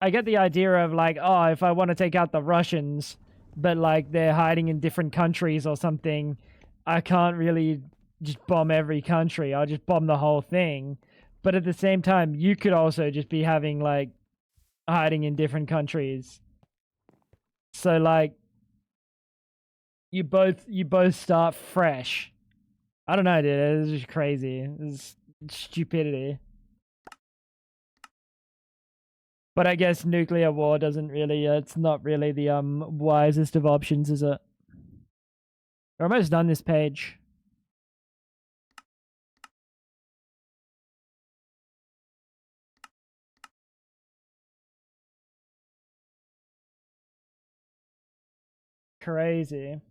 I get the idea of like, oh, if I want to take out the Russians, but like they're hiding in different countries or something, I can't really just bomb every country. I'll just bomb the whole thing. But at the same time, you could also just be having like hiding in different countries. So like you both start fresh. I don't know, dude. It's just crazy. It's stupidity. But I guess nuclear war doesn't really, it's not really the wisest of options, is it? We're almost done this page. Crazy.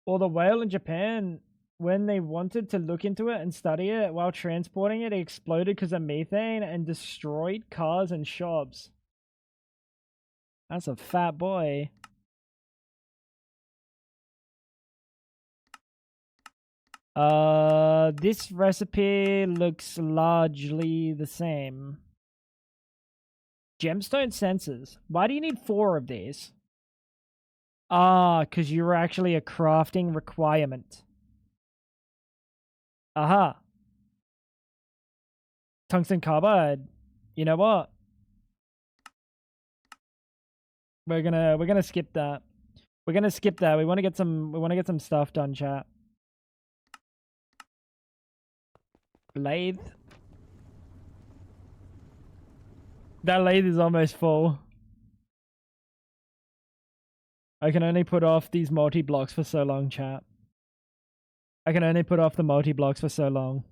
Or the whale in Japan, when they wanted to look into it and study it while transporting it, it exploded because of methane and destroyed cars and shops. That's a fat boy. This recipe looks largely the same. Gemstone sensors. Why do you need 4 of these? Ah, because you're actually a crafting requirement. Aha. Tungsten carbide. You know what? We're gonna skip that. We're gonna skip that. We wanna get some stuff done, chat. Lathe. That lathe is almost full. I can only put off these multi-blocks for so long, chat. I can only put off the multi-blocks for so long.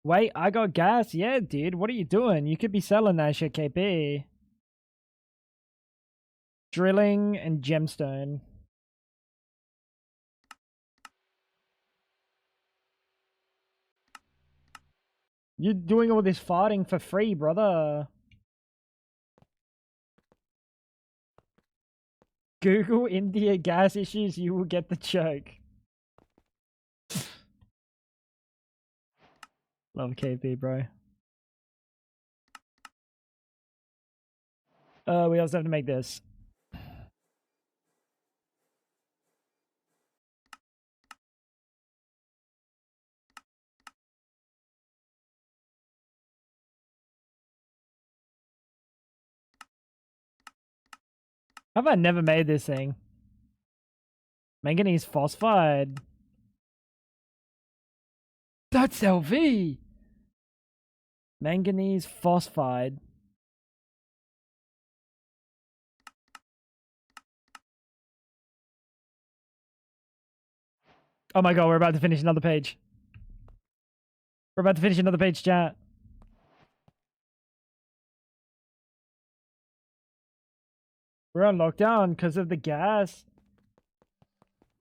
Wait, I got gas? Yeah, dude. What are you doing? You could be selling that shit, KP. Drilling and gemstone. You're doing all this farting for free, brother. Google India gas issues, you will get the joke. Love KP, bro. We also have to make this. How have I never made this thing? Manganese phosphide. That's LV! Manganese phosphide. Oh my god, we're about to finish another page. We're about to finish another page, chat. We're on lockdown because of the gas.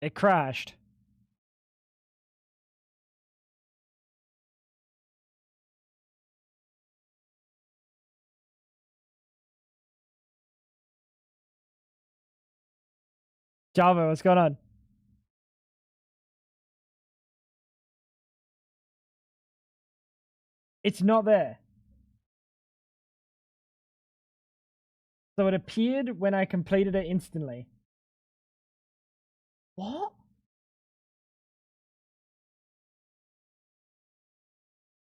It crashed. Java, what's going on? It's not there. So it appeared when I completed it instantly. What?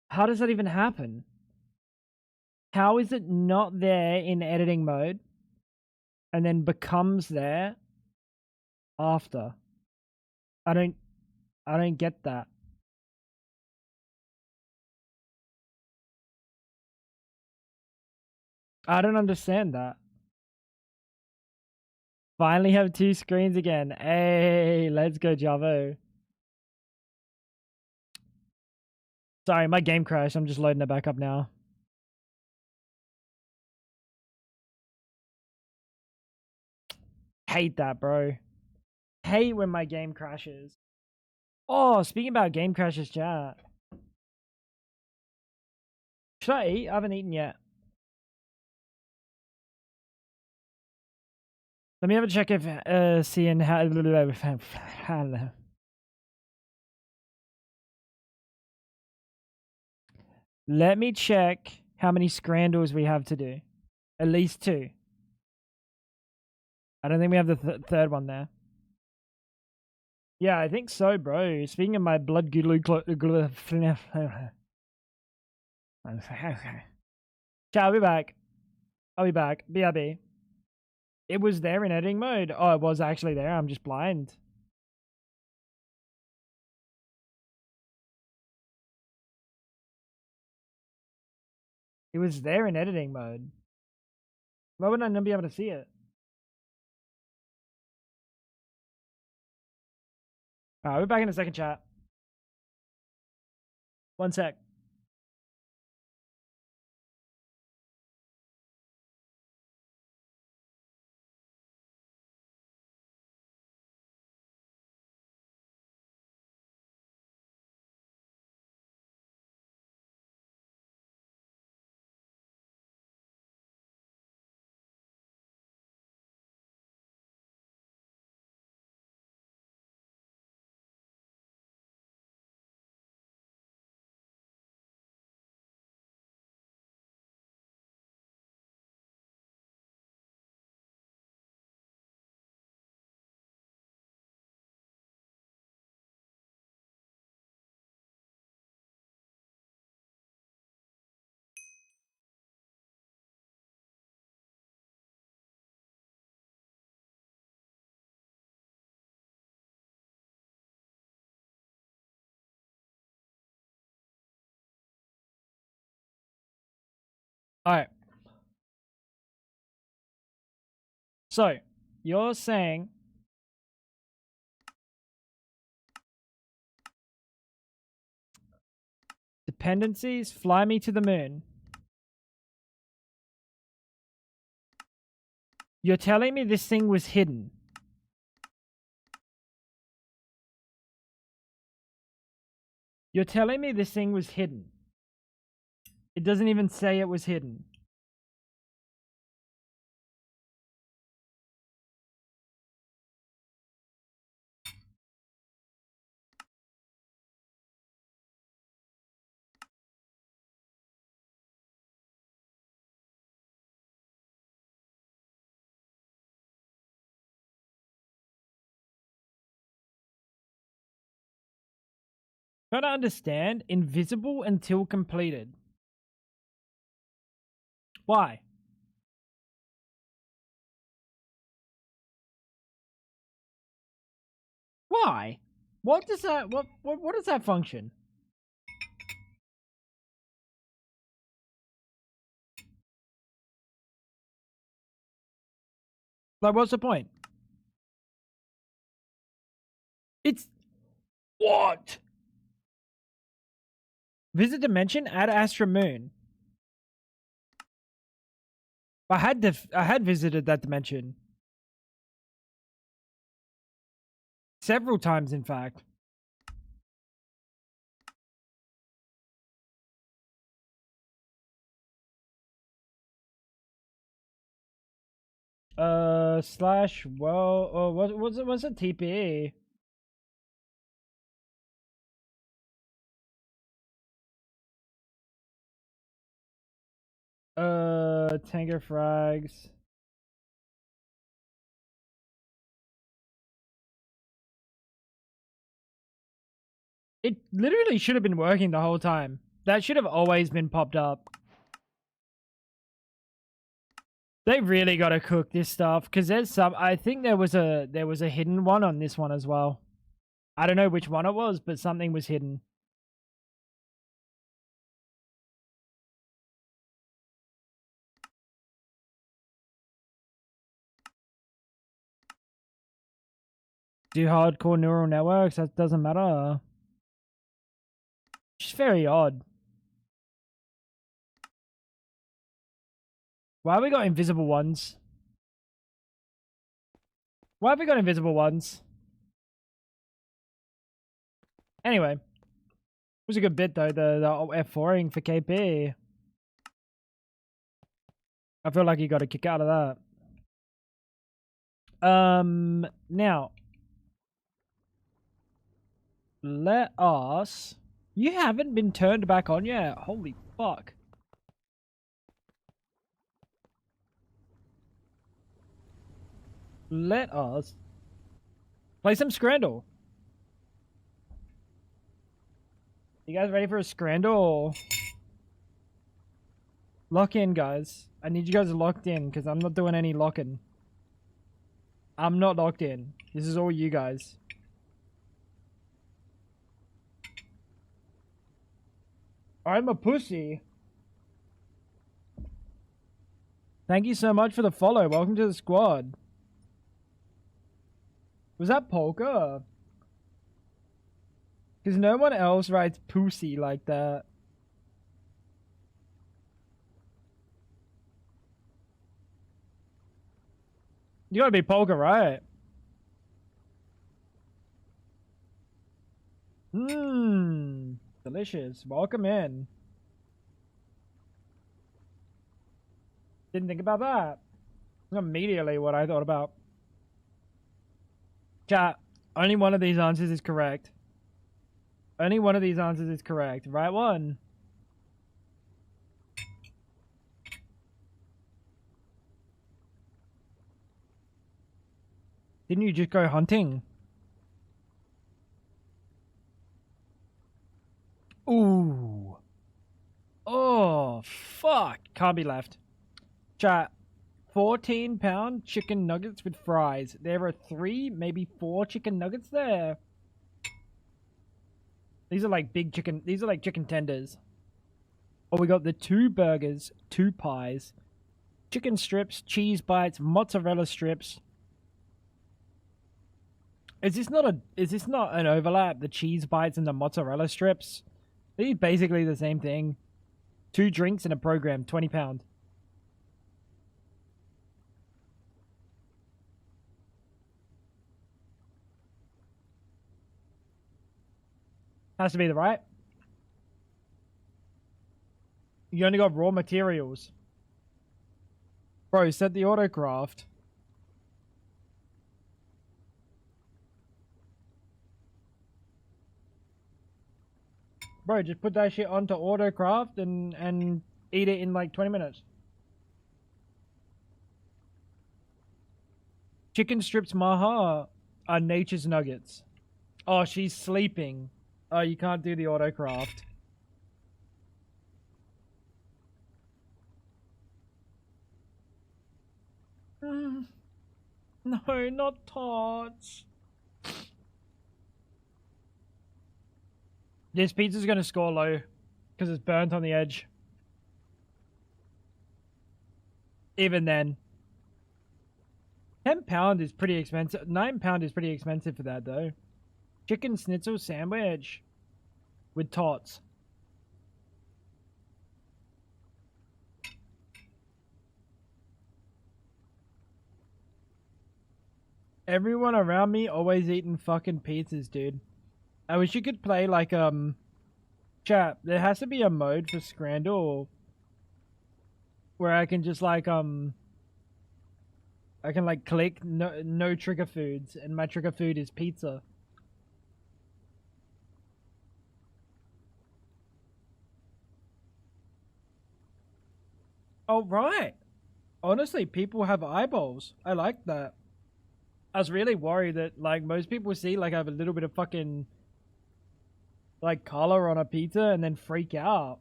How does that even happen? How is it not there in editing mode and then becomes there after? I don't get that. I don't understand that. Finally have two screens again. Hey, let's go, Javo. Sorry, my game crashed. I'm just loading it back up now. Hate that, bro. Hate when my game crashes. Oh, speaking about game crashes, chat. Should I eat? I haven't eaten yet. Let me have a check if seeing how. Let me check how many scrandals we have to do. At least two. I don't think we have the third one there. Yeah, I think so, bro. Speaking of my blood glue. I'll be back. I'll be back. BRB. It was there in editing mode. Oh, it was actually there. I'm just blind. It was there in editing mode. Why wouldn't I not be able to see it? Alright, we're back in a second, chat. One sec. Alright. So, you're saying dependencies fly me to the moon. You're telling me this thing was hidden. You're telling me this thing was hidden. It doesn't even say it was hidden. Trying to understand. Invisible until completed. Why? Why? What does that what does that function? Like, what's the point? It's what? Visit dimension, add Astra Moon. I had visited that dimension. Several times, in fact. Slash, well, oh, what's a TPE? Tango frags. It literally should have been working the whole time. That should have always been popped up. They really got to cook this stuff because there's some. I think there was a hidden one on this one as well. I don't know which one it was, but something was hidden. Do hardcore neural networks? That doesn't matter. Just very odd. Why have we got invisible ones? Why have we got invisible ones? Anyway, it was a good bit though. The F4ing for KP. I feel like you got a kick out of that. Now let us. You haven't been turned back on yet. Holy fuck. Let us play some Scrandle. You guys ready for a Scrandle? Lock in, guys. I need you guys locked in because I'm not doing any locking. I'm not locked in. This is all you guys. I'm a pussy. Thank you so much for the follow. Welcome to the squad. Was that Polka? Because no one else writes pussy like that. You gotta be Polka, right? Mmm. Delicious. Welcome in. Didn't think about that. Immediately what I thought about. Chat, only one of these answers is correct. Only one of these answers is correct. Right one. Didn't you just go hunting? Ooh. Oh, fuck. Can't be left. Chat. 14-pound chicken nuggets with fries. There are 3, maybe 4 chicken nuggets there. These are like big chicken. These are like chicken tenders. Oh, we got the 2 burgers, 2 pies, chicken strips, cheese bites, mozzarella strips. Is this not an overlap? The cheese bites and the mozzarella strips? These are basically the same thing. 2 drinks and a program, £20. Has to be the right. You only got raw materials. Bro, set the autocraft. Bro, just put that shit onto autocraft and eat it in like 20 minutes. Chicken strips maha are nature's nuggets. Oh, she's sleeping. Oh, you can't do the autocraft. No, not tots. This pizza's gonna score low because it's burnt on the edge. Even then. £10 is pretty expensive. £9 is pretty expensive for that though. Chicken schnitzel sandwich with tots. Everyone around me always eating fucking pizzas, dude. I wish you could play like chat. There has to be a mode for Scrandle where I can just like I can like click no trigger foods, and my trigger food is pizza. Oh right. Honestly, people have eyeballs. I like that. I was really worried that like most people see like I have a little bit of fucking like color on a pizza and then freak out.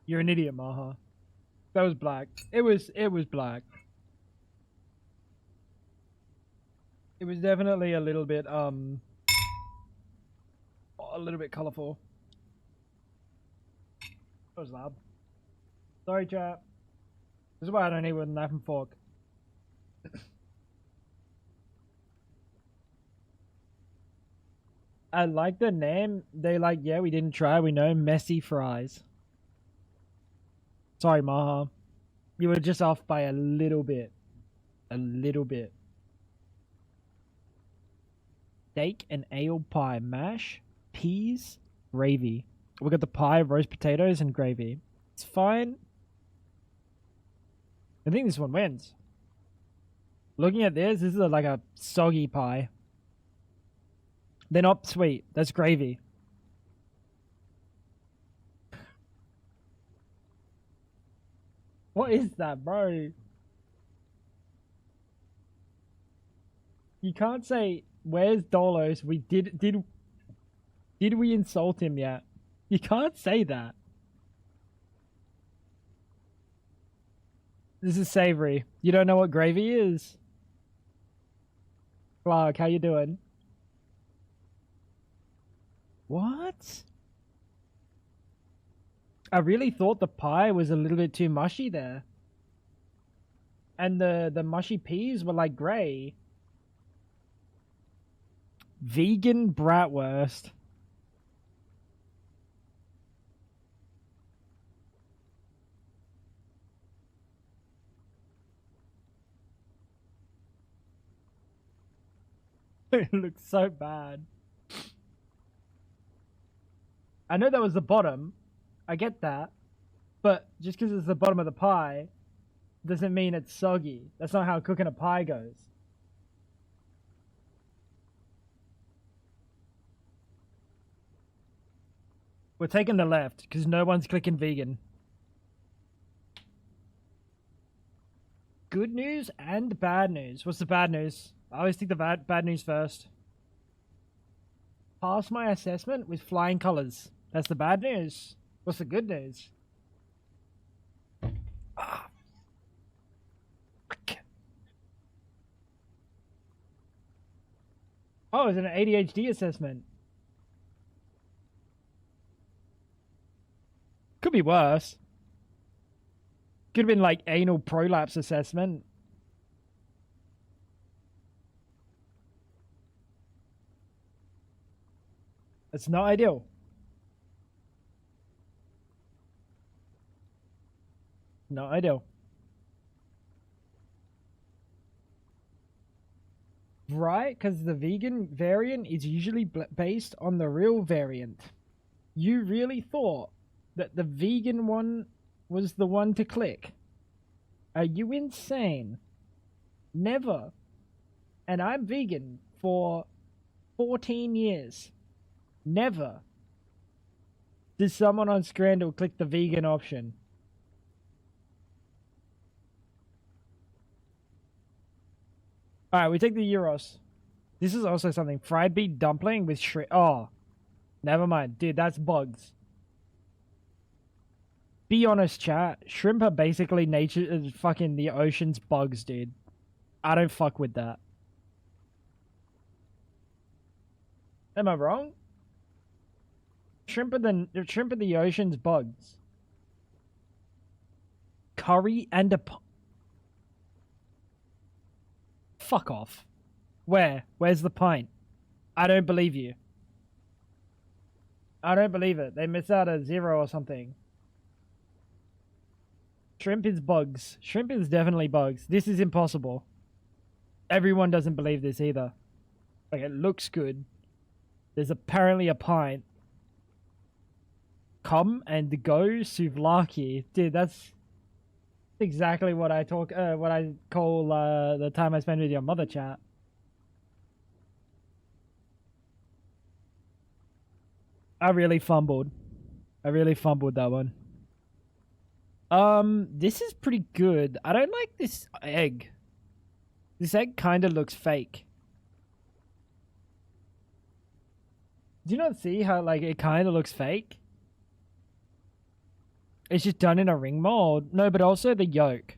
You're an idiot, Maha. That was black. It was black. It was definitely a little bit colorful. That was loud. Sorry, chat. This is why I don't eat with a knife and fork. I like the name. They like, yeah, we didn't try. We know messy fries. Sorry, Maha. You were just off by a little bit. A little bit. Steak and ale pie, mash, peas, gravy. We got the pie, roast potatoes, and gravy. It's fine. I think this one wins. Looking at this is like a soggy pie. They're not sweet. That's gravy. What is that, bro? You can't say, "Where's Dolos?" We did we insult him yet? You can't say that. This is savory. You don't know what gravy is? Clark, how you doing? What? I really thought the pie was a little bit too mushy there. And the mushy peas were like grey. Vegan bratwurst. It looks so bad. I know that was the bottom. I get that. But just because it's the bottom of the pie doesn't mean it's soggy. That's not how cooking a pie goes. We're taking the left because no one's clicking vegan. Good news and bad news. What's the bad news? I always think the bad news first. Pass my assessment with flying colors. That's the bad news. What's the good news? Ah. Oh, it's an ADHD assessment. Could be worse. Could have been like anal prolapse assessment. It's not ideal. Not ideal. Right? Because the vegan variant is usually based on the real variant. You really thought that the vegan one was the one to click? Are you insane? Never. And I'm vegan for 14 years. Never did someone on Scrandle click the vegan option. Alright, we take the Euros. This is also something. Fried beef dumpling with shrimp. Oh, never mind. Dude, that's bugs. Be honest, chat. Shrimp are basically nature, fucking the ocean's bugs, dude. I don't fuck with that. Am I wrong? Shrimp are the ocean's bugs. Curry and a... Fuck off. Where? Where's the pint? I don't believe you. I don't believe it. They miss out a 0 or something. Shrimp is bugs. Shrimp is definitely bugs. This is impossible. Everyone doesn't believe this either. Like, it looks good. There's apparently a pint. Come and go souvlaki. Dude, that's exactly what I talk what I call the time I spend with your mother chat. I really fumbled. I really fumbled that one. This is pretty good. I don't like this egg. This egg kind of looks fake. Do you not see how like it kind of looks fake? It's just done in a ring mold. No, but also the yolk.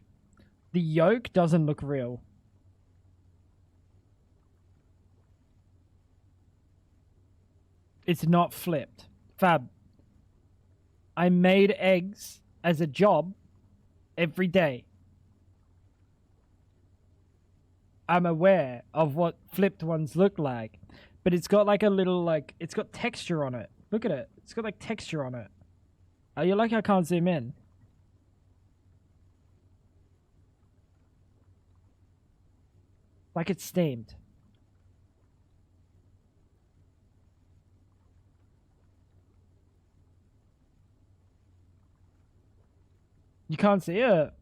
The yolk doesn't look real. It's not flipped. Fab. I made eggs as a job every day. I'm aware of what flipped ones look like, but it's got like a little like it's got texture on it. Look at it. It's got like texture on it. Are you like I can't zoom in? Like it's steamed. You can't see it.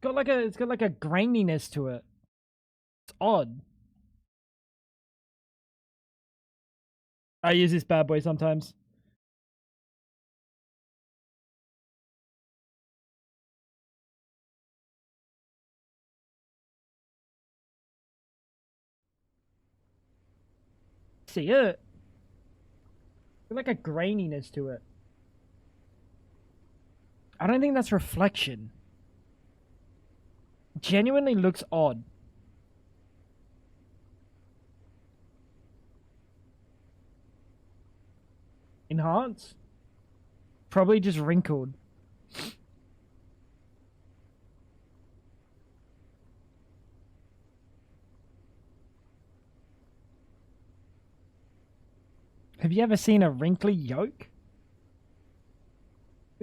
It's got like a graininess to it. It's odd. I use this bad boy sometimes. See it? There's like a graininess to it. I don't think that's reflection. Genuinely looks odd. Enhance? Probably just wrinkled. Have you ever seen a wrinkly yolk?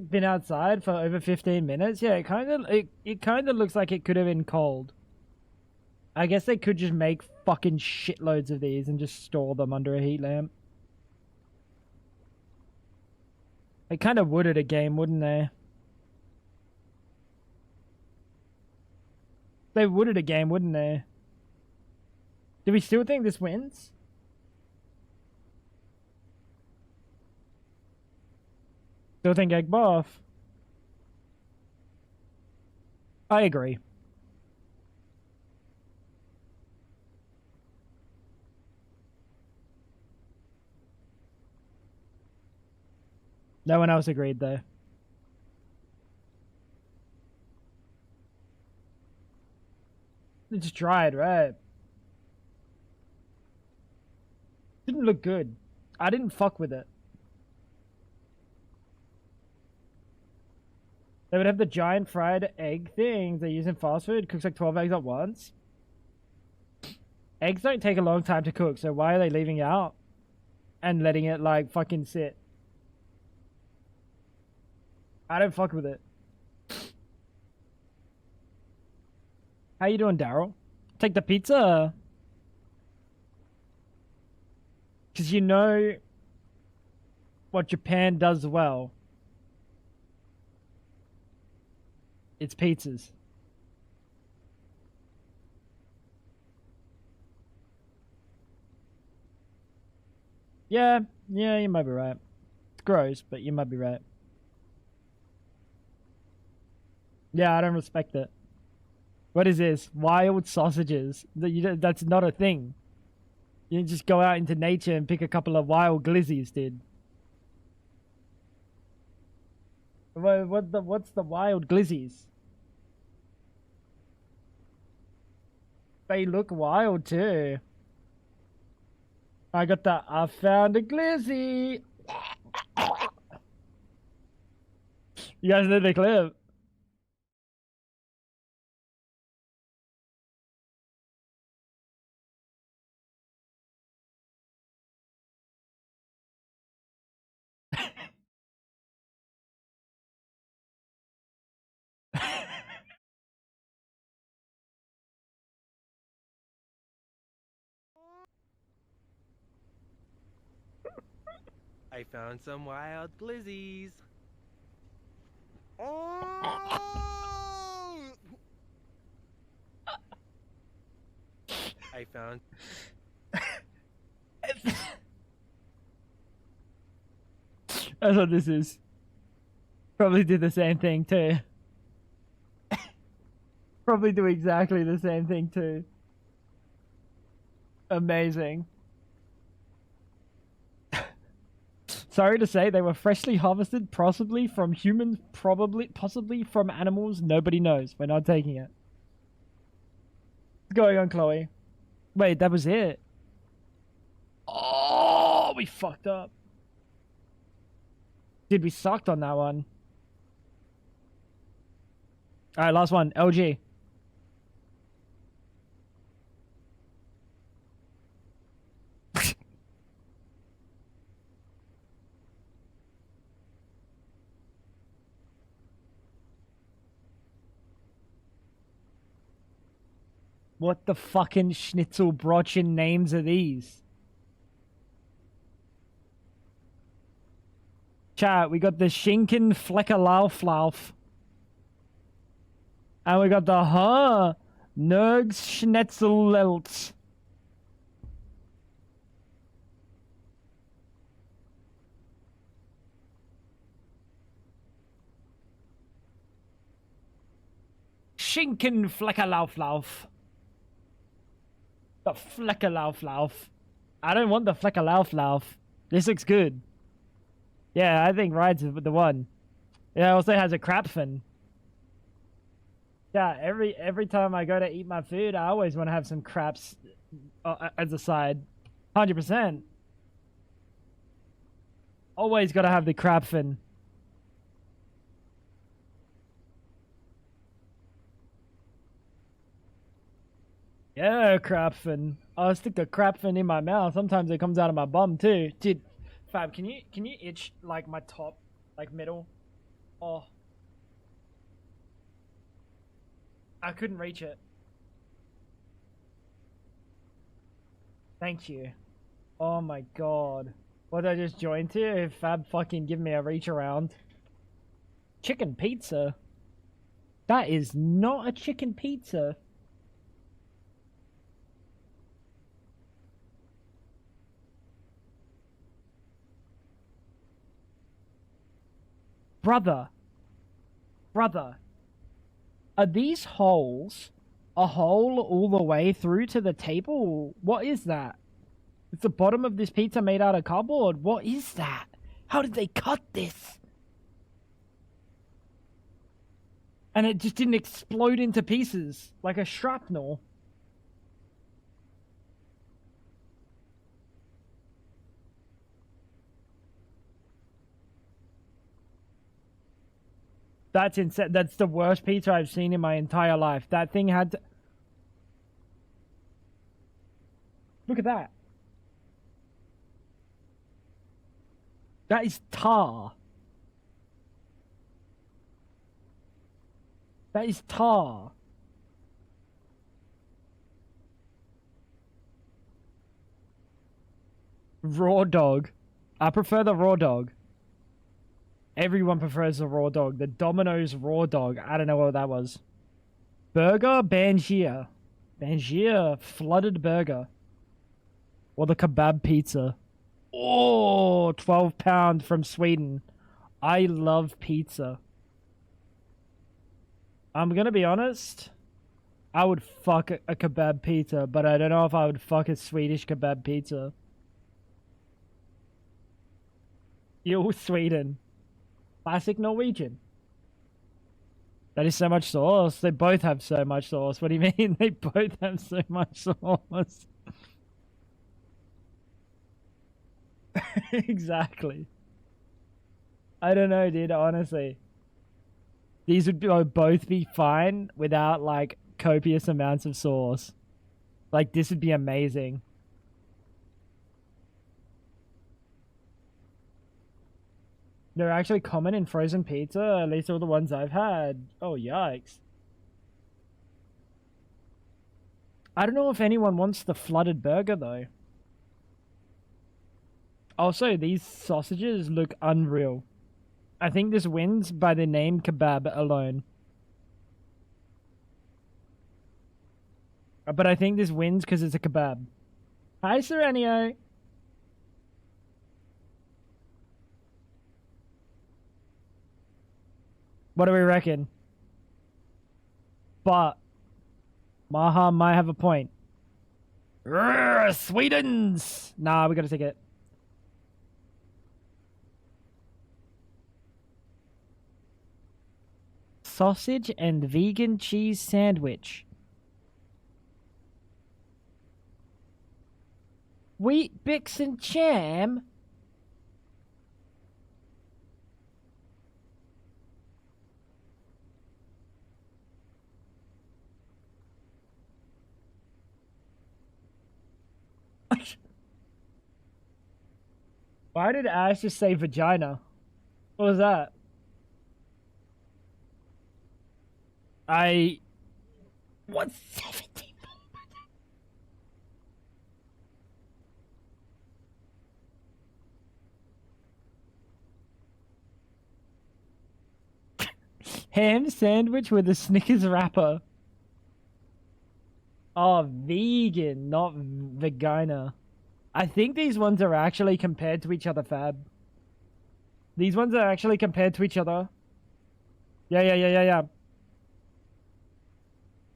Been outside for over 15 minutes? Yeah, it kind of looks like it could have been cold. I guess they could just make fucking shitloads of these and just store them under a heat lamp. They kind of would at a game, wouldn't they? They would at a game, wouldn't they? Do we still think this wins? Still think egg buff. I agree. No one else agreed though. It's dried, right? Didn't look good. I didn't fuck with it. They would have the giant fried egg things they use in fast food. Cooks like 12 eggs at once. Eggs don't take a long time to cook, so why are they leaving it out and letting it like fucking sit? I don't fuck with it. How you doing, Daryl? Take the pizza. Because you know what Japan does well. It's pizzas. Yeah, yeah, you might be right. It's gross, but you might be right. Yeah, I don't respect it. What is this? Wild sausages? That's not a thing. You just go out into nature and pick a couple of wild glizzies, dude. What's the wild glizzies? They look wild too. I found a glizzy. You guys know the clip? I found some wild glizzies. Oh! I found. That's what this is. Probably did the same thing too. Probably do exactly the same thing too. Amazing. Sorry to say, they were freshly harvested, possibly from humans, possibly from animals. Nobody knows. We're not taking it. What's going on, Chloe? Wait, that was it. Oh, we fucked up. Dude, we sucked on that one. All right, last one. LG. What the fucking schnitzel brotchen names are these? Chat, we got the Schinken Fleckerlauflauf. And we got the Nergs Schnetzellelts. Schinken Fleckerlauflauf. The Fleckerlauflauf. I don't want the Fleckerlauflauf. This looks good. Yeah, I think Ride's the one. It also has a crap fin. Yeah, every time I go to eat my food, I always want to have some craps as a side. 100%. Always got to have the crap fin. Yeah, crap fin. I'll stick the crap fin in my mouth. Sometimes it comes out of my bum too. Dude, Fab, can you itch like my top, like middle? Oh. I couldn't reach it. Thank you. Oh my god. What did I just join to? If Fab fucking give me a reach around. Chicken pizza? That is not a chicken pizza. Brother. Are these holes a hole all the way through to the table? What is that? It's the bottom of this pizza made out of cardboard. What is that? How did they cut this? And it just didn't explode into pieces like a shrapnel. That's insane. That's the worst pizza I've seen in my entire life. That thing had to... Look at that. That is tar. That is tar. Raw dog. I prefer the raw dog. Everyone prefers the raw dog. The Domino's raw dog. I don't know what that was. Burger Bangier. Bangier flooded burger. Or the kebab pizza. Oh, 12-pound from Sweden. I love pizza. I'm gonna be honest. I would fuck a kebab pizza, but I don't know if I would fuck a Swedish kebab pizza. Yo, Sweden. Classic Norwegian. That is so much sauce. They both have so much sauce. What do you mean? They both have so much sauce. Exactly. I don't know, dude, honestly. These would both be fine without, like, copious amounts of sauce. Like, this would be amazing. They're actually common in frozen pizza, at least all the ones I've had. Oh, yikes. I don't know if anyone wants the flooded burger, though. Also, these sausages look unreal. I think this wins by the name kebab alone. But I think this wins because it's a kebab. Hi, Serenio. What do we reckon? But Maha might have a point. Sweden's! Nah, we gotta take it. Sausage and vegan cheese sandwich. Wheat Bix and jam? Why did Ash just say vagina? What was that? I... 170. Ham sandwich with a Snickers wrapper. Oh, vegan, not vagina. I think these ones are actually compared to each other, Fab. These ones are actually compared to each other. Yeah.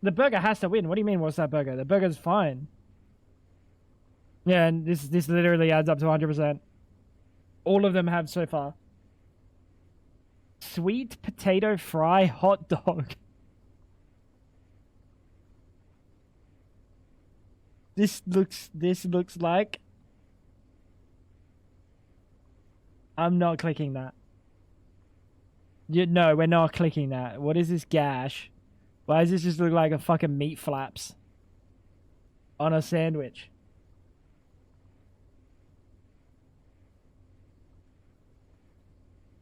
The burger has to win. What do you mean, what's that burger? The burger's fine. Yeah, and this literally adds up to 100%. All of them have so far. Sweet potato fry hot dog. This looks like... I'm not clicking that. No, we're not clicking that. What is this gash? Why does this just look like a fucking meat flaps on a sandwich?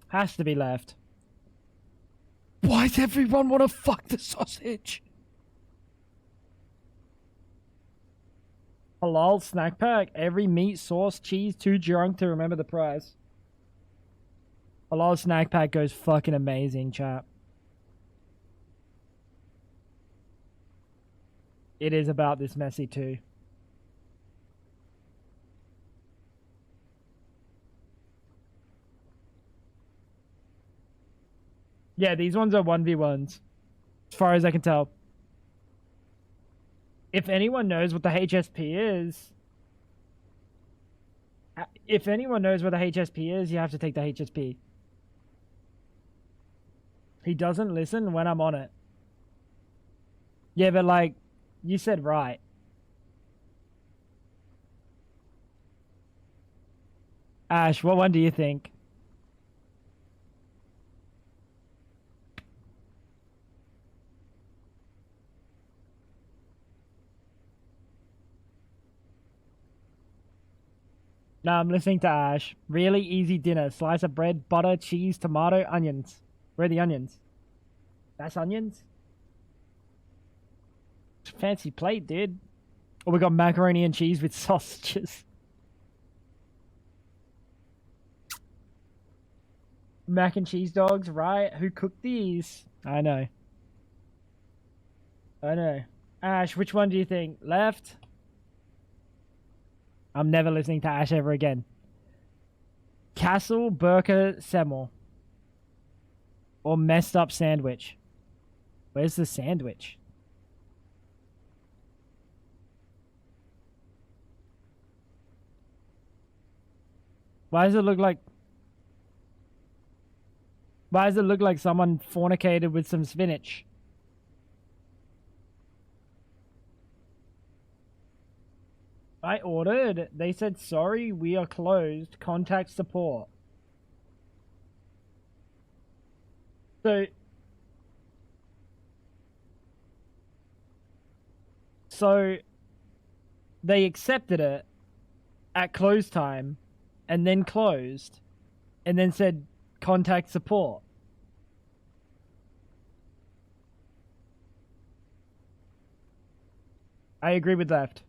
Has to be left. Why does everyone want to fuck the sausage? Halal snack pack. Every meat, sauce, cheese, too drunk to remember the price. Halal snack pack goes fucking amazing, chap. It is about this messy too. Yeah, these ones are 1v1s. As far as I can tell. If anyone knows what the HSP is... If anyone knows what the HSP is, you have to take the HSP. He doesn't listen when I'm on it. Yeah, but like, you said right. Ash, what one do you think? No, I'm listening to Ash. Really easy dinner. Slice of bread, butter, cheese, tomato, onions. Where are the onions? That's onions? Fancy plate, dude. Oh, we got macaroni and cheese with sausages. Mac and cheese dogs, right? Who cooked these? I know. Ash, which one do you think? Left? I'm never listening to Ash ever again. Castle Burger Semmel. Or messed up sandwich. Where's the sandwich? Why does it look like... Why does it look like someone fornicated with some spinach? I ordered. They said, sorry, we are closed. Contact support. So they accepted it at close time and then closed and then said, contact support. I agree with left.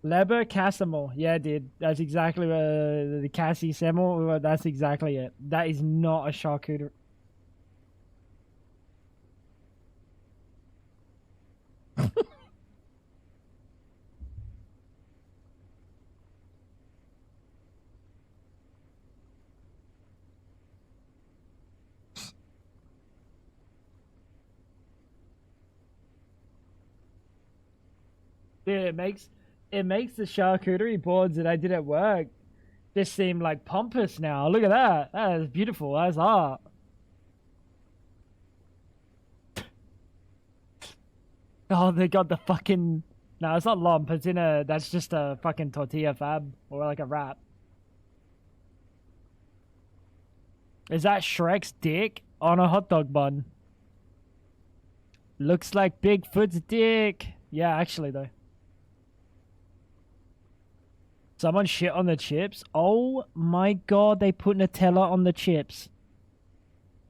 Leber Casimir. Yeah, dude. That's exactly the Cassie Semel. That's exactly it. That is not a charcuterie. Dude, it makes the charcuterie boards that I did at work just seem like pompous now. Look at that. That is beautiful. That's art. Oh, they got the fucking. No, it's not lump. It's in a. That's just a fucking tortilla fab or like a wrap. Is that Shrek's dick on a hot dog bun? Looks like Bigfoot's dick. Yeah, actually though. Someone shit on the chips. Oh my god, they put Nutella on the chips.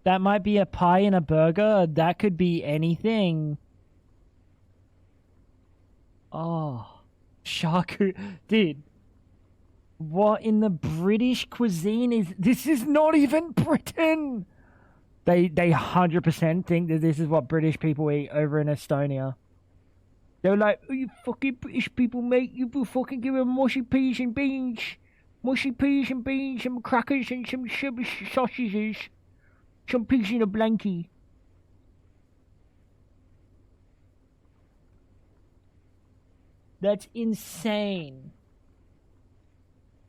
That might be a pie in a burger. That could be anything. Oh, charcuterie. Dude, what in the British cuisine is... This is not even Britain! They 100% think that this is what British people eat over in Estonia. They're like, oh, you fucking British people, mate. You will fucking give them mushy peas and beans. Mushy peas and beans, some crackers and some sausages. Some pigs in a blankie. That's insane.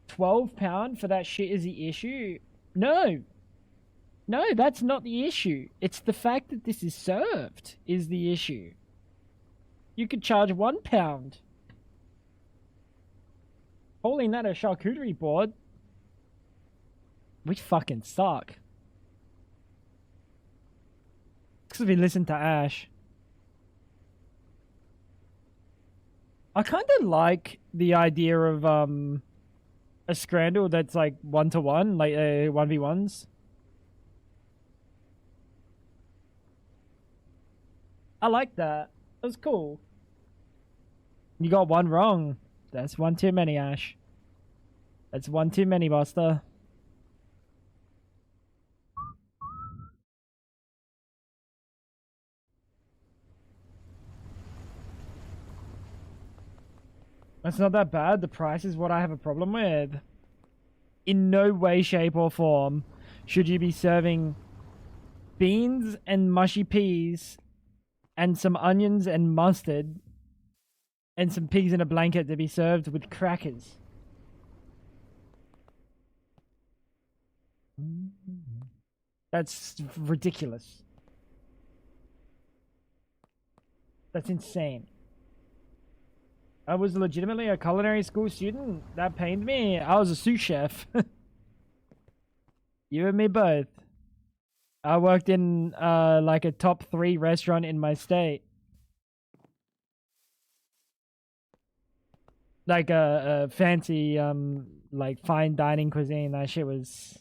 £12 for that shit is the issue? No. No, that's not the issue. It's the fact that this is served is the issue. You could charge £1. Calling that a charcuterie board? We fucking suck. Because we listen to Ash. I kind of like the idea of a scramble that's like 1-to-1, like 1v1s. I like that. That was cool. You got one wrong. That's one too many, Ash. That's one too many, Buster. That's not that bad. The price is what I have a problem with. In no way, shape, or form should you be serving beans and mushy peas and some onions and mustard and some pigs in a blanket to be served with crackers. That's ridiculous. That's insane. I was legitimately a culinary school student. That pained me. I was a sous chef. You and me both. I worked in like a top 3 restaurant in my state. Like a fancy like fine dining cuisine. That shit was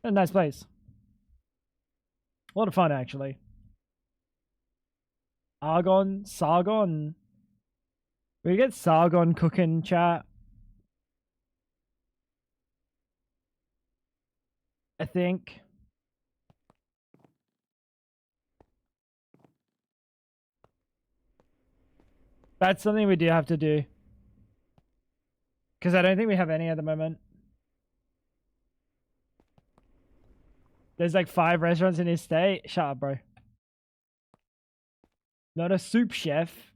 a nice place. A lot of fun actually. Sargon. We get Sargon cooking, chat. I think. That's something we do have to do. Because I don't think we have any at the moment. There's like 5 restaurants in this state. Shut up, bro. Not a soup chef.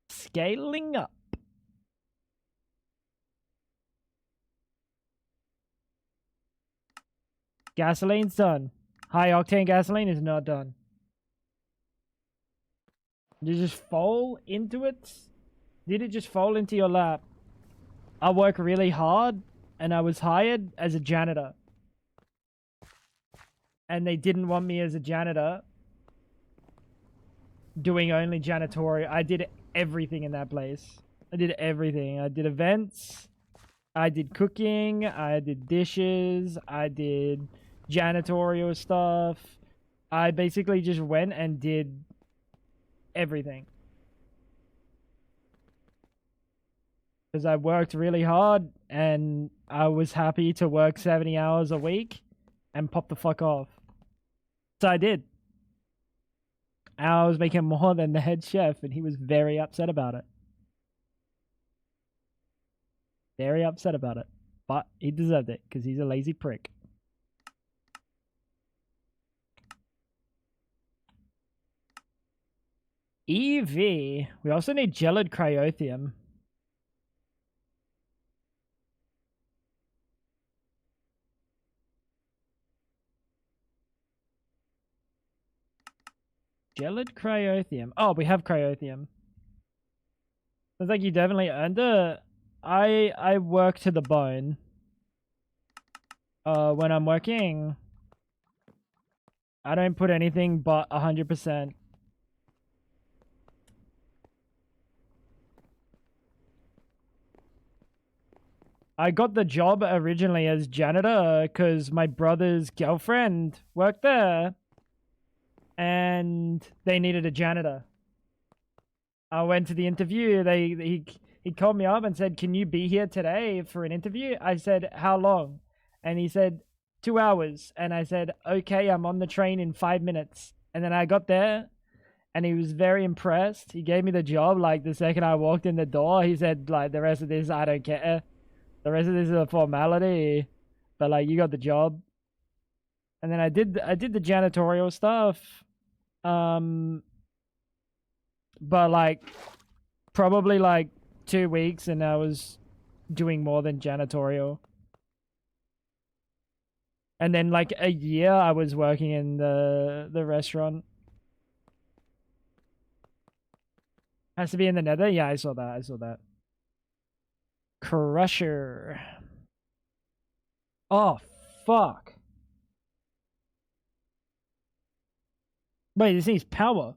Scaling up. Gasoline's done. High octane gasoline is not done. Did it just fall into it? Did it just fall into your lap? I work really hard and I was hired as a janitor. And they didn't want me as a janitor doing only janitorial. I did everything in that place. I did everything. I did events. I did cooking. I did dishes. I did janitorial stuff. I basically just went and did everything. Because I worked really hard and I was happy to work 70 hours a week and pop the fuck off. So I did. I was making more than the head chef and he was very upset about it. Very upset about it. But he deserved it because he's a lazy prick. EV. We also need gelid cryothium. Gelid cryothium. Oh, we have cryothium. Looks like you definitely earned it. I work to the bone. When I'm working, I don't put anything but 100%. I got the job originally as janitor because my brother's girlfriend worked there and they needed a janitor. I went to the interview. He called me up and said, "Can you be here today for an interview?" I said, "How long?" And he said, 2 hours. And I said, "Okay, I'm on the train in 5 minutes." And then I got there and he was very impressed. He gave me the job like the second I walked in the door. He said, like, the rest of this, I don't care. The rest of this is a formality, but like, you got the job. And then I did the janitorial stuff. But like, probably like 2 weeks and I was doing more than janitorial. And then like a year I was working in the restaurant. Has to be in the nether? Yeah, I saw that. Crusher. Oh, fuck. Wait, this needs power.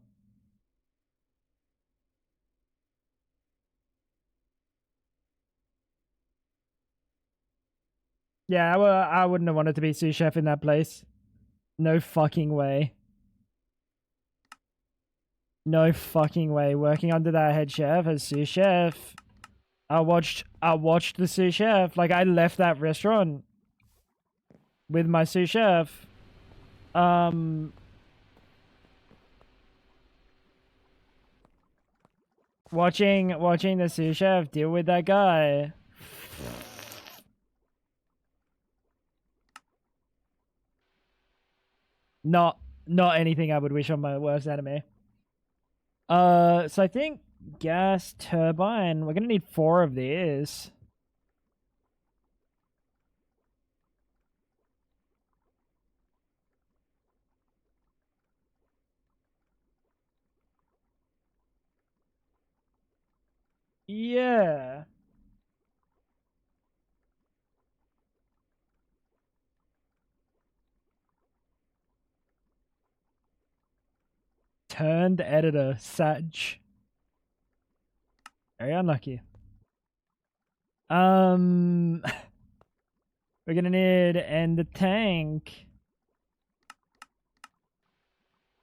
Yeah, I wouldn't have wanted to be sous chef in that place. No fucking way. No fucking way. Working under that head chef as sous chef. I watched the sous chef. Like, I left that restaurant with my sous chef. Watching the sous chef deal with that guy. Not anything I would wish on my worst enemy. So I think gas turbine. We're gonna need 4 of these. Yeah. Turned editor, Sag. Very unlucky. We're gonna need end the tank.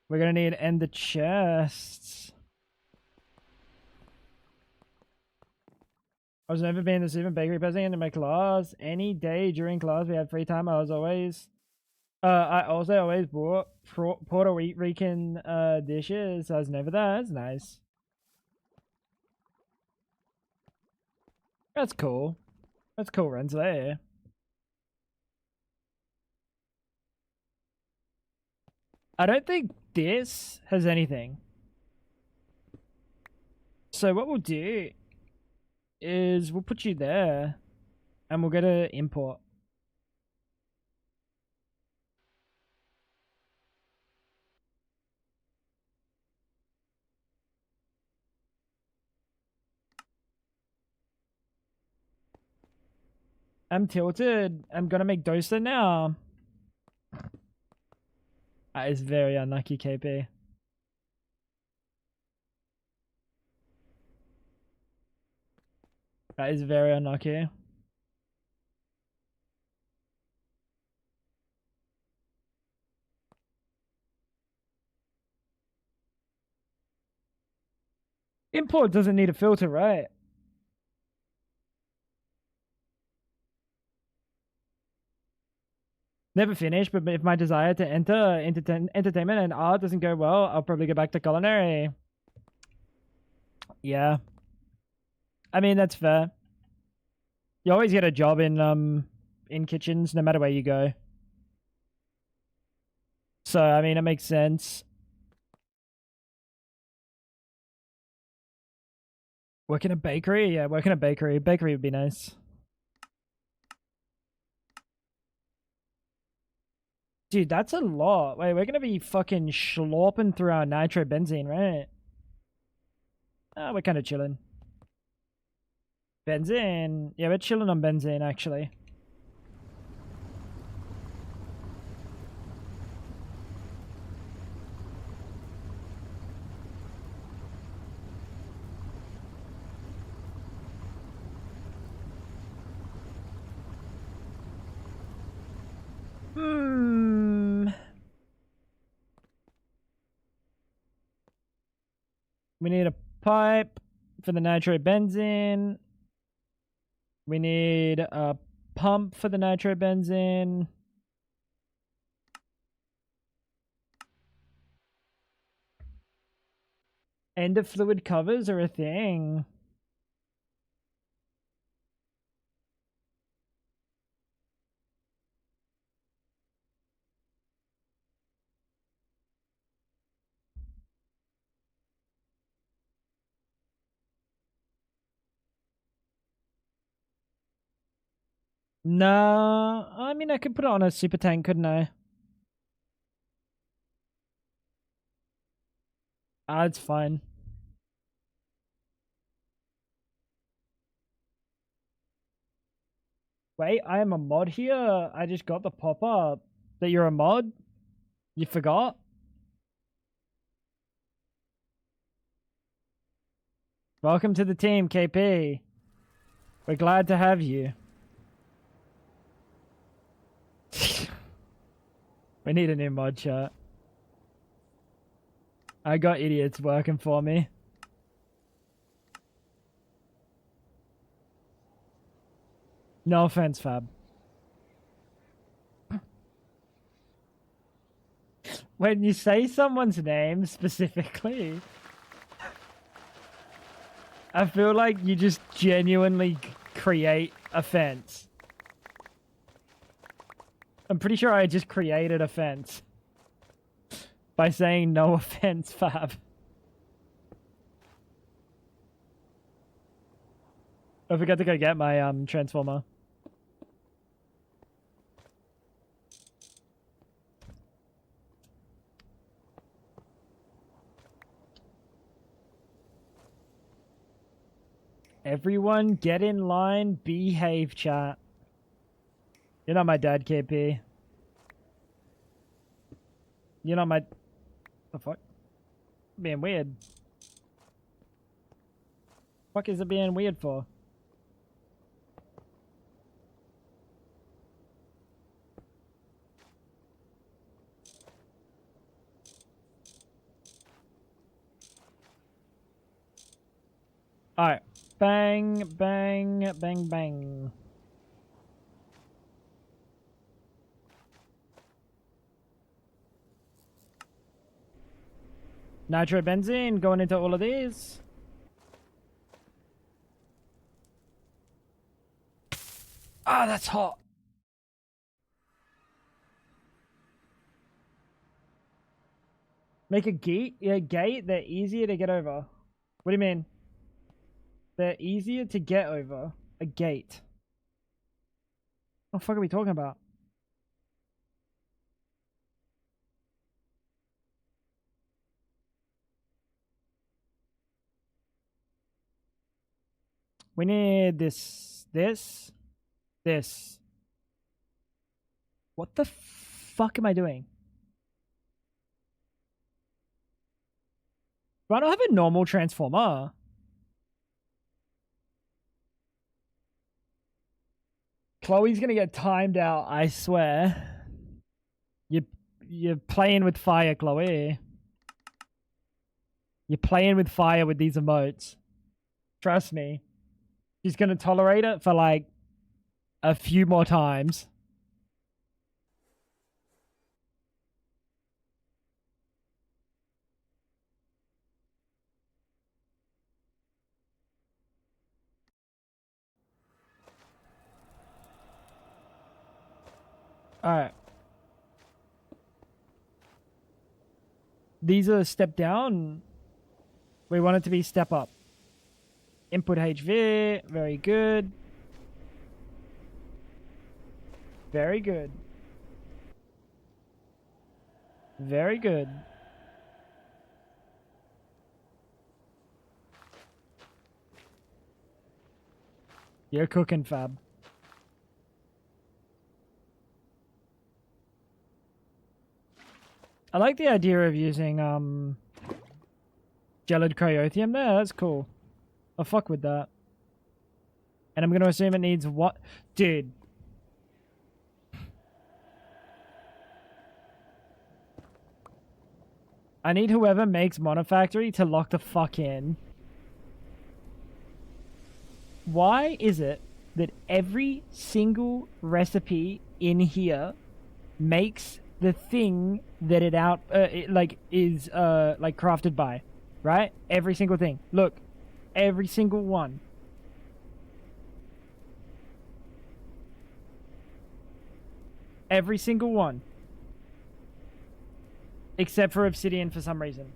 We're gonna need end the chests. I was never being the super bakery person in my class. Any day during class we had free time. I also always bought Puerto Rican dishes. I was never there. That's nice. That's cool. That's cool, Rensley. I don't think this has anything. So what we'll do is we'll put you there and we'll get an import. I'm tilted. I'm gonna make dosa now. That is very unlucky, KP. That is very unlucky. port doesn't need a filter, right? Never finished, but if my desire to enter entertainment and art doesn't go well, I'll probably go back to culinary. Yeah. I mean, that's fair. You always get a job in kitchens, no matter where you go. So, I mean, it makes sense. Work in a bakery? Yeah, work in a bakery. Bakery would be nice. Dude, that's a lot. Wait, we're gonna be fucking schlorping through our nitrobenzene, right? Ah, we're kind of chilling. Benzene. Yeah, we're chilling on benzene, actually. We need a pipe for the nitrobenzene. We need a pump for the nitrobenzene. End of fluid covers are a thing. No, I mean, I could put it on a super tank, couldn't I? Ah, it's fine. Wait, I am a mod here? I just got the pop-up that you're a mod? You forgot? Welcome to the team, KP. We're glad to have you. We need a new mod chat. I got idiots working for me. No offense, Fab. When you say someone's name specifically, I feel like you just genuinely create offense. I'm pretty sure I just created offense by saying no offense, Fab. I forgot to go get my transformer. Everyone get in line, behave, chat. You're not my dad, KP. You're not my... The fuck? Being weird. Fuck is it being weird for? Alright. Bang, bang, bang, bang. Nitrobenzene going into all of these. Ah, that's hot. Make a gate? Yeah, gate. They're easier to get over. What do you mean? They're easier to get over. A gate. What the fuck are we talking about? We need this. This. What the fuck am I doing? Do I not have a normal transformer? Chloe's gonna get timed out, I swear. You're playing with fire, Chloe. You're playing with fire with these emotes. Trust me. She's gonna tolerate it for like a few more times. Alright. These are step down. We want it to be step up. Input HV. Very good. Very good. Very good. You're cooking, Fab. I like the idea of using gelid cryotheum there. That's cool. I'll fuck with that. And I'm gonna assume it needs what? Dude. I need whoever makes MONIFACTORY to lock the fuck in. Why is it that every single recipe in here makes the thing that it is crafted by, right? Every single thing. Look, every single one. Every single one. Except for obsidian for some reason.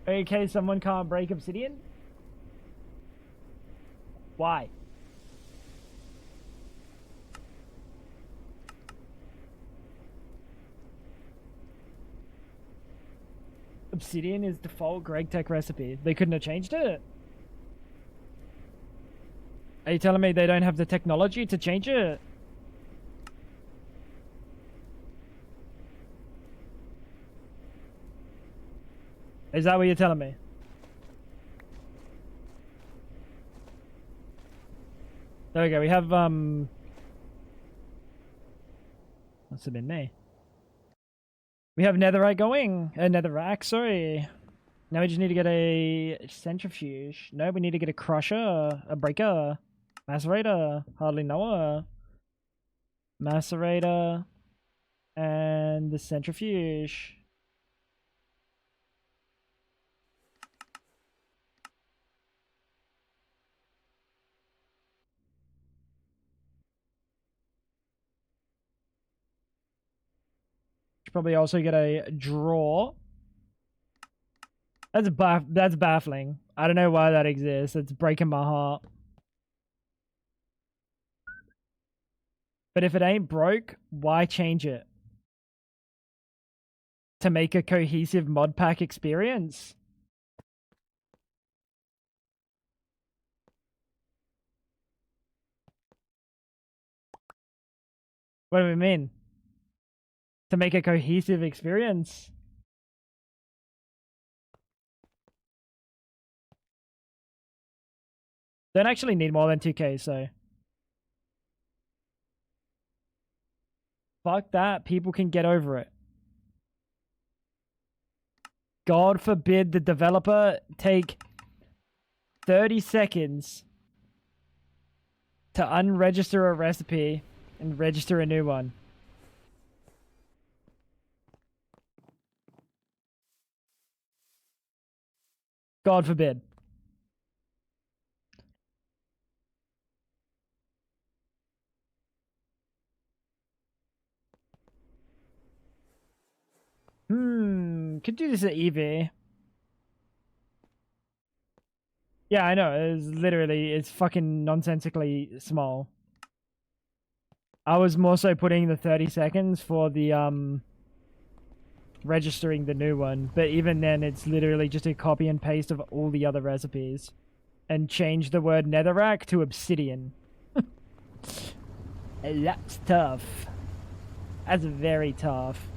Okay, someone can't break obsidian? Why? Obsidian is default Greg Tech recipe. They couldn't have changed it? Are you telling me they don't have the technology to change it? Is that what you're telling me? There we go. We have, what's it been me? We have netherite going. Netherrack, sorry. Now we just need to get a centrifuge. No, we need to get a crusher, a breaker, macerator. Hardly know her. Macerator, and the centrifuge. Should probably also get a drawer. That's baffling. I don't know why that exists. It's breaking my heart. But if it ain't broke, why change it? To make a cohesive mod pack experience? What do we mean? To make a cohesive experience? Don't actually need more than 2k, so fuck that. People can get over it. God forbid the developer take 30 seconds to unregister a recipe and register a new one. God forbid. Could do this at EV. Yeah, I know. It's fucking nonsensically small. I was more so putting the 30 seconds for the, registering the new one. But even then, it's literally just a copy and paste of all the other recipes. And change the word netherrack to obsidian. That's tough. That's very tough.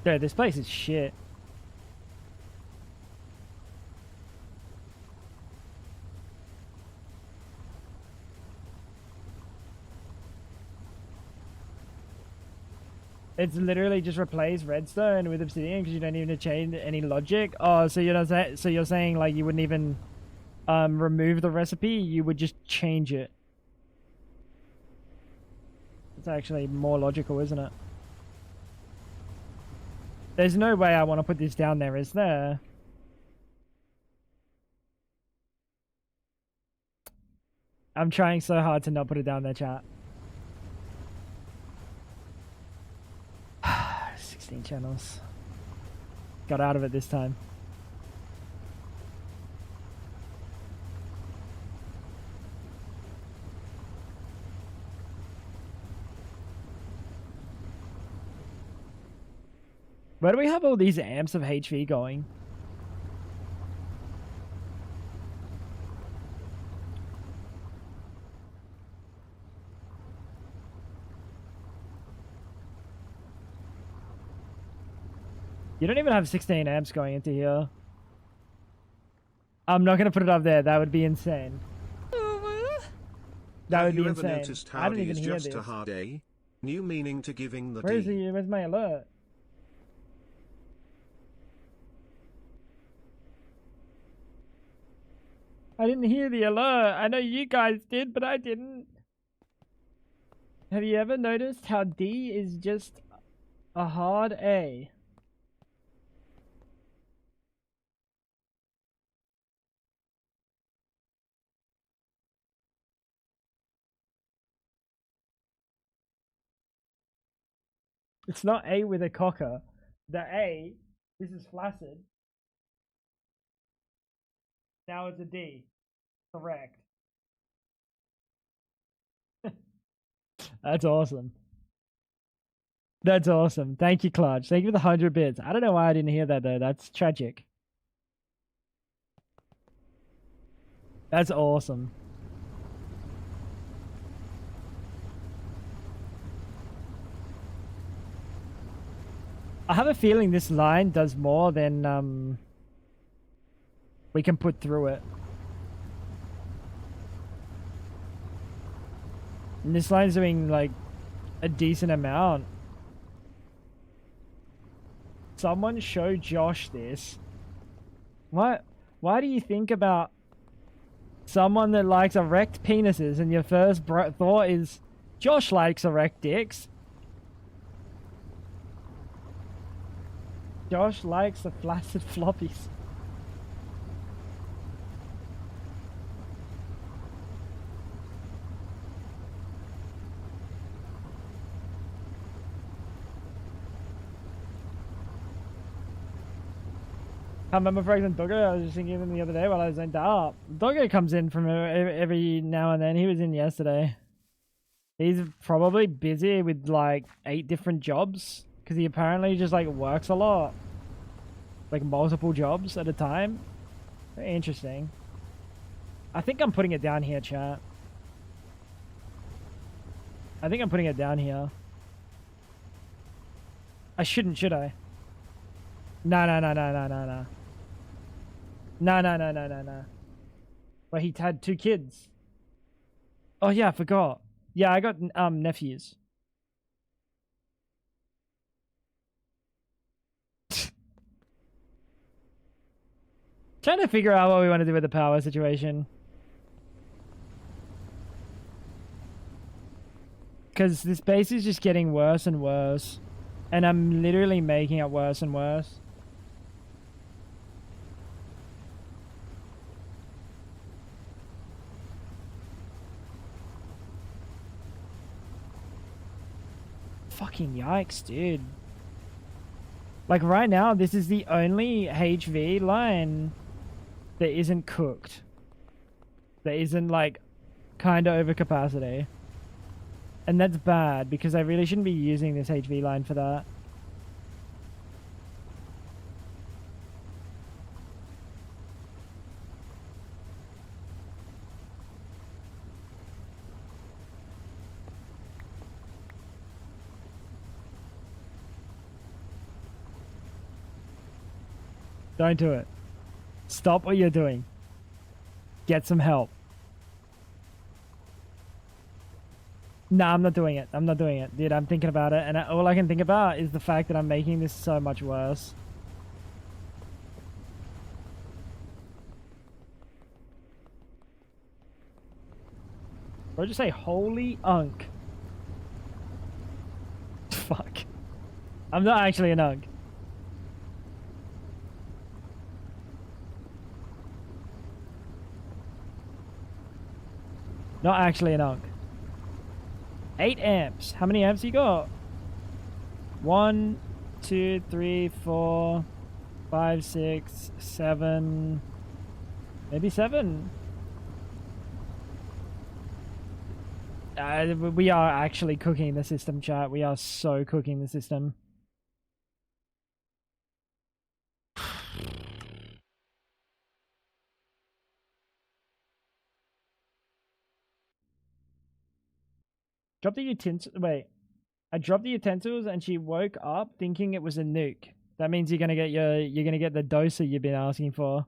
Dude, this place is shit. It's literally just replace redstone with obsidian because you don't even change any logic. Oh, so you're not so you're saying like you wouldn't even remove the recipe, you would just change it. It's actually more logical, isn't it? There's no way I want to put this down there, is there? I'm trying so hard to not put it down there, chat. 16 channels. Got out of it this time. Where do we have all these amps of HV going? You don't even have 16 amps going into here. I'm not going to put it up there. That would be insane. That would be insane. Have you ever noticed I how don't D even is hear just this. a hard A? New meaning to giving the Where is D. he? Where's my alert? I didn't hear the alert. I know you guys did, but I didn't. Have you ever noticed how D is just a hard A? It's not A with a cocker. The A, this is flaccid. Now it's a D. Correct. That's awesome. That's awesome. Thank you, Clutch. Thank you for the 100 bits. I don't know why I didn't hear that though. That's tragic. That's awesome. I have a feeling this line does more than we can put through it. And this line's doing like a decent amount. Someone show Josh this. What? Why do you think about someone that likes erect penises and your first thought is Josh likes erect dicks? Josh likes the flaccid floppies. I remember, for example, Doggo, I was just thinking of him the other day while I was zoned out. Doggo comes in from every now and then. He was in yesterday. He's probably busy with like 8 different jobs because he apparently just like works a lot. Like multiple jobs at a time. Very interesting. I think I'm putting it down here, chat. I think I'm putting it down here. I shouldn't, should I? No. No. Well, he had 2 kids. Oh yeah, I forgot. Yeah, I got nephews. Trying to figure out what we want to do with the power situation. Because this base is just getting worse and worse. And I'm literally making it worse and worse. Fucking yikes, dude. Like right now, this is the only HV line that isn't cooked. That isn't like kind of over capacity. And that's bad because I really shouldn't be using this HV line for that. Don't do it. Stop what you're doing. Get some help. Nah, I'm not doing it. I'm not doing it. Dude, I'm thinking about it, and all I can think about is the fact that I'm making this so much worse. Or just say, holy unk. Fuck. I'm not actually an unk. Not actually an unk. 8 amps. How many amps you got? 1, 2, 3, 4, 5, 6, 7. Maybe 7. We are actually cooking the system, chat. We are so cooking the system. Drop the utensils. Wait. I dropped the utensils and she woke up thinking it was a nuke. That means you're gonna get the doser you've been asking for.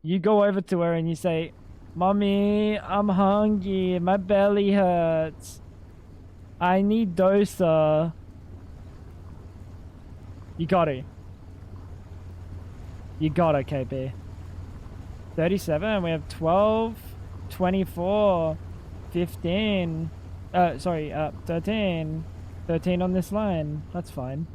You go over to her and you say, "Mommy, I'm hungry. My belly hurts. I need dosa." You got it. You got it, KP. 37. We have 12, 24, 15. 13. 13 on this line. That's fine.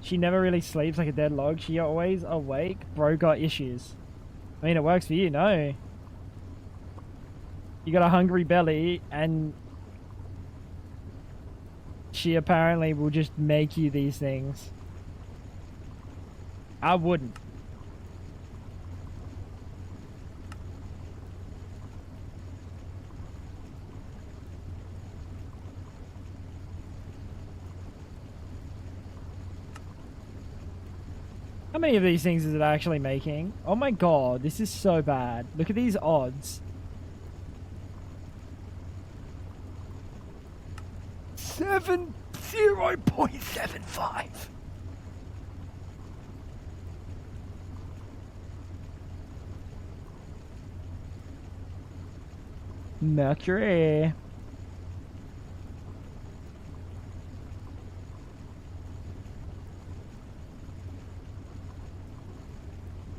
She never really sleeps like a dead log. She always awake. Bro got issues. I mean, it works for you, no? You got a hungry belly, and she apparently will just make you these things. I wouldn't. How many of these things is it actually making? Oh my god, this is so bad. Look at these odds. 0.75. Mercury.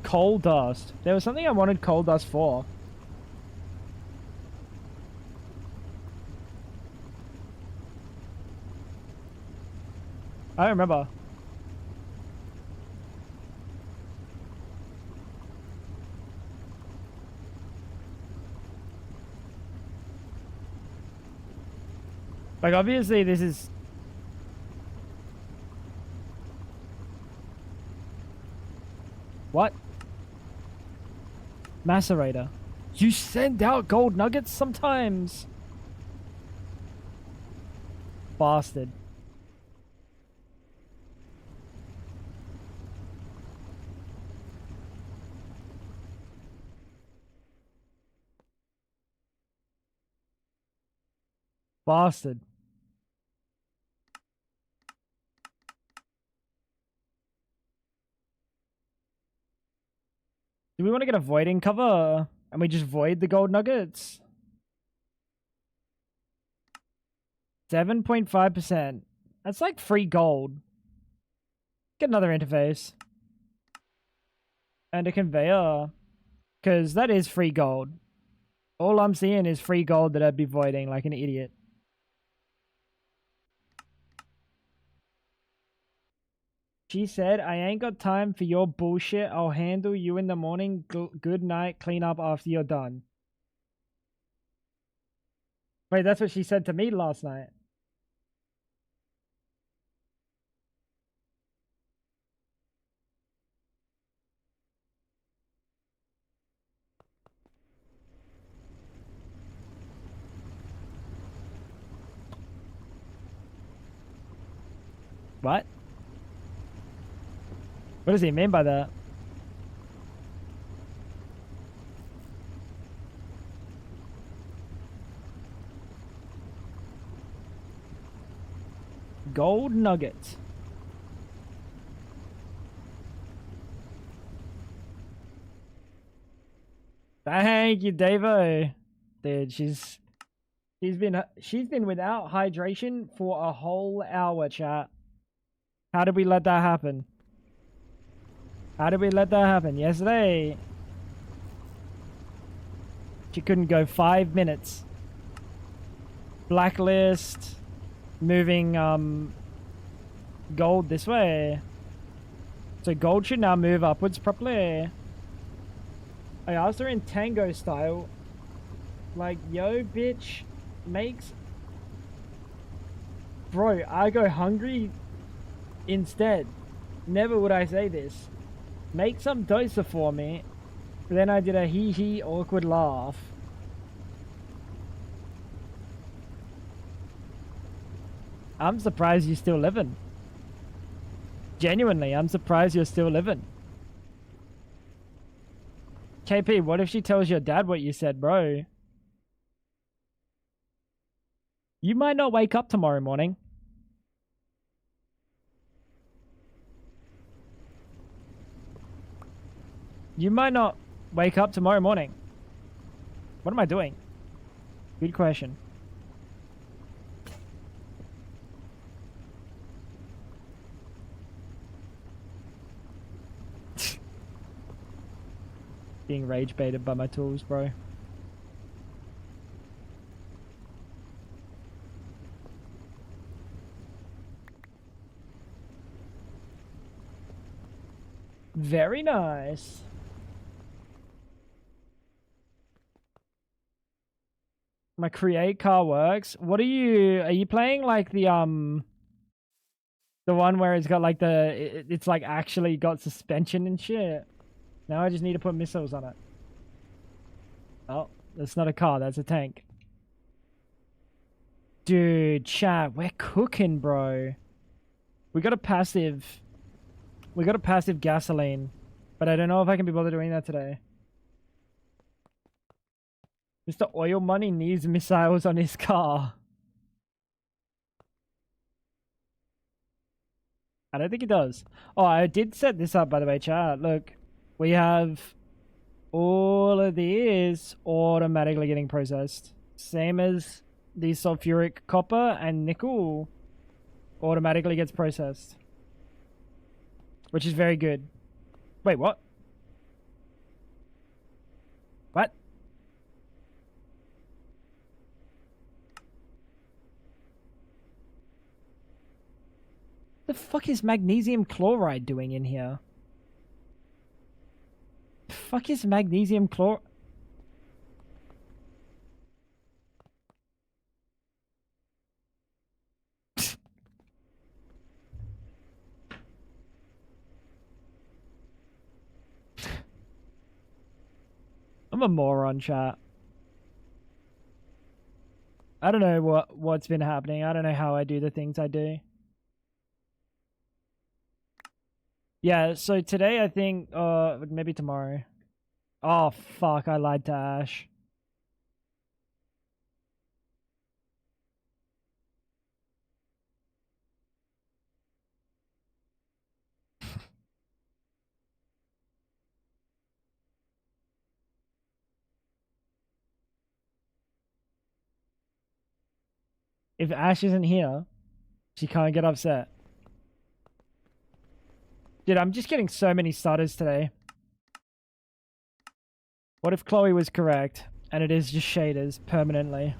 Coal dust. There was something I wanted coal dust for. I don't remember. Like, obviously this is... What? Macerator. You send out gold nuggets sometimes. Bastard. Bastard. Do we want to get a voiding cover? And we just void the gold nuggets? 7.5%. That's like free gold. Get another interface. And a conveyor. Because that is free gold. All I'm seeing is free gold that I'd be voiding like an idiot. She said, "I ain't got time for your bullshit. I'll handle you in the morning. Good night. Clean up after you're done." Wait, that's what she said to me last night. What? What does he mean by that? Gold nugget. Thank you, Davo. Dude, she's been without hydration for a whole hour, chat. How did we let that happen? How did we let that happen? Yesterday, she couldn't go 5 minutes. Blacklist, moving gold this way. So gold should now move upwards properly. I asked her in tango style, like, yo, bitch, makes... Bro, I go hungry instead. Never would I say this. Make some dosa for me. But then I did a hee-hee awkward laugh. I'm surprised you're still living. Genuinely, I'm surprised you're still living. KP, what if she tells your dad what you said, bro? You might not wake up tomorrow morning. You might not wake up tomorrow morning. What am I doing? Good question. Being rage baited by my tools, bro. Very nice. My create car works. What are you playing like the one where it's got like it's like actually got suspension and shit? Now I just need to put missiles on it. Oh, that's not a car, that's a tank. Dude, chat, we're cooking, bro. We got a passive gasoline, but I don't know if I can be bothered doing that today. Mr. Oil Money needs missiles on his car. I don't think he does. Oh, I did set this up, by the way, chat. Look, we have all of these automatically getting processed. Same as the sulfuric copper and nickel automatically gets processed. Which is very good. Wait, what? What? The fuck is magnesium chloride doing in here? The fuck is magnesium chloride? I'm a moron, chat. I don't know what's been happening. I don't know how I do the things I do. Yeah, so today I think, maybe tomorrow. Oh, fuck, I lied to Ash. If Ash isn't here, she can't get upset. Dude, I'm just getting so many stutters today. What if Chloe was correct, and it is just shaders permanently?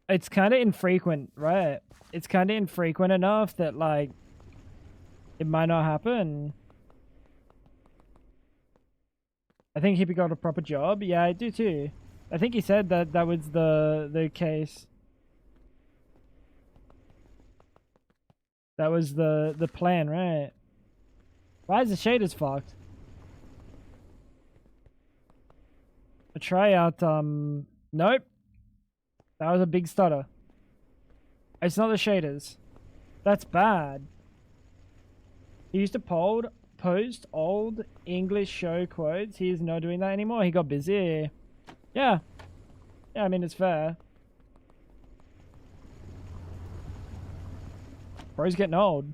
It's kind of infrequent, right? It's kind of infrequent enough that, like, it might not happen. I think Hippie got a proper job. Yeah, I do too. I think he said that that was the case. That was the plan, right? Why is the shaders fucked? A tryout, nope. That was a big stutter. It's not the shaders. That's bad. He used to post old English show quotes. He is not doing that anymore. He got busy. Yeah. Yeah, I mean, it's fair. Bro's getting old.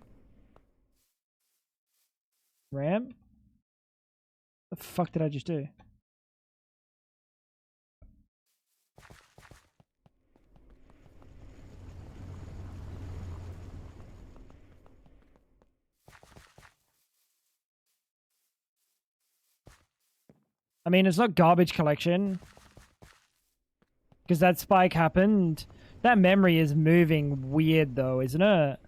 Ram? The fuck did I just do? I mean, it's not garbage collection. Because that spike happened. That memory is moving weird though, isn't it?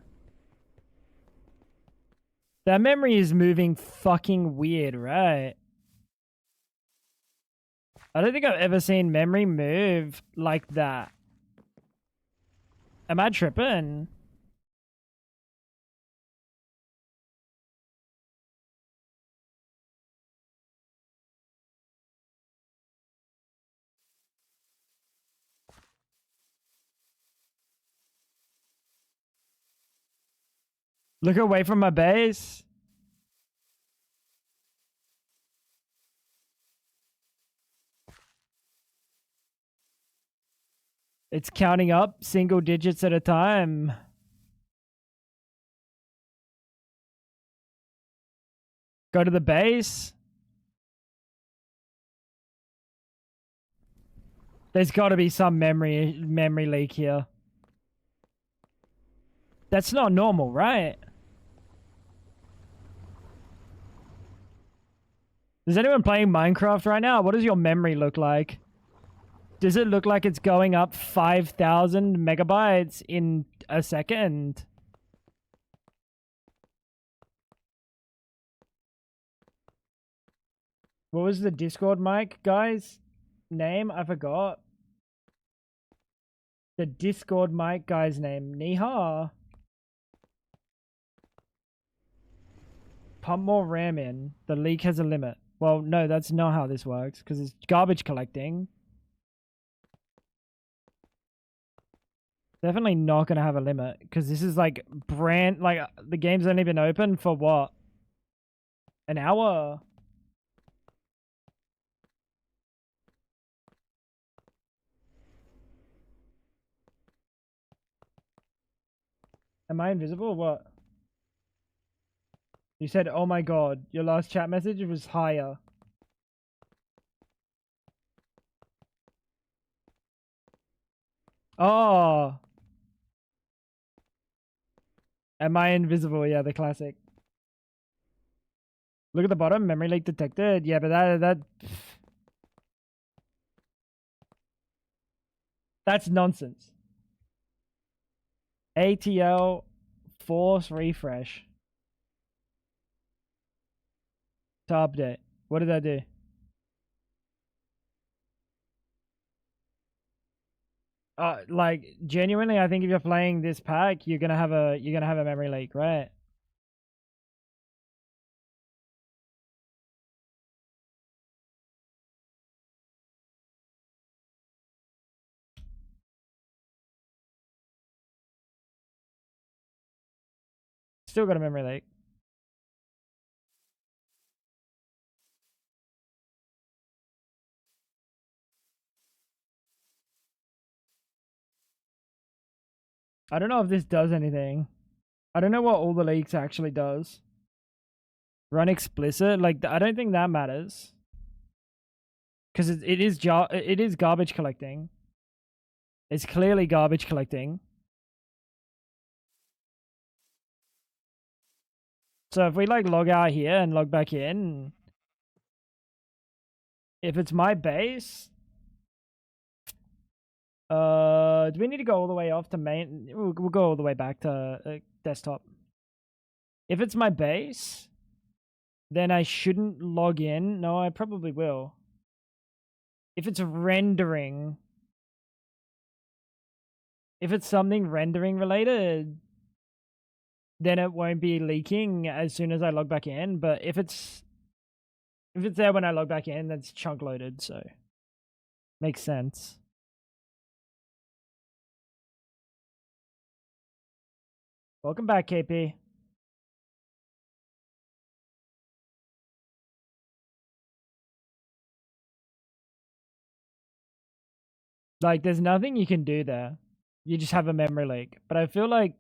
That memory is moving fucking weird, right? I don't think I've ever seen memory move like that. Am I tripping? Look away from my base. It's counting up single digits at a time. Go to the base. There's got to be some memory leak here. That's not normal, right? Is anyone playing Minecraft right now? What does your memory look like? Does it look like it's going up 5,000 megabytes in a second? What was the Discord mic, guys? Name? I forgot. The Discord mic guy's name. Niha. Pump more RAM in. The leak has a limit. Well, no, that's not how this works, because it's garbage collecting. Definitely not going to have a limit, because this is like the game's only been open for what? An hour? Am I invisible or what? You said, oh my god, your last chat message was higher. Oh. Am I invisible? Yeah, the classic. Look at the bottom, memory leak detected. Yeah, but that's nonsense. ATL force refresh. To update. What did I do? Like genuinely, I think if you're playing this pack, you're gonna have a memory leak, right? Still got a memory leak. I don't know if this does anything. I don't know what all the leaks actually does. Run explicit, like I don't think that matters, because it is garbage collecting. It's clearly garbage collecting. So if we like log out here and log back in, if it's my base, do we need to go all the way off to main? We'll go all the way back to desktop. If it's my base, then I shouldn't log in. No, I probably will. If it's rendering, if it's something rendering related, then it won't be leaking as soon as I log back in. But if it's there when I log back in, that's chunk loaded, so makes sense. Welcome back, KP. Like, there's nothing you can do there. You just have a memory leak. But I feel like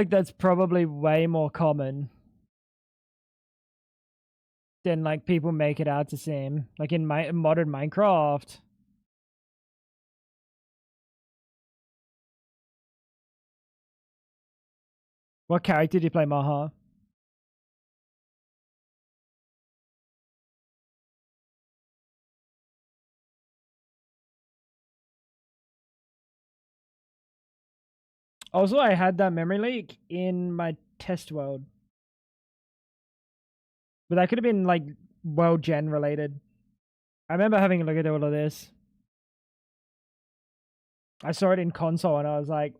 that's probably way more common than like people make it out to seem. Like in modern Minecraft. What character do you play, Maha? Also, I had that memory leak in my test world. But that could have been like world gen related. I remember having a look at all of this. I saw it in console and I was like,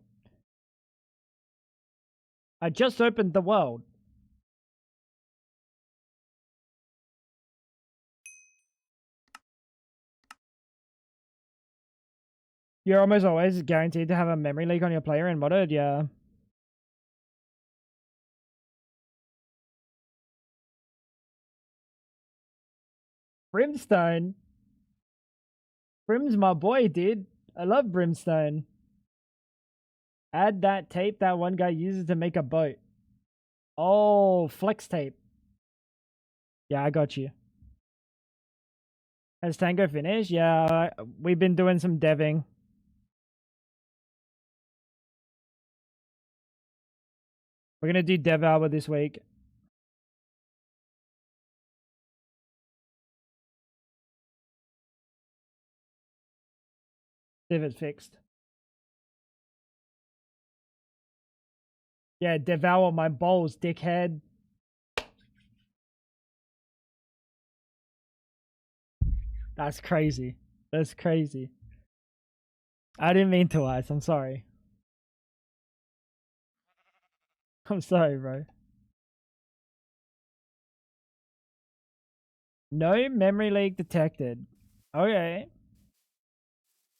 I just opened the world. You're almost always guaranteed to have a memory leak on your player in modded, yeah. Brimstone. Brim's my boy, dude. I love Brimstone. Add that tape that one guy uses to make a boat. Oh, flex tape. Yeah, I got you. Has Tango finished? Yeah, we've been doing some deving. We're gonna do dev hour this week. See if it's fixed. Yeah, devour my balls, dickhead. That's crazy. That's crazy. I didn't mean to, Ice. I'm sorry. I'm sorry, bro. No memory leak detected. Okay.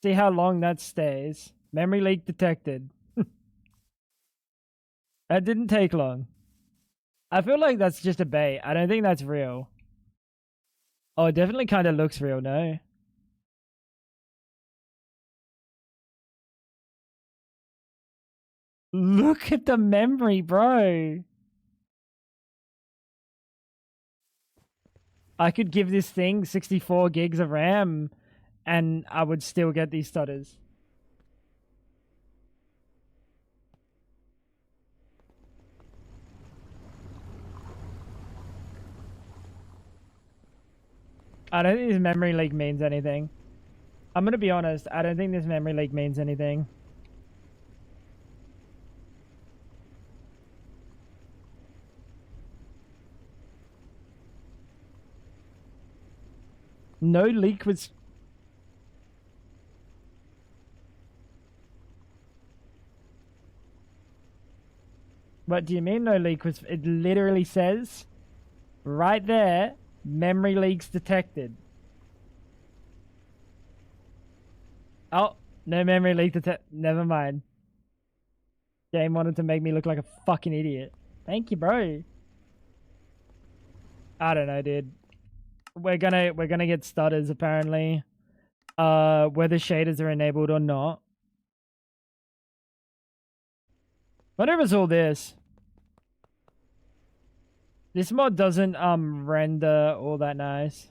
See how long that stays. Memory leak detected. That didn't take long. I feel like that's just a bait. I don't think that's real. Oh, it definitely kind of looks real, no? Look at the memory, bro. I could give this thing 64 gigs of RAM and I would still get these stutters. I don't think this memory leak means anything. I'm gonna be honest, I don't think this memory leak means anything. No leak was... What do you mean no leak was... It literally says right there, memory leaks detected. Oh, no memory leak detected. Never mind. Game wanted to make me look like a fucking idiot. Thank you, bro. I don't know, dude. We're gonna get stutters apparently. Whether shaders are enabled or not. Whatever it's all this. This mod doesn't render all that nice.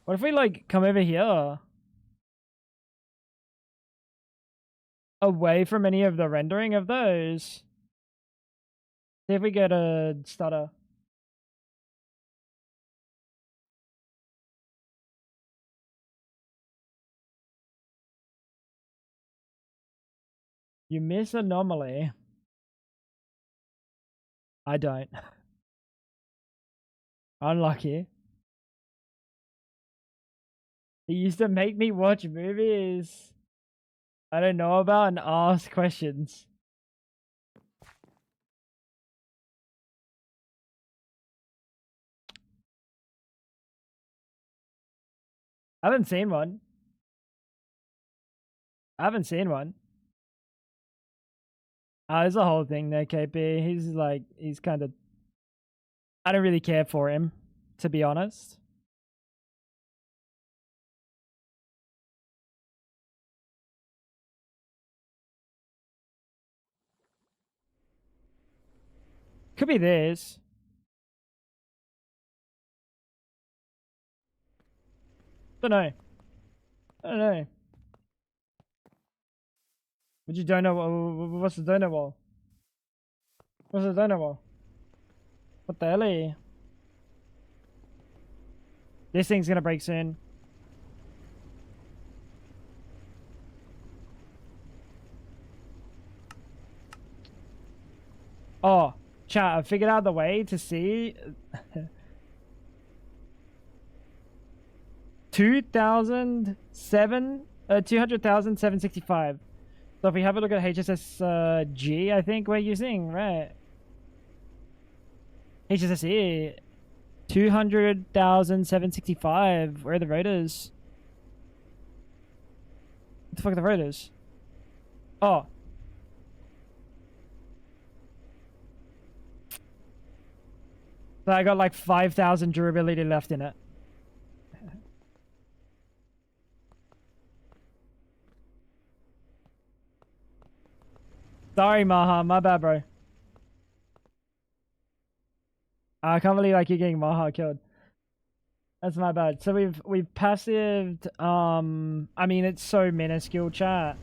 What if we like come over here? Away from any of the rendering of those. See if we get a stutter. You miss anomaly. I don't. Unlucky. He used to make me watch movies I don't know about and ask questions. I haven't seen one. I haven't seen one. There's a whole thing there, KP. He's kind of... I don't really care for him, to be honest. Could be this. Don't know. I don't know. But you don't know what's the donut wall? What's the donut wall? What the hell? This thing's gonna break soon. Oh, chat, I figured out the way to see 200,765. So if we have a look at HSS G, I think we're using, right? HSS E, 200,765. Where are the rotors? What the fuck are the rotors? Oh. So I got like 5,000 durability left in it. Sorry, Maha. My bad, bro. I can't believe I keep getting Maha killed. That's my bad. So we've passived. I mean, it's so minuscule, chat.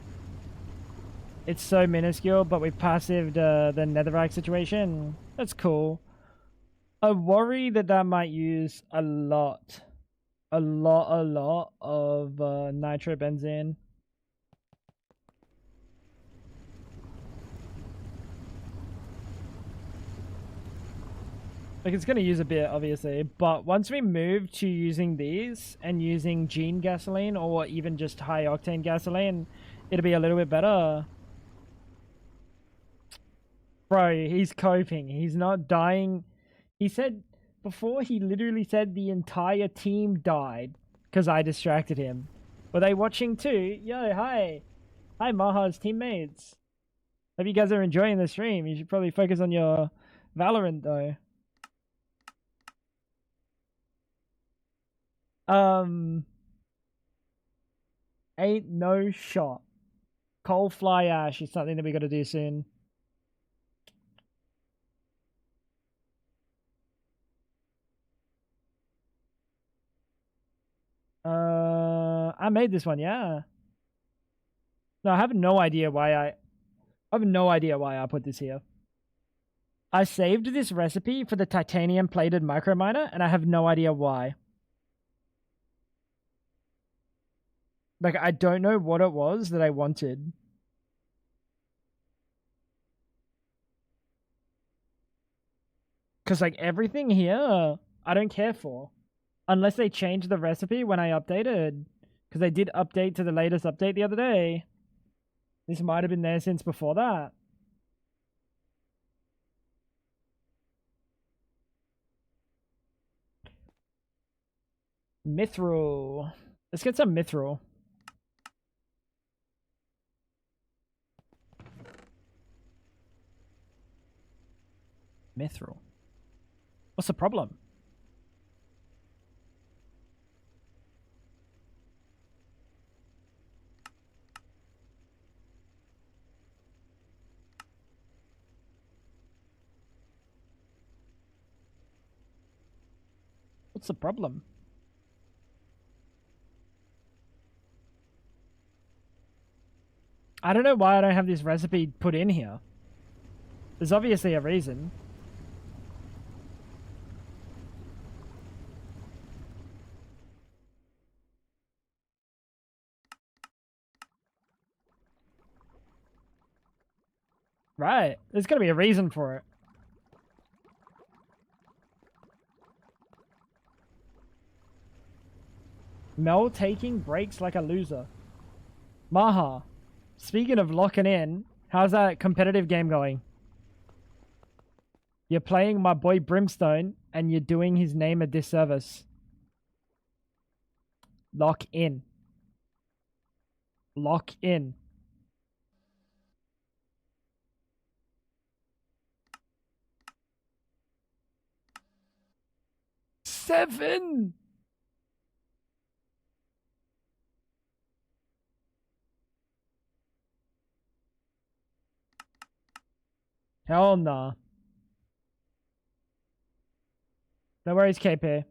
It's so minuscule, but we've passived the netherrack situation. That's cool. I worry that that might use a lot of nitrobenzene. Like, it's going to use a bit, obviously, but once we move to using these and using gene gasoline or even just high octane gasoline, it'll be a little bit better. Bro, he's coping. He's not dying. He said before, he literally said the entire team died because I distracted him. Were they watching too? Yo, hi. Hi, Maha's teammates. Hope you guys are enjoying the stream. You should probably focus on your Valorant, though. Ain't no shot. Coal fly ash is something that we got to do soon. I made this one, yeah. No, I have no idea why I put this here. I saved this recipe for the titanium plated microminer, and I have no idea why. Like, I don't know what it was that I wanted. Because, like, everything here, I don't care for. Unless they changed the recipe when I updated. Because they did update to the latest update the other day. This might have been there since before that. Mithril. Let's get some mithril. Mithril. What's the problem? What's the problem? I don't know why I don't have this recipe put in here. There's obviously a reason. Right. There's got to be a reason for it. Mel taking breaks like a loser. Maha, speaking of locking in, how's that competitive game going? You're playing my boy Brimstone, and you're doing his name a disservice. Lock in. Lock in. 7! Hell nah. No worries, KP.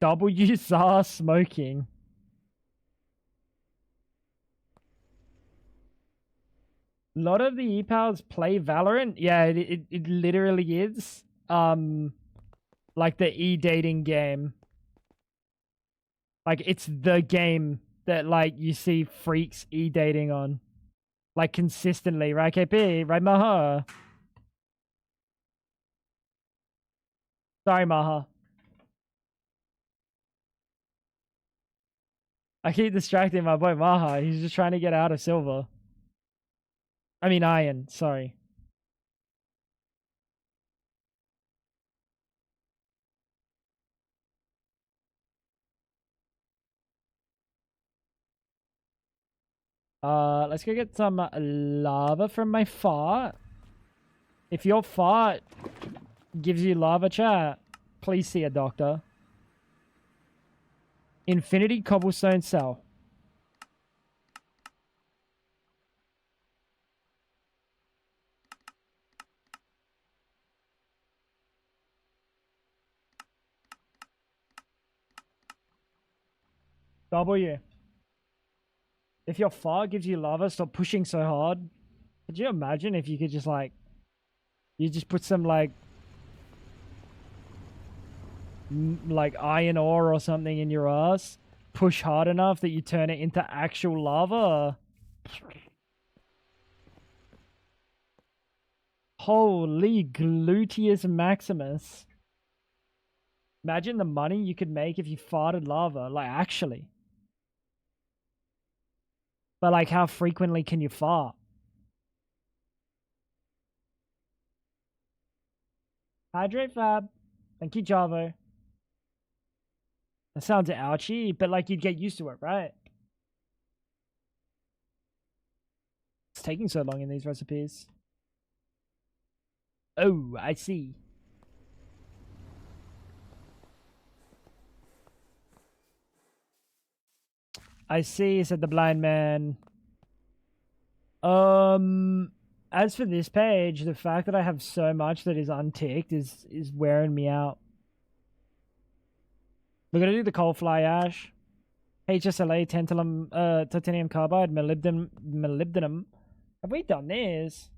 WZAR smoking. A lot of the E-Pals play Valorant. Yeah, it literally is. Like the e-dating game. Like, it's the game that, like, you see freaks e-dating on. Like, consistently, right, KP? Right, Maha? Sorry, Maha. I keep distracting my boy Maha. He's just trying to get out of silver. I mean iron, sorry. Let's go get some lava from my fart. If your fart gives you lava, chat, please see a doctor. Infinity cobblestone cell. W. If your fart gives you lava, stop pushing so hard. Could you imagine if you could just like, you just put some like iron ore or something in your ass, push hard enough that you turn it into actual lava? Holy gluteus maximus. Imagine the money you could make if you farted lava, like actually. But like, how frequently can you fart? Hydrate Fab. Thank you, Javo. That sounds ouchy, but like you'd get used to it, right? It's taking so long in these recipes. Oh, I see. I see, said the blind man. As for this page, the fact that I have so much that is unticked is wearing me out. We're gonna do the coal fly ash, HSLA, tantalum, titanium carbide, molybdenum. Have we done this?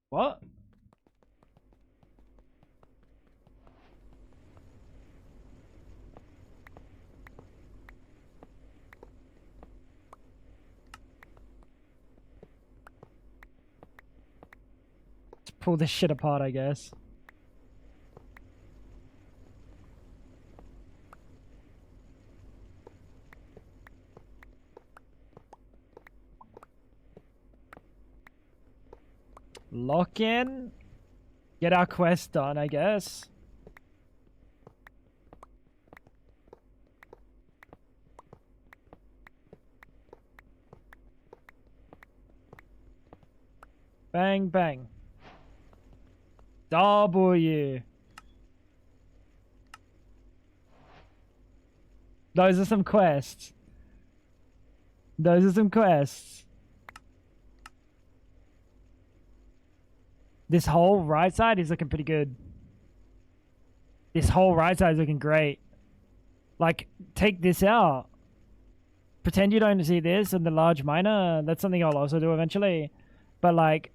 What? Let's pull this shit apart, I guess. Lock in. Get our quest done, I guess. Bang, bang. W. Those are some quests. Those are some quests. This whole right side is looking pretty good. This whole right side is looking great. Like, take this out. Pretend you don't see this and the large miner. That's something I'll also do eventually. But like,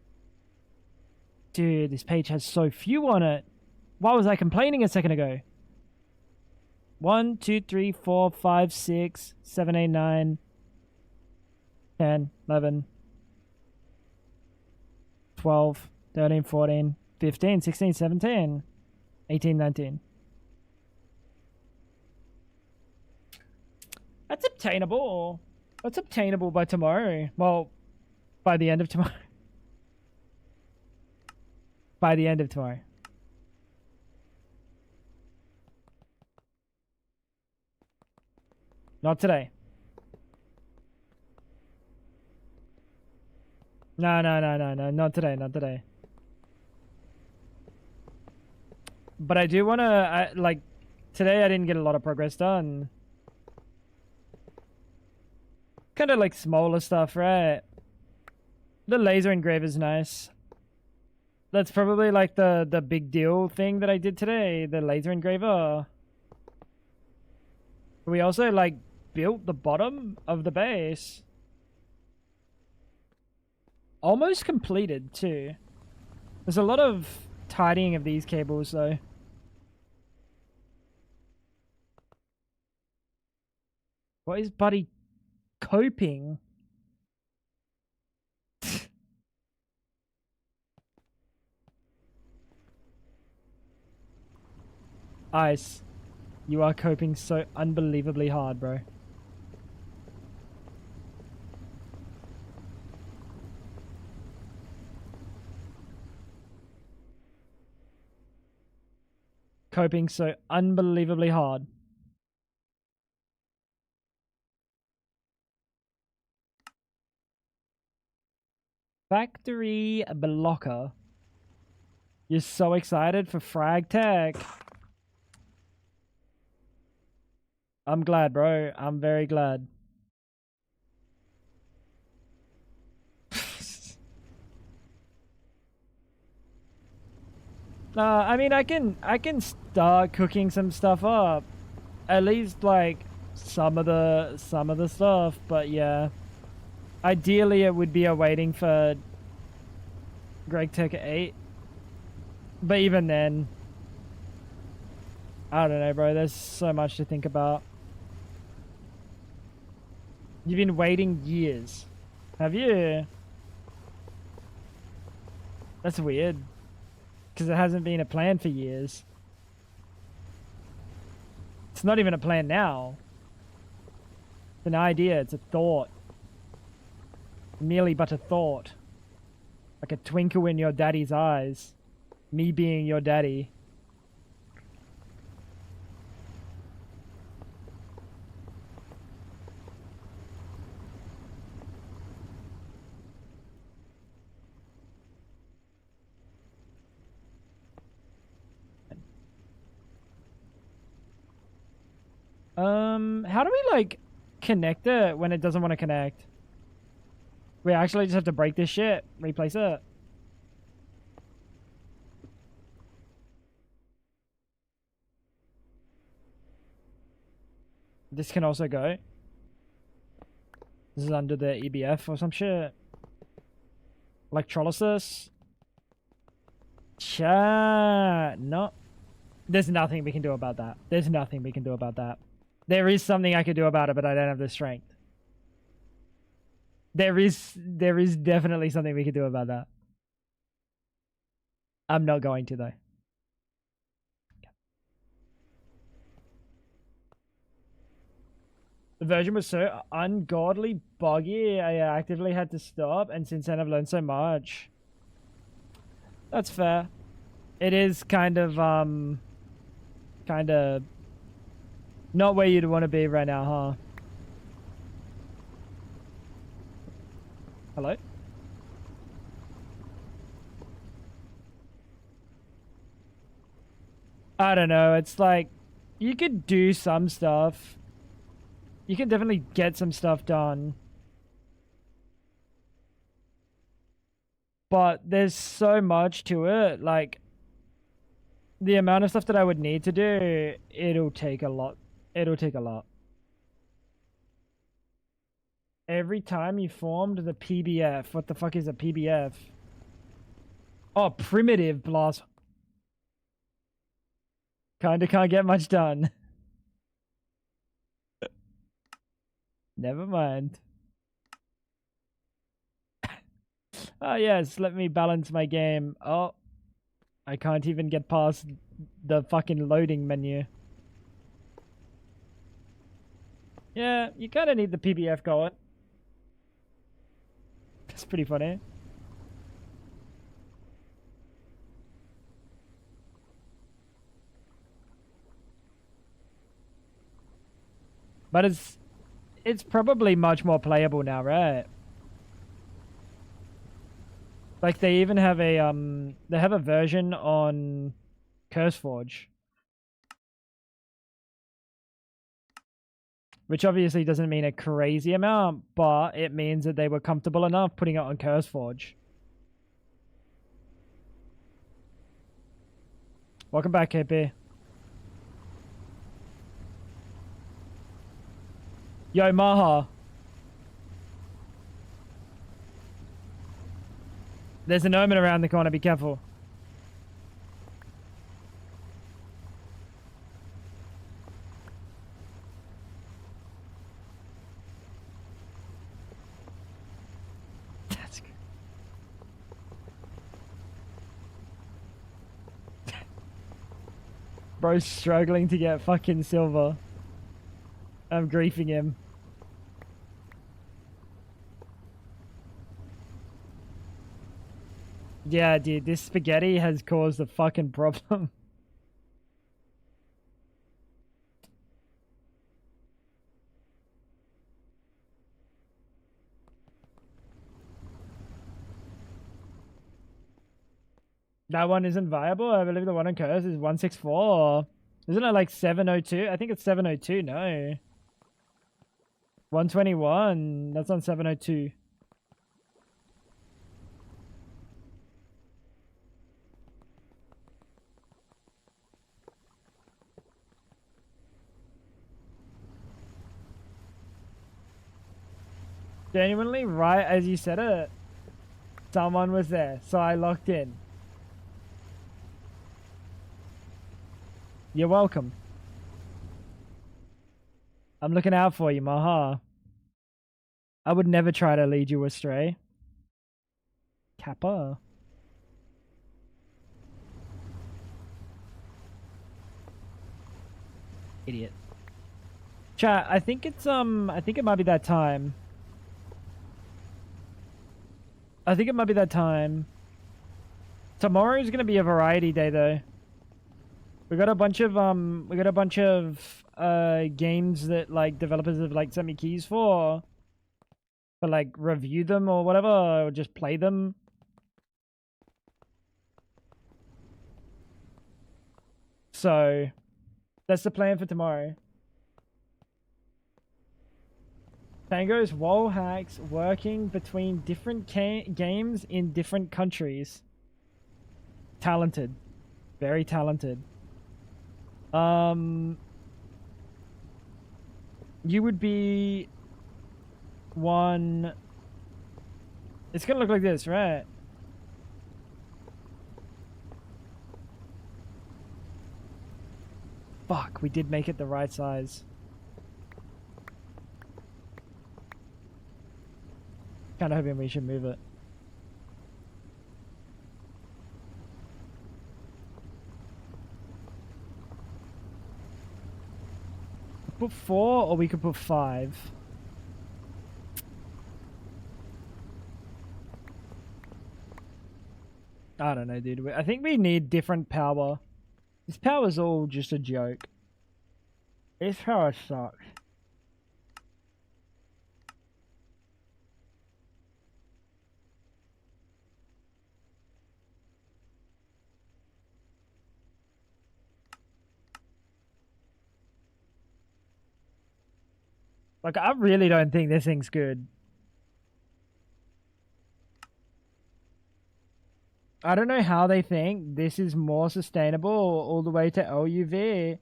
dude, this page has so few on it. Why was I complaining a second ago? 1, 2, 3, 4, 5, 6, 7, 8, 9, 10, 11, 12, 13, 14, 15, 16, 17, 18, 19. That's obtainable. That's obtainable by tomorrow. Well, by the end of tomorrow. By the end of tomorrow. Not today. No, not today, not today. But I do want to, like, today I didn't get a lot of progress done. Kind of like smaller stuff, right? The laser engraver's nice. That's probably like the big deal thing that I did today, the laser engraver. We also like built the bottom of the base. Almost completed too. There's a lot of tidying of these cables though. What is Buddy coping? Ice, you are coping so unbelievably hard, bro. Coping so unbelievably hard. Factory blocker. You're so excited for Frag Tech. I'm glad, bro. I'm very glad. I mean, I can start cooking some stuff up. At least like some of the stuff, but yeah. Ideally, it would be a waiting for Greg Tech at 8. But even then, I don't know, bro. There's so much to think about. You've been waiting years. Have you? That's weird. Because it hasn't been a plan for years. It's not even a plan now. It's an idea. It's a thought. Merely but a thought. Like a twinkle in your daddy's eyes. Me being your daddy. How do we like connect it when it doesn't want to connect? We actually just have to break this shit, replace it. This can also go. This is under the EBF or some shit. Electrolysis. Chat. No. There's nothing we can do about that. There's nothing we can do about that. There is something I could do about it, but I don't have the strength. There is definitely something we could do about that. I'm not going to though. The version was so ungodly buggy, I actively had to stop, and since then I've learned so much. That's fair. It is kind of not where you'd want to be right now, huh? Hello? I don't know, it's like, you could do some stuff. You can definitely get some stuff done. But there's so much to it, like, the amount of stuff that I would need to do, it'll take a lot. It'll take a lot. Every time you formed the PBF. What the fuck is a PBF? Oh, primitive blast. Kinda can't get much done. Never mind. Oh yes, let me balance my game. Oh, I can't even get past the fucking loading menu. Yeah, you kind of need the PBF going. That's pretty funny. But it's probably much more playable now, right? Like they even have a version on CurseForge. Which obviously doesn't mean a crazy amount, but it means that they were comfortable enough putting it on CurseForge. Welcome back, KP. Yo, Maha. There's an omen around the corner, be careful. That's good. Bro's struggling to get fucking silver. I'm griefing him. Yeah, dude, this spaghetti has caused a fucking problem. That one isn't viable. I believe the one on Curse is 164. Isn't it like 702? I think it's 702, no. 121. That's on 702. Genuinely, right as you said it, someone was there, so I locked in. You're welcome. I'm looking out for you, Maha. I would never try to lead you astray. Kappa. Idiot. Chat, I think it might be that time. I think it might be that time. Tomorrow is gonna be a variety day though. We got a bunch of games that like developers have like sent me keys for. But like review them or whatever, or just play them. So that's the plan for tomorrow. Tango's wall hacks working between different games in different countries. Talented. Very talented. You would be one. It's gonna look like this, right? Fuck, we did make it the right size. Kinda hoping we should move it. Put 4 or we could put 5. I don't know, dude. I think we need different power. This power's all just a joke. This power sucks. Like, I really don't think this thing's good. I don't know how they think this is more sustainable all the way to LUV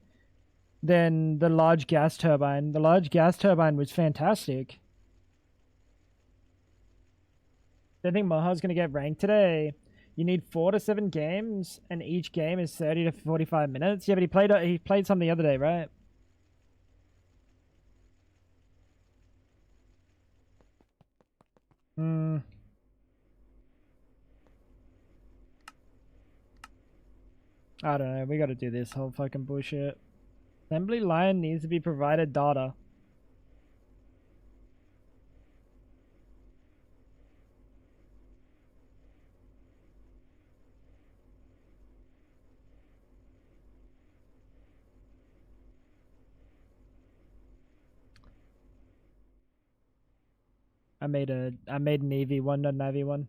than the large gas turbine. The large gas turbine was fantastic. I think Maha's going to get ranked today. You need 4 to 7 games, and each game is 30 to 45 minutes. Yeah, but he played some the other day, right? I don't know. We got to do this whole fucking bullshit. Assembly line needs to be provided data. I made an EV1, not an AV1.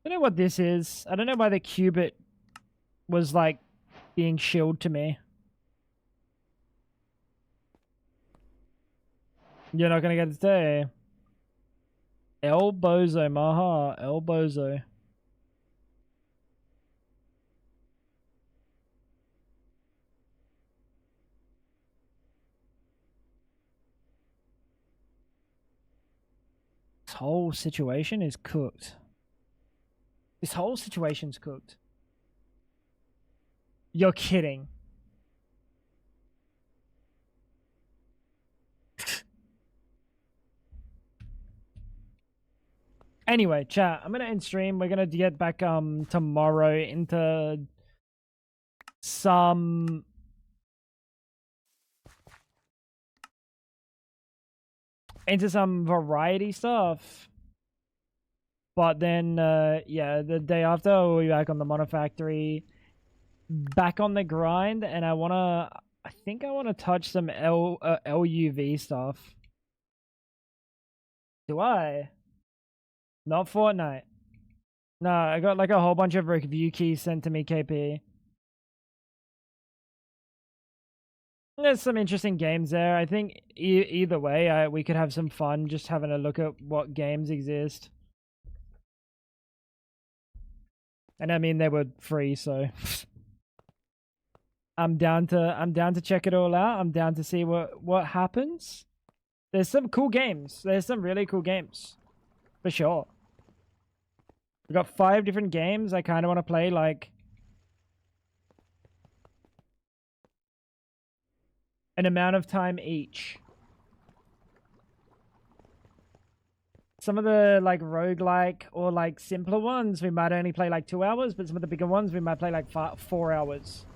I don't know what this is. I don't know why the qubit was like being shilled to me. You're not gonna get it today. El Bozo, Maha, El Bozo. This whole situation is cooked. This whole situation's cooked. You're kidding. Anyway, chat, I'm gonna end stream. We're gonna get back tomorrow into some variety stuff. But then yeah, the day after we'll be back on the MONIFACTORY, back on the grind, and I think I wanna touch some LUV stuff. Do I? Not Fortnite. No, I got like a whole bunch of review keys sent to me, KP. There's some interesting games there. I think either way, we could have some fun just having a look at what games exist. And I mean, they were free, so I'm down to check it all out. I'm down to see what happens. There's some cool games. There's some really cool games, for sure. We got 5 different games. I kind of want to play like an amount of time each. Some of the like roguelike or like simpler ones, we might only play like 2 hours, but some of the bigger ones, we might play like 4 hours.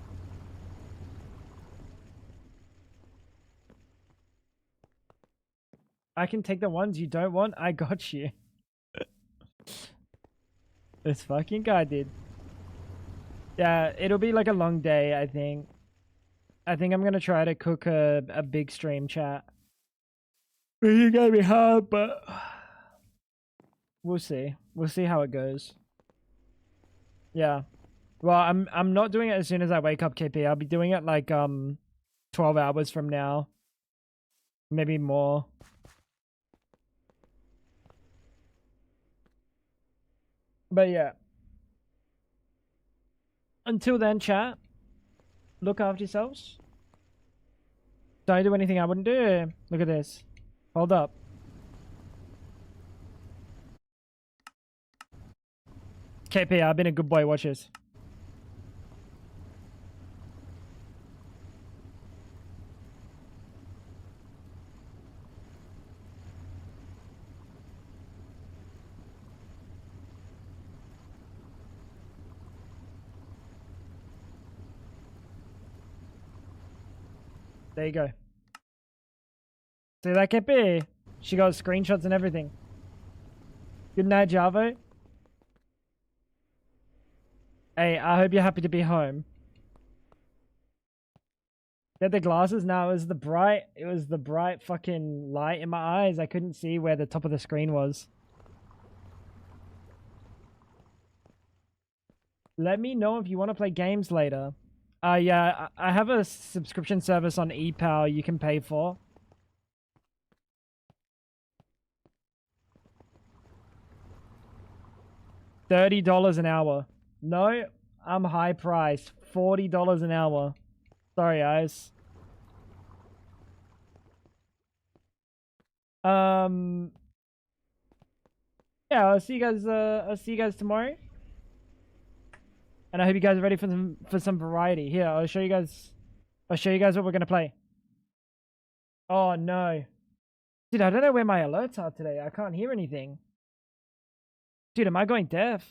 I can take the ones you don't want. I got you. This fucking guy did. Yeah, it'll be like a long day, I think. I think I'm gonna try to cook a big stream, chat. It's gonna be hard, but we'll see. We'll see how it goes. Yeah. Well, I'm not doing it as soon as I wake up, KP. I'll be doing it like 12 hours from now. Maybe more. But yeah. Until then, chat. Look after yourselves. Don't do anything I wouldn't do. Look at this. Hold up. KP, I've been a good boy. Watch this. There you go. See that, KP? She got screenshots and everything. Good night, Javo. Hey, I hope you're happy to be home. Get the glasses? No, it was the bright fucking light in my eyes. I couldn't see where the top of the screen was. Let me know if you want to play games later. Yeah, I have a subscription service on ePower you can pay for. $30 an hour. No, I'm high priced. $40 an hour. Sorry, guys. Yeah, I'll see you guys tomorrow. And I hope you guys are ready for some variety. Here, I'll show you guys what we're gonna play. Oh no. Dude, I don't know where my alerts are today. I can't hear anything. Dude, am I going deaf?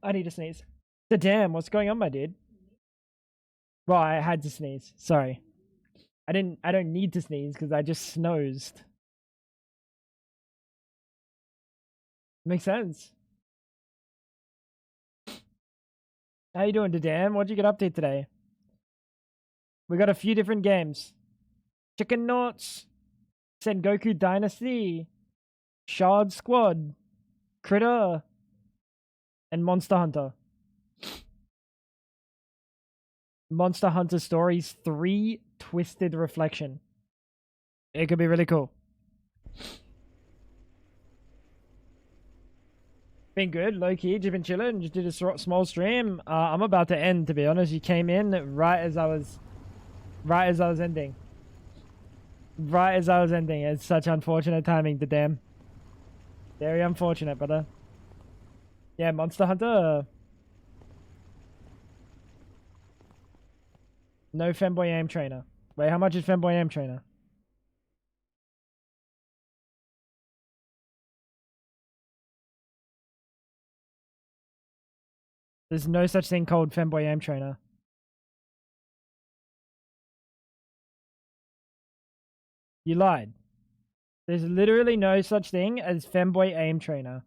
I need to sneeze. Damn, what's going on, my dude? Well, I had to sneeze. Sorry. I don't need to sneeze because I just snoozed. Makes sense. How you doing, Dan? What'd you get up to today? We got a few different games. Chicken Noughts, Sengoku Dynasty, Shard Squad, Critter, and Monster Hunter. Monster Hunter Stories 3 Twisted Reflection. It could be really cool. Been good, low key. Just been chilling. Just did a small stream. I'm about to end, to be honest. You came in right as I was ending. Right as I was ending. It's such unfortunate timing, damn. Very unfortunate, brother. Yeah, Monster Hunter. No Femboy Aim Trainer. Wait, how much is Femboy Aim Trainer? There's no such thing called Femboy Aim Trainer. You lied. There's literally no such thing as Femboy Aim Trainer.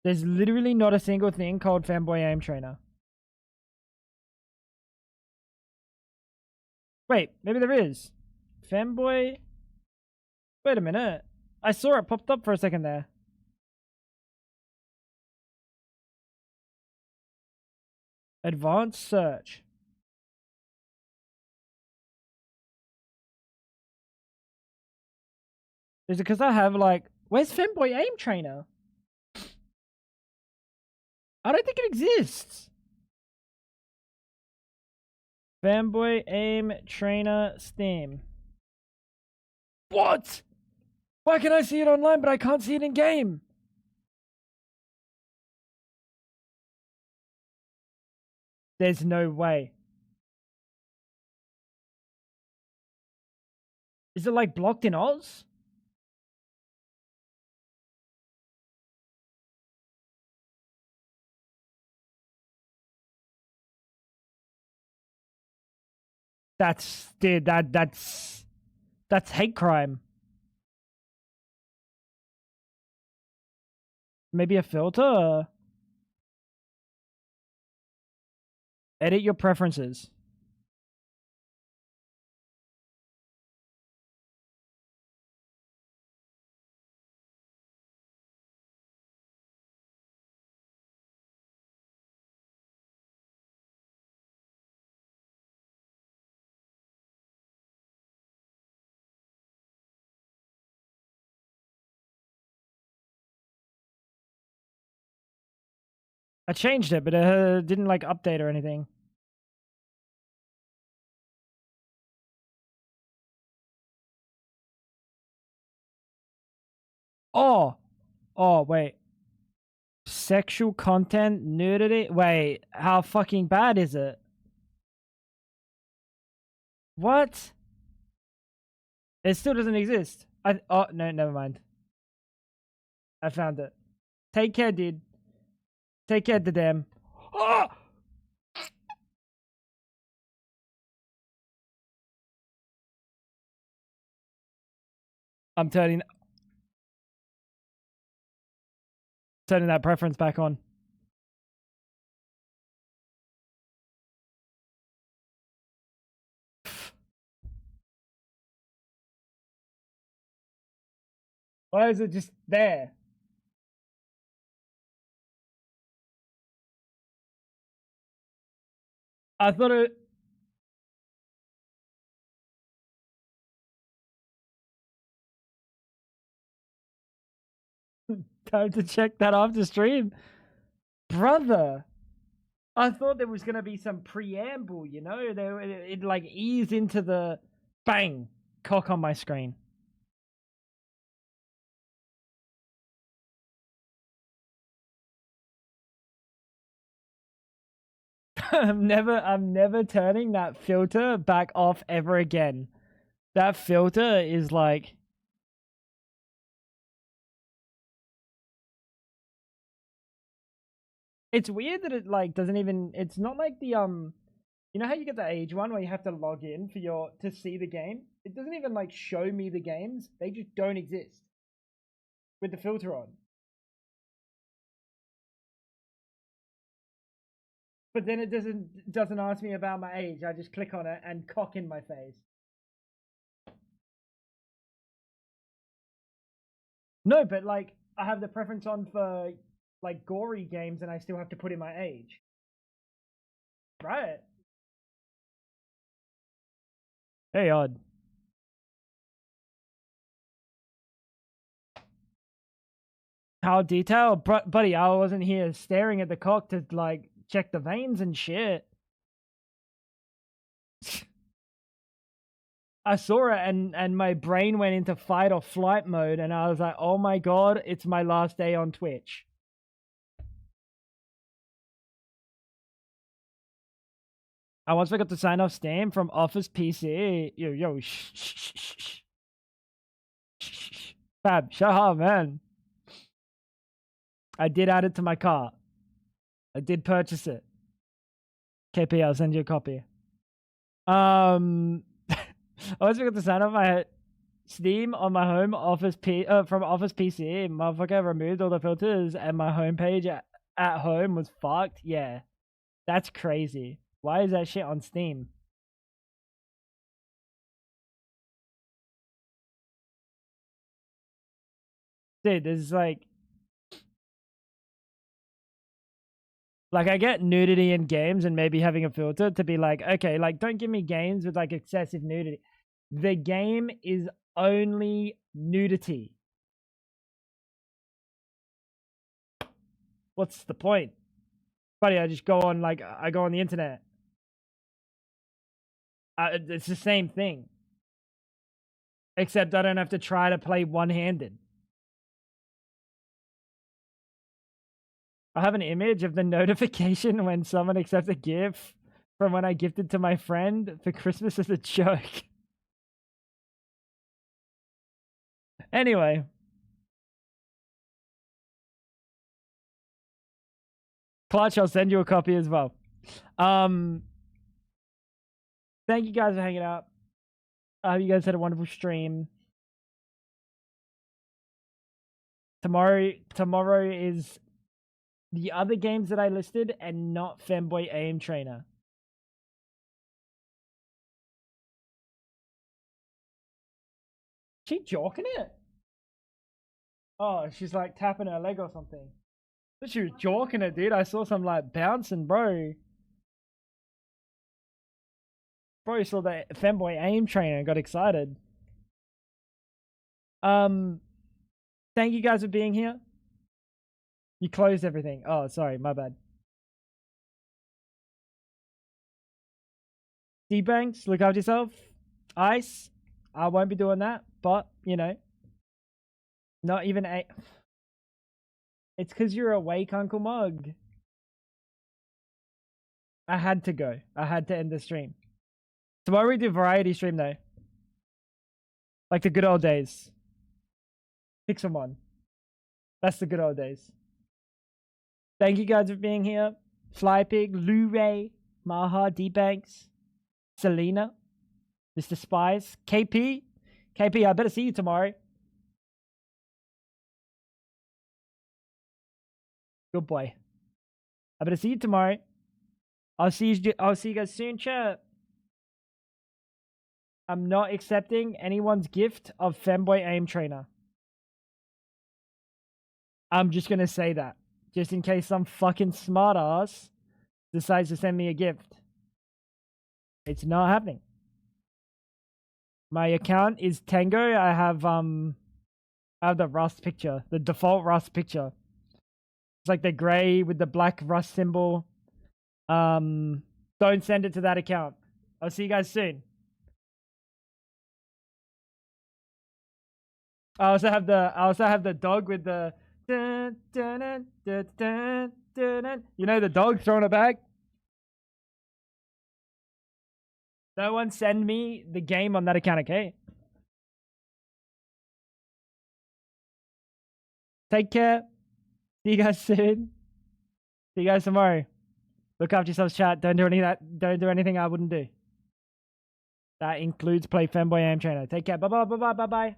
There's literally not a single thing called Femboy Aim Trainer. Wait, maybe there is. Femboy. Wait a minute. I saw it popped up for a second there. Advanced search. Is it because I have like... Where's Femboy Aim Trainer? I don't think it exists. Femboy Aim Trainer Steam. What? Why can I see it online but I can't see it in game? There's no way. Is it like blocked in Oz? Dude, that's hate crime. Maybe a filter? Edit your preferences. I changed it, but it didn't like update or anything. Oh, wait. Sexual content, nudity. Wait, how fucking bad is it? What? It still doesn't exist. Oh no, never mind. I found it. Take care, dude. Take care, damn. Oh! I'm turning that preference back on. Why is it just there? I thought it... Time to check that after stream. Brother, I thought there was going to be some preamble, you know? It like ease into the... Bang! Cock on my screen. I'm never turning that filter back off ever again. That filter is like... It's weird that it like doesn't even... It's not like the You know how you get the age one where you have to log in for to see the game? It doesn't even like show me the games. They just don't exist with the filter on. But then it doesn't ask me about my age. I just click on it and cock in my face. No, but like I have the preference on for like gory games and I still have to put in my age. Right. Hey, odd. How detailed? Buddy, I wasn't here staring at the cock to like check the veins and shit. I saw it and my brain went into fight or flight mode and I was like, oh my god, it's my last day on Twitch. I once forgot to sign off Steam from Office PC. Yo, shh. Fab, shut up, man. I did add it to my cart. I did purchase it. KP, I'll send you a copy. I always forgot to sign off my Steam on my home office from Office PC. Motherfucker removed all the filters and my homepage at home was fucked. Yeah, that's crazy. Why is that shit on Steam? Dude, this is like I get nudity in games and maybe having a filter to be like, okay, like don't give me games with like excessive nudity. The game is only nudity. What's the point? Buddy, I just go on I go on the internet. It's the same thing. Except I don't have to try to play one-handed. I have an image of the notification when someone accepts a gift from when I gifted to my friend for Christmas as a joke. Anyway. Clutch, I'll send you a copy as well. Thank you guys for hanging out. I hope you guys had a wonderful stream. Tomorrow is the other games that I listed and not Femboy Aim Trainer. She joking it? Oh, she's like tapping her leg or something. But she was joking it, dude. I saw some like bouncing, bro. Bro saw the Femboy Aim Trainer and got excited. Thank you guys for being here. You closed everything. Oh, sorry, my bad. D-Banks, look after yourself. Ice, I won't be doing that, but, you know. Not even a... It's because you're awake, Uncle Mug. I had to go. I had to end the stream. Tomorrow we do variety stream, though. Like the good old days. Pick someone. That's the good old days. Thank you guys for being here. Flypig, Lu-Ray, Maha, D-Banks, Selena, Mr. Spice, KP. KP, I better see you tomorrow. Good boy. I better see you tomorrow. I'll see you guys soon, chat. I'm not accepting anyone's gift of Femboy Aim Trainer. I'm just gonna say that. Just in case some fucking smartass decides to send me a gift. It's not happening. My account is Tango. I have the Rust picture. The default Rust picture. It's like the grey with the black Rust symbol. Don't send it to that account. I'll see you guys soon. I also have the dog with the dun, dun, dun, dun, dun, dun, dun. You know the dog throwing it back? No one send me the game on that account, okay? Take care. See you guys soon. See you guys tomorrow. Look after yourselves, chat. Don't do any of that. Don't do anything I wouldn't do. That includes play Femboy Am Trainer. Take care. Bye bye. Bye bye. Bye bye.